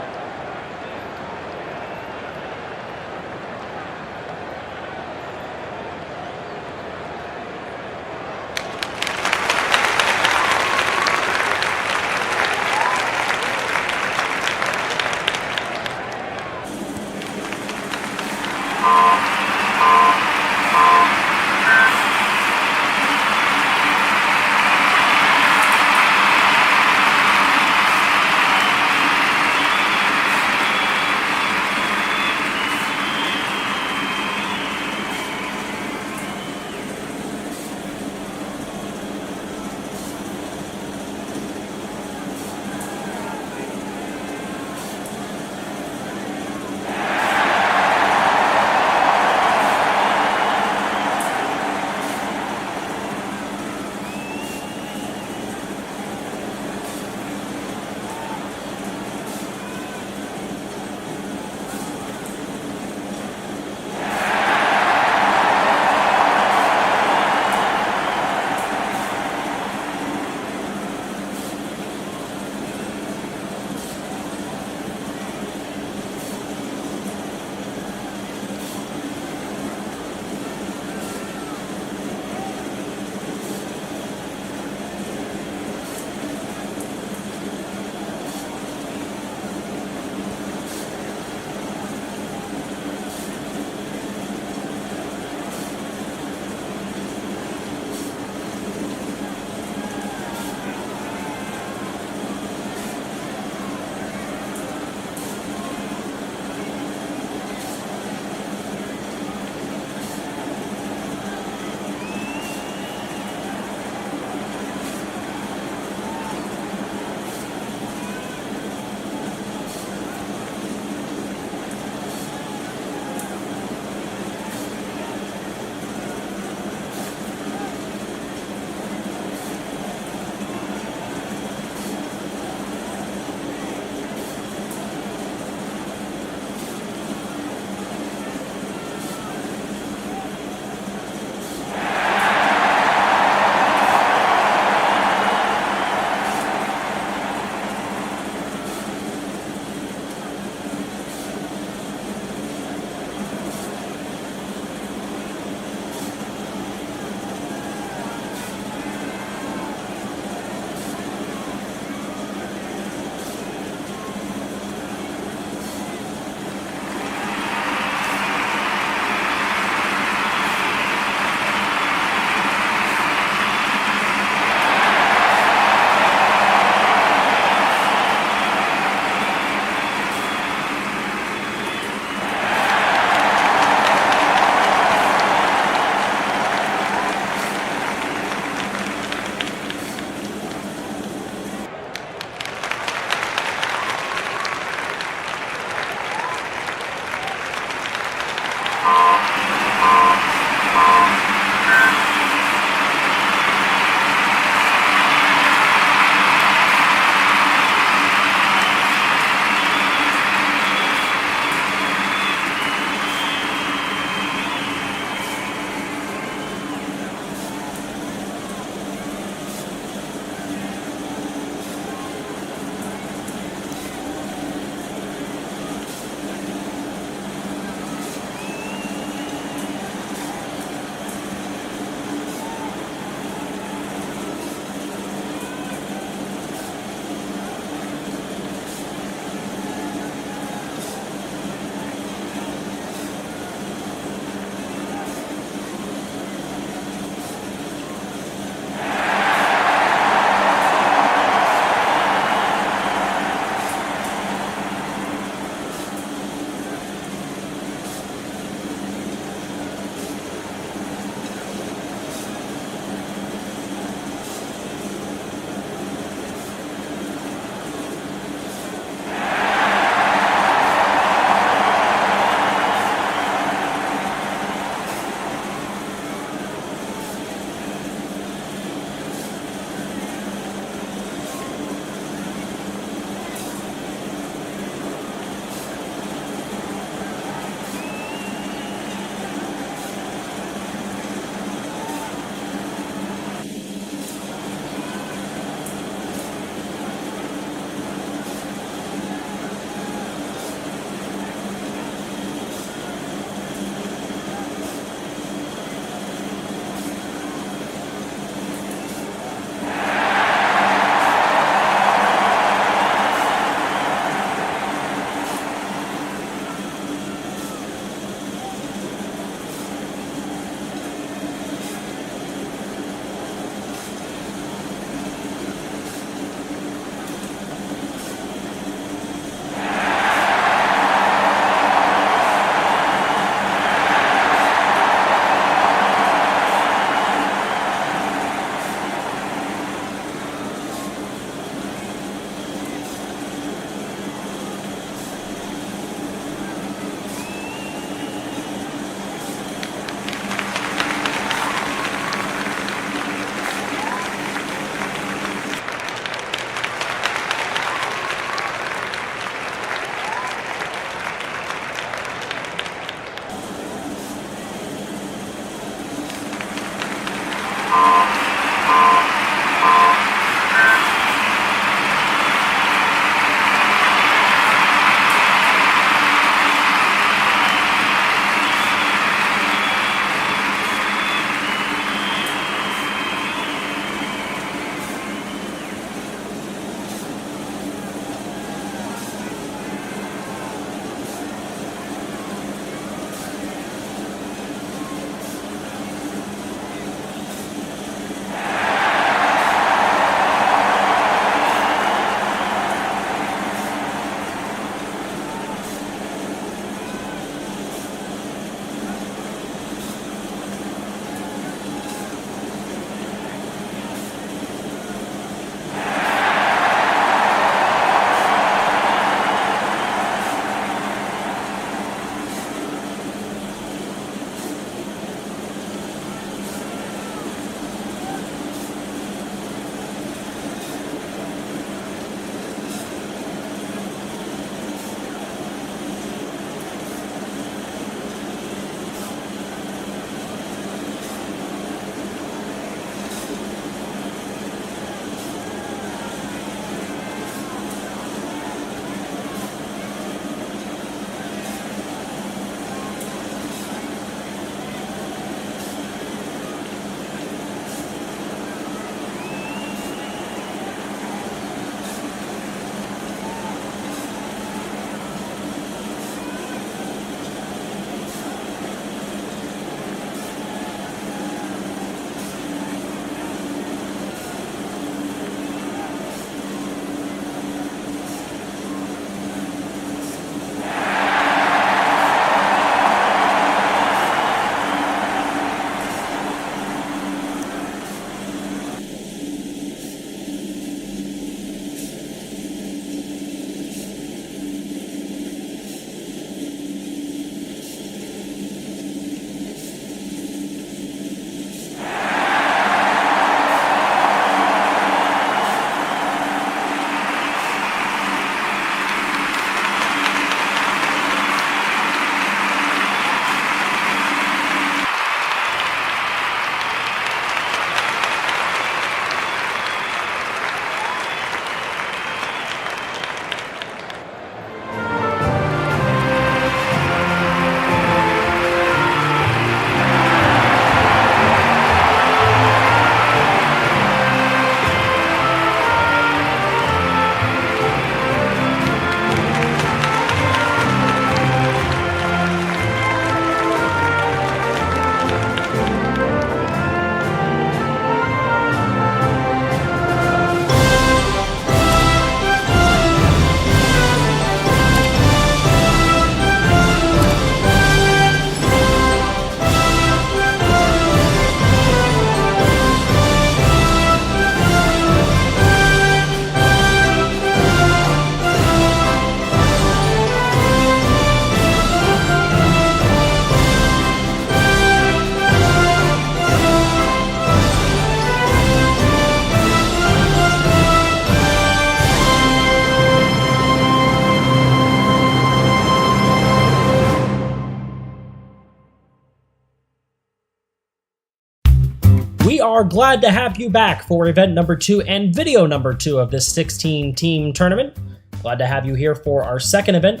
are glad to have you back for event number 2 and video number 2 of this 16-team tournament. Glad to have you here for our second event.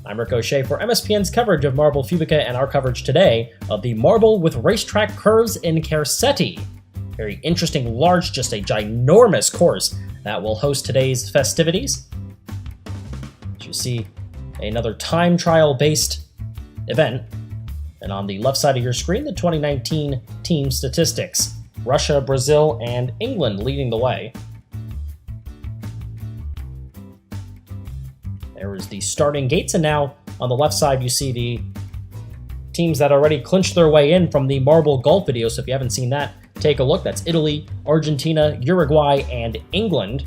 I'm Ricochet for MSPN's coverage of Marble Fubeca and our coverage today of the Marble with Racetrack Curves in Kersetti. Very interesting, large, just a ginormous course that will host today's festivities. As you see, another time trial-based event. And on the left side of your screen, the 2019 team statistics. Russia, Brazil, and England leading the way. There is the starting gates, and now on the left side you see the teams that already clinched their way in from the Marble Golf video, so if you haven't seen that, take a look. That's Italy, Argentina, Uruguay, and England.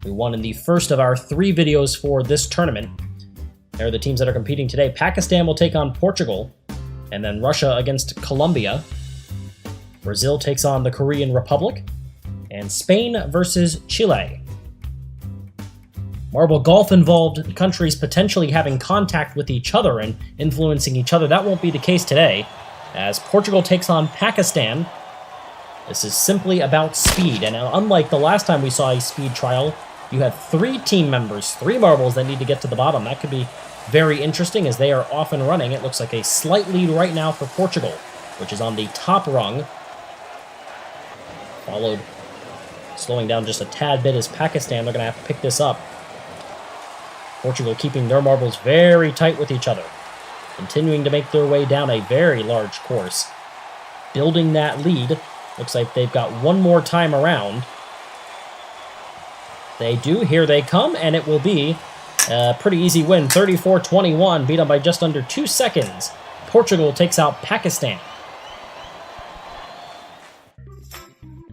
We won in the first of our 3 videos for this tournament. There are the teams that are competing today. Pakistan will take on Portugal, and then Russia against Colombia. Brazil takes on the Korean Republic, and Spain versus Chile. Marble golf involved countries potentially having contact with each other and influencing each other. That won't be the case today, as Portugal takes on Pakistan. This is simply about speed, and unlike the last time we saw a speed trial, you have 3 team members, 3 marbles that need to get to the bottom. That could be very interesting as they are off and running. It looks like a slight lead right now for Portugal, which is on the top rung. Followed, slowing down just a tad bit, as Pakistan. They're going to have to pick this up. Portugal keeping their marbles very tight with each other, continuing to make their way down a very large course. Building that lead. Looks like they've got one more time around. They do. Here they come, and it will be a pretty easy win. 34-21, beat them by just under 2 seconds. Portugal takes out Pakistan.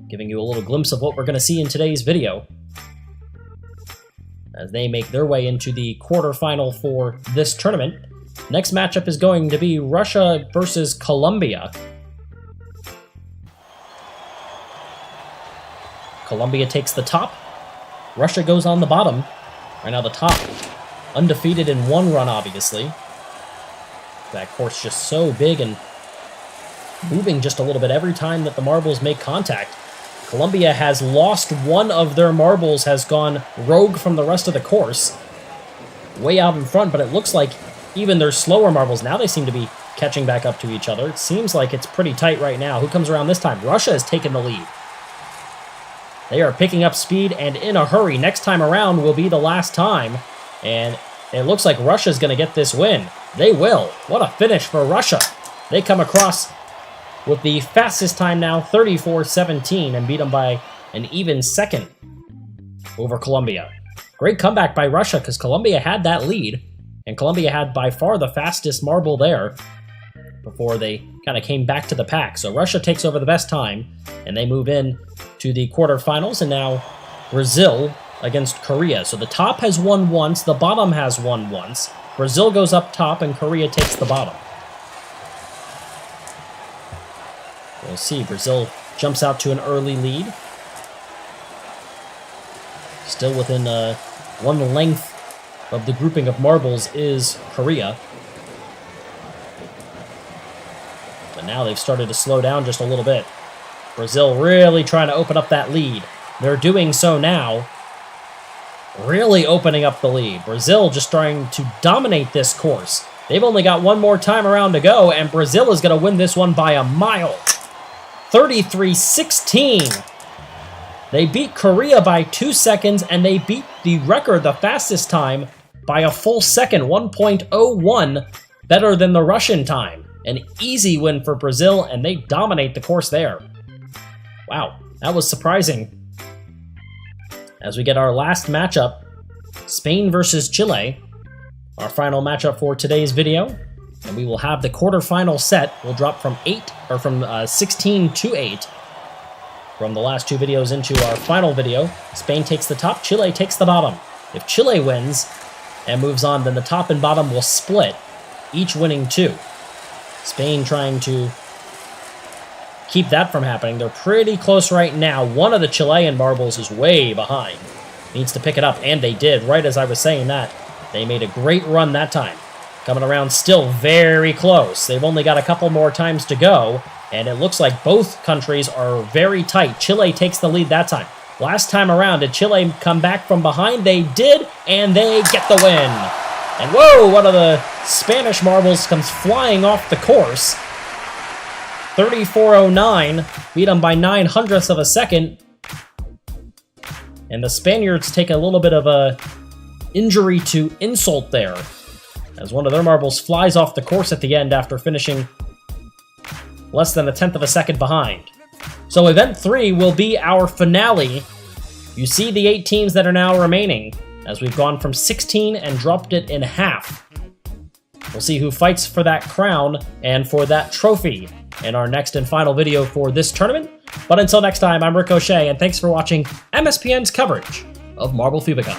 Giving you a little glimpse of what we're going to see in today's video as they make their way into the quarterfinal for this tournament. Next matchup is going to be Russia versus Colombia. Colombia takes the top. Russia goes on the bottom. Right now the top, undefeated in 1 run, obviously. That course just so big and moving just a little bit every time that the marbles make contact. Colombia has lost one of their marbles, has gone rogue from the rest of the course. Way out in front, but it looks like even their slower marbles, now they seem to be catching back up to each other. It seems like it's pretty tight right now. Who comes around this time? Russia has taken the lead. They are picking up speed and in a hurry. Next time around will be the last time. And it looks like Russia's going to get this win. They will. What a finish for Russia. They come across with the fastest time now, 34-17, and beat them by an even second over Colombia. Great comeback by Russia because Colombia had that lead. And Colombia had by far the fastest marble there before they kind of came back to the pack. So Russia takes over the best time, and they move in to the quarterfinals, and now Brazil against Korea. So the top has won once, the bottom has won once. Brazil goes up top, and Korea takes the bottom. We'll see. Brazil jumps out to an early lead. Still within 1 length of the grouping of marbles is Korea. But now they've started to slow down just a little bit. Brazil really trying to open up that lead. They're doing so now. Really opening up the lead. Brazil just trying to dominate this course. They've only got 1 more time around to go, and Brazil is going to win this one by a mile. 33-16. They beat Korea by 2 seconds, and they beat the record, the fastest time, by a full second, 1.01, better than the Russian time. An easy win for Brazil, and they dominate the course there. Wow, that was surprising. As we get our last matchup, Spain versus Chile, our final matchup for today's video, and we will have the quarterfinal set. We'll drop from 16 to 8 from the last 2 videos into our final video. Spain takes the top, Chile takes the bottom. If Chile wins and moves on, then the top and bottom will split, each winning 2. Spain trying to keep that from happening. They're pretty close right now. One of the Chilean marbles is way behind. Needs to pick it up, and they did. Right as I was saying that, they made a great run that time. Coming around still very close. They've only got a couple more times to go. And it looks like both countries are very tight. Chile takes the lead that time. Last time around, did Chile come back from behind? They did, and they get the win. And whoa, one of the Spanish marbles comes flying off the course. 34.09, beat them by 9/100ths of a second. And the Spaniards take a little bit of a injury to insult there, as one of their marbles flies off the course at the end after finishing less than 1/10 of a second behind. So event 3 will be our finale. You see the 8 teams that are now remaining, as we've gone from 16 and dropped it in half. We'll see who fights for that crown and for that trophy in our next and final video for this tournament. But until next time, I'm Ricochet, and thanks for watching MSPN's coverage of Marble Fubeca.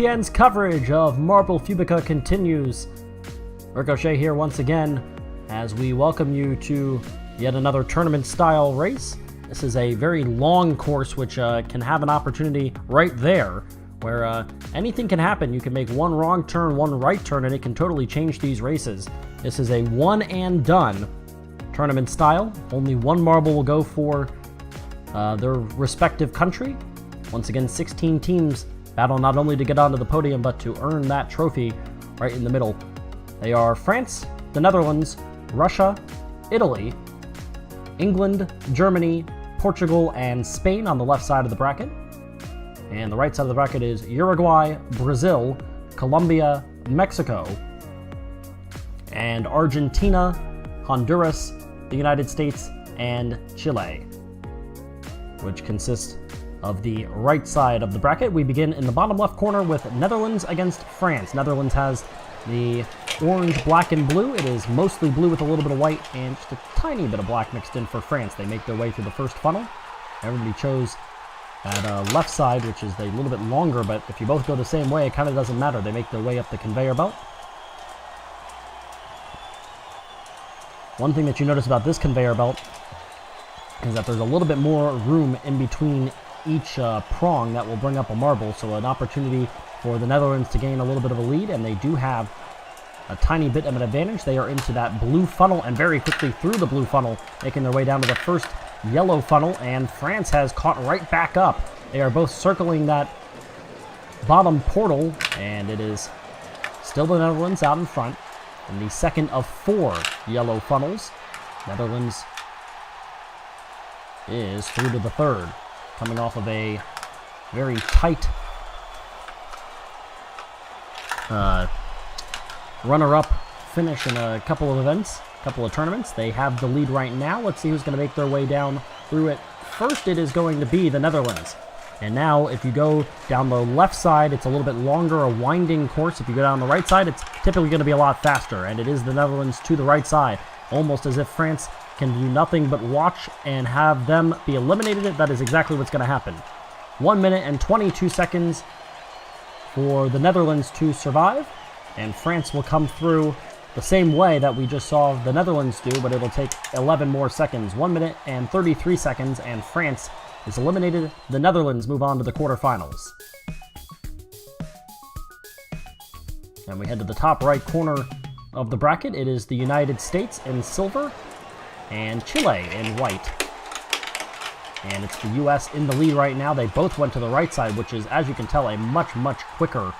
ESPN's coverage of Marble Fubeca continues. Ricochet here once again as we welcome you to yet another tournament-style race. This is a very long course which can have an opportunity right there where anything can happen. You can make one wrong turn, one right turn, and it can totally change these races. This is a one and done tournament style. Only one marble will go for their respective country. Once again, 16 teams battle not only to get onto the podium, but to earn that trophy right in the middle. They are France, the Netherlands, Russia, Italy, England, Germany, Portugal, and Spain on the left side of the bracket. And the right side of the bracket is Uruguay, Brazil, Colombia, Mexico, and Argentina, Honduras, the United States, and Chile, which consists of the right side of the bracket. We begin in the bottom left corner with Netherlands against France. Netherlands has the orange, black, and blue. It is mostly blue with a little bit of white and just a tiny bit of black mixed in for France. They make their way through the first funnel. Everybody chose that left side, which is a little bit longer, but if you both go the same way, it kind of doesn't matter. They make their way up the conveyor belt. One thing that you notice about this conveyor belt is that there's a little bit more room in between each prong that will bring up a marble, so an opportunity for the Netherlands to gain a little bit of a lead, and they do have a tiny bit of an advantage. They are into that blue funnel and very quickly through the blue funnel, making their way down to the first yellow funnel, and France has caught right back up. They are both circling that bottom portal, and it is still the Netherlands out in front in the second of 4 yellow funnels. Netherlands is through to the third, coming off of a very tight runner-up finish in a couple of events, a couple of tournaments. They have the lead right now. Let's see who's going to make their way down through it. First, it is going to be the Netherlands. And now, if you go down the left side, it's a little bit longer, a winding course. If you go down the right side, it's typically going to be a lot faster. And it is the Netherlands to the right side, almost as if France can do nothing but watch and have them be eliminated. That is exactly what's going to happen. 1 minute and 22 seconds for the Netherlands to survive, and France will come through the same way that we just saw the Netherlands do, but it'll take 11 more seconds. 1 minute and 33 seconds, and France is eliminated. The Netherlands move on to the quarterfinals. And we head to the top right corner of the bracket. It is the United States in silver and Chile in white. And it's the U.S. in the lead right now. They both went to the right side, which is, as you can tell, a much, much quicker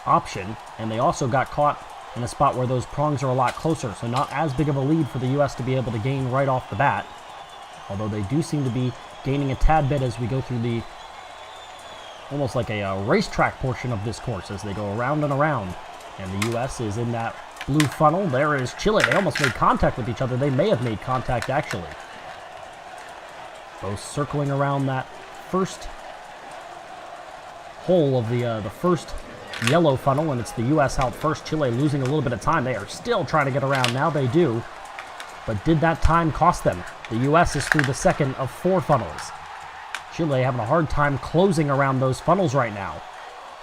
option. And they also got caught in a spot where those prongs are a lot closer, so not as big of a lead for the U.S. to be able to gain right off the bat. Although they do seem to be gaining a tad bit as we go through the almost like a racetrack portion of this course as they go around and around. And the U.S. is in that blue funnel. There is Chile. They almost made contact with each other. They may have made contact, actually. Both circling around that first hole of the first yellow funnel, and it's the U.S. out first. Chile losing a little bit of time. They are still trying to get around. Now they do. But did that time cost them? The U.S. is through the second of 4 funnels. Chile having a hard time closing around those funnels right now.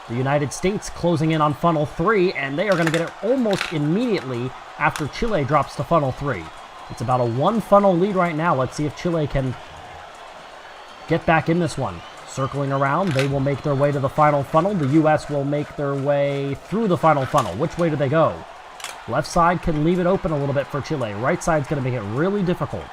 The United States closing in on funnel 3, and they are going to get it almost immediately after Chile drops to funnel 3. It's about a 1 funnel lead right now. Let's see if Chile can get back in this one. Circling around, they will make their way to the final funnel. The U.S. will make their way through the final funnel. Which way do they go? Left side can leave it open a little bit for Chile. Right side's going to make it really difficult.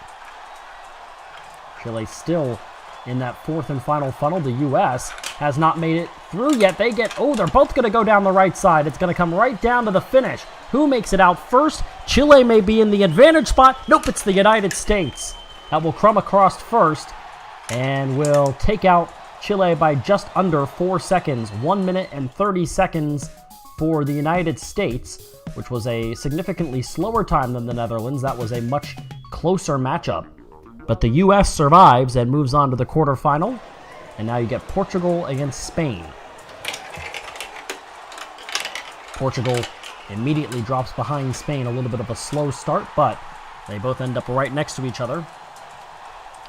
Chile still in that 4th and final funnel. The U.S. has not made it through yet. They're both going to go down the right side. It's going to come right down to the finish. Who makes it out first? Chile may be in the advantage spot. Nope, it's the United States that will crumb across first and will take out Chile by just under 4 seconds. 1 minute and 30 seconds for the United States, which was a significantly slower time than the Netherlands. That was a much closer matchup. But the U.S. survives and moves on to the quarterfinal. And now you get Portugal against Spain. Portugal immediately drops behind Spain. A little bit of a slow start, but they both end up right next to each other.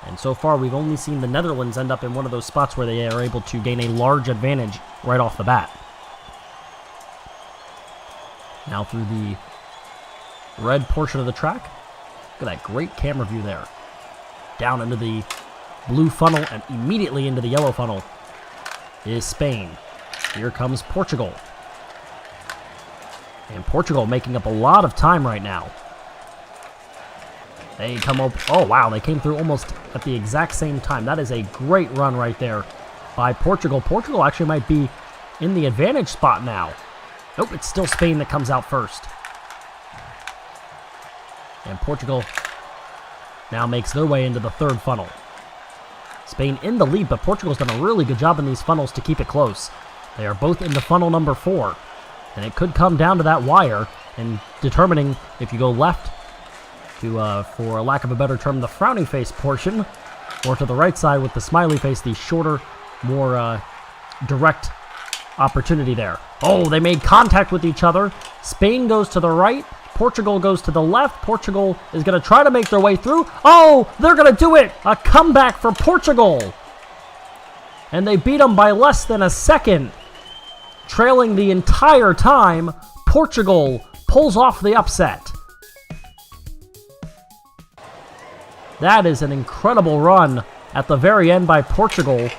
And so far, we've only seen the Netherlands end up in one of those spots where they are able to gain a large advantage right off the bat. Now through the red portion of the track. Look at that great camera view there. Down into the blue funnel and immediately into the yellow funnel is Spain. Here comes Portugal. And Portugal making up a lot of time right now. They come up, oh wow, they came through almost at the exact same time. That is a great run right there by Portugal. Portugal actually might be in the advantage spot now. Nope, it's still Spain that comes out first. And Portugal now makes their way into the third funnel. Spain in the lead, but Portugal's done a really good job in these funnels to keep it close. They are both into funnel number 4. And it could come down to that wire and determining if you go left to, for lack of a better term, the frowning face portion, or to the right side with the smiley face, the shorter, more direct opportunity there. Oh, they made contact with each other. Spain goes to the right. Portugal goes to the left. Portugal is going to try to make their way through. Oh, they're going to do it! A comeback for Portugal! And they beat them by less than a second. Trailing the entire time, Portugal pulls off the upset. That is an incredible run at the very end by Portugal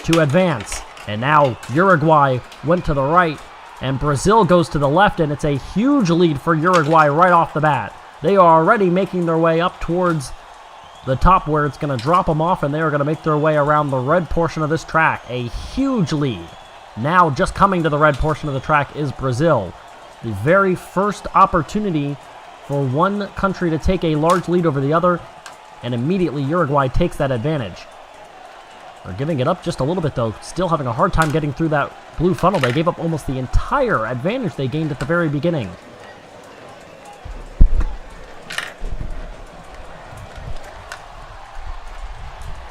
to advance. And now Uruguay went to the right, and Brazil goes to the left, and it's a huge lead for Uruguay right off the bat. They are already making their way up towards the top where it's going to drop them off, and they are going to make their way around the red portion of this track. A huge lead. Now just coming to the red portion of the track is Brazil. The very first opportunity for one country to take a large lead over the other, and immediately Uruguay takes that advantage. They're giving it up just a little bit though, still having a hard time getting through that blue funnel. They gave up almost the entire advantage they gained at the very beginning.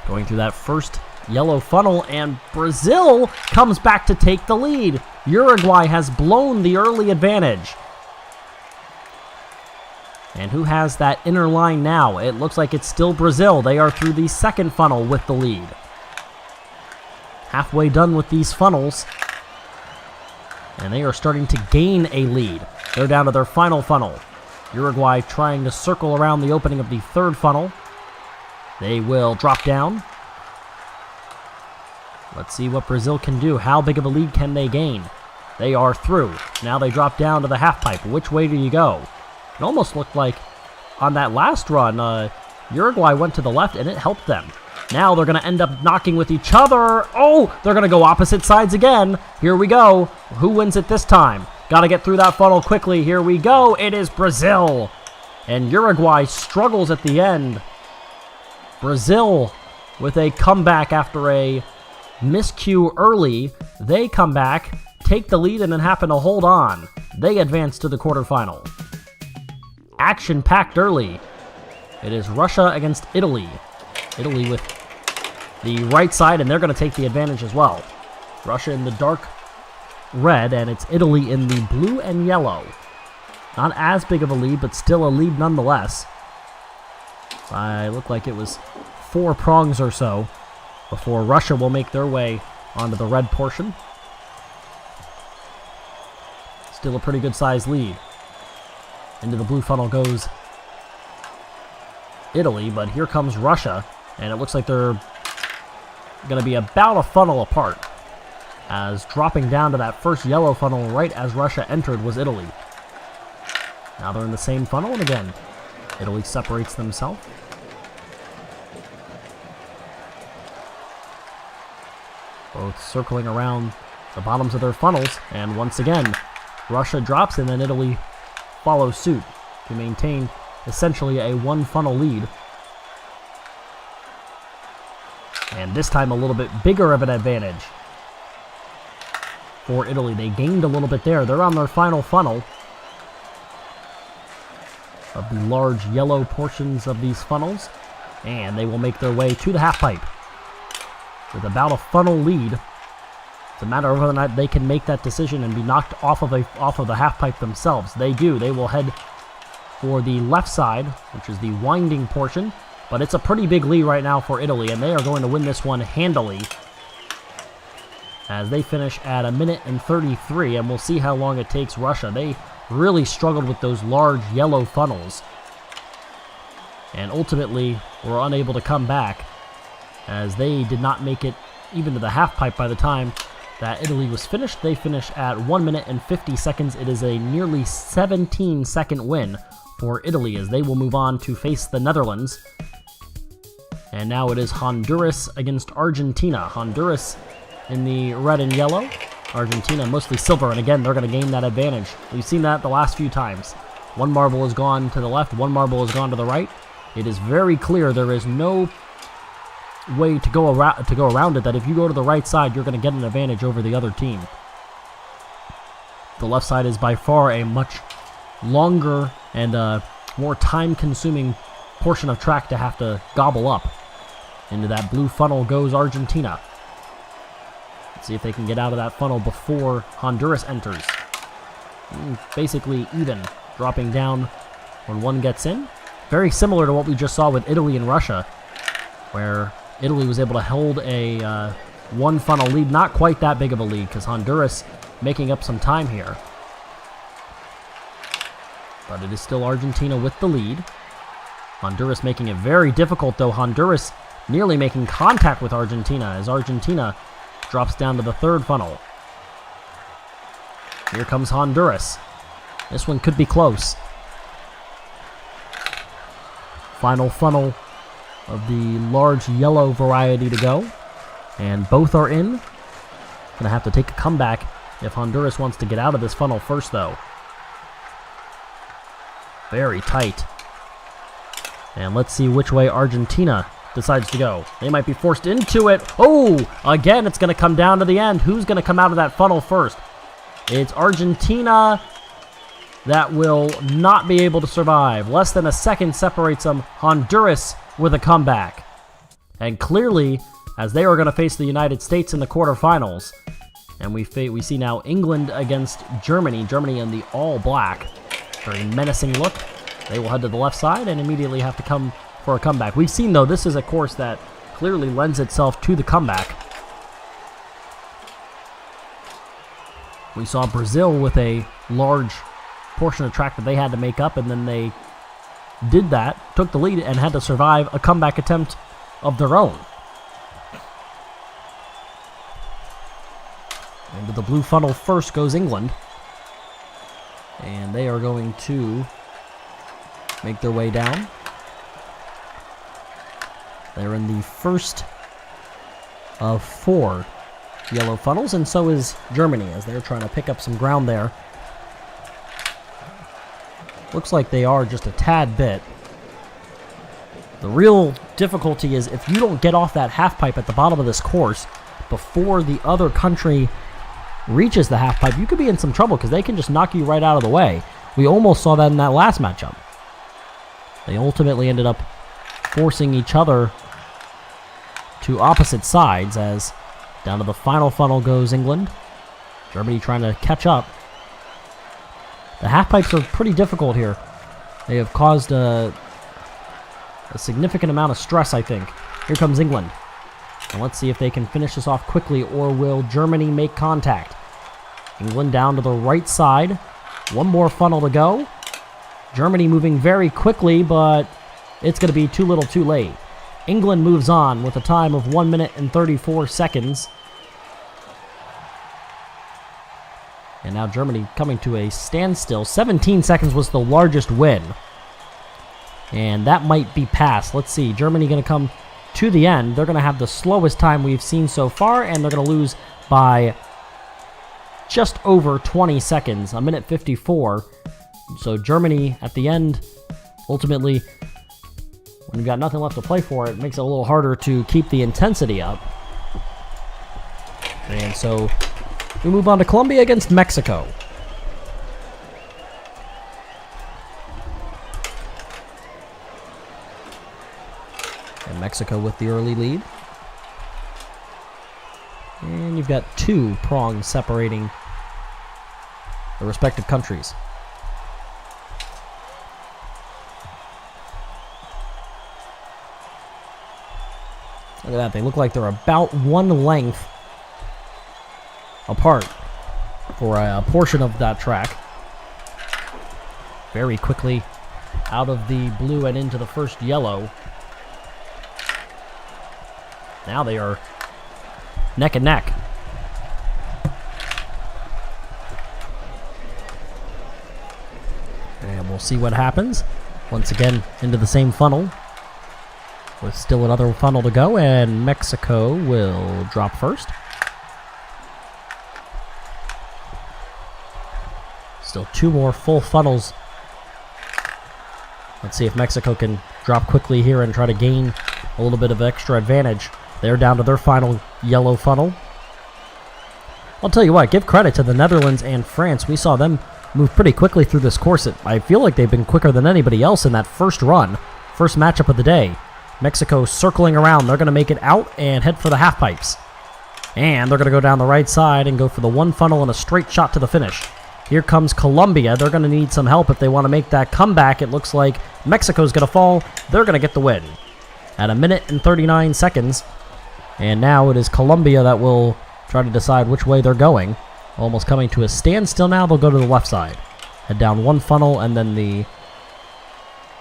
Going through that first yellow funnel, and Brazil comes back to take the lead. Uruguay has blown the early advantage. And who has that inner line now? It looks like it's still Brazil. They are through the second funnel with the lead. Halfway done with these funnels. And they are starting to gain a lead. They're down to their final funnel. Uruguay trying to circle around the opening of the third funnel. They will drop down. Let's see what Brazil can do. How big of a lead can they gain? They are through. Now they drop down to the half pipe. Which way do you go? It almost looked like on that last run, Uruguay went to the left and it helped them. Now they're going to end up knocking with each other. Oh, they're going to go opposite sides again. Here we go. Who wins it this time? Got to get through that funnel quickly. Here we go. It is Brazil. And Uruguay struggles at the end. Brazil with a comeback after a miscue early. They come back, take the lead, and then happen to hold on. They advance to the quarterfinal. Action-packed early. It is Russia against Italy. Italy with the right side, and they're going to take the advantage as well. Russia in the dark red, and it's Italy in the blue and yellow. Not as big of a lead, but still a lead nonetheless. I look like it was 4 prongs or so before Russia will make their way onto the red portion. Still a pretty good sized lead. Into the blue funnel goes Italy, but here comes Russia, and it looks like they're going to be about a funnel apart, as dropping down to that first yellow funnel right as Russia entered was Italy. Now they're in the same funnel, and again, Italy separates themselves. Both circling around the bottoms of their funnels, and once again, Russia drops, and then Italy follows suit to maintain essentially a one funnel lead. And this time a little bit bigger of an advantage for Italy. They gained a little bit there. They're on their final funnel of the large yellow portions of these funnels, and they will make their way to the half pipe with about a funnel lead. It's a matter of whether or not they can make that decision and be knocked off of the half pipe themselves. They do. They will head for the left side, which is the winding portion, But it's a pretty big lead right now for Italy, and they are going to win this one handily as they finish at 1:33, and we'll see how long it takes Russia. They really struggled with those large yellow funnels and ultimately were unable to come back as they did not make it even to the half pipe by the time that Italy was finished. They finished at 1:50. It is a nearly 17-second win for Italy as they will move on to face the Netherlands. And now it is Honduras against Argentina. Honduras in the red and yellow. Argentina mostly silver, and again, they're going to gain that advantage. We've seen that the last few times. One marble has gone to the left, one marble has gone to the right. It is very clear there is no way to go around it, that if you go to the right side, you're going to get an advantage over the other team. The left side is by far a much longer and more time-consuming portion of track to have to gobble up. Into that blue funnel goes Argentina. Let's see if they can get out of that funnel before Honduras enters. Basically even, dropping down when one gets in. Very similar to what we just saw with Italy and Russia, where Italy was able to hold a one funnel lead. Not quite that big of a lead because Honduras making up some time here. But it is still Argentina with the lead. Honduras making it very difficult, though. Honduras nearly making contact with Argentina as Argentina drops down to the third funnel. Here comes Honduras. This one could be close. Final funnel of the large yellow variety to go. And both are in. Gonna have to take a comeback if Honduras wants to get out of this funnel first, though. Very tight. And let's see which way Argentina decides to go. They might be forced into it. Oh, again, it's going to come down to the end. Who's going to come out of that funnel first? It's Argentina that will not be able to survive. Less than a second separates them. Honduras with a comeback. And clearly, as they are going to face the United States in the quarterfinals, and we see now England against Germany. Germany in the all-black. Very menacing look. They will head to the left side and immediately have to come for a comeback. We've seen, though, this is a course that clearly lends itself to the comeback. We saw Brazil with a large portion of track that they had to make up, and then they did that, took the lead, and had to survive a comeback attempt of their own. Into the blue funnel first goes England. And they are going to make their way down. They're in the first of 4 yellow funnels, and so is Germany as they're trying to pick up some ground there. Looks like they are just a tad bit. The real difficulty is if you don't get off that half pipe at the bottom of this course before the other country reaches the half pipe, you could be in some trouble because they can just knock you right out of the way. We almost saw that in that last matchup. They ultimately ended up forcing each other to opposite sides as down to the final funnel goes England. Germany trying to catch up. The half pipes are pretty difficult here. They have caused a significant amount of stress, I think. Here comes England. And let's see if they can finish this off quickly, or will Germany make contact? England down to the right side. One more funnel to go. Germany moving very quickly, but it's going to be too little too late. England moves on with a time of 1:34. And now Germany coming to a standstill. 17 seconds was the largest win. And that might be passed. Let's see. Germany going to come to the end. They're going to have the slowest time we've seen so far, and they're going to lose by just over 20 seconds, 1:54. So Germany at the end, ultimately, when you've got nothing left to play for, it makes it a little harder to keep the intensity up. And so we move on to Colombia against Mexico. And Mexico with the early lead. And you've got 2 prongs separating the respective countries. Look at that. They look like they're about one length apart for a portion of that track. Very quickly out of the blue and into the first yellow. Now they are neck and neck. And we'll see what happens. Once again, into the same funnel. With still another funnel to go, and Mexico will drop first. Still two more full funnels. Let's see if Mexico can drop quickly here and try to gain a little bit of extra advantage. They're down to their final yellow funnel. I'll tell you what, give credit to the Netherlands and France. We saw them move pretty quickly through this course. I feel like they've been quicker than anybody else in that first run. First matchup of the day. Mexico circling around. They're going to make it out and head for the half pipes. And they're going to go down the right side and go for the one funnel and a straight shot to the finish. Here comes Colombia. They're going to need some help if they want to make that comeback. It looks like Mexico's going to fall. They're going to get the win at 1 minute and 39 seconds. And now it is Colombia that will try to decide which way they're going. Almost coming to a standstill now. They'll go to the left side. Head down one funnel and then the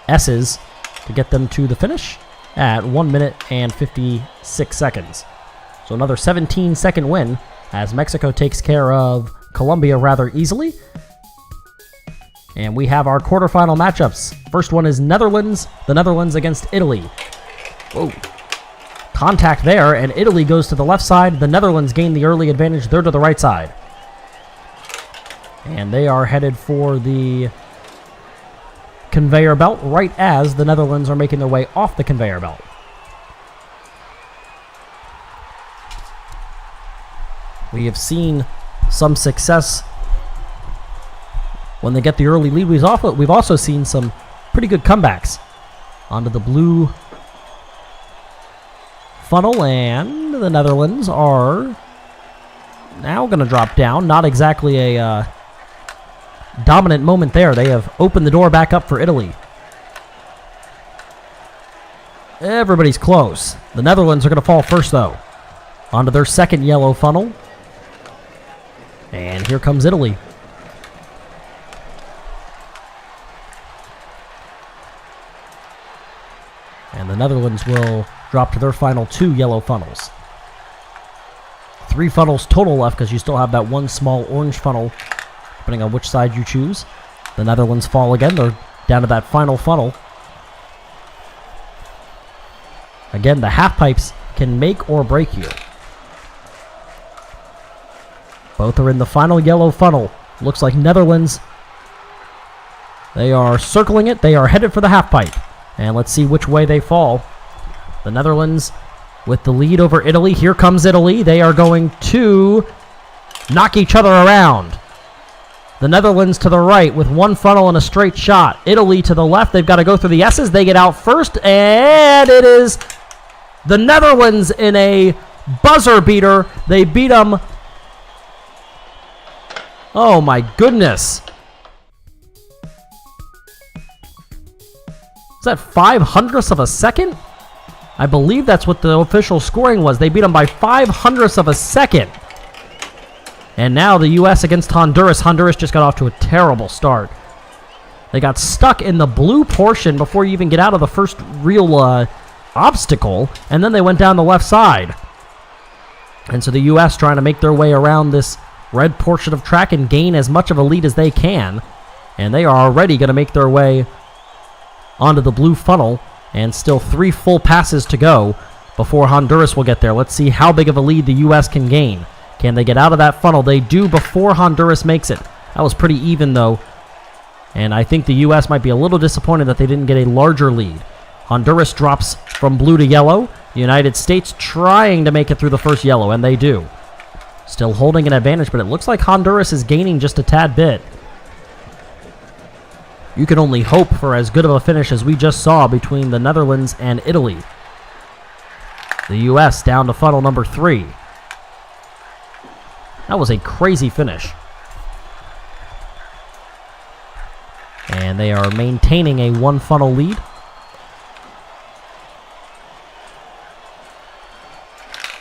S's to get them to the finish at 1 minute and 56 seconds. So another 17-second win as Mexico takes care of Colombia rather easily. And we have our quarterfinal matchups. First one is Netherlands. The Netherlands against Italy. Whoa. Contact there, and Italy goes to the left side. The Netherlands gain the early advantage. They're to the right side. And they are headed for the conveyor belt right as the Netherlands are making their way off the conveyor belt. We have seen some success when they get the early lead. We've also seen some pretty good comebacks. Onto the blue funnel, and the Netherlands are now going to drop down. Not exactly a dominant moment there. They have opened the door back up for Italy. Everybody's close. The Netherlands are going to fall first, though. Onto their second yellow funnel. And here comes Italy. And the Netherlands will drop to their final two yellow funnels. 3 funnels total left because you still have that one small orange funnel, depending on which side you choose. The Netherlands fall again. They're down to that final funnel. Again, the half pipes can make or break you. Both are in the final yellow funnel. Looks like Netherlands. They are circling it. They are headed for the half pipe. And let's see which way they fall. The Netherlands with the lead over Italy. Here comes Italy. They are going to knock each other around. The Netherlands to the right with one funnel and a straight shot. Italy to the left. They've got to go through the S's. They get out first. And it is the Netherlands in a buzzer beater. They beat them. Oh my goodness. Is that 5/100ths of a second? I believe that's what the official scoring was. They beat them by 5/100ths of a second. And now the U.S. against Honduras. Honduras just got off to a terrible start. They got stuck in the blue portion before you even get out of the first real obstacle. And then they went down the left side. And so the U.S. trying to make their way around this red portion of track and gain as much of a lead as they can. And they are already going to make their way onto the blue funnel. And still 3 full passes to go before Honduras will get there. Let's see how big of a lead the U.S. can gain. Can they get out of that funnel? They do before Honduras makes it. That was pretty even, though. And I think the U.S. might be a little disappointed that they didn't get a larger lead. Honduras drops from blue to yellow. The United States trying to make it through the first yellow, and they do. Still holding an advantage, but it looks like Honduras is gaining just a tad bit. You can only hope for as good of a finish as we just saw between the Netherlands and Italy. The U.S. down to funnel number 3. That was a crazy finish. And they are maintaining a 1 funnel lead.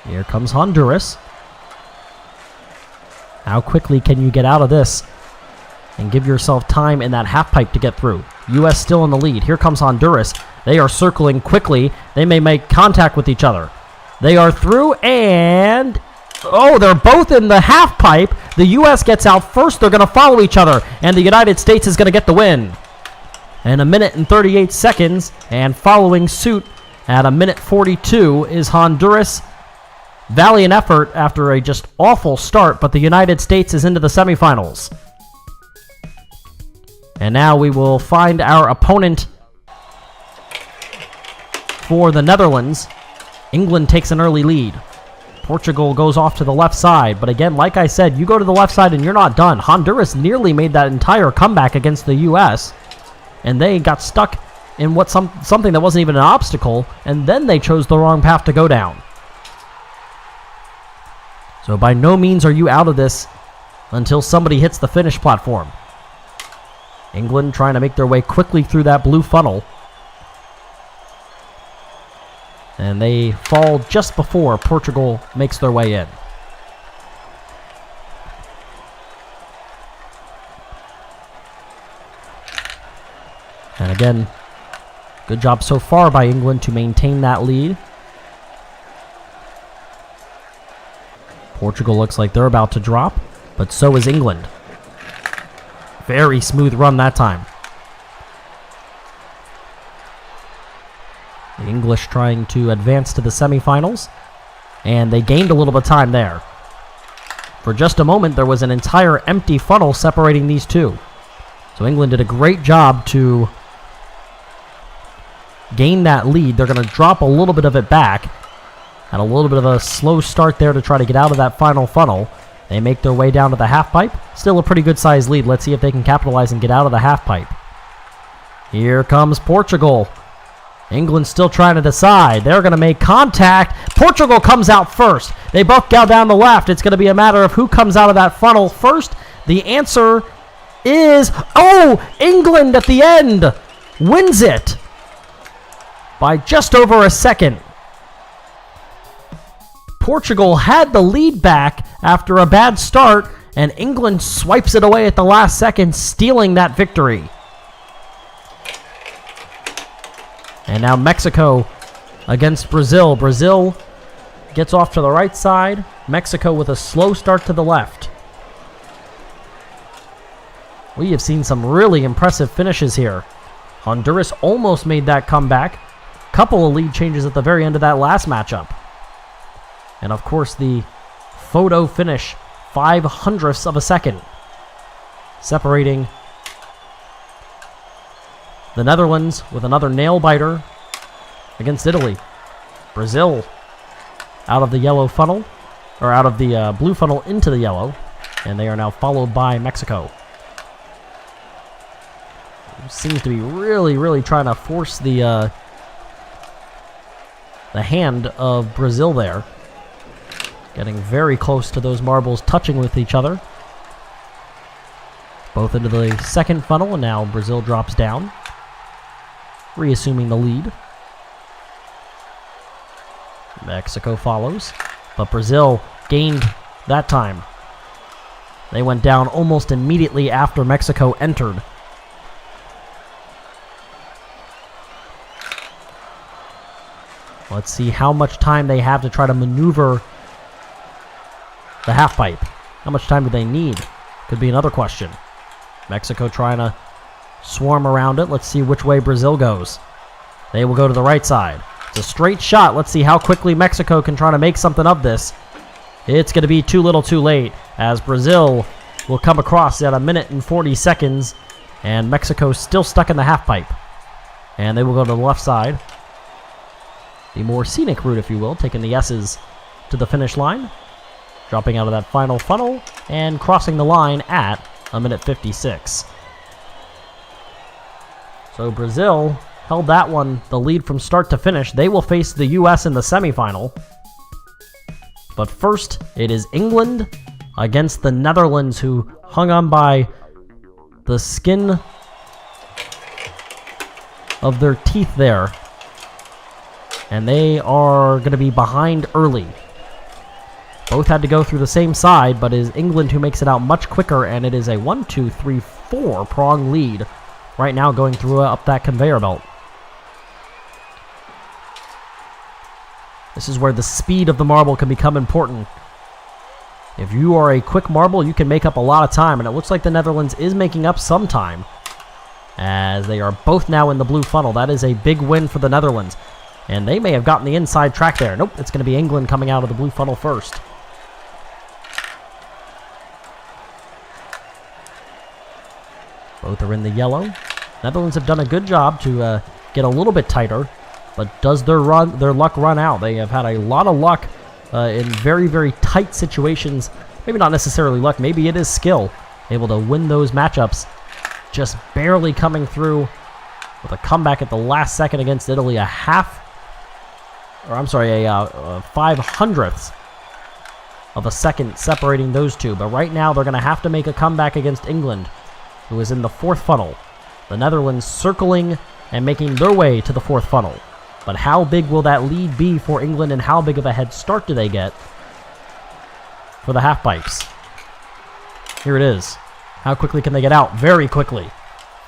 Here comes Honduras. How quickly can you get out of this and give yourself time in that half pipe to get through? U.S. still in the lead. Here comes Honduras. They are circling quickly. They may make contact with each other. They are through, and oh, they're both in the half pipe. The U.S. gets out first. They're going to follow each other, and the United States is going to get the win. And 1 minute and 38 seconds, and following suit at 1 minute 42 is Honduras. Valiant effort after a just awful start, but the United States is into the semifinals. And now we will find our opponent for the Netherlands. England takes an early lead. Portugal goes off to the left side, but again, like I said, you go to the left side and you're not done. Honduras nearly made that entire comeback against the U.S., and they got stuck in something that wasn't even an obstacle, and then they chose the wrong path to go down. So by no means are you out of this until somebody hits the finish platform. England trying to make their way quickly through that blue funnel. And they fall just before Portugal makes their way in. And again, good job so far by England to maintain that lead. Portugal looks like they're about to drop, but so is England. Very smooth run that time. The English trying to advance to the semifinals, and they gained a little bit of time there. For just a moment, there was an entire empty funnel separating these two. So England did a great job to gain that lead. They're going to drop a little bit of it back. Had a little bit of a slow start there to try to get out of that final funnel. They make their way down to the half pipe. Still a pretty good sized lead. Let's see if they can capitalize and get out of the half pipe. Here comes Portugal. England still trying to decide. They're going to make contact. Portugal comes out first. They both go down the left. It's going to be a matter of who comes out of that funnel first. The answer is, England at the end wins it by just over a second. Portugal had the lead back after a bad start, and England swipes it away at the last second, stealing that victory. And now Mexico against Brazil. Brazil gets off to the right side. Mexico with a slow start to the left. We have seen some really impressive finishes here. Honduras almost made that comeback. Couple of lead changes at the very end of that last matchup. And of course the photo finish, 0.05 of a second, separating the Netherlands with another nail-biter against Italy. Brazil out of the yellow funnel, or out of the blue funnel into the yellow, and they are now followed by Mexico. Seems to be really trying to force the hand of Brazil there. Getting very close to those marbles touching with each other. Both into the second funnel, and now Brazil drops down, reassuming the lead. Mexico follows, but Brazil gained that time. They went down almost immediately after Mexico entered. Let's see how much time they have to try to maneuver the half pipe. How much time do they need? Could be another question. Mexico trying to swarm around it. Let's see which way Brazil goes. They will go to the right side. It's a straight shot. Let's see how quickly Mexico can try to make something of this. It's going to be too little too late, as Brazil will come across at 1 minute and 40 seconds, and Mexico still stuck in the half pipe. And they will go to the left side. The more scenic route, if you will, taking the S's to the finish line. Dropping out of that final funnel and crossing the line at 1 minute 56. So Brazil held that one, the lead from start to finish. They will face the U.S. in the semifinal. But first, it is England against the Netherlands, who hung on by the skin of their teeth there. And they are going to be behind early. Both had to go through the same side, but it is England who makes it out much quicker, and it is a 1, 2, 3, 4 prong lead right now going through up that conveyor belt. This is where the speed of the marble can become important. If you are a quick marble, you can make up a lot of time, and it looks like the Netherlands is making up some time, as they are both now in the blue funnel. That is a big win for the Netherlands, and they may have gotten the inside track there. Nope, it's going to be England coming out of the blue funnel first. Both are in the yellow. Netherlands have done a good job to get a little bit tighter, but does their luck run out? They have had a lot of luck in very, very tight situations. Maybe not necessarily luck, maybe it is skill. Able to win those matchups. Just barely coming through with a comeback at the last second against Italy. A 5/100th of a second separating those two. But right now they're going to have to make a comeback against England, who is in the fourth funnel. The Netherlands circling and making their way to the fourth funnel. But how big will that lead be for England, and how big of a head start do they get for the halfpipes? Here it is. How quickly can they get out? Very quickly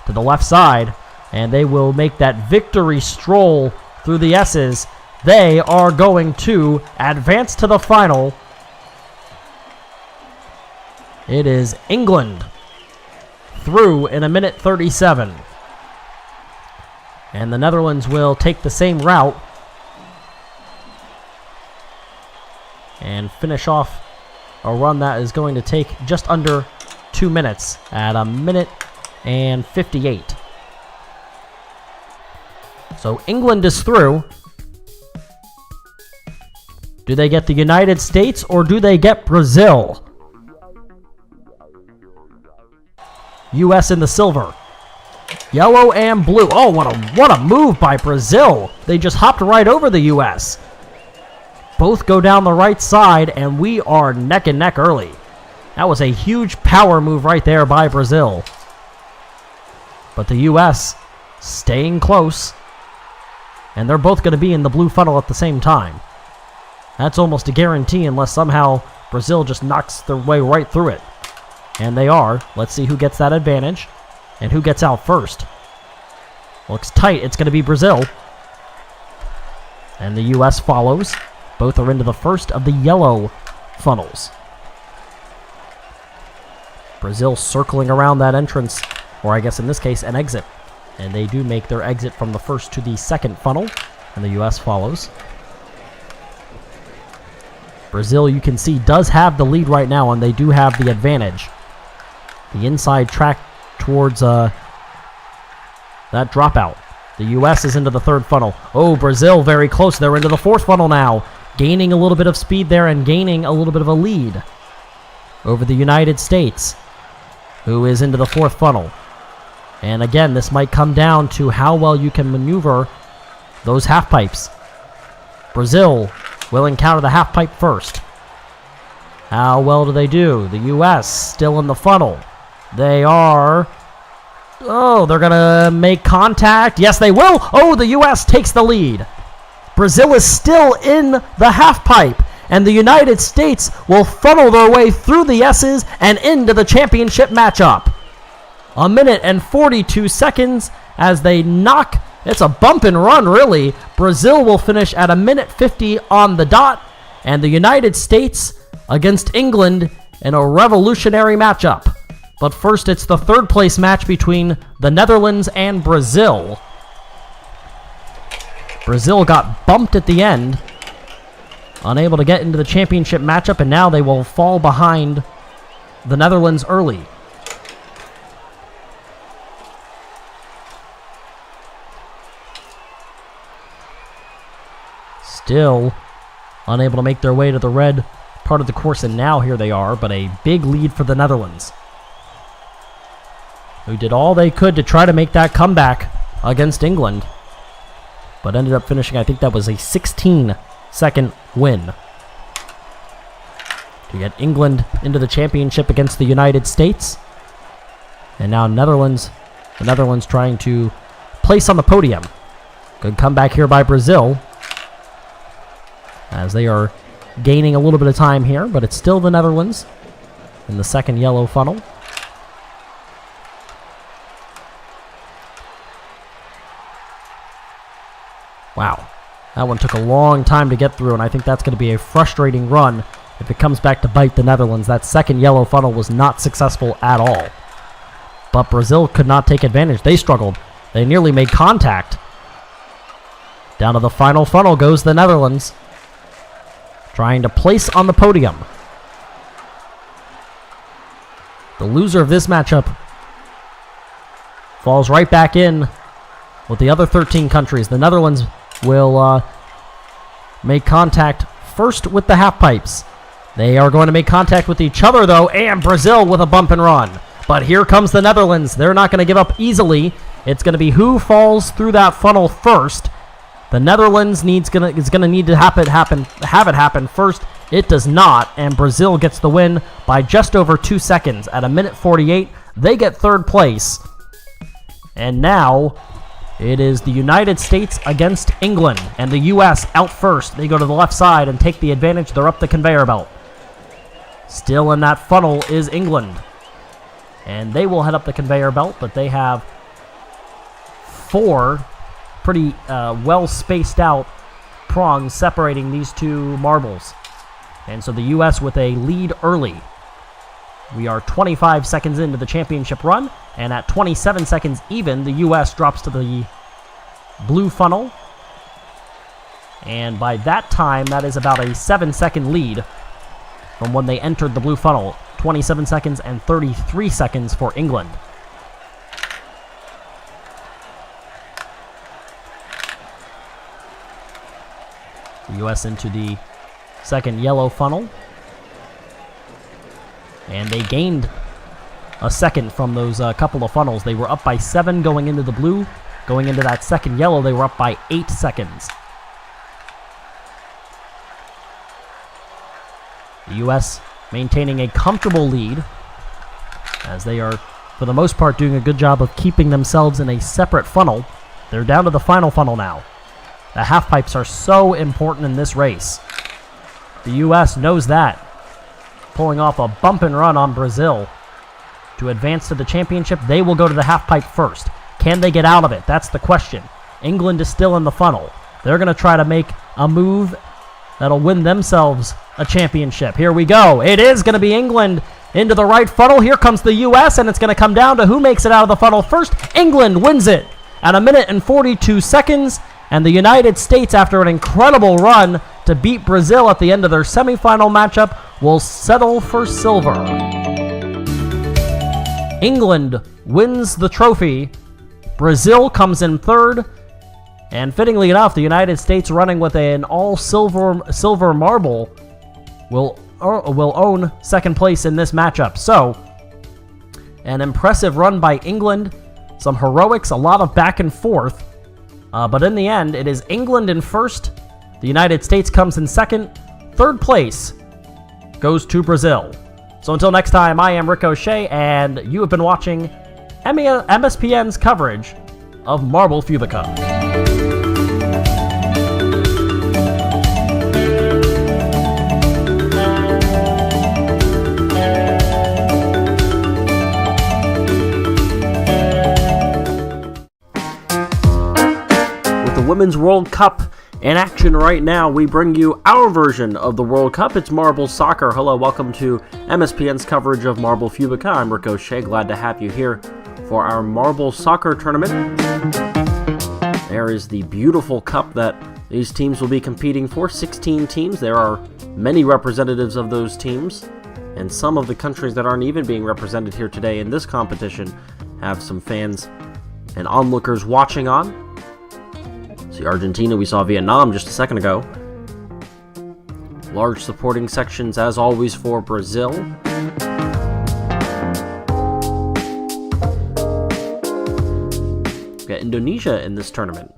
to the left side, and they will make that victory stroll through the S's. They are going to advance to the final. It is England through in 1:37. And the Netherlands will take the same route and finish off a run that is going to take just under 2 minutes at 1:58. So England is through. Do they get the United States or do they get Brazil? U.S. in the silver. Yellow and blue. Oh, what a move by Brazil. They just hopped right over the U.S. Both go down the right side, and we are neck and neck early. That was a huge power move right there by Brazil. But the U.S. staying close, and they're both going to be in the blue funnel at the same time. That's almost a guarantee unless somehow Brazil just knocks their way right through it. And they are. Let's see who gets that advantage. And who gets out first? Looks tight. It's going to be Brazil. And the U.S. follows. Both are into the first of the yellow funnels. Brazil circling around that entrance, or I guess in this case, an exit. And they do make their exit from the first to the second funnel. And the U.S. follows. Brazil, you can see, does have the lead right now, and they do have the advantage. The inside track towards that dropout. The U.S. is into the third funnel. Oh, Brazil very close. They're into the fourth funnel now. Gaining a little bit of speed there and gaining a little bit of a lead over the United States, who is into the fourth funnel. And again, this might come down to how well you can maneuver those half pipes. Brazil will encounter the half pipe first. How well do they do? The U.S. still in the funnel. They are... Oh, they're going to make contact. Yes, they will. Oh, the U.S. takes the lead. Brazil is still in the half pipe, and the United States will funnel their way through the S's and into the championship matchup. 1:42 as they knock. It's a bump and run, really. Brazil will finish at 1:50 on the dot, and the United States against England in a revolutionary matchup. But first, it's the third place match between the Netherlands and Brazil. Brazil got bumped at the end, unable to get into the championship matchup, and now they will fall behind the Netherlands early. Still unable to make their way to the red part of the course, and now here they are, but a big lead for the Netherlands, who did all they could to try to make that comeback against England, but ended up finishing, I think that was a 16-second win to get England into the championship against the United States. And now the Netherlands trying to place on the podium. Good comeback here by Brazil, as they are gaining a little bit of time here, but it's still the Netherlands in the second yellow funnel. Wow, that one took a long time to get through, and I think that's going to be a frustrating run if it comes back to bite the Netherlands. That second yellow funnel was not successful at all. But Brazil could not take advantage. They struggled. They nearly made contact. Down to the final funnel goes the Netherlands, trying to place on the podium. The loser of this matchup falls right back in with the other 13 countries. The Netherlands will make contact first with the half pipes. They are going to make contact with each other, though, and Brazil with a bump and run. But here comes the Netherlands. They're not going to give up easily. It's going to be who falls through that funnel first. The Netherlands is going to need to have it happen first. It does not, and Brazil gets the win by just over 2 seconds. At 1:48, they get third place. And now it is the United States against England, and the U.S. out first. They go to the left side and take the advantage. They're up the conveyor belt. Still in that funnel is England, and they will head up the conveyor belt, but they have 4 pretty well spaced out prongs separating these two marbles. And so the U.S. with a lead early. We are 25 seconds into the championship run, and at 27 seconds even, the U.S. drops to the blue funnel. And by that time, that is about a 7-second lead from when they entered the blue funnel. 27 seconds and 33 seconds for England. The U.S. into the second yellow funnel. And they gained a second from those couple of funnels. They were up by 7 going into the blue. Going into that second yellow, they were up by 8 seconds. The U.S. maintaining a comfortable lead, as they are, for the most part, doing a good job of keeping themselves in a separate funnel. They're down to the final funnel now. The half pipes are so important in this race. The U.S. knows that, pulling off a bump and run on Brazil to advance to the championship. They will go to the half pipe first. Can they get out of it? That's the question. England is still in the funnel. They're going to try to make a move that'll win themselves a championship. Here we go. It is going to be England into the right funnel. Here comes the U.S., and it's going to come down to who makes it out of the funnel first. England wins it at 1:42 seconds, and the United States, after an incredible run to beat Brazil at the end of their semifinal matchup, will settle for silver. England wins the trophy. Brazil comes in third. And fittingly enough, the United States, running with an all-silver marble, will own second place in this matchup. So, an impressive run by England. Some heroics, a lot of back and forth. But in the end, it is England in first. The United States comes in second. Third place goes to Brazil. So until next time, I am Ricochet, and you have been watching MSPN's coverage of Marble Fubeca. Women's World Cup in action right now. We bring you our version of the World Cup. It's Marble Soccer. Hello, welcome to MSPN's coverage of Marble Fubeca. I'm Ricochet, glad to have you here for our Marble Soccer tournament. There is the beautiful cup that these teams will be competing for. 16 teams. There are many representatives of those teams, and some of the countries that aren't even being represented here today in this competition have some fans and onlookers watching on. See Argentina, we saw Vietnam just a second ago. Large supporting sections as always for Brazil. We've got Indonesia in this tournament.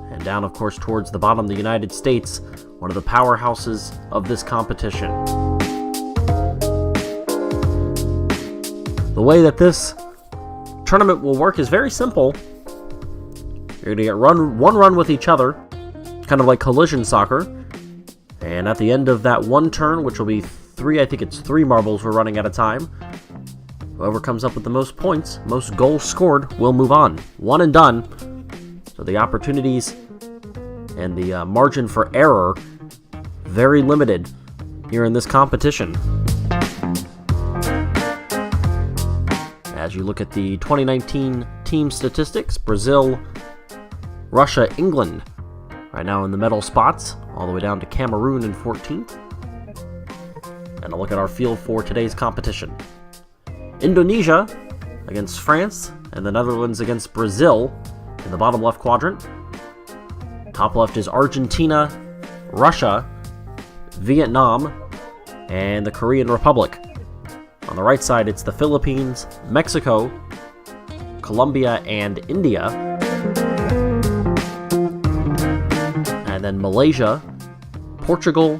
And down, of course, towards the bottom, the United States, one of the powerhouses of this competition. The way that this tournament will work is very simple. You're going to get one run with each other, kind of like collision soccer, And at the end of that one turn, which will be three, I think it's 3 marbles we're running at a time, whoever comes up with the most points, most goals scored, will move on. One and done. So the opportunities and the margin for error, very limited here in this competition. As you look at the 2019 team statistics, Brazil, Russia, England, right now in the medal spots, all the way down to Cameroon in 14th. And a look at our field for today's competition. Indonesia against France, and the Netherlands against Brazil in the bottom left quadrant. Top left is Argentina, Russia, Vietnam, and the Korean Republic. On the right side, it's the Philippines, Mexico, Colombia, and India. And then Malaysia, Portugal,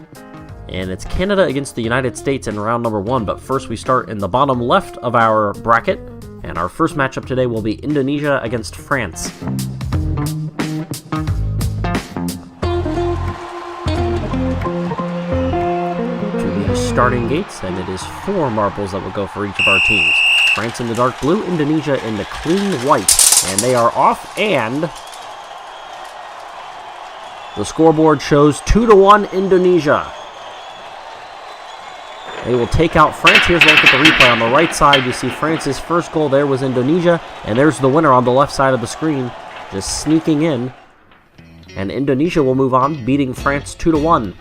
and it's Canada against the United States in round number 1. But first we start in the bottom left of our bracket, and our first matchup today will be Indonesia against France. Starting gates, and it is 4 marbles that will go for each of our teams. France in the dark blue, Indonesia in the clean white, and they are off, and the scoreboard shows 2-1 Indonesia. They will take out France. Here's a look at the replay. On the right side, you see France's first goal there was Indonesia, and there's the winner on the left side of the screen, just sneaking in, and Indonesia will move on, beating France 2-1.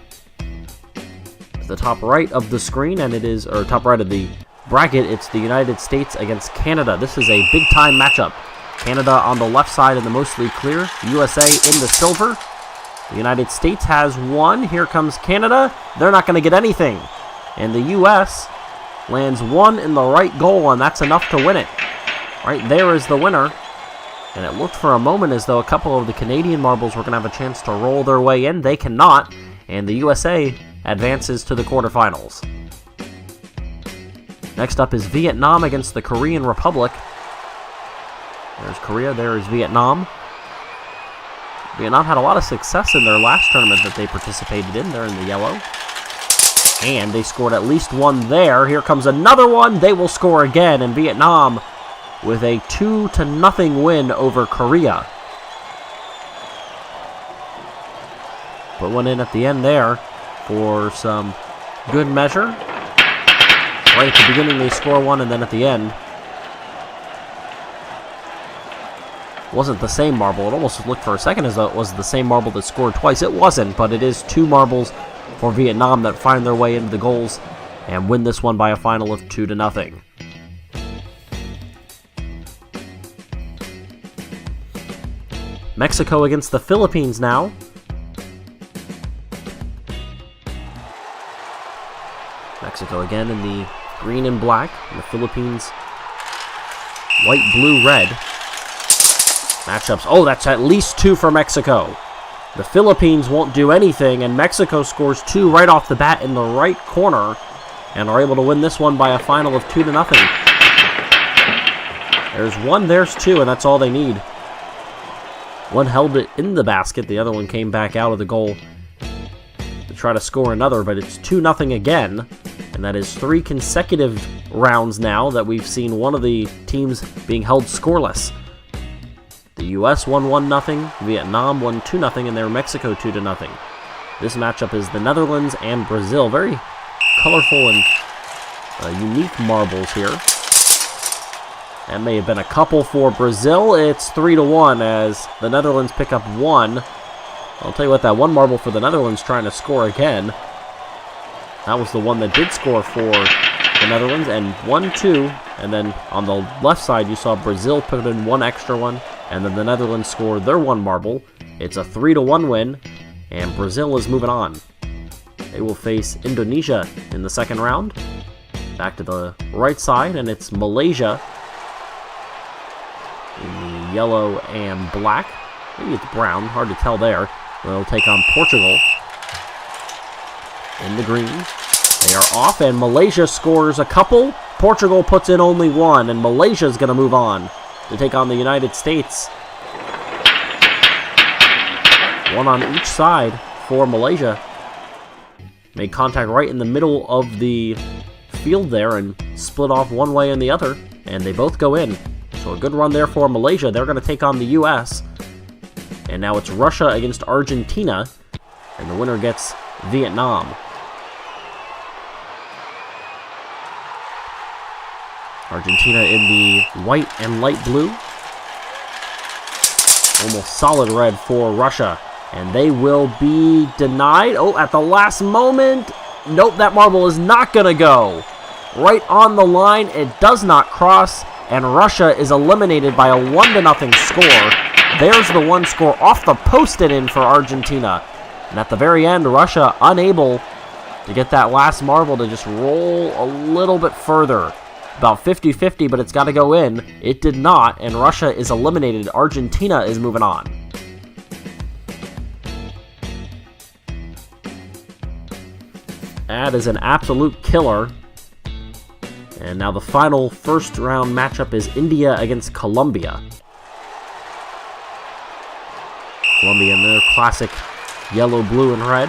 The top right of the screen, and it is, or top right of the bracket, it's the United States against Canada. This is a big-time matchup. Canada on the left side in the mostly clear, USA in the silver. The United States has 1. Here comes Canada. They're not going to get anything. And the US lands 1 in the right goal, and that's enough to win it. Right there is the winner. And it looked for a moment as though a couple of the Canadian marbles were going to have a chance to roll their way in. They cannot, and the USA advances to the quarterfinals. Next up is Vietnam against the Korean Republic. There's Korea, there is Vietnam. Vietnam had a lot of success in their last tournament that they participated in. They're in the yellow. And they scored at least 1 there. Here comes another one. They will score again, and Vietnam with a 2-0 win over Korea. Put one in at the end there for some good measure. Right at the beginning they score 1, and then at the end, wasn't the same marble. It almost looked for a second as though it was the same marble that scored twice. It wasn't, but it is 2 marbles for Vietnam that find their way into the goals and win this one by a final of 2-0. Mexico against the Philippines now. Mexico again in the green and black, and the Philippines white, blue, red. Matchups. Oh, that's at least 2 for Mexico. The Philippines won't do anything, and Mexico scores 2 right off the bat in the right corner, and are able to win this one by a final of 2-0. There's 1, there's 2, and that's all they need. One held it in the basket, the other one came back out of the goal to try to score another, but it's 2-0 again. And that is 3 consecutive rounds now that we've seen one of the teams being held scoreless. The US won 1-0, Vietnam won 2-0, and they're Mexico 2-0. This matchup is the Netherlands and Brazil. Very colorful and unique marbles here. That may have been a couple for Brazil. It's 3-1 as the Netherlands pick up 1. I'll tell you what, that 1 marble for the Netherlands trying to score again. That was the one that did score for the Netherlands, and 1-2. And then on the left side, you saw Brazil put in 1 extra one, and then the Netherlands scored their 1 marble. It's a 3-1 win, and Brazil is moving on. They will face Indonesia in the second round. Back to the right side, and it's Malaysia in the yellow and black. Maybe it's brown, hard to tell there. They'll take on Portugal in the green. They are off, and Malaysia scores a couple. Portugal puts in only 1, and Malaysia is going to move on to take on the United States. 1 on each side for Malaysia. made contact right in the middle of the field there and split off one way and the other, and they both go in. So a good run there for Malaysia. They're going to take on the U.S. And now it's Russia against Argentina, and the winner gets Vietnam. Argentina in the white and light blue. Almost solid red for Russia. And they will be denied. Oh, at the last moment. Nope, that marble is not going to go. Right on the line, it does not cross. And Russia is eliminated by a 1-0 score. There's the one score off the post and in for Argentina. And at the very end, Russia unable to get that last marble to just roll a little bit further. About 50-50, but it's got to go in. It did not, and Russia is eliminated. Argentina is moving on. That is an absolute killer. And now the final first round matchup is India against Colombia. Colombia in their classic yellow, blue, and red.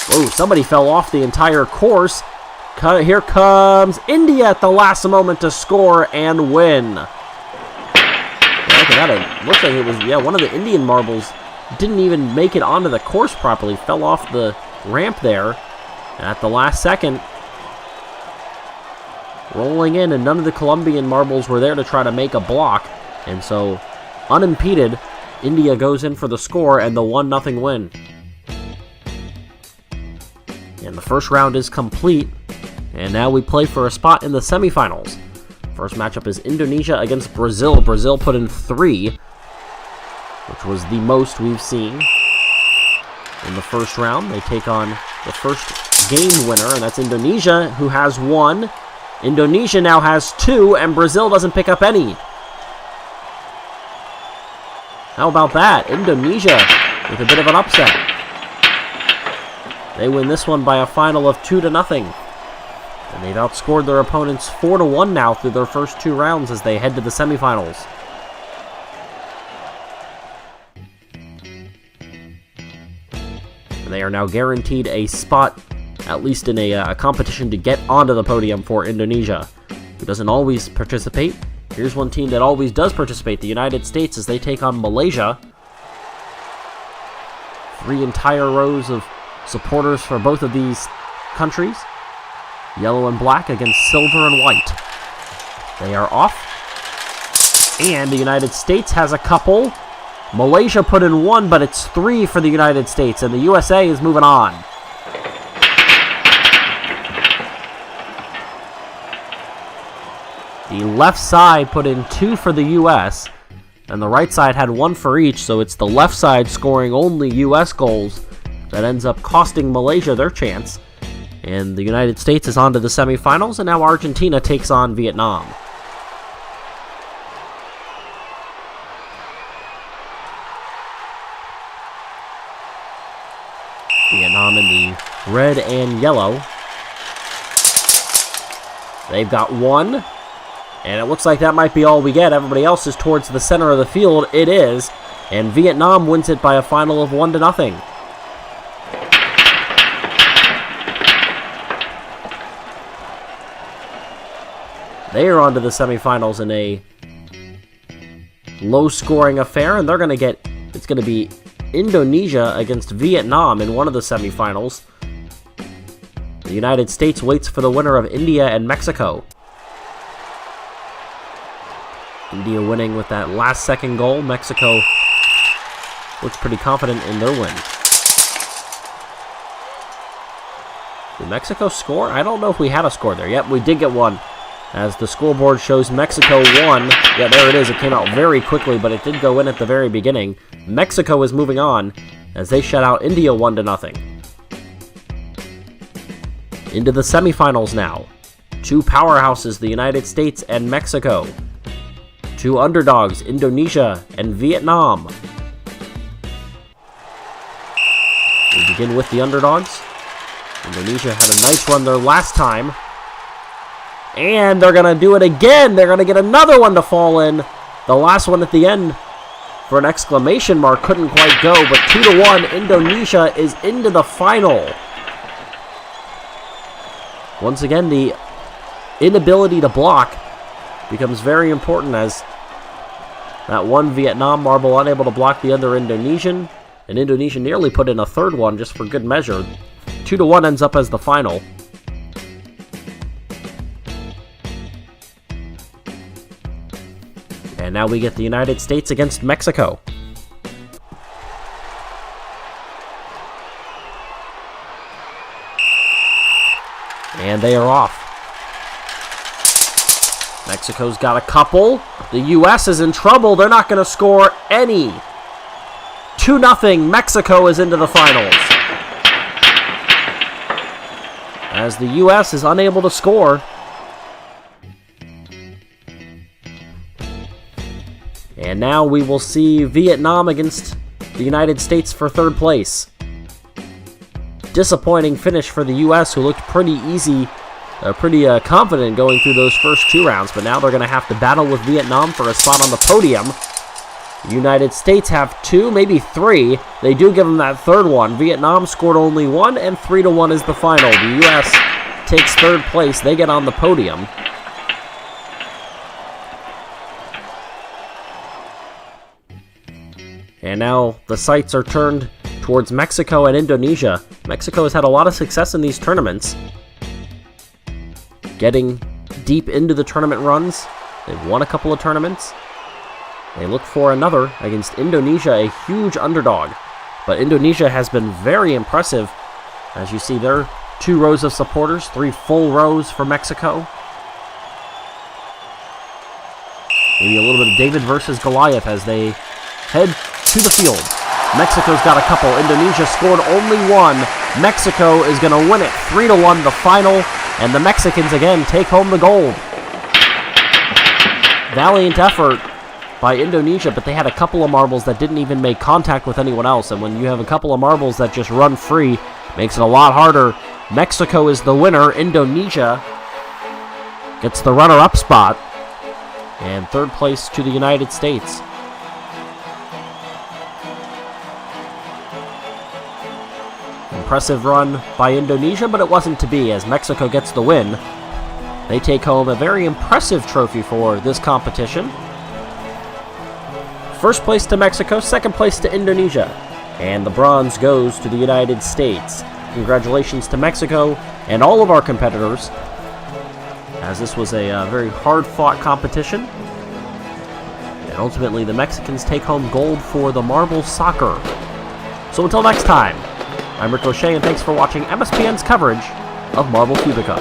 Oh, somebody fell off the entire course. Here comes India at the last moment to score and win. Look at that. It looks like it was, one of the Indian marbles didn't even make it onto the course properly. Fell off the ramp there. And at the last second, rolling in, and none of the Colombian marbles were there to try to make a block. And so, unimpeded, India goes in for the score and the 1-0 win. And the first round is complete. And now we play for a spot in the semifinals. First matchup is Indonesia against Brazil. Brazil put in 3, which was the most we've seen in the first round. They take on the first game winner, and that's Indonesia, who has 1. Indonesia now has 2, and Brazil doesn't pick up any. How about that? Indonesia with a bit of an upset. They win this one by a final of 2-0. And they've outscored their opponents 4-1 now through their first 2 rounds as they head to the semifinals. And they are now guaranteed a spot, at least in a competition to get onto the podium for Indonesia, who doesn't always participate. Here's one team that always does participate, the United States, as they take on Malaysia. 3 entire rows of supporters for both of these countries. Yellow and black against silver and white. They are off. And the United States has a couple. Malaysia put in 1, but it's 3 for the United States, and the USA is moving on. The left side put in 2 for the US, and the right side had 1 for each, so it's the left side scoring only US goals that ends up costing Malaysia their chance. And the United States is on to the semifinals, and now Argentina takes on Vietnam. Vietnam in the red and yellow. They've got 1, and it looks like that might be all we get. Everybody else is towards the center of the field. It is, and Vietnam wins it by a final of 1-0. They are on to the semifinals in a low-scoring affair, and they're going to get, it's going to be Indonesia against Vietnam in one of the semifinals. The United States waits for the winner of India and Mexico. India winning with that last-second goal. Mexico looks pretty confident in their win. Did Mexico score? I don't know if we had a score there. Yep, we did get one. As the scoreboard shows Mexico 1. Yeah, there it is. It came out very quickly, but it did go in at the very beginning. Mexico is moving on as they shut out India 1-0. Into the semifinals now. 2 powerhouses, the United States and Mexico. 2 underdogs, Indonesia and Vietnam. We begin with the underdogs. Indonesia had a nice run there last time. And they're going to do it again. They're going to get another one to fall in. The last one at the end for an exclamation mark couldn't quite go, but 2-1, Indonesia is into the final. Once again, the inability to block becomes very important, as that one Vietnam marble unable to block the other Indonesian. And Indonesia nearly put in a third one just for good measure. 2-1 ends up as the final. And now we get the United States against Mexico. And they are off. Mexico's got a couple. The U.S. is in trouble. They're not going to score any. 2-0. Mexico is into the finals. As the U.S. is unable to score. And now we will see Vietnam against the United States for third place. Disappointing finish for the U.S., who looked pretty easy, pretty confident going through those first 2 rounds, but now they're going to have to battle with Vietnam for a spot on the podium. The United States have 2, maybe 3. They do give them that third one. Vietnam scored only 1, and 3-1 is the final. The U.S. takes third place. They get on the podium. And now the sights are turned towards Mexico and Indonesia. Mexico has had a lot of success in these tournaments, getting deep into the tournament runs. They've won a couple of tournaments. They look for another against Indonesia, a huge underdog. But Indonesia has been very impressive. As you see there, 2 rows of supporters, 3 full rows for Mexico. Maybe a little bit of David versus Goliath as they head to the field. Mexico's got a couple. Indonesia scored only 1. Mexico is going to win it 3-1, the final, and the Mexicans again take home the gold. Valiant effort by Indonesia, but they had a couple of marbles that didn't even make contact with anyone else, and when you have a couple of marbles that just run free, makes it a lot harder. Mexico is the winner. Indonesia gets the runner-up spot, and third place to the United States. Impressive run by Indonesia, but it wasn't to be, as Mexico gets the win. They take home a very impressive trophy for this competition. First place to Mexico, second place to Indonesia, and the bronze goes to the United States. Congratulations to Mexico and all of our competitors, as this was a very hard-fought competition. And ultimately, the Mexicans take home gold for the marble soccer. So until next time, I'm Rick O'Shea, and thanks for watching MSPN's coverage of Marble Fubeca.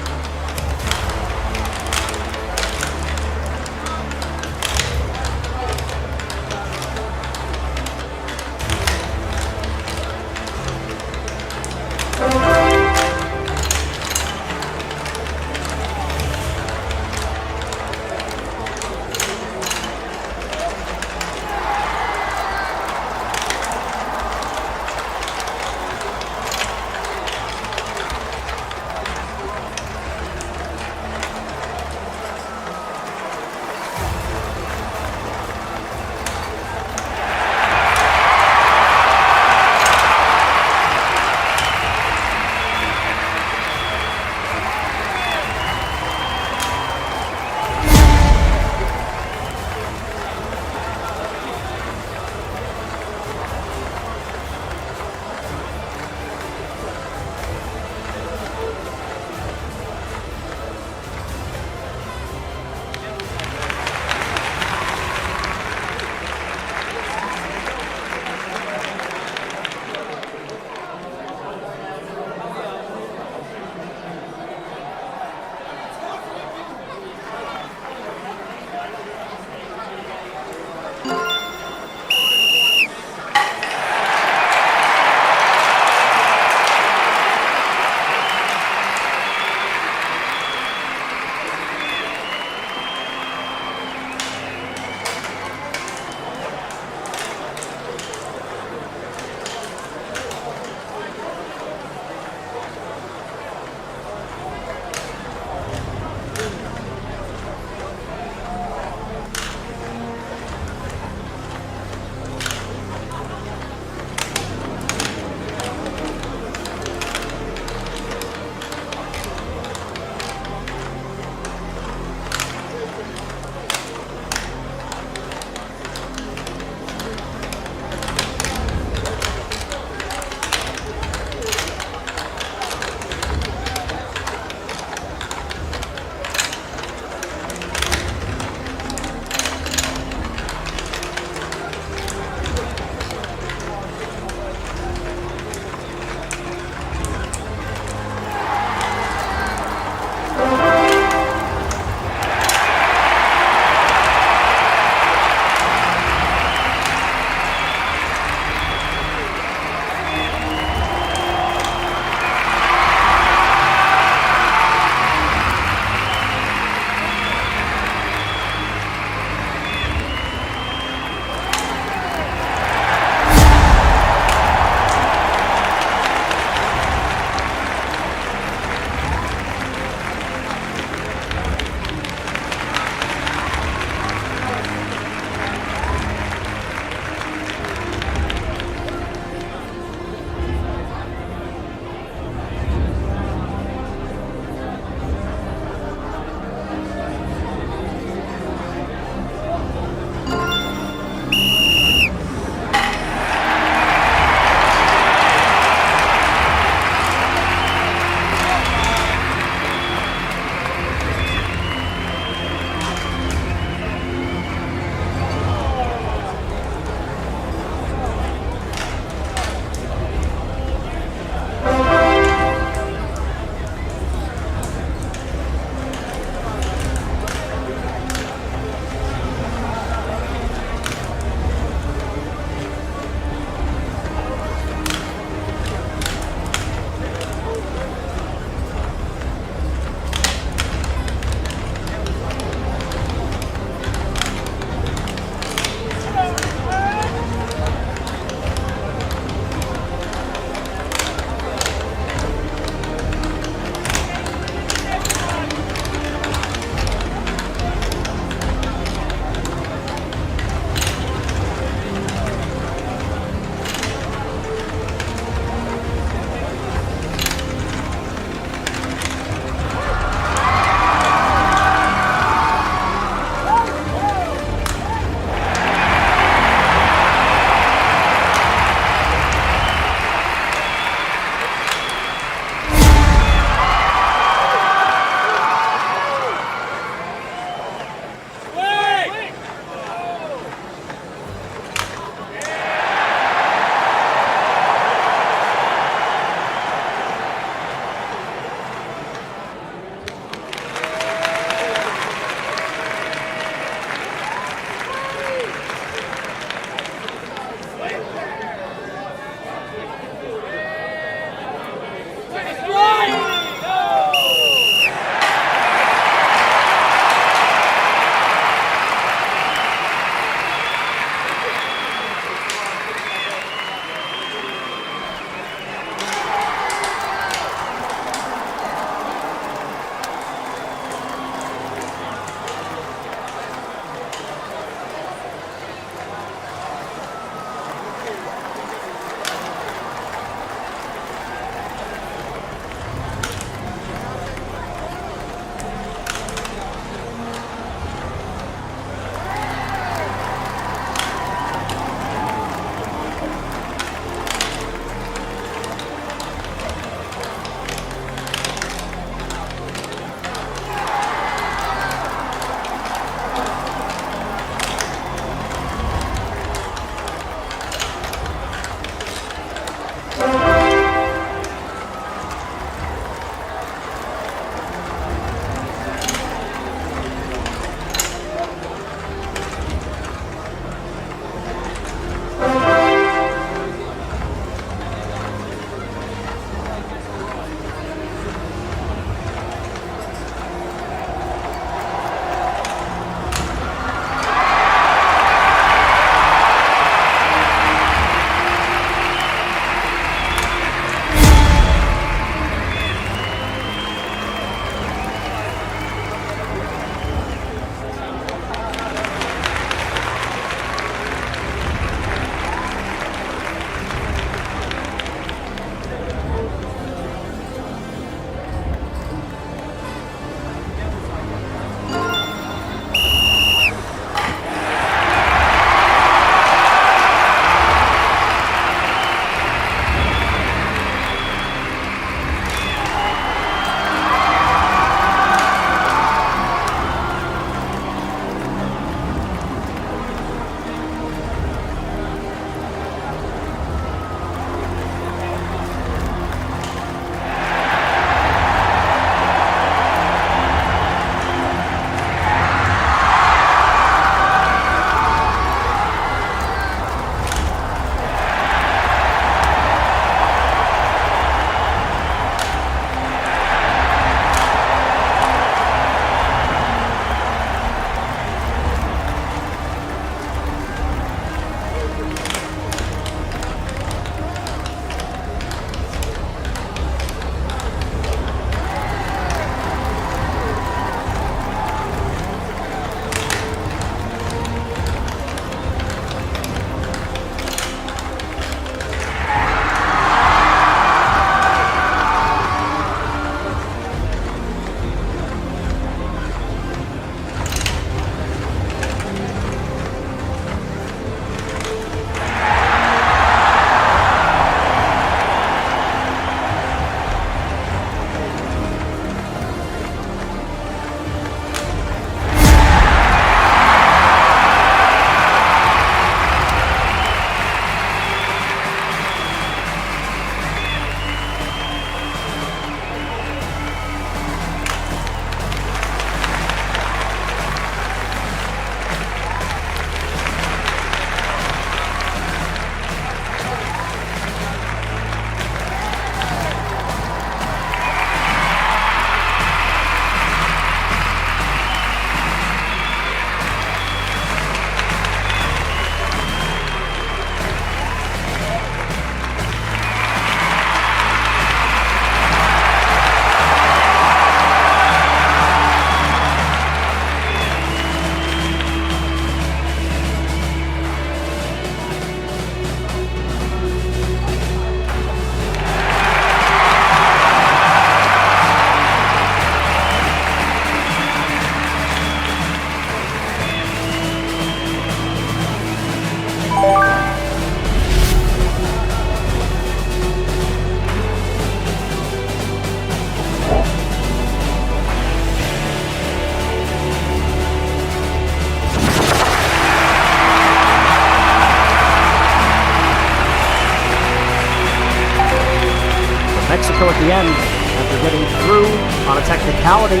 Mexico at the end after getting through on a technicality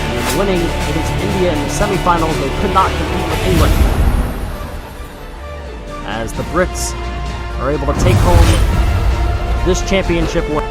and winning against India in the semifinals. They could not compete with England, as the Brits are able to take home this championship win.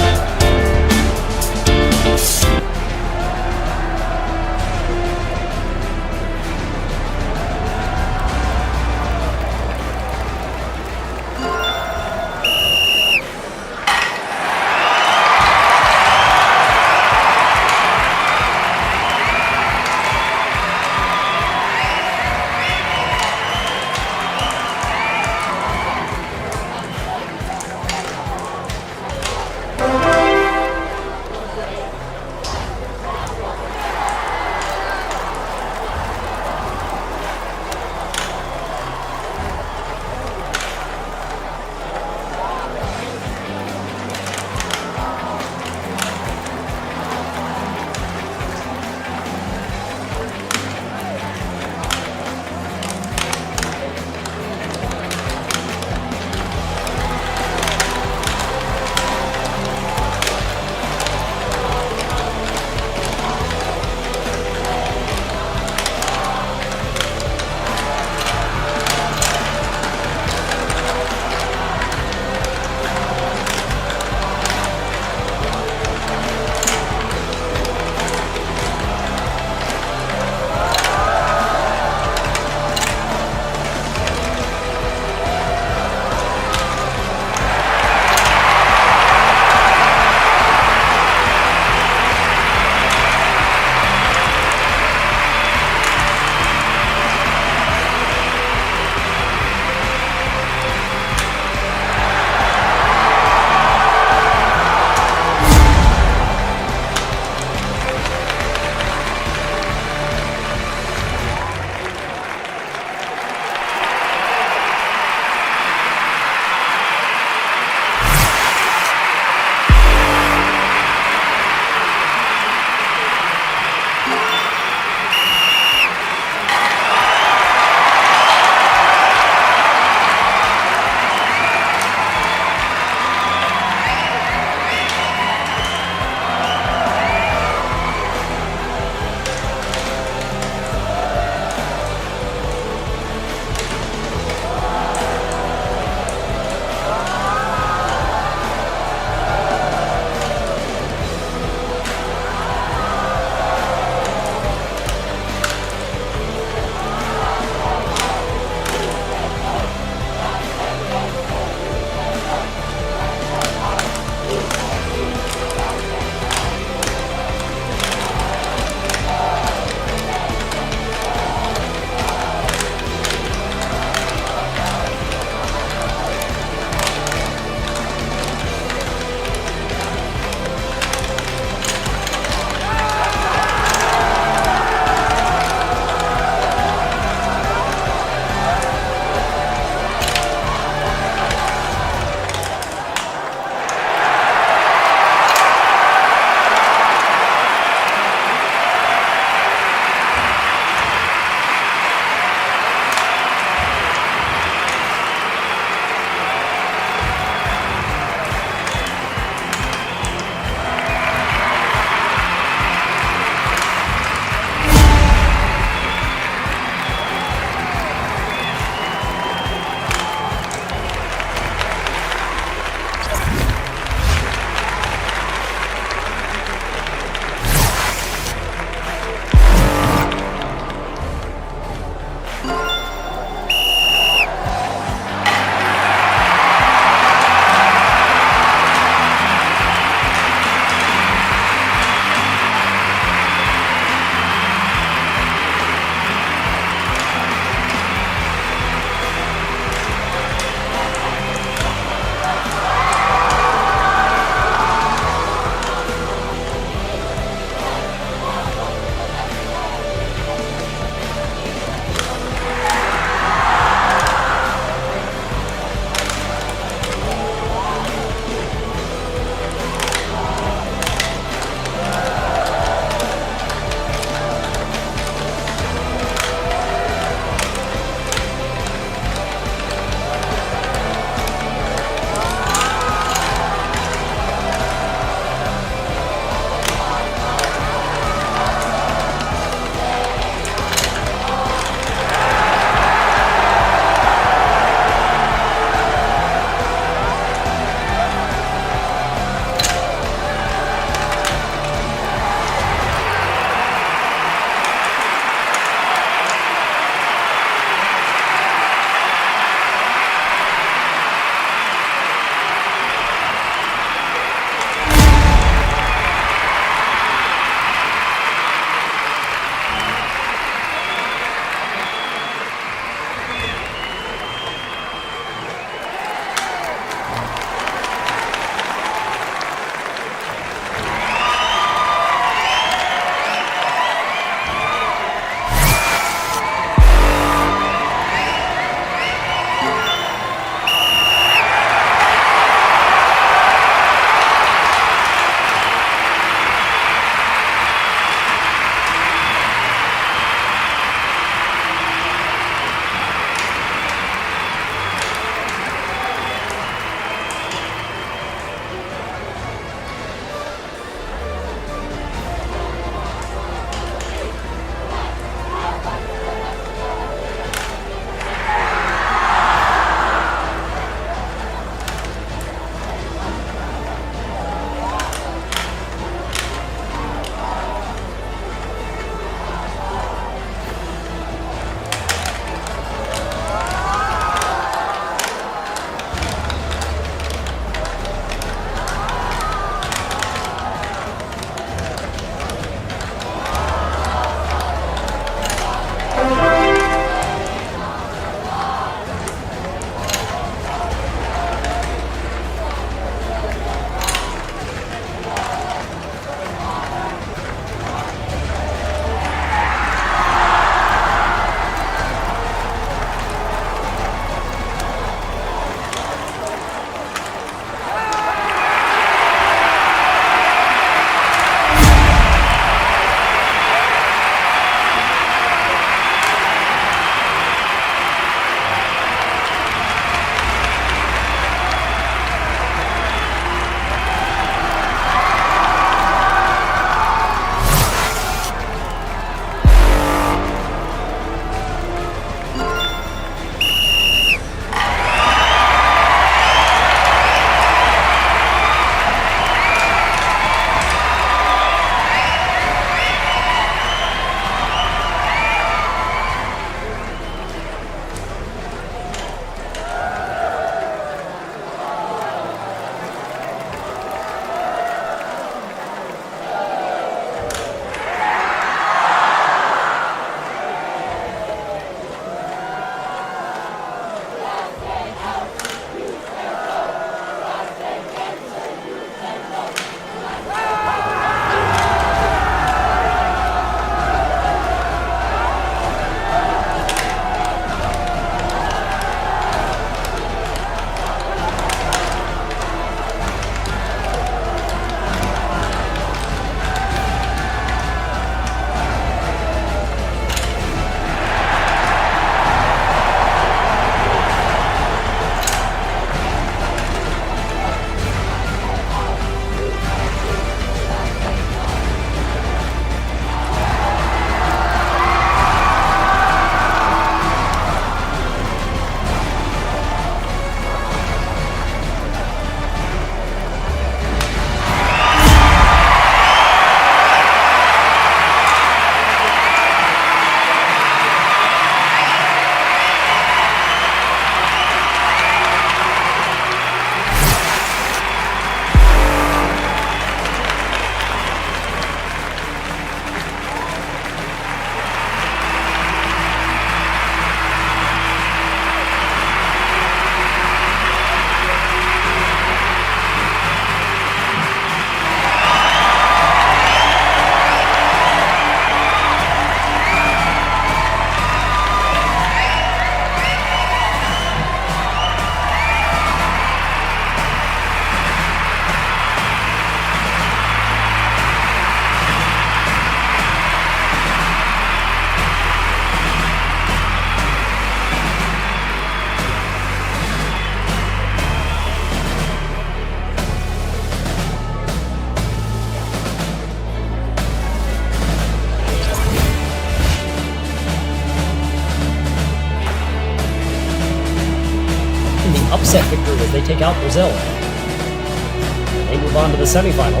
set victory as they take out Brazil. And they move on to the semifinal.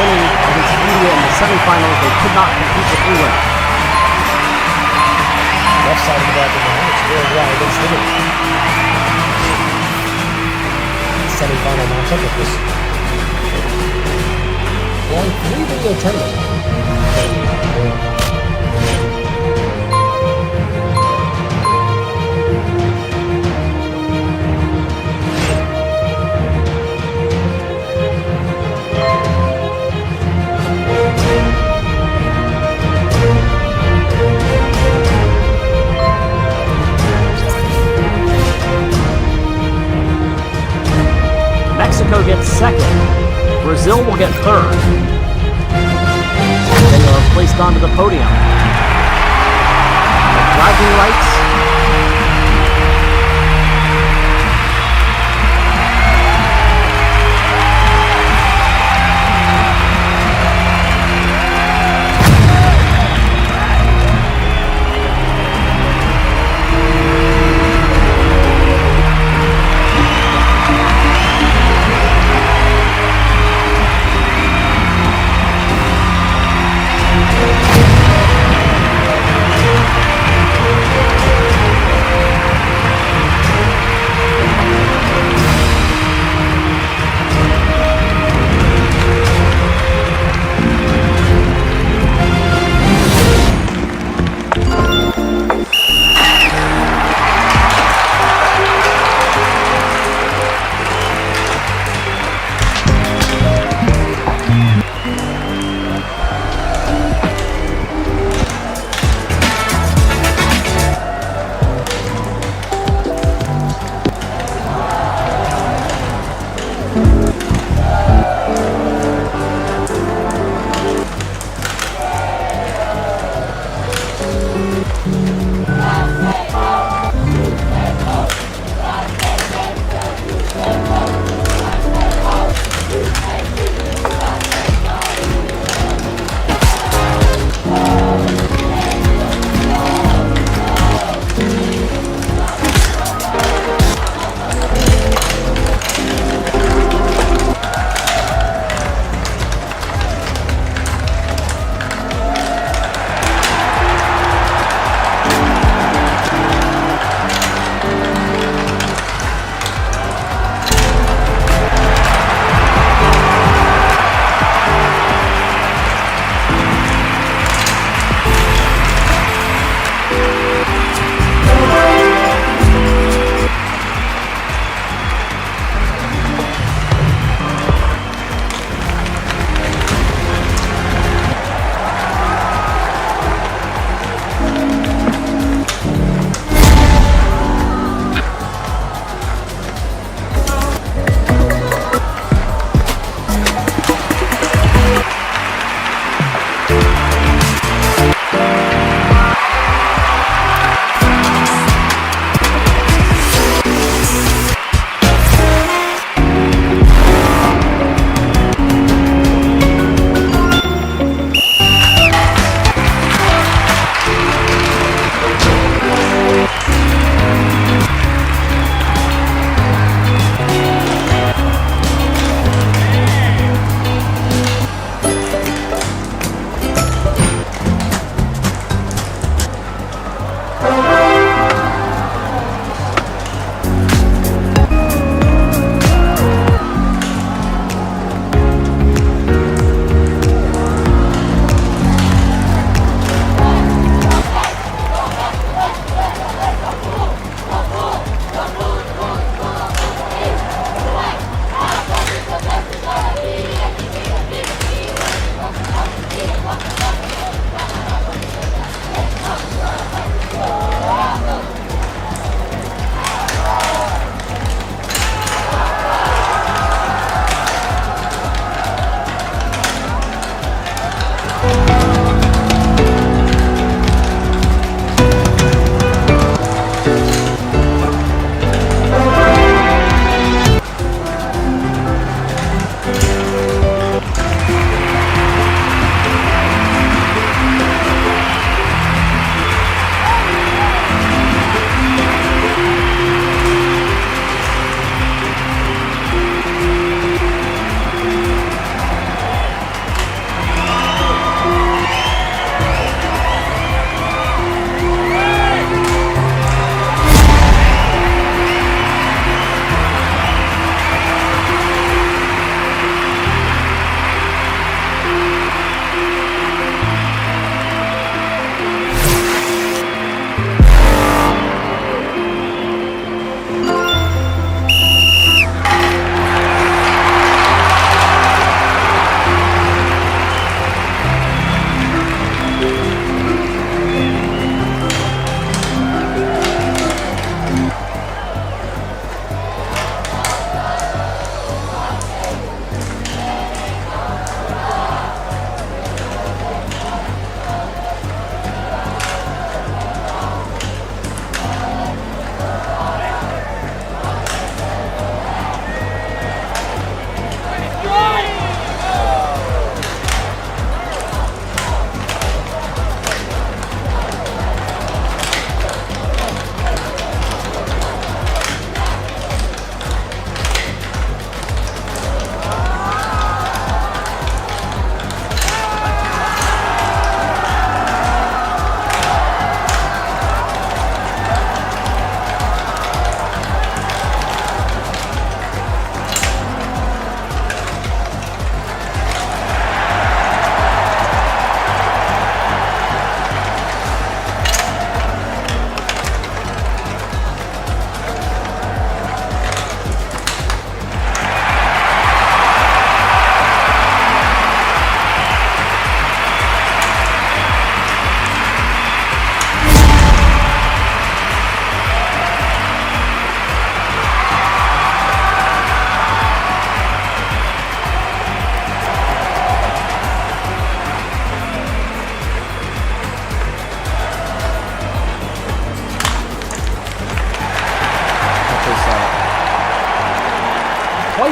Winning against India in the semifinals, they could not compete with England. Left side of the bracket now, it's Uruguay against Italy. Semi-final matchup of this long 3-video tournament. Mexico gets second. Brazil will get third. They are placed onto the podium. The bragging rights.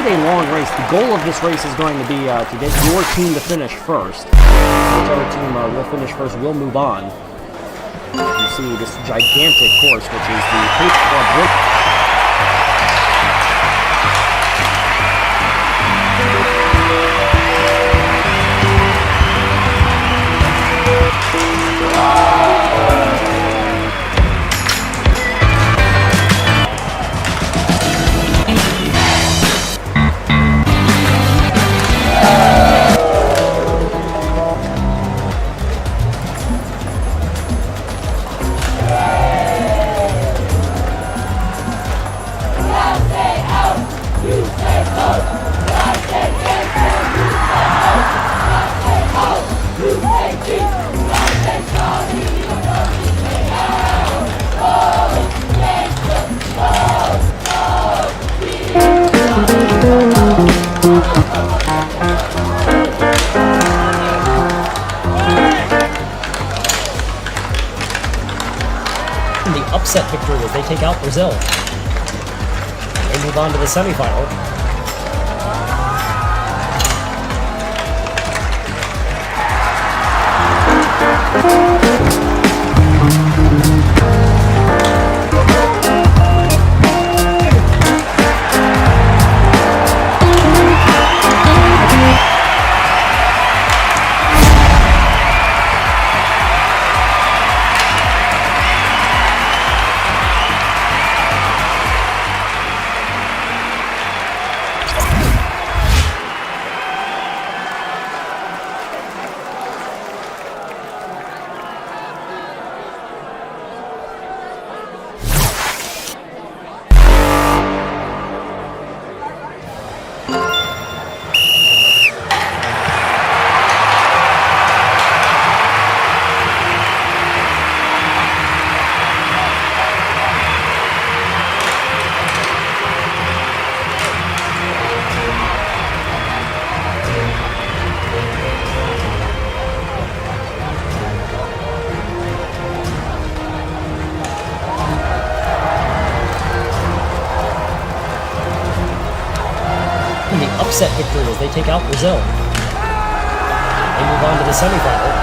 a long race. The goal of this race is going to be to get your team to finish first. Whichever team will finish first will move on. You see this gigantic course, which is the Cape Club. The upset victory as they take out Brazil. They move on to the semifinal. The upset victory as they take out Brazil. They move on to the semifinal.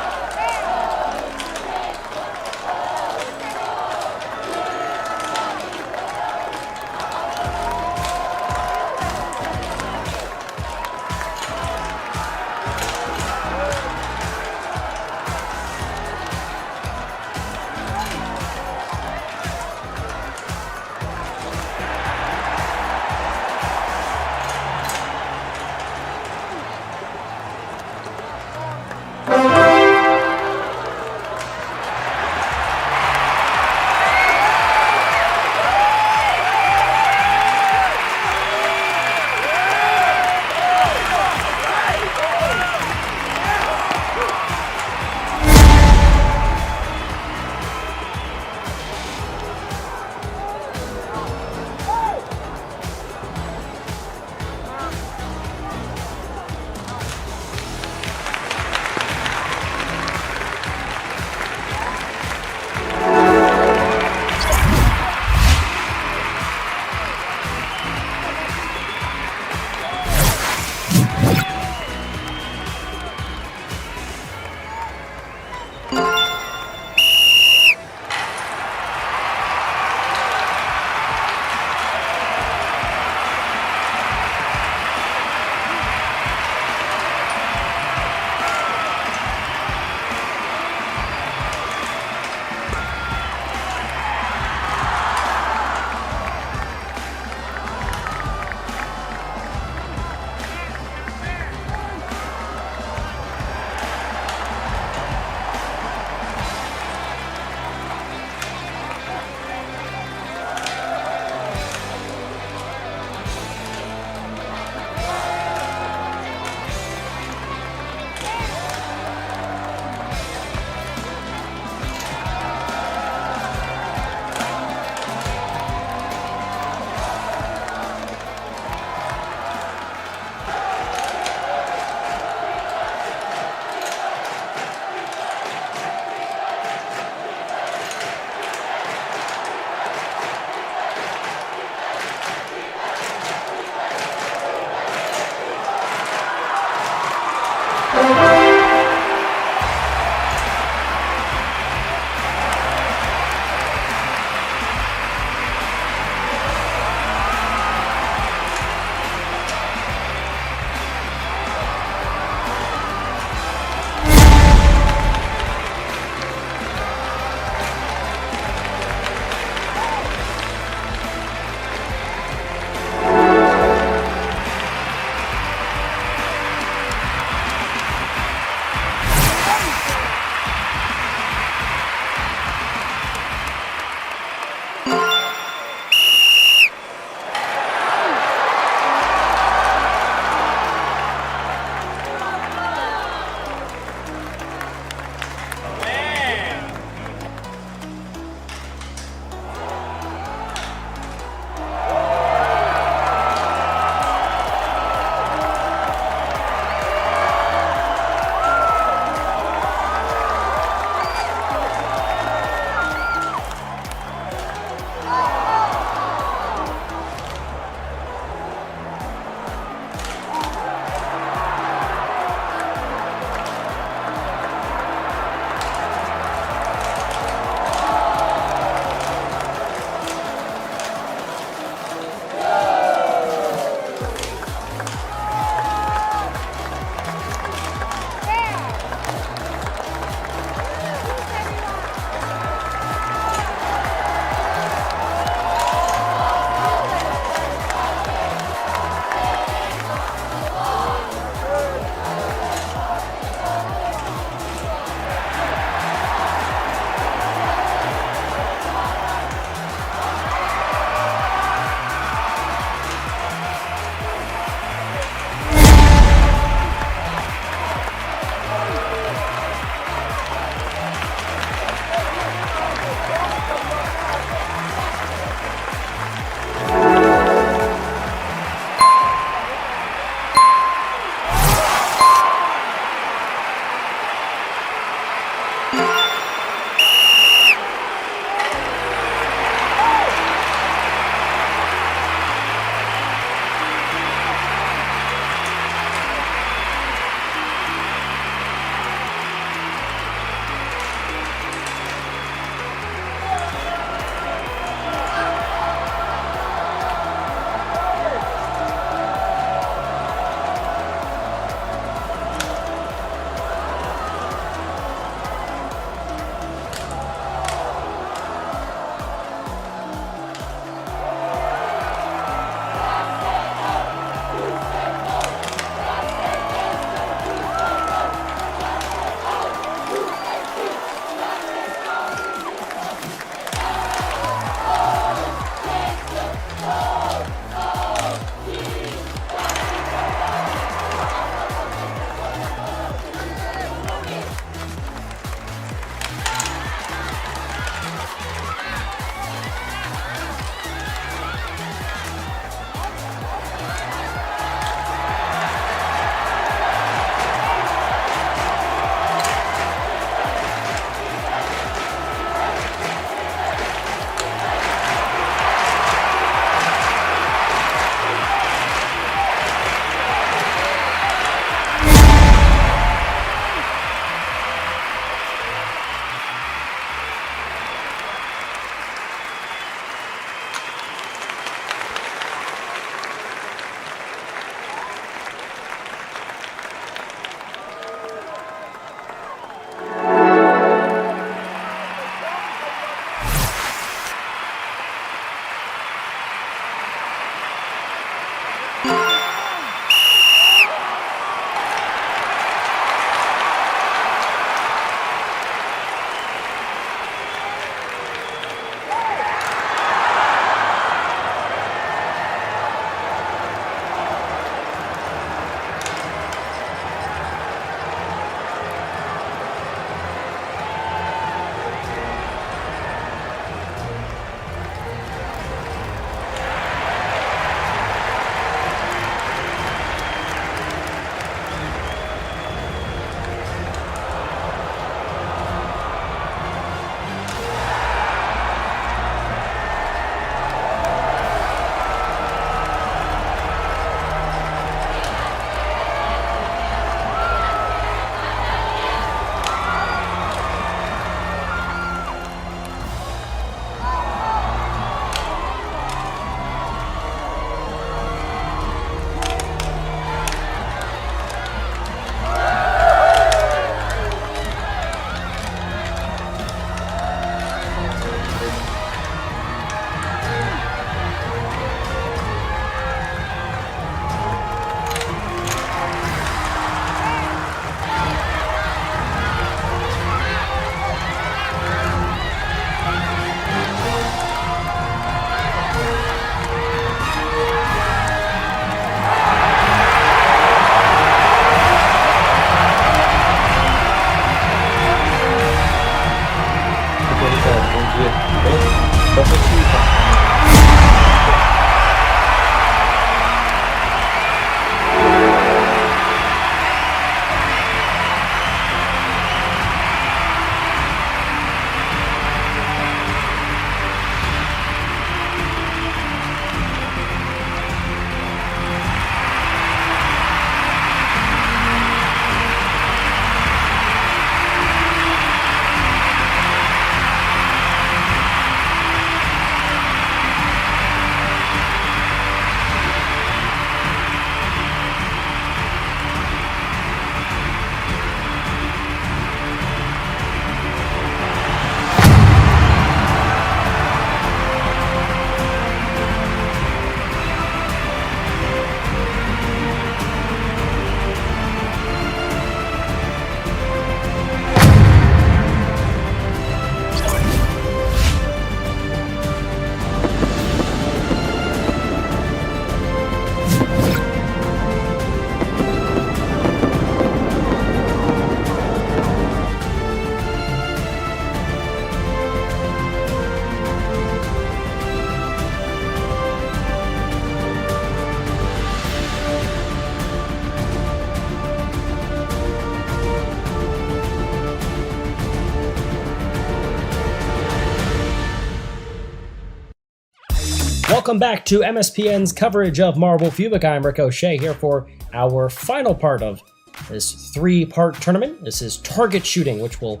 Welcome back to MSPN's coverage of Marble Fubeca. I'm Ricochet here for our final part of this three-part tournament. This is target shooting, which will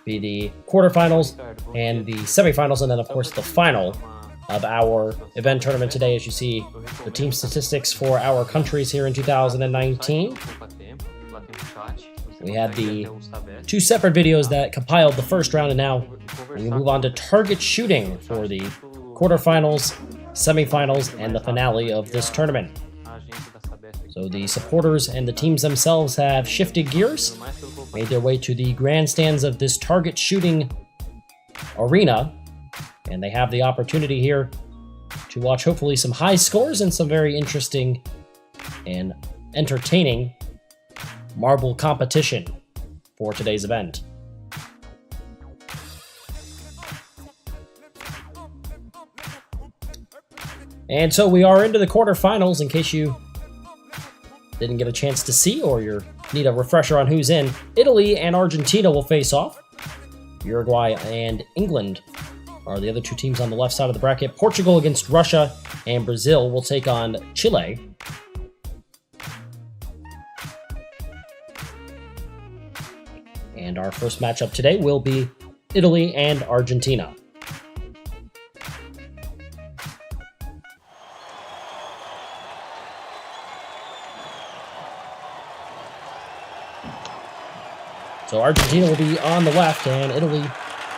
be the quarterfinals and the semifinals, and then of course the final of our event tournament today. As you see the team statistics for our countries here in 2019. We had the two separate videos that compiled the first round, and now we move on to target shooting for the quarterfinals, semifinals, and the finale of this tournament. So the supporters and the teams themselves have shifted gears, made their way to the grandstands of this target shooting arena, and they have the opportunity here to watch hopefully some high scores and some very interesting and entertaining marble competition for today's event. And so we are into the quarterfinals. In case you didn't get a chance to see, or you need a refresher on who's in, Italy and Argentina will face off. Uruguay and England are the other two teams on the left side of the bracket. Portugal against Russia, and Brazil will take on Chile. And our first matchup today will be Italy and Argentina. So Argentina will be on the left and Italy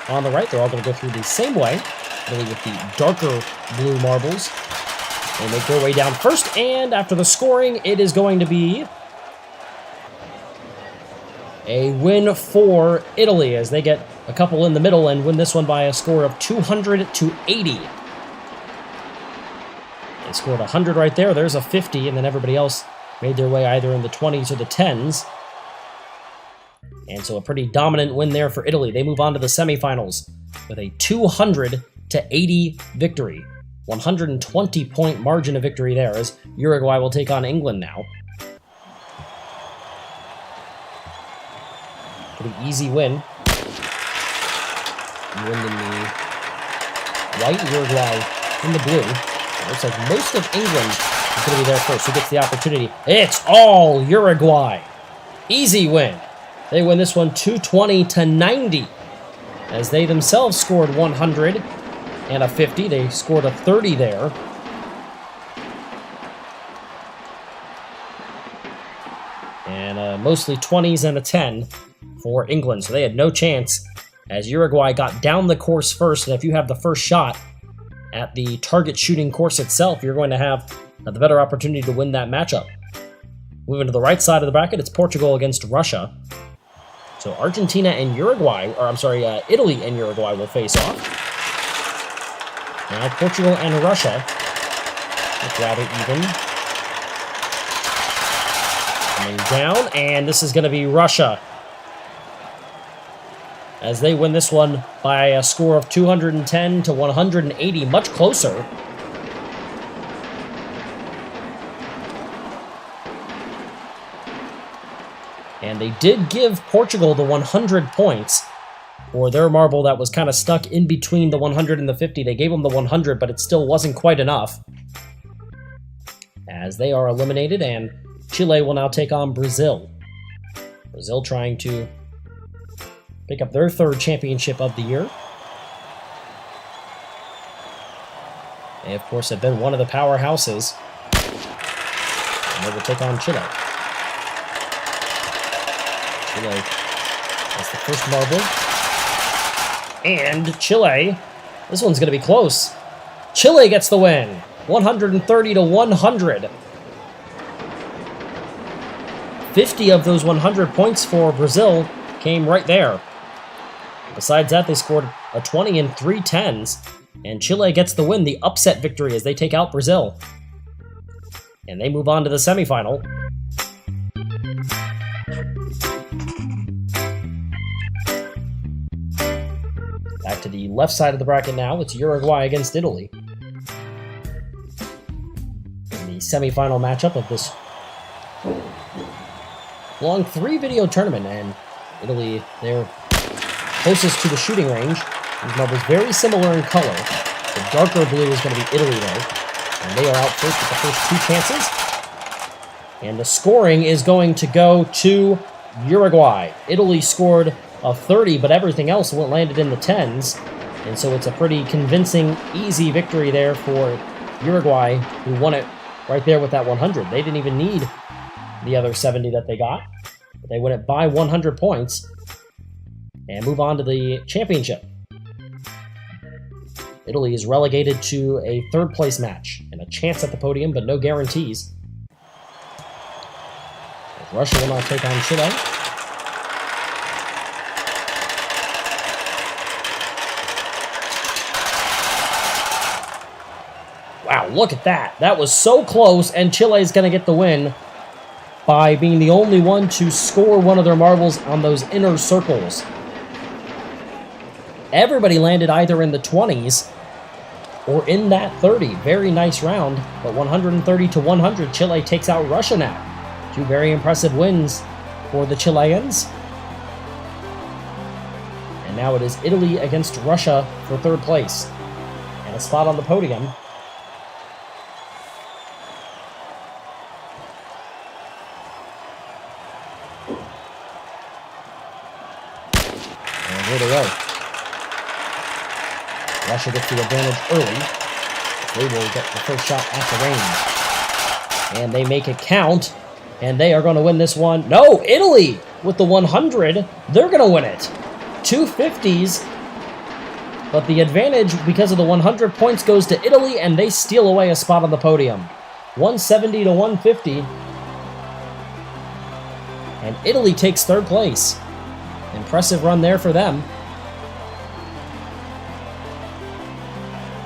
on the right. They're all going to go through the same way. Italy with the darker blue marbles. They make their way down first, and after the scoring, it is going to be a win for Italy as they get a couple in the middle and win this one by a score of 200-80. They scored 100 right there. There's a 50, and then everybody else made their way either in the 20s or the 10s. And so a pretty dominant win there for Italy. They move on to the semifinals with a 200-80 victory. 120-point margin of victory there, as Uruguay will take on England now. Pretty easy win. England in the white, Uruguay in the blue. It looks like most of England is going to be there first. Who gets the opportunity? It's all Uruguay. Easy win. They win this one 220-90, as they themselves scored 100 and a 50. They scored a 30 there. And mostly 20s and a 10 for England. So they had no chance, as Uruguay got down the course first. And if you have the first shot at the target shooting course itself, you're going to have the better opportunity to win that matchup. Moving to the right side of the bracket, it's Portugal against Russia. So Argentina and Uruguay, or I'm sorry, Italy and Uruguay will face off. Now Portugal and Russia look rather even. Coming down, and this is going to be Russia, as they win this one by a score of 210-180, much closer. And they did give Portugal the 100 points for their marble that was kind of stuck in between the 100 and the 50. They gave them the 100, but it still wasn't quite enough, as they are eliminated, and Chile will now take on Brazil. Brazil trying to pick up their third championship of the year. They, of course, have been one of the powerhouses. And they will take on Chile. Chile has the first marble. And Chile, this one's going to be close. Chile gets the win, 130-100. 50 of those 100 points for Brazil came right there. Besides that, they scored a 20 and 3 10s, and Chile gets the win, the upset victory, as they take out Brazil. And they move on to the semifinal. Back to the left side of the bracket now, it's Uruguay against Italy. In the semifinal matchup of this long 3-video tournament, and Italy, they're closest to the shooting range. These marbles very similar in color. The darker blue is going to be Italy, though. And they are out first with the first 2 chances. And the scoring is going to go to Uruguay. Italy scored a 30, but everything else landed in the 10s. And so it's a pretty convincing, easy victory there for Uruguay, who won it right there with that 100. They didn't even need the other 70 that they got. But they win it by 100 points and move on to the championship. Italy is relegated to a 3rd place match and a chance at the podium, but no guarantees. Russia will now take on Chile. Wow, look at that. That was so close, and Chile is going to get the win by being the only one to score one of their marbles on those inner circles. Everybody landed either in the 20s or in that 30. Very nice round, but 130 to 100, Chile takes out Russia now. 2 very impressive wins for the Chileans. And now it is Italy against Russia for 3rd place. And a spot on the podium. And here they go. Russia gets the advantage early. They will get the first shot at the range. And they make it count. And they are going to win this one. No, Italy with the 100. They're going to win it. 2 50s. But the advantage because of the 100 points goes to Italy, and they steal away a spot on the podium. 170 to 150. And Italy takes 3rd place. Impressive run there for them.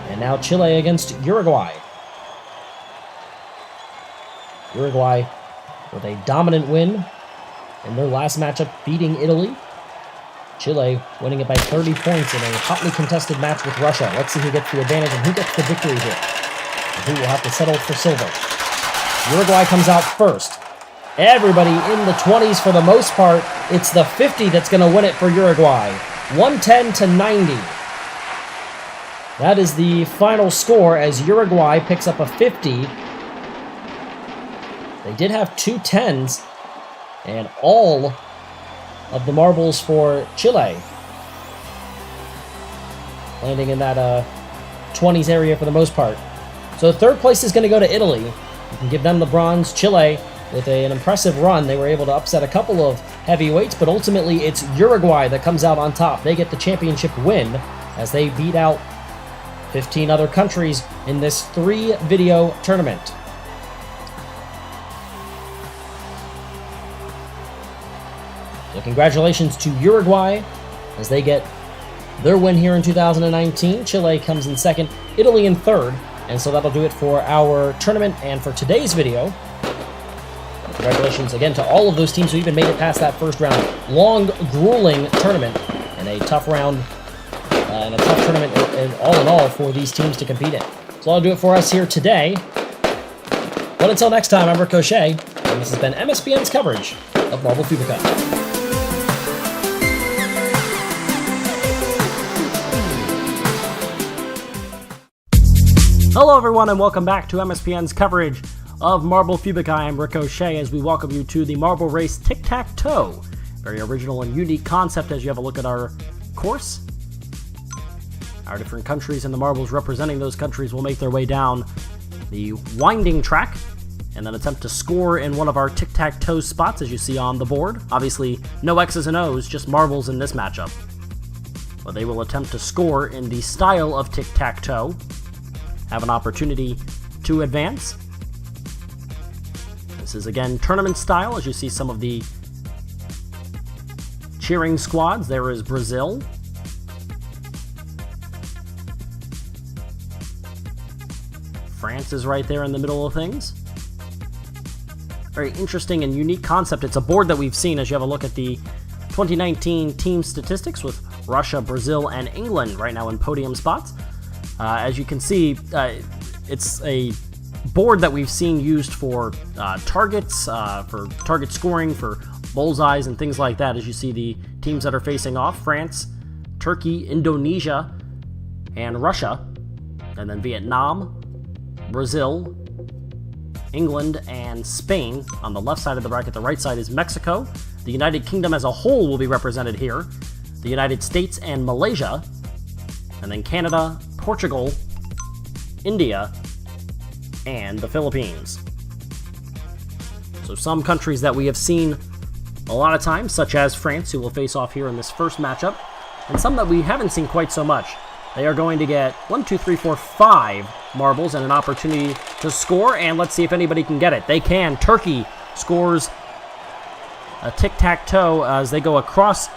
And now Chile against Uruguay. Uruguay with a dominant win in their last matchup, beating Italy. Chile winning it by 30 points in a hotly contested match with Russia. Let's see who gets the advantage and who gets the victory here. And who will have to settle for silver. Uruguay comes out first. Everybody in the 20s for the most part. It's the 50 that's going to win it for Uruguay. 110 to 90. That is the final score as Uruguay picks up a 50. They did have 2 10s, and all of the marbles for Chile landing in that 20s area for the most part. So 3rd place is going to go to Italy. You can give them the bronze. Chile, with an impressive run, they were able to upset a couple of heavyweights, but ultimately it's Uruguay that comes out on top. They get the championship win as they beat out 15 other countries in this 3-video tournament. So congratulations to Uruguay as they get their win here in 2019. Chile comes in 2nd, Italy in 3rd, and so that'll do it for our tournament and for today's video. Congratulations again to all of those teams who even made it past that first round. Long, grueling tournament and a tough round and a tough tournament all in all for these teams to compete in. So that'll do it for us here today. But until next time, I'm Ricochet, and this has been MSPN's coverage of Marble Fubeca. Hello everyone and welcome back to MSPN's coverage of Marble Fubeca. I'm Ricochet as we welcome you to the Marble Race Tic-Tac-Toe. Very original and unique concept as you have a look at our course. Our different countries and the marbles representing those countries will make their way down the winding track and then attempt to score in one of our tic-tac-toe spots as you see on the board. Obviously, no X's and O's, just marbles in this matchup. But they will attempt to score in the style of tic-tac-toe. Have an opportunity to advance. This is again tournament style as you see some of the cheering squads. There is Brazil. France is right there in the middle of things. Very interesting and unique concept. It's a board that we've seen as you have a look at the 2019 team statistics with Russia, Brazil, and England right now in podium spots. As you can see, it's a board that we've seen used for targets, for target scoring, for bullseyes, and things like that. As you see the teams that are facing off, France, Turkey, Indonesia, and Russia. And then Vietnam, Brazil, England, and Spain on the left side of the bracket. The right side is Mexico. The United Kingdom as a whole will be represented here. The United States and Malaysia. And then Canada, Portugal, India, and the Philippines. So some countries that we have seen a lot of times, such as France, who will face off here in this first matchup, and some that we haven't seen quite so much. They are going to get 1, 2, 3, 4, 5 marbles and an opportunity to score, and let's see if anybody can get it. They can. Turkey scores a tic-tac-toe as they go across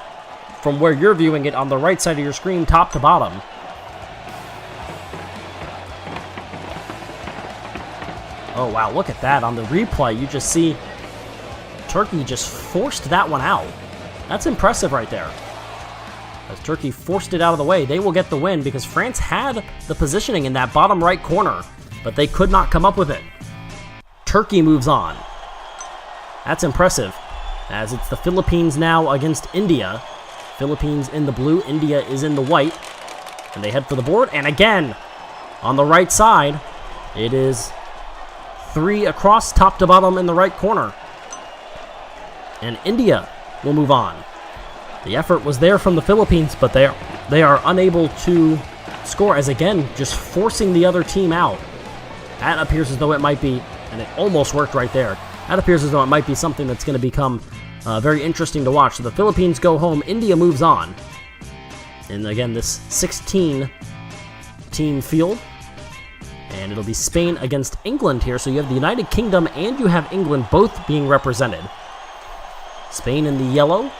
from where you're viewing it on the right side of your screen, top to bottom. Oh, wow, look at that. On the replay, you just see Turkey just forced that one out. That's impressive right there. As Turkey forced it out of the way, they will get the win because France had the positioning in that bottom right corner, but they could not come up with it. Turkey moves on. That's impressive, as it's the Philippines now against India. Philippines in the blue, India is in the white, and they head for the board, and again, on the right side, it is 3 across, top to bottom in the right corner. And India will move on. The effort was there from the Philippines, but they are unable to score, as again, just forcing the other team out. That appears as though it might be, and it almost worked right there, that appears as though it might be something that's going to become very interesting to watch. So the Philippines go home, India moves on. And again, this 16-team field. And it'll be Spain against England here, so you have the United Kingdom and you have England both being represented. Spain in the yellow.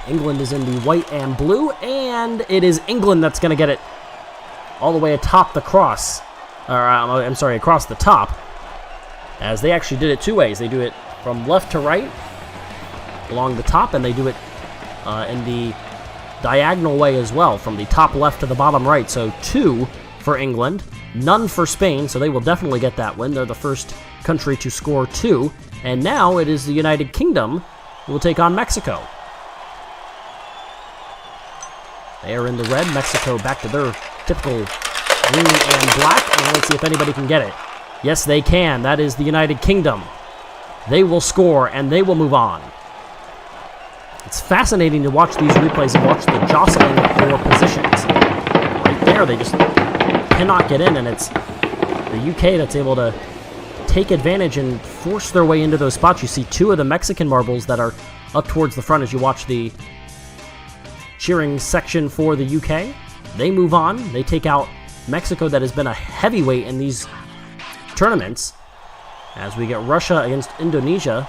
England is in the white and blue, and it is England that's going to get it all the way atop the cross. Across the top, as they actually did it 2 ways. They do it from left to right along the top, and they do it in the diagonal way as well, from the top left to the bottom right. So 2 for England, none for Spain, so they will definitely get that win. They're the first country to score 2, and now it is the United Kingdom who will take on Mexico. They are in the red. Mexico back to their typical green and black. And let's see if anybody can get it. Yes, they can. That is the United Kingdom. They will score, and they will move on. It's fascinating to watch these replays and watch the jostling for positions. Right there, they just cannot get in, and it's the UK that's able to take advantage and force their way into those spots. You see 2 of the Mexican marbles that are up towards the front as you watch the cheering section for the UK. They move on. They take out Mexico, that has been a heavyweight in these tournaments. As we get Russia against Indonesia.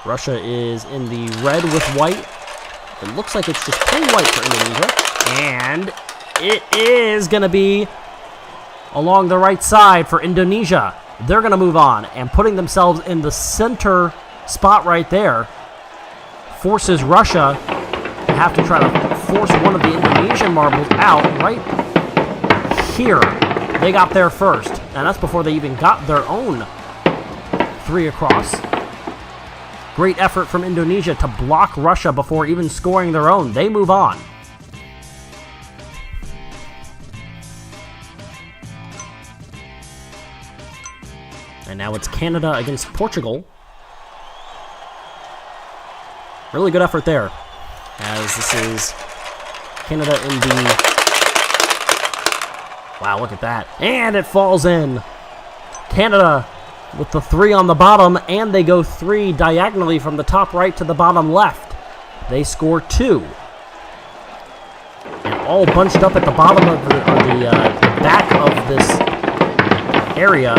Russia is in the red with white. It looks like it's just plain white for Indonesia. And it is going to be along the right side for Indonesia. They're going to move on, and putting themselves in the center spot right there forces Russia to have to try to force one of the Indonesian marbles out right here. They got there first, and that's before they even got their own 3 across. Great effort from Indonesia to block Russia before even scoring their own. They move on. And now it's Canada against Portugal. Really good effort there, as this is Canada in the... Wow, look at that. And it falls in. Canada with the 3 on the bottom, and they go 3 diagonally from the top right to the bottom left. They score 2. And all bunched up at the bottom of the back of this area,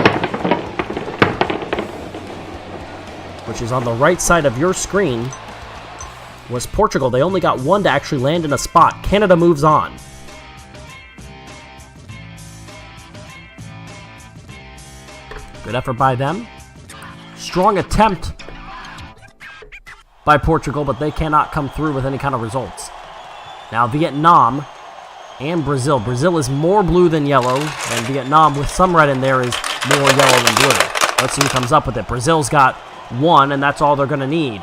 which is on the right side of your screen, was Portugal. They only got 1 to actually land in a spot. Canada moves on. Good effort by them. Strong attempt by Portugal, but they cannot come through with any kind of results. Now Vietnam and Brazil. Brazil is more blue than yellow, and Vietnam, with some red in there, is more yellow than blue. Let's see who comes up with it. Brazil's got 1, and that's all they're going to need.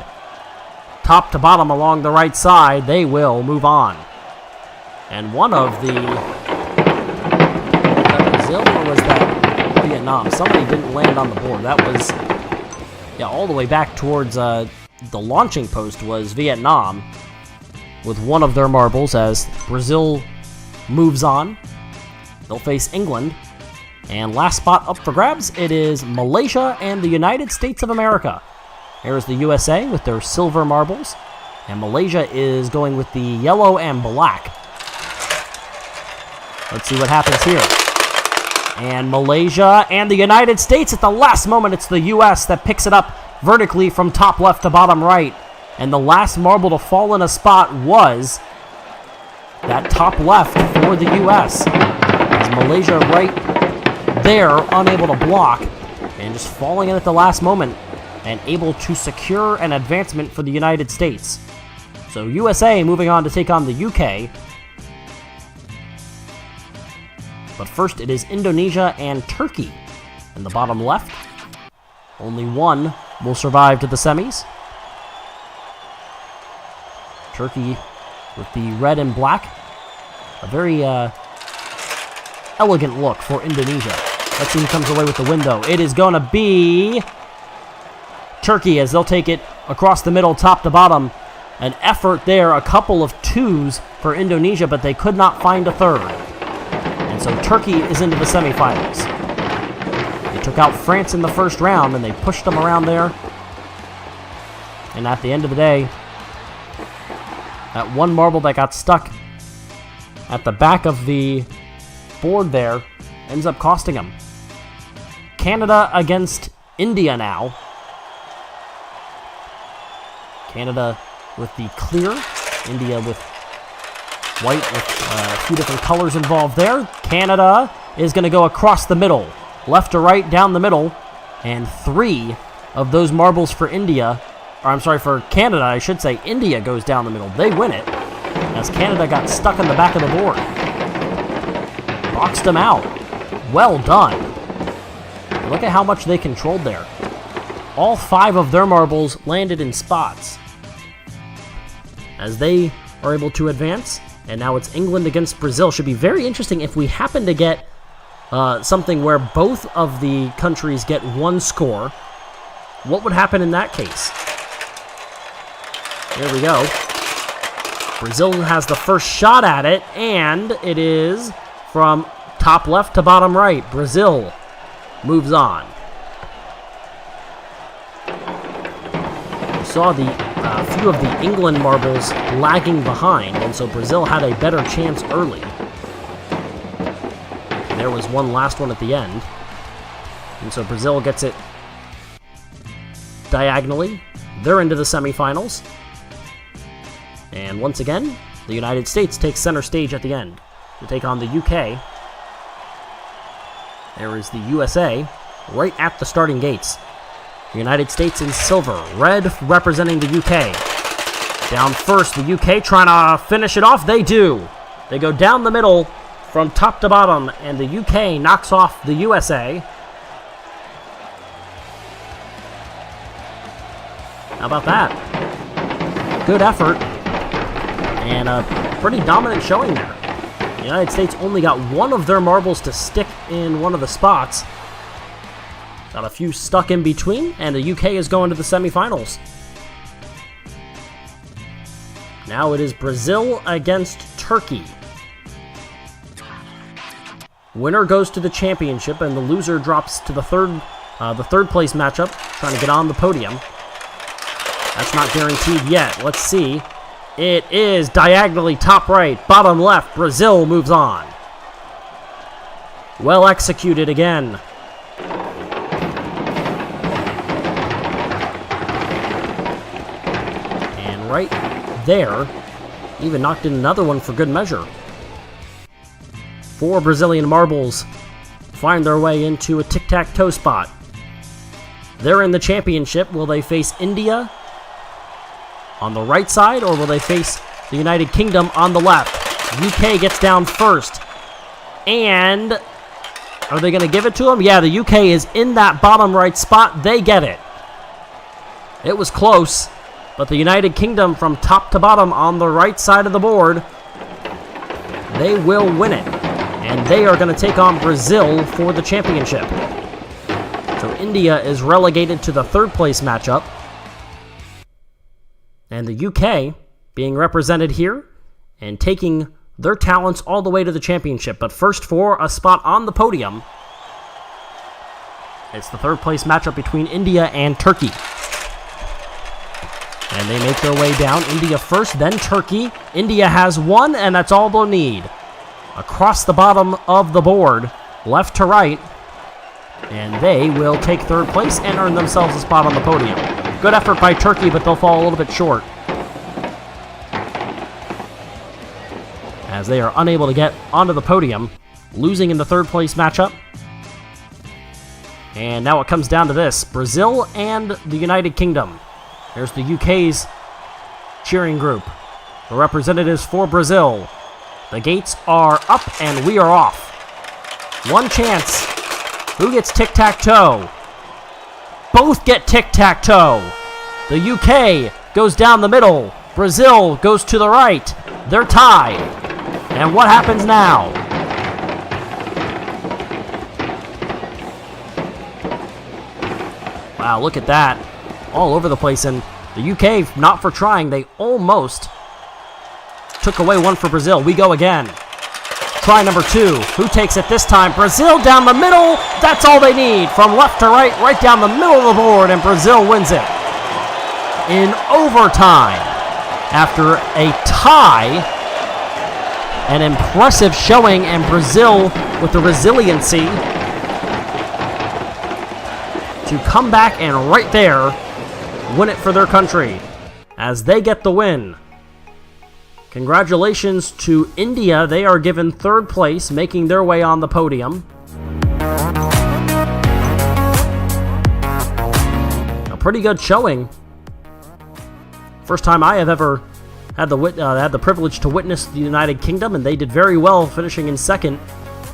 Top to bottom along the right side, they will move on. And one of the Vietnam. Somebody didn't land on the board. That was, yeah, all the way back towards the launching post was Vietnam with one of their marbles as Brazil moves on. They'll face England. And last spot up for grabs, it is Malaysia and the United States of America. Here's the USA with their silver marbles. And Malaysia is going with the yellow and black. Let's see what happens here. And Malaysia and the United States at the last moment. It's the US that picks it up vertically from top left to bottom right. And the last marble to fall in a spot was that top left for the US. As Malaysia right there, unable to block, and just falling in at the last moment, and able to secure an advancement for the United States. So USA moving on to take on the UK. But first it is Indonesia and Turkey. In the bottom left, only one will survive to the semis. Turkey with the red and black. A very elegant look for Indonesia. Let's see who comes away with the win, though. It is going to be Turkey as they'll take it across the middle, top to bottom. An effort there, a couple of twos for Indonesia, but they could not find a third. And so Turkey is into the semifinals. They took out France in the first round, and they pushed them around there. And at the end of the day, that one marble that got stuck at the back of the board there ends up costing them. Canada against India now. Canada with the clear, India with white with a few different colors involved there. Canada is going to go across the middle, left to right, down the middle, and 3 of those marbles for India, or I'm sorry, for Canada, I should say. India goes down the middle. They win it, as Canada got stuck in the back of the board. Boxed them out. Well done. Look at how much they controlled there. All 5 of their marbles landed in spots as they are able to advance. And now it's England against Brazil. Should be very interesting if we happen to get something where both of the countries get 1 score. What would happen in that case? Here we go. Brazil has the first shot at it, and it is from top left to bottom right. Brazil moves on. We saw the few of the England marbles lagging behind, and so Brazil had a better chance early. And there was one last one at the end. And so Brazil gets it diagonally. They're into the semifinals. And once again, the United States takes center stage at the end to take on the UK. There is the USA right at the starting gates. The United States in silver, red representing the UK. Down first, the UK trying to finish it off. They do. They go down the middle from top to bottom, and the UK knocks off the USA. How about that? Good effort. And a pretty dominant showing there. The United States only got 1 of their marbles to stick in one of the spots. Got a few stuck in between, and the UK is going to the semifinals. Now it is Brazil against Turkey. Winner goes to the championship, and the loser drops to the third place matchup, trying to get on the podium. That's not guaranteed yet. Let's see. It is diagonally top right, bottom left. Brazil moves on. Well executed again. And right there, even knocked in another one for good measure. 4 Brazilian marbles find their way into a tic-tac-toe spot. They're in the championship. Will they face India on the right side, or will they face the United Kingdom on the left? UK gets down first. And are they going to give it to them? Yeah, the UK is in that bottom right spot. They get it. It was close, but the United Kingdom from top to bottom on the right side of the board, they will win it. And they are going to take on Brazil for the championship. So India is relegated to the third place matchup. And the UK being represented here and taking their talents all the way to the championship. But first, for a spot on the podium, it's the third place matchup between India and Turkey. And they make their way down. India first, then Turkey. India has one, and that's all they'll need. Across the bottom of the board, left to right, and they will take third place and earn themselves a spot on the podium. Good effort by Turkey, but they'll fall a little bit short, as they are unable to get onto the podium, losing in the third place matchup. And now it comes down to this: Brazil and the United Kingdom. There's the UK's cheering group. The representatives for Brazil. The gates are up and we are off. One chance. Who gets tic-tac-toe? Both get tic-tac-toe. The UK goes down the middle. Brazil goes to the right. They're tied. And what happens now? Wow, look at that. All over the place. And the UK, not for trying, they almost took away one for Brazil. We go again. Try number two. Who takes it this time? Brazil down the middle. That's all they need. From left to right, right down the middle of the board, and Brazil wins it in overtime. After a tie, an impressive showing, and Brazil with the resiliency to come back and right there win it for their country as they get the win. Congratulations to India. They are given third place, making their way on the podium. A pretty good showing. First time I have ever had the privilege to witness the United Kingdom, and they did very well, finishing in second.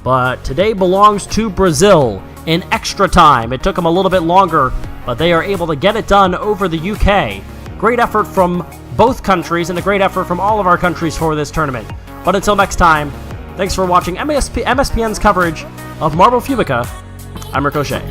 But today belongs to Brazil in extra time. It took them a little bit longer, but they are able to get it done over the UK. Great effort from both countries, and a great effort from all of our countries for this tournament. But until next time, thanks for watching MSPN's coverage of Marble Fubeca. I'm Ricochet.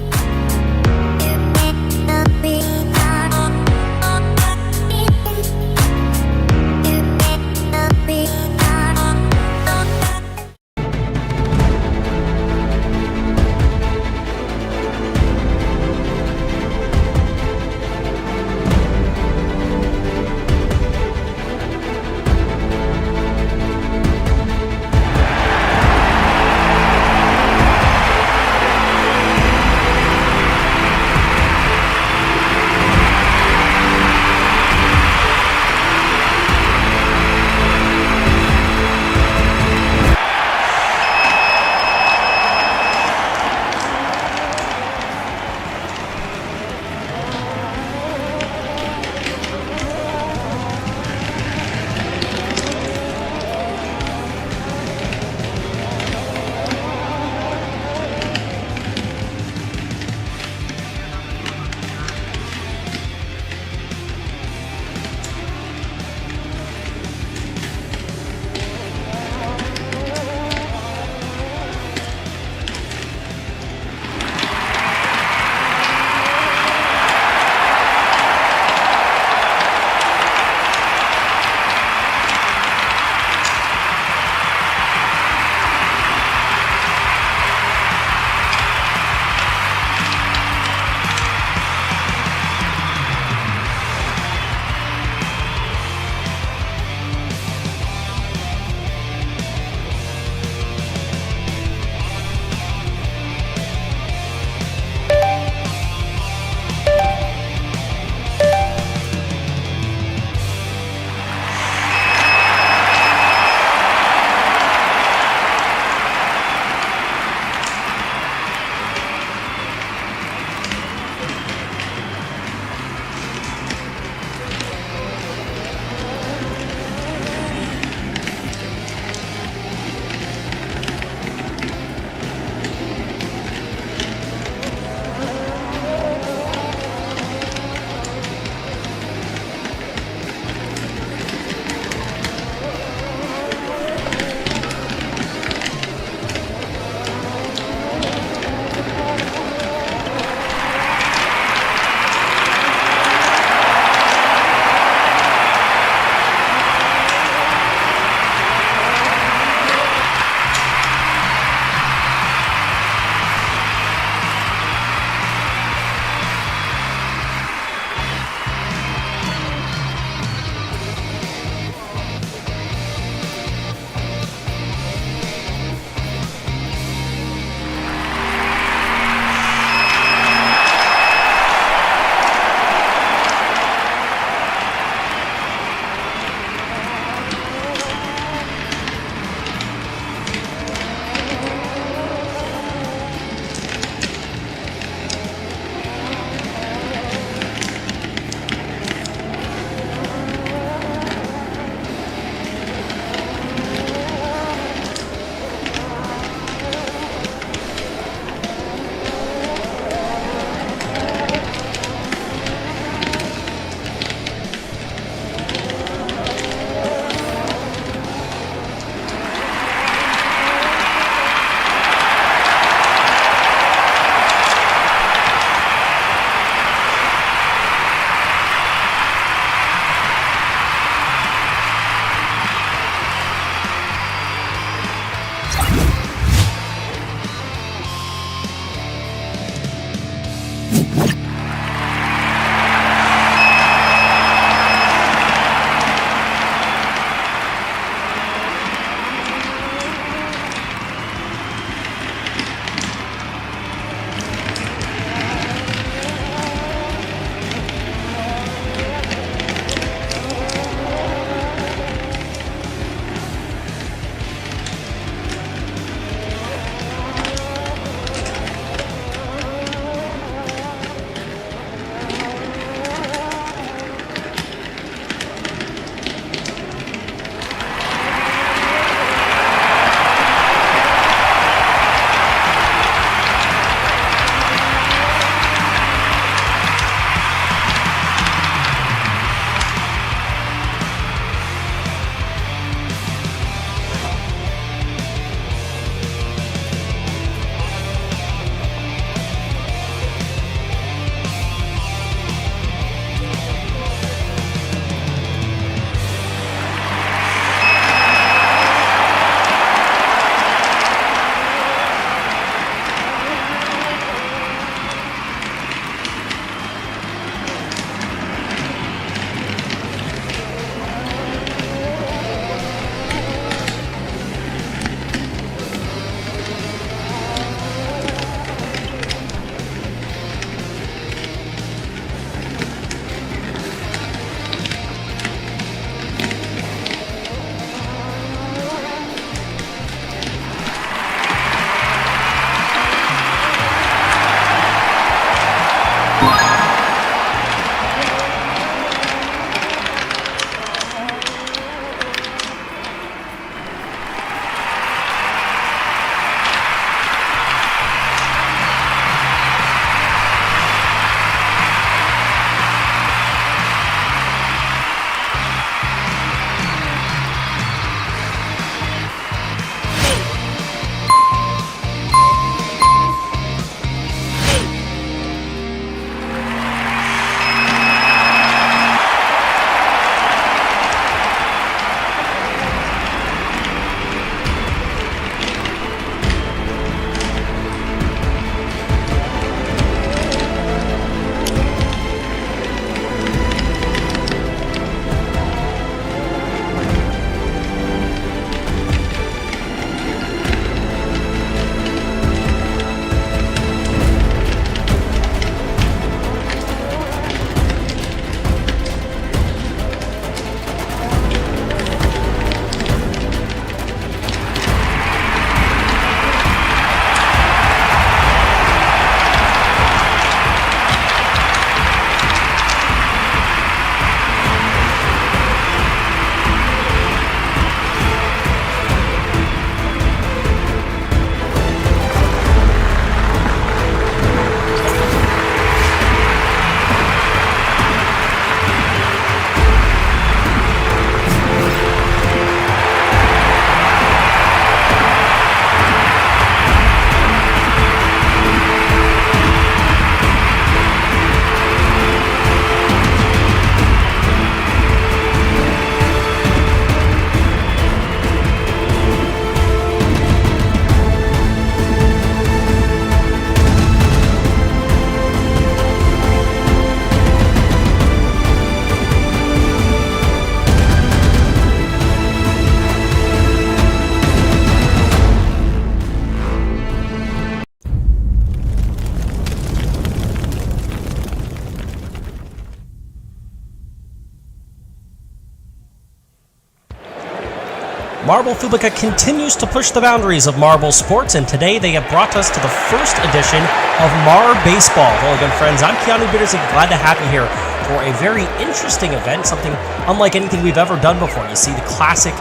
Marble Fubeca continues to push the boundaries of marble sports, and today they have brought us to the first edition of Mar Baseball. Hello again, friends. I'm Keanu Bittersig, glad to have you here for a very interesting event, something unlike anything we've ever done before. You see the classic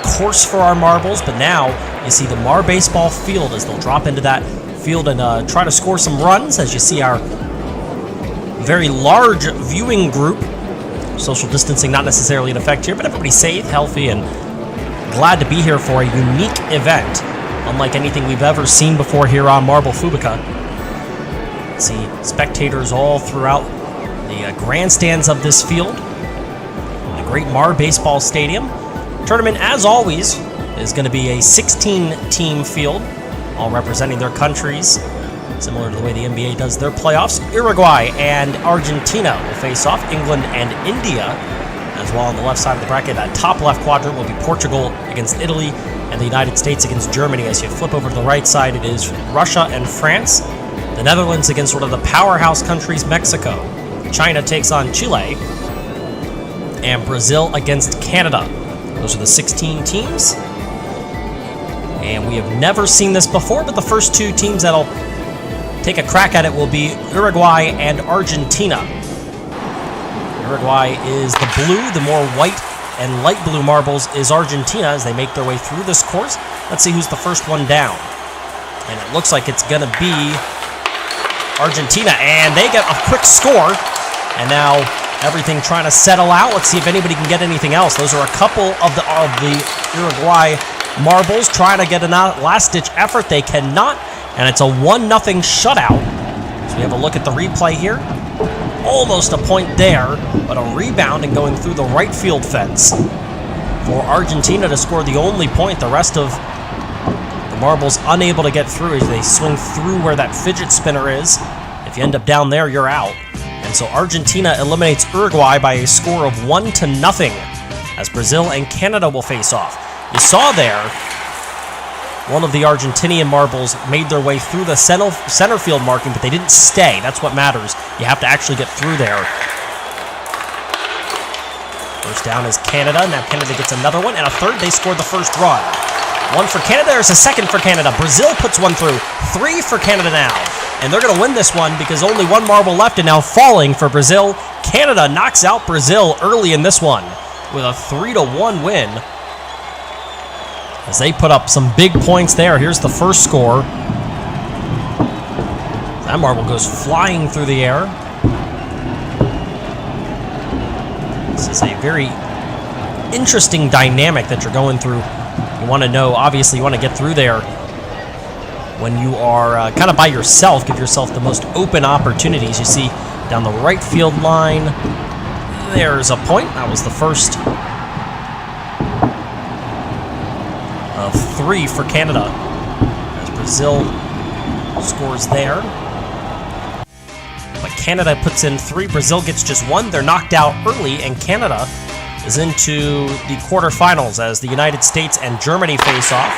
course for our marbles, but now you see the Mar Baseball field as they'll drop into that field and try to score some runs, as you see our very large viewing group. Social distancing not necessarily in effect here, but everybody's safe, healthy, and glad to be here for a unique event, unlike anything we've ever seen before here on Marble Fubeca. See spectators all throughout the grandstands of this field, the great Mar Baseball Stadium. Tournament, as always, is going to be a 16-team field, all representing their countries, similar to the way the NBA does their playoffs. Uruguay and Argentina will face off, England and India. As well on the left side of the bracket, that top left quadrant will be Portugal against Italy and the United States against Germany. As you flip over to the right side, it is Russia and France. The Netherlands against one of the powerhouse countries, Mexico. China takes on Chile. And Brazil against Canada. Those are the 16 teams. And we have never seen this before, but the first two teams that'll take a crack at it will be Uruguay and Argentina. Uruguay is the blue, the more white and light blue marbles is Argentina as they make their way through this course. Let's see who's the first one down. And it looks like it's going to be Argentina, and they get a quick score. And now everything trying to settle out. Let's see if anybody can get anything else. Those are a couple of the Uruguay marbles trying to get a last-ditch effort. They cannot, and it's a 1-0 shutout. So we have a look at the replay here. Almost a point there, but a rebound and going through the right field fence for Argentina to score the only point. The rest of the marbles unable to get through as they swing through where that fidget spinner is. If you end up down there, you're out. And so Argentina eliminates Uruguay by a score of 1-0 as Brazil and Canada will face off. You saw there, one of the Argentinian marbles made their way through the center field marking, but they didn't stay. That's what matters. You have to actually get through there. First down is Canada. Now Canada gets another one, and a third. They scored the first run. One for Canada. There's a second for Canada. Brazil puts one through. 3 for Canada now. And they're going to win this one because only one marble left and now falling for Brazil. Canada knocks out Brazil early in this one with a 3-1 win. As they put up some big points there. Here's the first score. That marble goes flying through the air. This is a very interesting dynamic that you're going through. You want to know, obviously, you want to get through there when you are kind of by yourself. Give yourself the most open opportunities. You see down the right field line, there's a point. That was the first of 3 for Canada as Brazil scores there. But Canada puts in 3, Brazil gets just 1. They're knocked out early, and Canada is into the quarterfinals as the United States and Germany face off.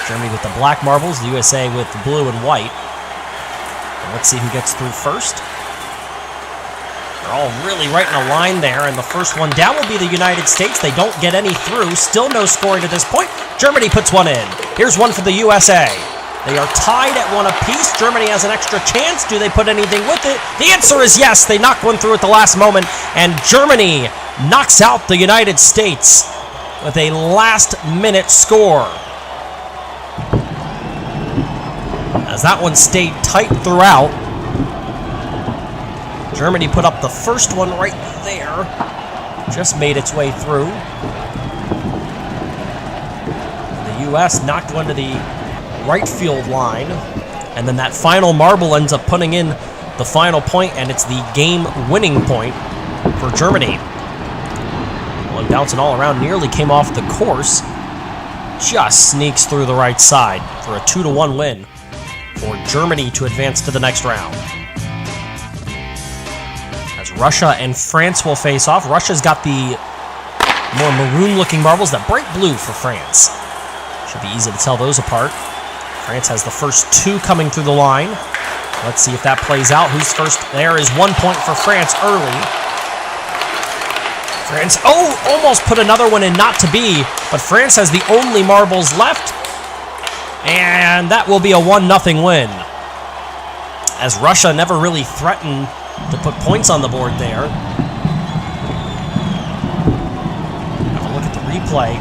Germany with the black marbles, the USA with the blue and white. And let's see who gets through first. They're all really right in a line there, and the first one down will be the United States. They don't get any through. Still no scoring to this point. Germany puts one in. Here's one for the USA. They are tied at 1 apiece. Germany has an extra chance. Do they put anything with it? The answer is yes. They knock one through at the last moment, and Germany knocks out the United States with a last-minute score. As that one stayed tight throughout. Germany put up the first one right there. Just made its way through. The U.S. knocked one to the right field line. And then that final marble ends up putting in the final point, and it's the game-winning point for Germany. One bouncing all around, nearly came off the course. Just sneaks through the right side for a 2-1 win for Germany to advance to the next round. As Russia and France will face off. Russia's got the more maroon-looking marbles, that bright blue for France. Should be easy to tell those apart. France has the first 2 coming through the line. Let's see if that plays out. Who's first? There is 1 point for France early. France, almost put another one in, not to be, but France has the only marbles left, and that will be a 1-0 win. As Russia never really threatened to put points on the board there. Have a look at the replay.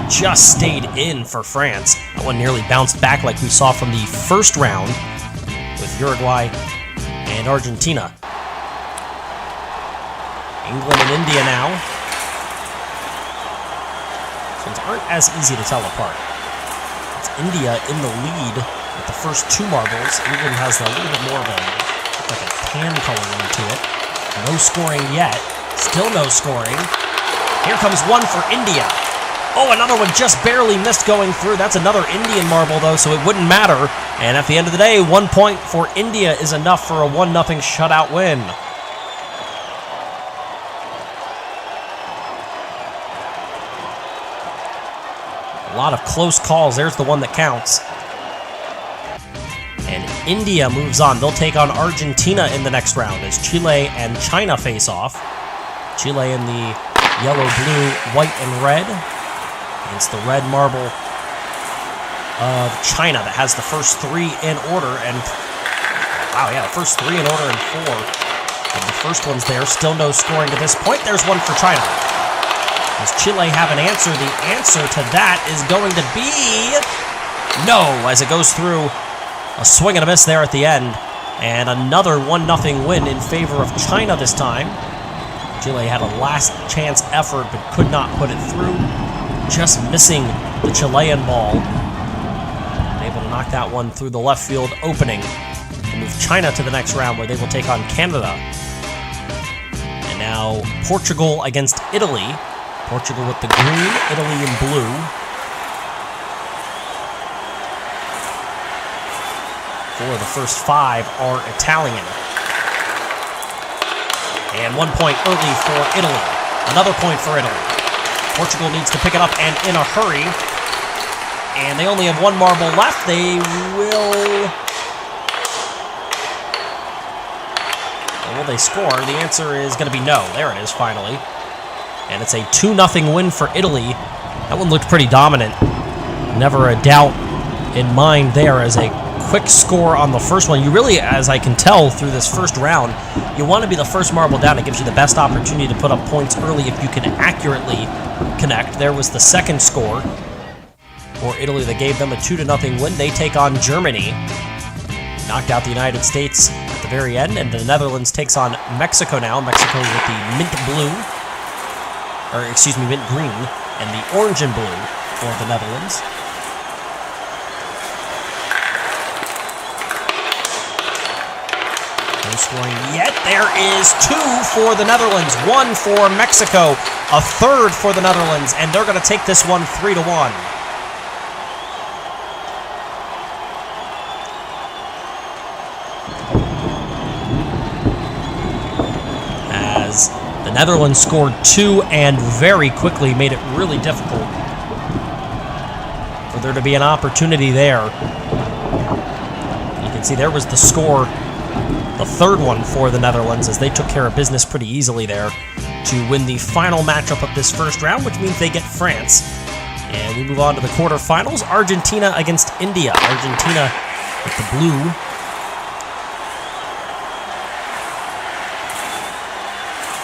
Just stayed in for France. That one nearly bounced back like we saw from the first round with Uruguay and Argentina. England and India now. These ones aren't as easy to tell apart. It's India in the lead with the first 2 marbles. England has a little bit more of a tan coloring to it. No scoring yet. Still no scoring. Here comes one for India. Oh, another one just barely missed going through. That's another Indian marble, though, so it wouldn't matter. And at the end of the day, 1 point for India is enough for a 1-0 shutout win. A lot of close calls. There's the one that counts. And India moves on. They'll take on Argentina in the next round as Chile and China face off. Chile in the yellow, blue, white, and red against the red marble of China that has the first 3 in order. And wow, yeah, the first 3 in order and 4. And the first one's there. Still no scoring to this point. There's one for China. Does Chile have an answer? The answer to that is going to be no, as it goes through a swing and a miss there at the end. And another 1-0 win in favor of China this time. Chile had a last chance effort but could not put it through. Just missing the Chilean ball. Able to knock that one through the left field opening and move China to the next round where they will take on Canada. And now Portugal against Italy. Portugal with the green, Italy in blue. Four of the first 5 are Italian. And 1 point early for Italy. Another point for Italy. Portugal needs to pick it up and in a hurry. And they only have 1 marble left. They will... Will they score? The answer is going to be no. There it is, finally. And it's a 2-0 win for Italy. That one looked pretty dominant. Never a doubt in mind there as a quick score on the first one. You really, as I can tell through this first round, you want to be the first marble down. It gives you the best opportunity to put up points early if you can accurately connect. There was the second score for Italy that gave them a 2-0 win. They take on Germany. Knocked out the United States at the very end, and the Netherlands takes on Mexico now. Mexico with the mint blue, or excuse me, mint green, and the orange and blue for the Netherlands. No scoring yet. There is 2 for the Netherlands, 1 for Mexico, a third for the Netherlands, and they're going to take this one 3-1. As the Netherlands scored 2 and very quickly made it really difficult for there to be an opportunity there. You can see there was the score, the third one for the Netherlands, as they took care of business pretty easily there to win the final matchup of this first round, which means they get France. And we move on to the quarterfinals. Argentina against India. Argentina with the blue.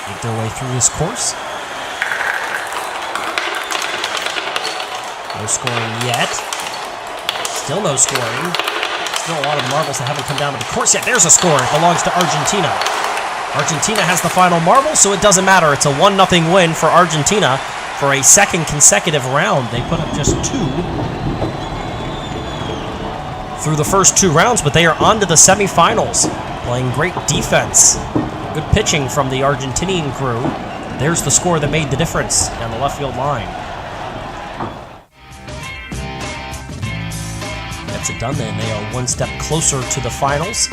Make their way through this course. No scoring yet. Still no scoring. Still a lot of marbles that haven't come down to the course yet. There's a score. It belongs to Argentina. Argentina has the final marble, so it doesn't matter. It's a 1-0 win for Argentina for a second consecutive round. They put up just 2 through the first 2 rounds, but they are on to the semifinals, playing great defense. Good pitching from the Argentinian crew. There's the score that made the difference down the left field line. That's it done then. They are 1 step closer to the finals.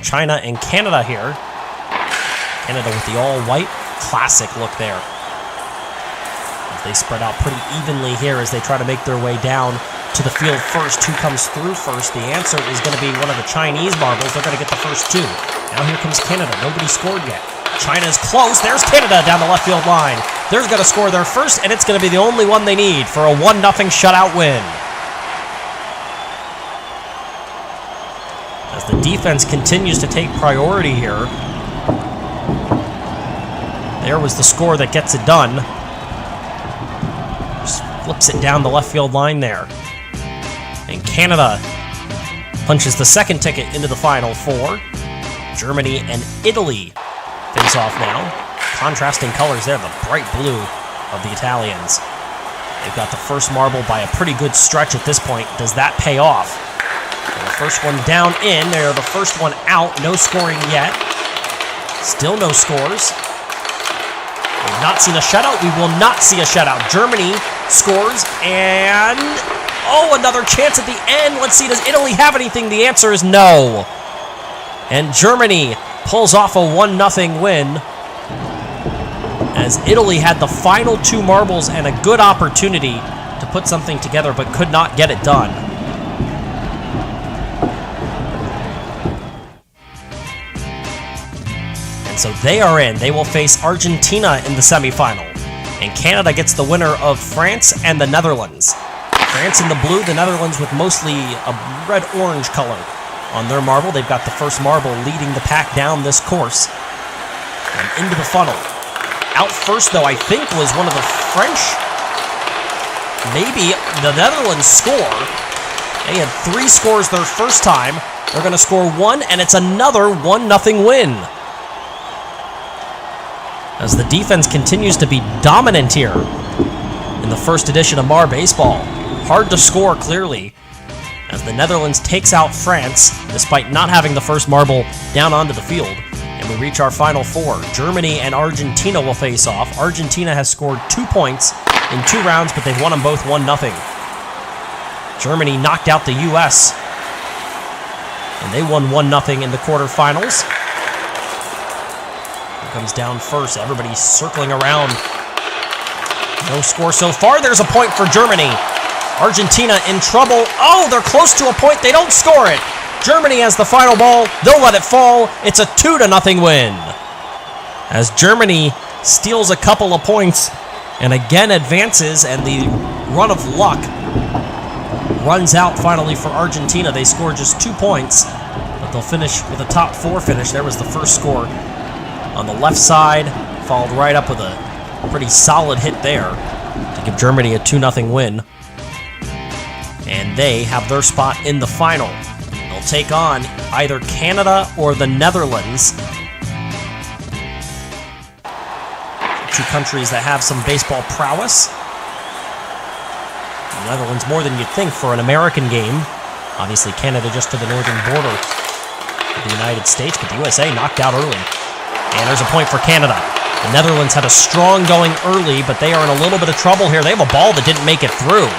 China and Canada here. Canada with the all-white, classic look there. They spread out pretty evenly here as they try to make their way down to the field first. Who comes through first? The answer is going to be one of the Chinese marbles. They're going to get the first 2. Now here comes Canada. Nobody scored yet. China's close. There's Canada down the left field line. They're going to score their first, and it's going to be the only one they need for a 1-0 shutout win. As the defense continues to take priority here. There was the score that gets it done. Just flips it down the left field line there. And Canada punches the second ticket into the Final Four. Germany and Italy face off now. Contrasting colors there, the bright blue of the Italians. They've got the first marble by a pretty good stretch at this point. Does that pay off? And the first one down in, they're the first one out. No scoring yet. Still no scores. We've not seen a shutout. We will not see a shutout. Germany scores, and another chance at the end. Let's see, does Italy have anything? The answer is no. And Germany pulls off a 1-0 win, as Italy had the final 2 marbles and a good opportunity to put something together, but could not get it done. And so they are in. They will face Argentina in the semifinal. And Canada gets the winner of France and the Netherlands. France in the blue, the Netherlands with mostly a red-orange color on their marble. They've got the first marble leading the pack down this course. And into the funnel. Out first, though, I think was one of the French. Maybe the Netherlands score. They had 3 scores their first time. They're going to score 1, and it's another 1-0 win. As the defense continues to be dominant here in the first edition of Mar Baseball. Hard to score, clearly, as the Netherlands takes out France, despite not having the first marble down onto the field. And we reach our Final Four. Germany and Argentina will face off. Argentina has scored 2 points in 2 rounds, but they've won them both 1-0. Germany knocked out the U.S., and they won 1-0 in the quarterfinals. Here comes down first. Everybody's circling around. No score so far. There's a point for Germany. Argentina in trouble. Oh, they're close to a point. They don't score it. Germany has the final ball. They'll let it fall. It's a 2-0 win. As Germany steals a couple of points and again advances, and the run of luck runs out finally for Argentina. They score just 2 points, but they'll finish with a top 4 finish. There was the first score on the left side, followed right up with a pretty solid hit there to give Germany a 2-0 win. And they have their spot in the final. They'll take on either Canada or the Netherlands. 2 countries that have some baseball prowess. The Netherlands more than you'd think for an American game. Obviously Canada just to the northern border of the United States, but the USA knocked out early. And there's a point for Canada. The Netherlands had a strong going early, but they are in a little bit of trouble here. They have a ball that didn't make it through,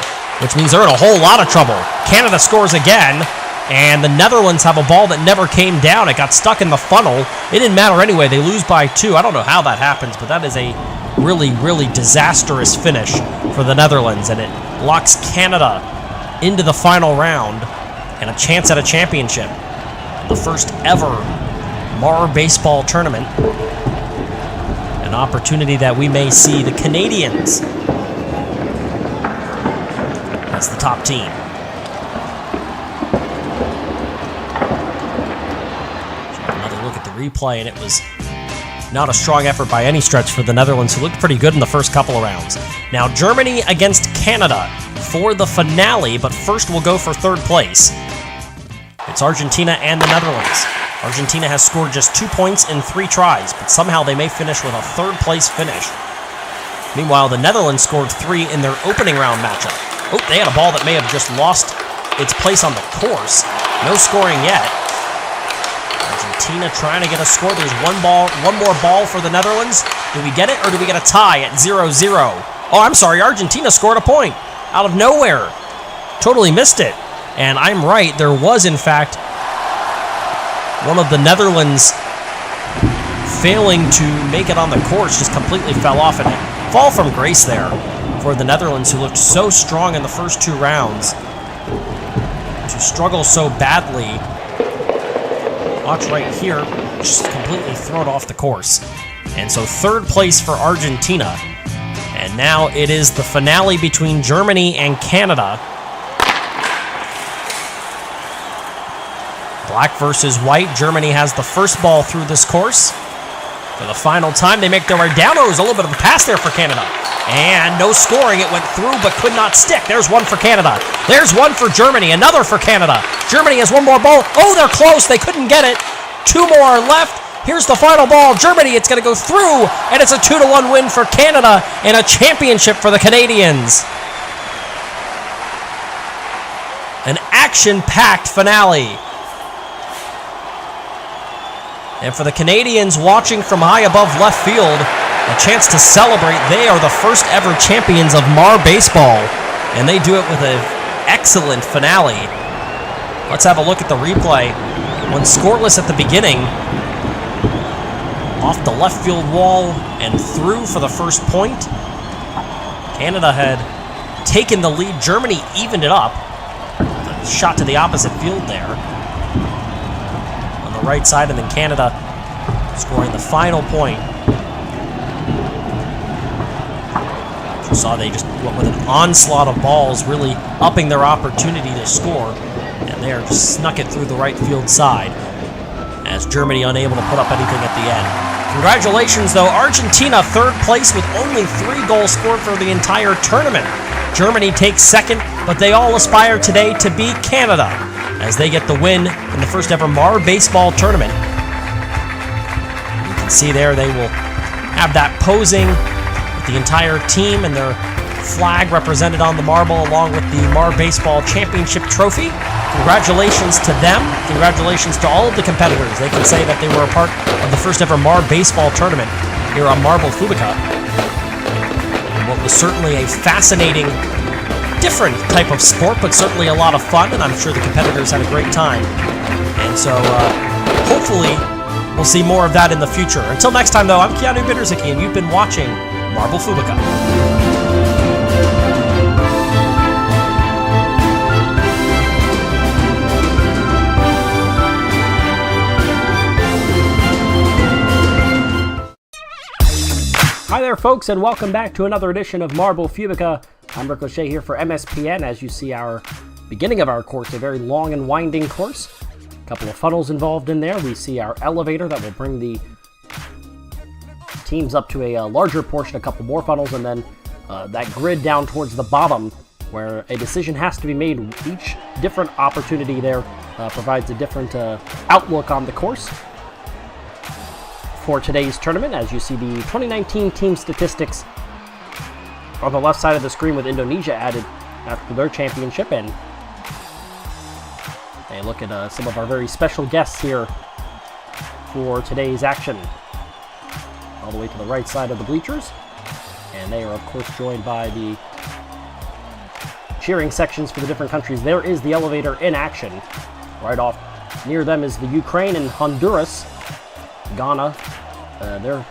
which means they're in a whole lot of trouble. Canada scores again, and the Netherlands have a ball that never came down. It got stuck in the funnel. It didn't matter anyway. They lose by 2. I don't know how that happens, but that is a really, really disastrous finish for the Netherlands, and it locks Canada into the final round and a chance at a championship. The first ever Mar Baseball tournament. An opportunity that we may see the Canadians as the top team. Another look at the replay, and it was not a strong effort by any stretch for the Netherlands, who looked pretty good in the first couple of rounds. Now Germany against Canada for the finale, but first we'll go for 3rd place. It's Argentina and the Netherlands. Argentina has scored just 2 points in 3 tries, but somehow they may finish with a 3rd place finish. Meanwhile, the Netherlands scored 3 in their opening round matchup. Oh, they had a ball that may have just lost its place on the course. No scoring yet. Argentina trying to get a score. There's one more ball for the Netherlands. Do we get it, or do we get a tie at 0-0? Oh, I'm sorry, Argentina scored a point out of nowhere. Totally missed it. And I'm right, there was, in fact, one of the Netherlands failing to make it on the course, just completely fell off, and a fall from grace there for the Netherlands, who looked so strong in the first 2 rounds, to struggle so badly. Watch right here. just completely thrown off the course. And so third place for Argentina. And now it is the finale between Germany and Canada. Black versus white. Germany has the first ball through this course. For the final time, they make their way down. Oh, there's a little bit of a pass there for Canada. And no scoring. It went through but could not stick. There's one for Canada. There's one for Germany. Another for Canada. Germany has one more ball. Oh, they're close. They couldn't get it. Two more are left. Here's the final ball. Germany, it's going to go through. And it's a 2-1 win for Canada and a championship for the Canadians. An action-packed finale. And for the Canadians watching from high above left field, a chance to celebrate. They are the first ever champions of Mar Baseball, and they do it with an excellent finale. Let's have a look at the replay. When scoreless at the beginning, off the left field wall and through for the first point. Canada had taken the lead. Germany evened it up. A shot to the opposite field there. Right side, and then Canada scoring the final point. As you saw, they just went with an onslaught of balls, really upping their opportunity to score, and they just snuck it through the right field side as Germany unable to put up anything at the end. Congratulations, though. Argentina third place with only 3 goals scored for the entire tournament. Germany takes second, but they all aspire today to beat Canada as they get the win in the first ever Mar Baseball tournament. You can see there they will have that posing with the entire team and their flag represented on the marble along with the Mar Baseball Championship trophy. Congratulations to them. Congratulations to all of the competitors. They can say that they were a part of the first ever Mar Baseball tournament here on Marble Fubeca. And what was certainly a fascinating, different type of sport, but certainly a lot of fun, and I'm sure the competitors had a great time. And so, hopefully, we'll see more of that in the future. Until next time, though, I'm Keanu Bitterzicki, and you've been watching Marble Fubeca. Hi there, folks, and welcome back to another edition of Marble Fubeca. I'm Ricochet here for MSPN. As you see, our beginning of our course, a very long and winding course. A couple of funnels involved in there. We see our elevator that will bring the teams up to a larger portion, a couple more funnels, and then that grid down towards the bottom where a decision has to be made. Each different opportunity there provides a different outlook on the course. For today's tournament, as you see the 2019 team statistics on the left side of the screen with Indonesia added after their championship, and a look at some of our very special guests here for today's action. All the way to the right side of the bleachers, and they are of course joined by the cheering sections for the different countries. There is the elevator in action. Right off near them is the Ukraine and Honduras. Ghana, their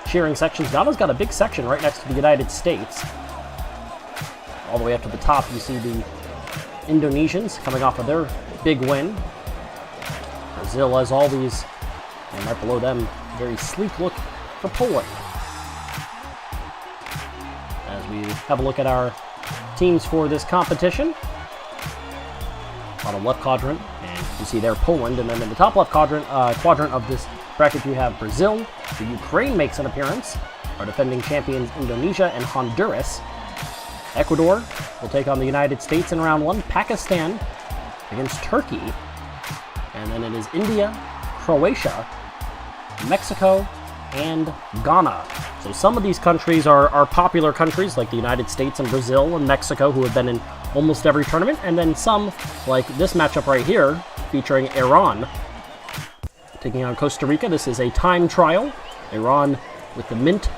cheering sections. Ghana's got a big section right next to the United States. All the way up to the top, you see the Indonesians coming off of their big win. Brazil, as always, and right below them, very sleek look for Poland. As we have a look at our teams for this competition, bottom left quadrant, and you see there Poland, and then in the top left quadrant of this bracket you have Brazil. The Ukraine makes an appearance. Our defending champions Indonesia and Honduras. Ecuador will take on the United States in round one. Pakistan against Turkey. And then it is India, Croatia, Mexico, and Ghana. So some of these countries are popular countries, like the United States and Brazil and Mexico, who have been in almost every tournament. And then some, like this matchup right here, featuring Iran taking on Costa Rica. This is a time trial. Iran with the mint,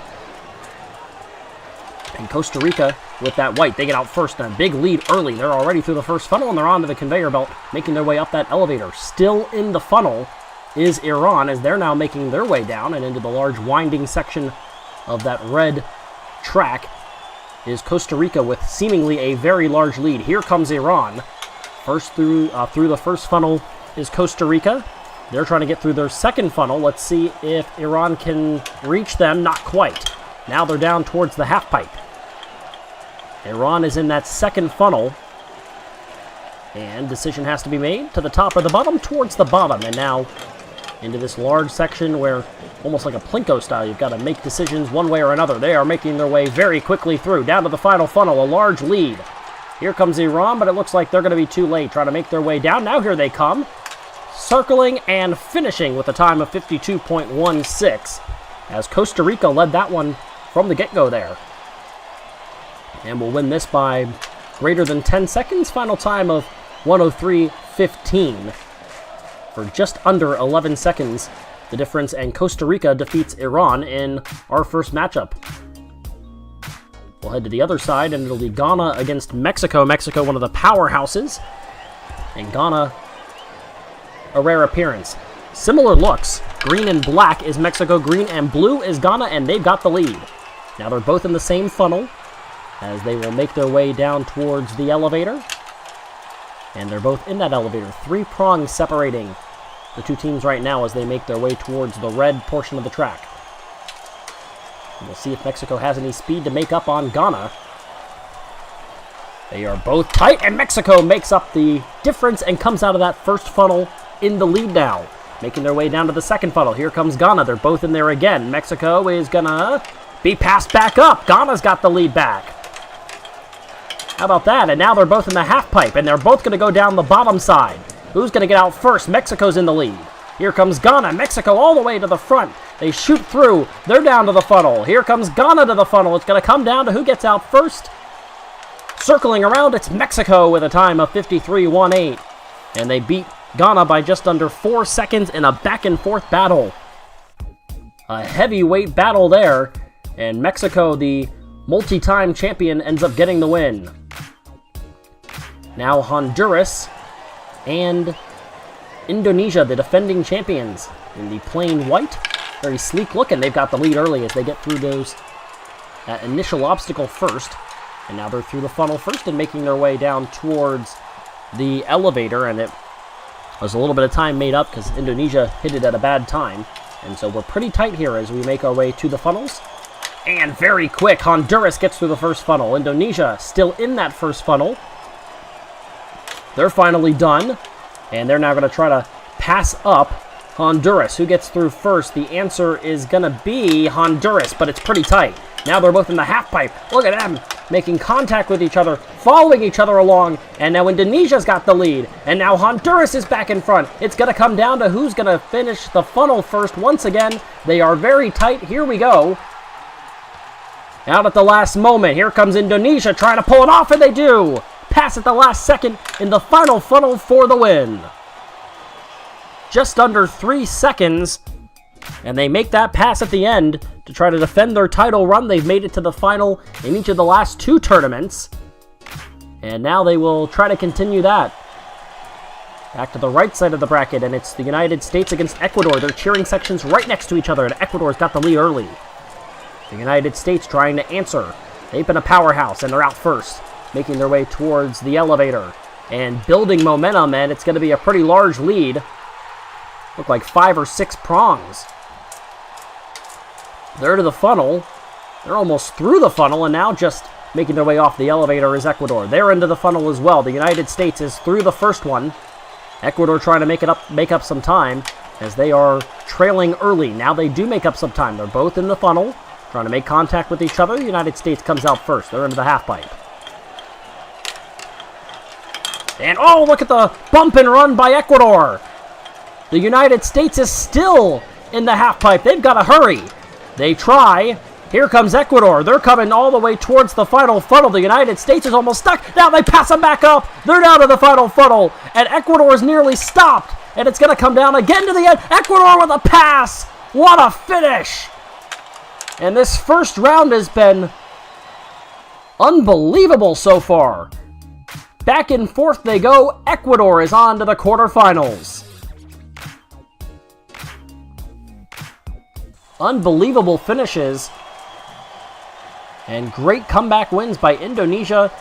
and Costa Rica with that white. They get out first, and a big lead early. They're already through the first funnel, and they're onto the conveyor belt, making their way up that elevator. Still in the funnel is Iran, as they're now making their way down, and into the large winding section of that red track is Costa Rica with seemingly a very large lead. Here comes Iran. First through the first funnel is Costa Rica. They're trying to get through their second funnel. Let's see if Iran can reach them. Not quite. Now they're down towards the half pipe. Iran is in that second funnel. And decision has to be made to the top or the bottom, towards the bottom. And now into this large section where, almost like a Plinko style, you've got to make decisions one way or another. They are making their way very quickly through. Down to the final funnel, a large lead. Here comes Iran, but it looks like they're going to be too late, trying to make their way down. Now here they come, circling and finishing with a time of 52.16, as Costa Rica led that one from the get-go there. And will win this by greater than 10 seconds. Final time of 103.15. For just under 11 seconds, the difference, and Costa Rica defeats Iran in our first matchup. We'll head to the other side, and it'll be Ghana against Mexico. Mexico, one of the powerhouses. And Ghana, a rare appearance. Similar looks. Green and black is Mexico, green and blue is Ghana, and they've got the lead. Now they're both in the same funnel, as they will make their way down towards the elevator. And they're both in that elevator. 3 prongs separating the two teams right now as they make their way towards the red portion of the track. We'll see if Mexico has any speed to make up on Ghana. They are both tight, and Mexico makes up the difference and comes out of that first funnel in the lead now. Making their way down to the second funnel. Here comes Ghana. They're both in there again. Mexico is gonna be passed back up. Ghana's got the lead back. How about that? And now they're both in the half pipe, and they're both going to go down the bottom side. Who's going to get out first? Mexico's in the lead. Here comes Ghana. Mexico all the way to the front. They shoot through. They're down to the funnel. Here comes Ghana to the funnel. It's going to come down to who gets out first. Circling around, it's Mexico with a time of 53.18. And they beat Ghana by just under 4 seconds in a back-and-forth battle. A heavyweight battle there. And Mexico, the multi-time champion, ends up getting the win. Now Honduras and Indonesia, the defending champions, in the plain white. Very sleek look, and they've got the lead early as they get through that initial obstacle first. And now they're through the funnel first and making their way down towards the elevator. And it was a little bit of time made up because Indonesia hit it at a bad time. And so we're pretty tight here as we make our way to the funnels. And very quick, Honduras gets through the first funnel. Indonesia still in that first funnel. They're finally done. And they're now going to try to pass up Honduras. Who gets through first? The answer is going to be Honduras, but it's pretty tight. Now they're both in the half pipe. Look at them making contact with each other, following each other along. And now Indonesia's got the lead. And now Honduras is back in front. It's going to come down to who's going to finish the funnel first. Once again, they are very tight. Here we go. Out at the last moment, here comes Indonesia trying to pull it off, and they do. Pass at the last second in the final funnel for the win. Just under 3 seconds, and they make that pass at the end to try to defend their title run. They've made it to the final in each of the last 2 tournaments, and now they will try to continue that. Back to the right side of the bracket, and it's the United States against Ecuador. They're cheering sections right next to each other, and Ecuador's got the lead early. The United States trying to answer. They've been a powerhouse, and they're out first, making their way towards the elevator and building momentum, and it's going to be a pretty large lead. Look like 5 or 6 prongs. They're to the funnel. They're almost through the funnel, and now just making their way off the elevator is Ecuador. They're into the funnel as well. The United States is through the first one. Ecuador trying to make up some time as they are trailing early. Now they do make up some time. They're both in the funnel, trying to make contact with each other. The United States comes out first. They're into the half pipe. And oh, look at the bump and run by Ecuador. The United States is still in the half pipe. They've got to hurry. They try. Here comes Ecuador. They're coming all the way towards the final funnel. The United States is almost stuck. Now they pass them back up. They're down to the final funnel. And Ecuador is nearly stopped. And it's going to come down again to the end. Ecuador with a pass. What a finish. And this first round has been unbelievable so far. Back and forth they go. Ecuador is on to the quarterfinals. Unbelievable finishes. And great comeback wins by Indonesia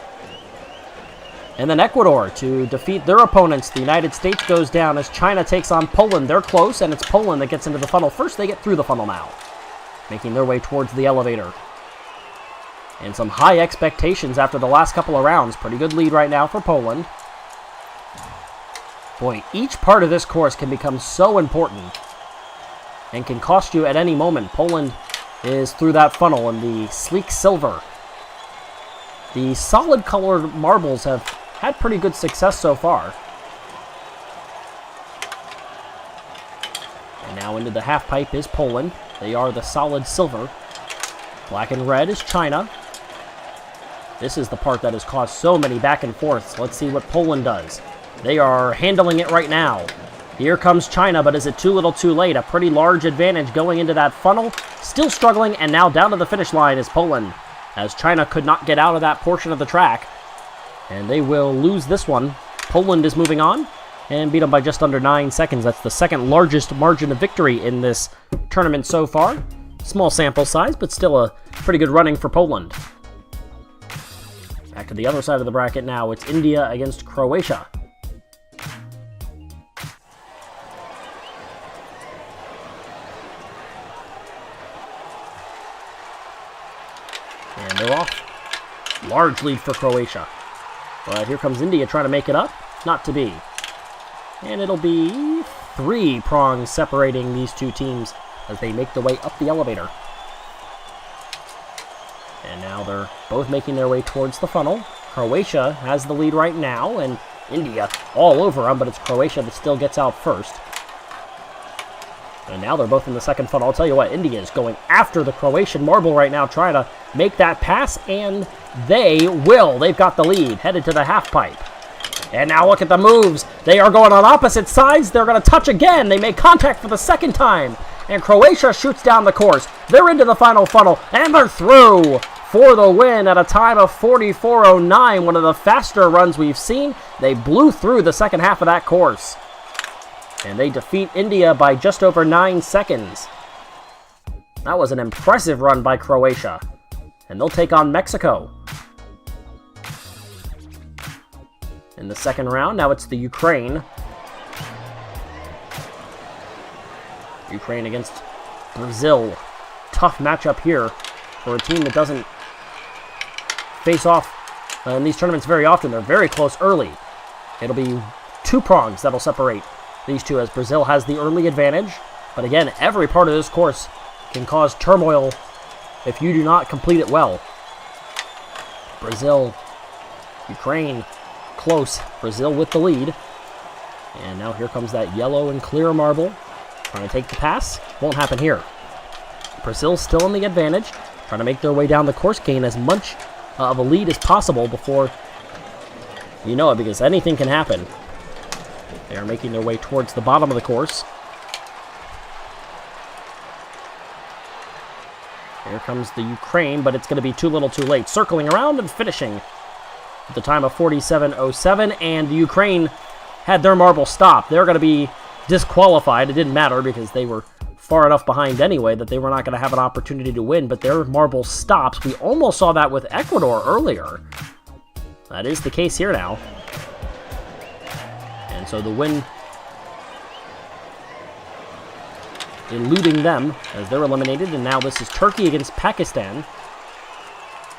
And then Ecuador to defeat their opponents. The United States goes down as China takes on Poland. They're close, and it's Poland that gets into the funnel first. They get through the funnel now, making their way towards the elevator. And some high expectations after the last couple of rounds. Pretty good lead right now for Poland. Boy, each part of this course can become so important and can cost you at any moment. Poland is through that funnel in the sleek silver. The solid colored marbles have had pretty good success so far. And now into the half pipe is Poland. They are the solid silver. Black and red is China. This is the part that has caused so many back and forths. Let's see what Poland does. They are handling it right now. Here comes China, but is it too little too late? A pretty large advantage going into that funnel. Still struggling, and now down to the finish line is Poland, as China could not get out of that portion of the track. And they will lose this one. Poland is moving on and beat them by just under 9 seconds. That's the second largest margin of victory in this tournament so far. Small sample size, but still a pretty good running for Poland. Back to the other side of the bracket now. It's India against Croatia. And they're off. Large lead for Croatia. But here comes India trying to make it up. Not to be. And it'll be 3 prongs separating these two teams as they make their way up the elevator. And now they're both making their way towards the funnel. Croatia has the lead right now, and India all over them, but it's Croatia that still gets out first. And now they're both in the second funnel. I'll tell you what, India is going after the Croatian marble right now, trying to make that pass, and they will. They've got the lead, headed to the half pipe. And now look at the moves. They are going on opposite sides. They're going to touch again. They make contact for the second time. And Croatia shoots down the course. They're into the final funnel, and they're through for the win at a time of 44.09, one of the faster runs we've seen. They blew through the second half of that course. And they defeat India by just over 9 seconds. That was an impressive run by Croatia. And they'll take on Mexico. In the second round, now it's the Ukraine. Ukraine against Brazil. Tough matchup here for a team that doesn't face off in these tournaments very often. They're very close early. It'll be 2 prongs that'll separate these two, as Brazil has the early advantage. But again, every part of this course can cause turmoil if you do not complete it well. Brazil, Ukraine, close. Brazil with the lead. And now here comes that yellow and clear marble. Trying to take the pass. Won't happen here. Brazil still in the advantage. Trying to make their way down the course, gain as much of a lead as possible before you know it, because anything can happen. They are making their way towards the bottom of the course. Here comes the Ukraine, but it's going to be too little too late. Circling around and finishing at the time of 47.07, and the Ukraine had their marble stopped. They're going to be disqualified. It didn't matter because they were far enough behind anyway that they were not going to have an opportunity to win, but their marble stops. We almost saw that with Ecuador earlier. That is the case here now. And so the win eluding them as they're eliminated, and now this is Turkey against Pakistan.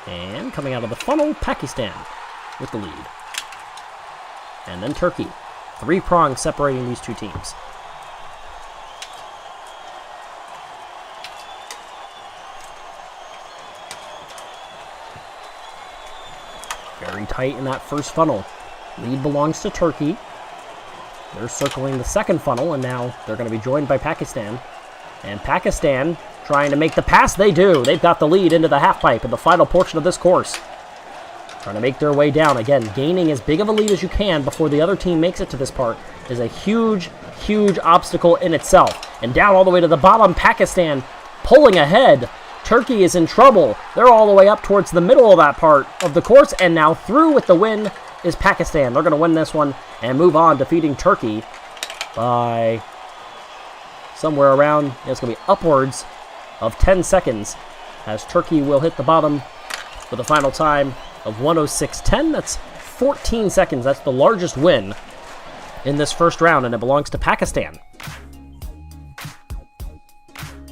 And coming out of the funnel, Pakistan with the lead. And then Turkey. 3 prongs separating these two teams. Very tight in that first funnel. Lead belongs to Turkey. They're circling the second funnel, and now they're going to be joined by Pakistan. And Pakistan trying to make the pass. They do. They've got the lead into the half pipe in the final portion of this course. Trying to make their way down. Again, gaining as big of a lead as you can before the other team makes it to this part is a huge, huge obstacle in itself. And down all the way to the bottom, Pakistan pulling ahead. Turkey is in trouble. They're all the way up towards the middle of that part of the course, and now through with the win is Pakistan. They're going to win this one and move on, defeating Turkey by somewhere around, it's going to be upwards of 10 seconds, as Turkey will hit the bottom for the final time of 106.10. That's 14 seconds. That's the largest win in this first round, and it belongs to Pakistan,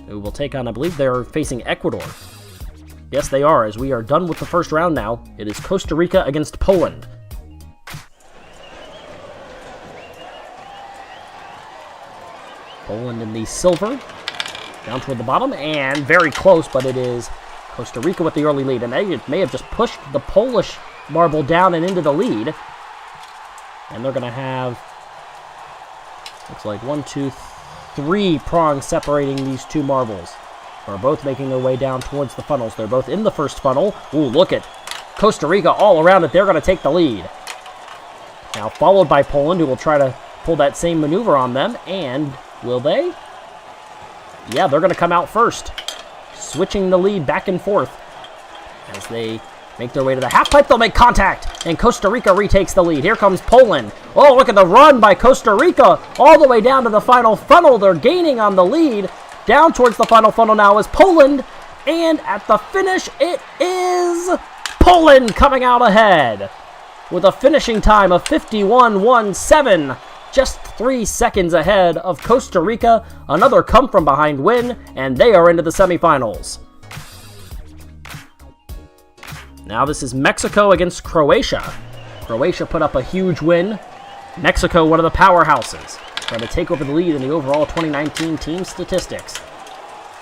who will take on, I believe they're facing Ecuador. Yes, they are, as we are done with the first round now. It is Costa Rica against Poland. Poland in the silver, down toward the bottom, and very close, but it is Costa Rica with the early lead, and they may have just pushed the Polish marble down and into the lead. And they're going to have, looks like 1, 2, 3 prongs separating these two marbles. Are both making their way down towards the funnels. They're both in the first funnel. Ooh, look at Costa Rica all around it. They're going to take the lead. Now followed by Poland, who will try to pull that same maneuver on them. And will they? Yeah, they're going to come out first, switching the lead back and forth. As they make their way to the half pipe, they'll make contact, and Costa Rica retakes the lead. Here comes Poland. Oh, look at the run by Costa Rica all the way down to the final funnel. They're gaining on the lead. Down towards the final funnel now is Poland, and at the finish, it is Poland coming out ahead with a finishing time of 51.17, just 3 seconds ahead of Costa Rica. Another come-from-behind win, and they are into the semifinals. Now this is Mexico against Croatia. Croatia put up a huge win. Mexico, one of the powerhouses, trying to take over the lead in the overall 2019 team statistics.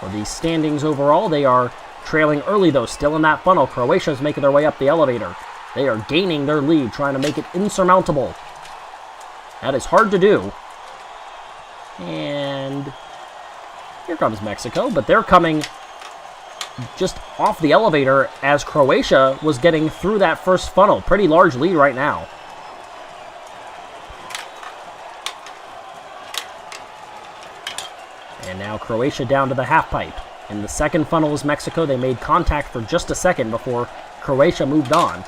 For the standings overall, they are trailing early, though, still in that funnel. Croatia is making their way up the elevator. They are gaining their lead, trying to make it insurmountable. That is hard to do. And here comes Mexico, but they're coming just off the elevator as Croatia was getting through that first funnel. Pretty large lead right now. And now Croatia down to the half pipe. In the second funnel is Mexico. They made contact for just a second before Croatia moved on.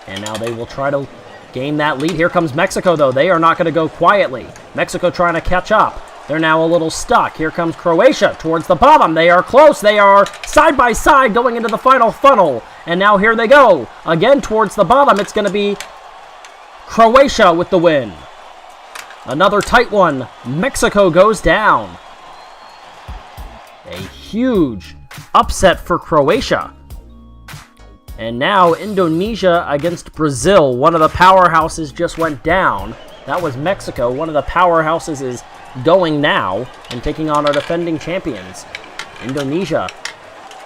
And now they will try to gain that lead. Here comes Mexico, though. They are not going to go quietly. Mexico trying to catch up. They're now a little stuck. Here comes Croatia towards the bottom. They are close. They are side by side going into the final funnel. And now here they go. Again towards the bottom. It's going to be Croatia with the win. Another tight one. Mexico goes down. A huge upset for Croatia. And now Indonesia against Brazil. One of the powerhouses just went down. That was Mexico. One of the powerhouses is going now and taking on our defending champions. Indonesia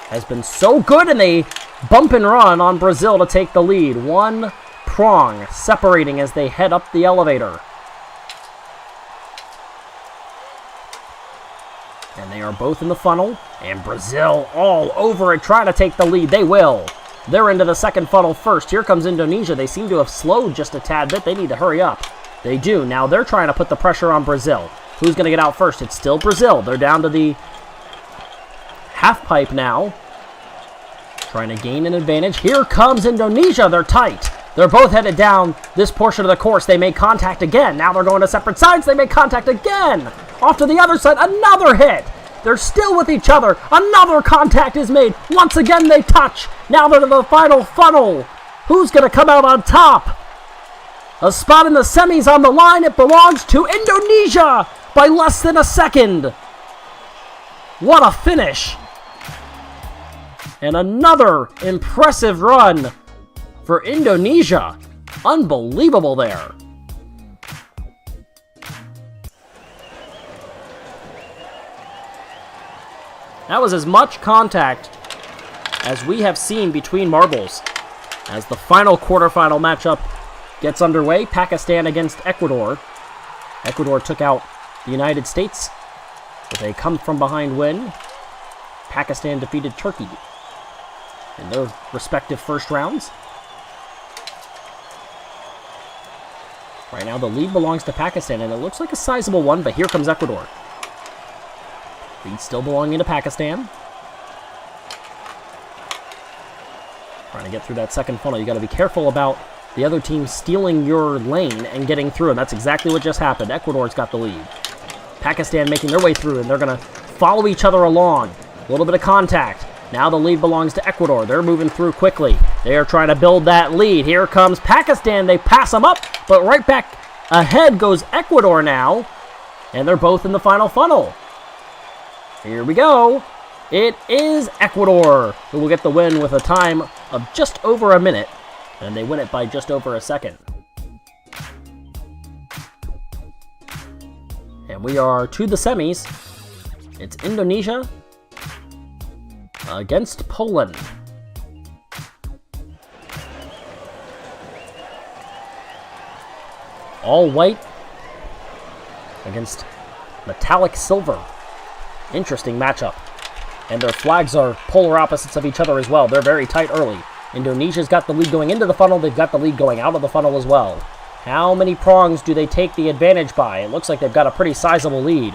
has been so good, and they bump and run on Brazil to take the lead. One prong separating as they head up the elevator. And they are both in the funnel, and Brazil all over it, trying to take the lead. They will. They're into the second funnel first. Here comes Indonesia. They seem to have slowed just a tad bit. They need to hurry up. They do. Now they're trying to put the pressure on Brazil. Who's going to get out first? It's still Brazil. They're down to the half pipe now, trying to gain an advantage. Here comes Indonesia. They're tight. They're both headed down this portion of the course. They make contact again. Now they're going to separate sides. They make contact again. Off to the other side. Another hit. They're still with each other. Another contact is made. Once again, they touch. Now they're to the final funnel. Who's going to come out on top? A spot in the semis on the line. It belongs to Indonesia by less than a second. What a finish. And another impressive run for Indonesia. Unbelievable there. That was as much contact as we have seen between marbles. As the final quarterfinal matchup gets underway, Pakistan against Ecuador. Ecuador took out the United States with a come-from-behind win. Pakistan defeated Turkey in their respective first rounds. Right now, the lead belongs to Pakistan, and it looks like a sizable one, but here comes Ecuador. Lead still belonging to Pakistan. Trying to get through that second funnel. You got to be careful about the other team stealing your lane and getting through, and that's exactly what just happened. Ecuador's got the lead. Pakistan making their way through, and they're going to follow each other along. A little bit of contact. Now the lead belongs to Ecuador. They're moving through quickly. They are trying to build that lead. Here comes Pakistan. They pass them up, but right back ahead goes Ecuador now. And they're both in the final funnel. Here we go. It is Ecuador who will get the win with a time of just over a minute. And they win it by just over a second. And we are to the semis. It's Indonesia against Poland. All white against metallic silver. Interesting matchup. And their flags are polar opposites of each other as well. They're very tight early. Indonesia's got the lead going into the funnel. They've got the lead going out of the funnel as well. How many prongs do they take the advantage by? It looks like they've got a pretty sizable lead.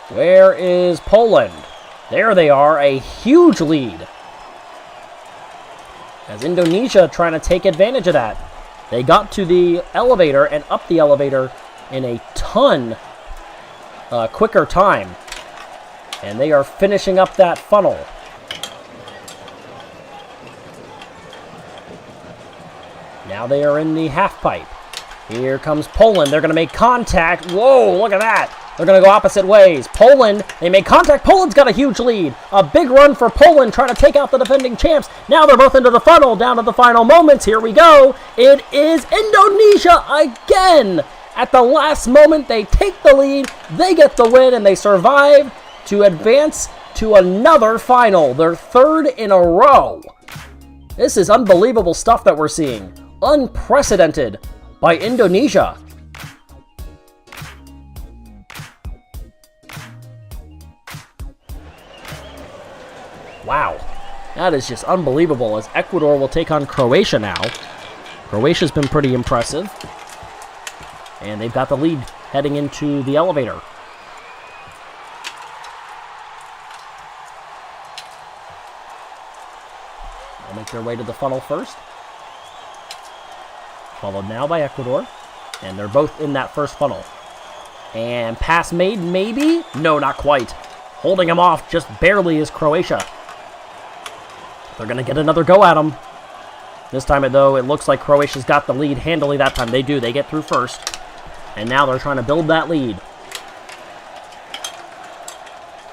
Where is Poland? There they are, a huge lead. As Indonesia trying to take advantage of that. They got to the elevator and up the elevator in a ton quicker time. And they are finishing up that funnel. Now they are in the half pipe. Here comes Poland. They're going to make contact. Whoa, look at that. They're going to go opposite ways. Poland, they make contact. Poland's got a huge lead. A big run for Poland trying to take out the defending champs. Now they're both into the funnel, down to the final moments. Here we go. It is Indonesia again. At the last moment, they take the lead. They get the win, and they survive to advance to another final. Their third in a row. This is unbelievable stuff that we're seeing. Unprecedented by Indonesia. Wow, that is just unbelievable as Ecuador will take on Croatia now. Croatia's been pretty impressive. And they've got the lead heading into the elevator. They'll make their way to the funnel first. Followed now by Ecuador. And they're both in that first funnel. And pass made, maybe? No, not quite. Holding him off just barely is Croatia. They're going to get another go at him. This time, though, it looks like Croatia's got the lead handily that time. They do. They get through first. And now they're trying to build that lead.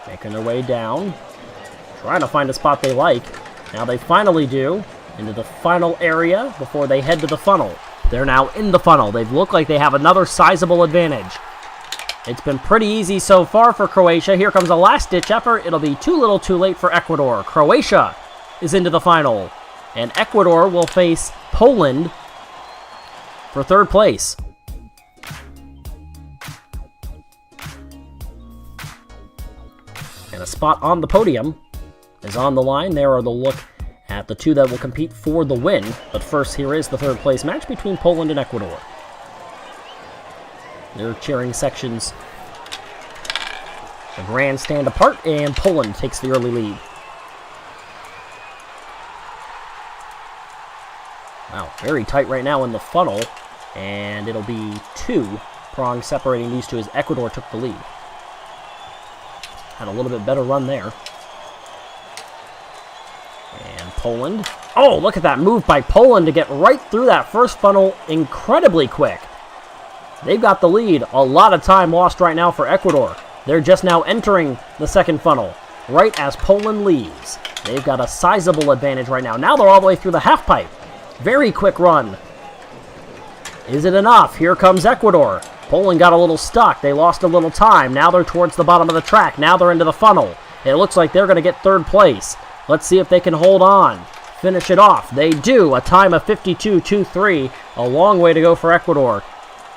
Making their way down. Trying to find a spot they like. Now they finally do. Into the final area before they head to the funnel. They're now in the funnel. They look like they have another sizable advantage. It's been pretty easy so far for Croatia. Here comes a last-ditch effort. It'll be too little too late for Ecuador. Croatia is into the final. And Ecuador will face Poland for third place. And a spot on the podium is on the line. There are the look at the two that will compete for the win. But first, here is the third place match between Poland and Ecuador. Their cheering sections, the grandstand apart, and Poland takes the early lead. Wow, very tight right now in the funnel, and it'll be 2 prongs separating these two as Ecuador took the lead. Had a little bit better run there. And Poland. Oh, look at that move by Poland to get right through that first funnel incredibly quick. They've got the lead. A lot of time lost right now for Ecuador. They're just now entering the second funnel, right as Poland leaves. They've got a sizable advantage right now. Now they're all the way through the half pipe. Very quick run. Is it enough? Here comes Ecuador. Poland got a little stuck. They lost a little time. Now they're towards the bottom of the track. Now they're into the funnel. It looks like they're going to get third place. Let's see if they can hold on. Finish it off. They do. A time of 52.23. A long way to go for Ecuador.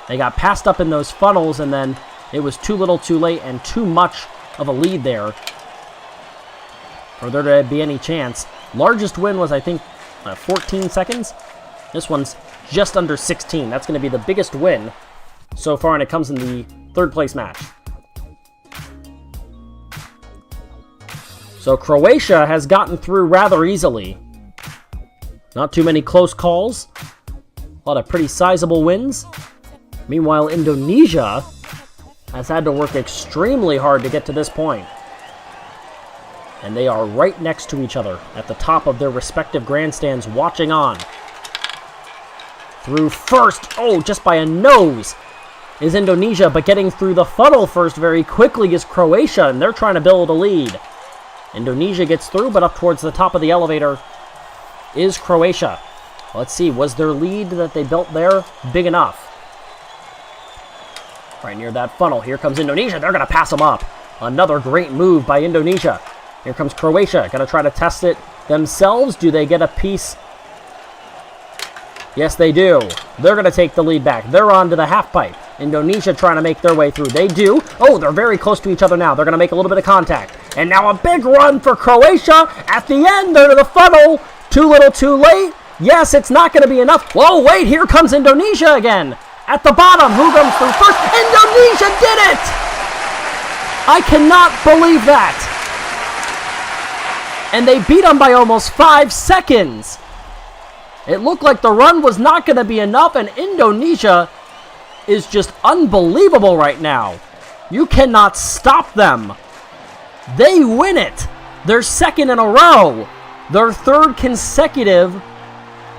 They got passed up in those funnels, and then it was too little too late and too much of a lead there for there to be any chance. Largest win was, I think, 14 seconds. This one's just under 16. That's going to be the biggest win so far, and it comes in the third place match. So Croatia has gotten through rather easily. Not too many close calls. A lot of pretty sizable wins. Meanwhile, Indonesia has had to work extremely hard to get to this point. And they are right next to each other at the top of their respective grandstands watching on. Through first, oh, just by a nose, is Indonesia, but getting through the funnel first very quickly is Croatia, and they're trying to build a lead. Indonesia gets through, but up towards the top of the elevator is Croatia. Let's see, was their lead that they built there big enough? Right near that funnel, here comes Indonesia. They're going to pass them up. Another great move by Indonesia. Here comes Croatia, going to try to test it themselves. Do they get a piece? Yes, they do. They're going to take the lead back. They're on to the half pipe. Indonesia trying to make their way through. They do. Oh, they're very close to each other now. They're going to make a little bit of contact. And now a big run for Croatia. At the end, they're to the funnel. Too little, too late. Yes, it's not going to be enough. Whoa, wait, here comes Indonesia again. At the bottom, who comes through first? Indonesia did it! I cannot believe that. And they beat them by almost 5 seconds. It looked like the run was not going to be enough, and Indonesia is just unbelievable right now. You cannot stop them. They win it. They're second in a row. Their third consecutive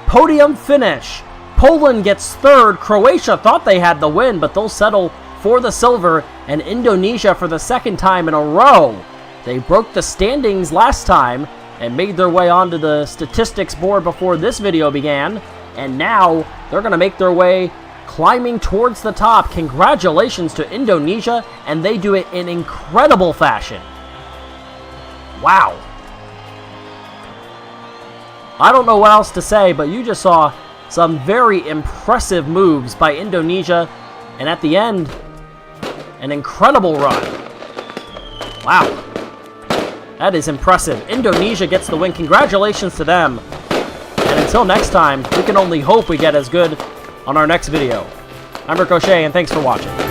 podium finish. Poland gets third. Croatia thought they had the win, but they'll settle for the silver. And Indonesia for the second time in a row. They broke the standings last time and made their way onto the statistics board before this video began. And now they're going to make their way climbing towards the top. Congratulations to Indonesia, and they do it in incredible fashion. Wow. I don't know what else to say, but you just saw some very impressive moves by Indonesia, and at the end, an incredible run. Wow. That is impressive. Indonesia gets the win. Congratulations to them. And until next time, we can only hope we get as good on our next video. I'm Ricochet, and thanks for watching.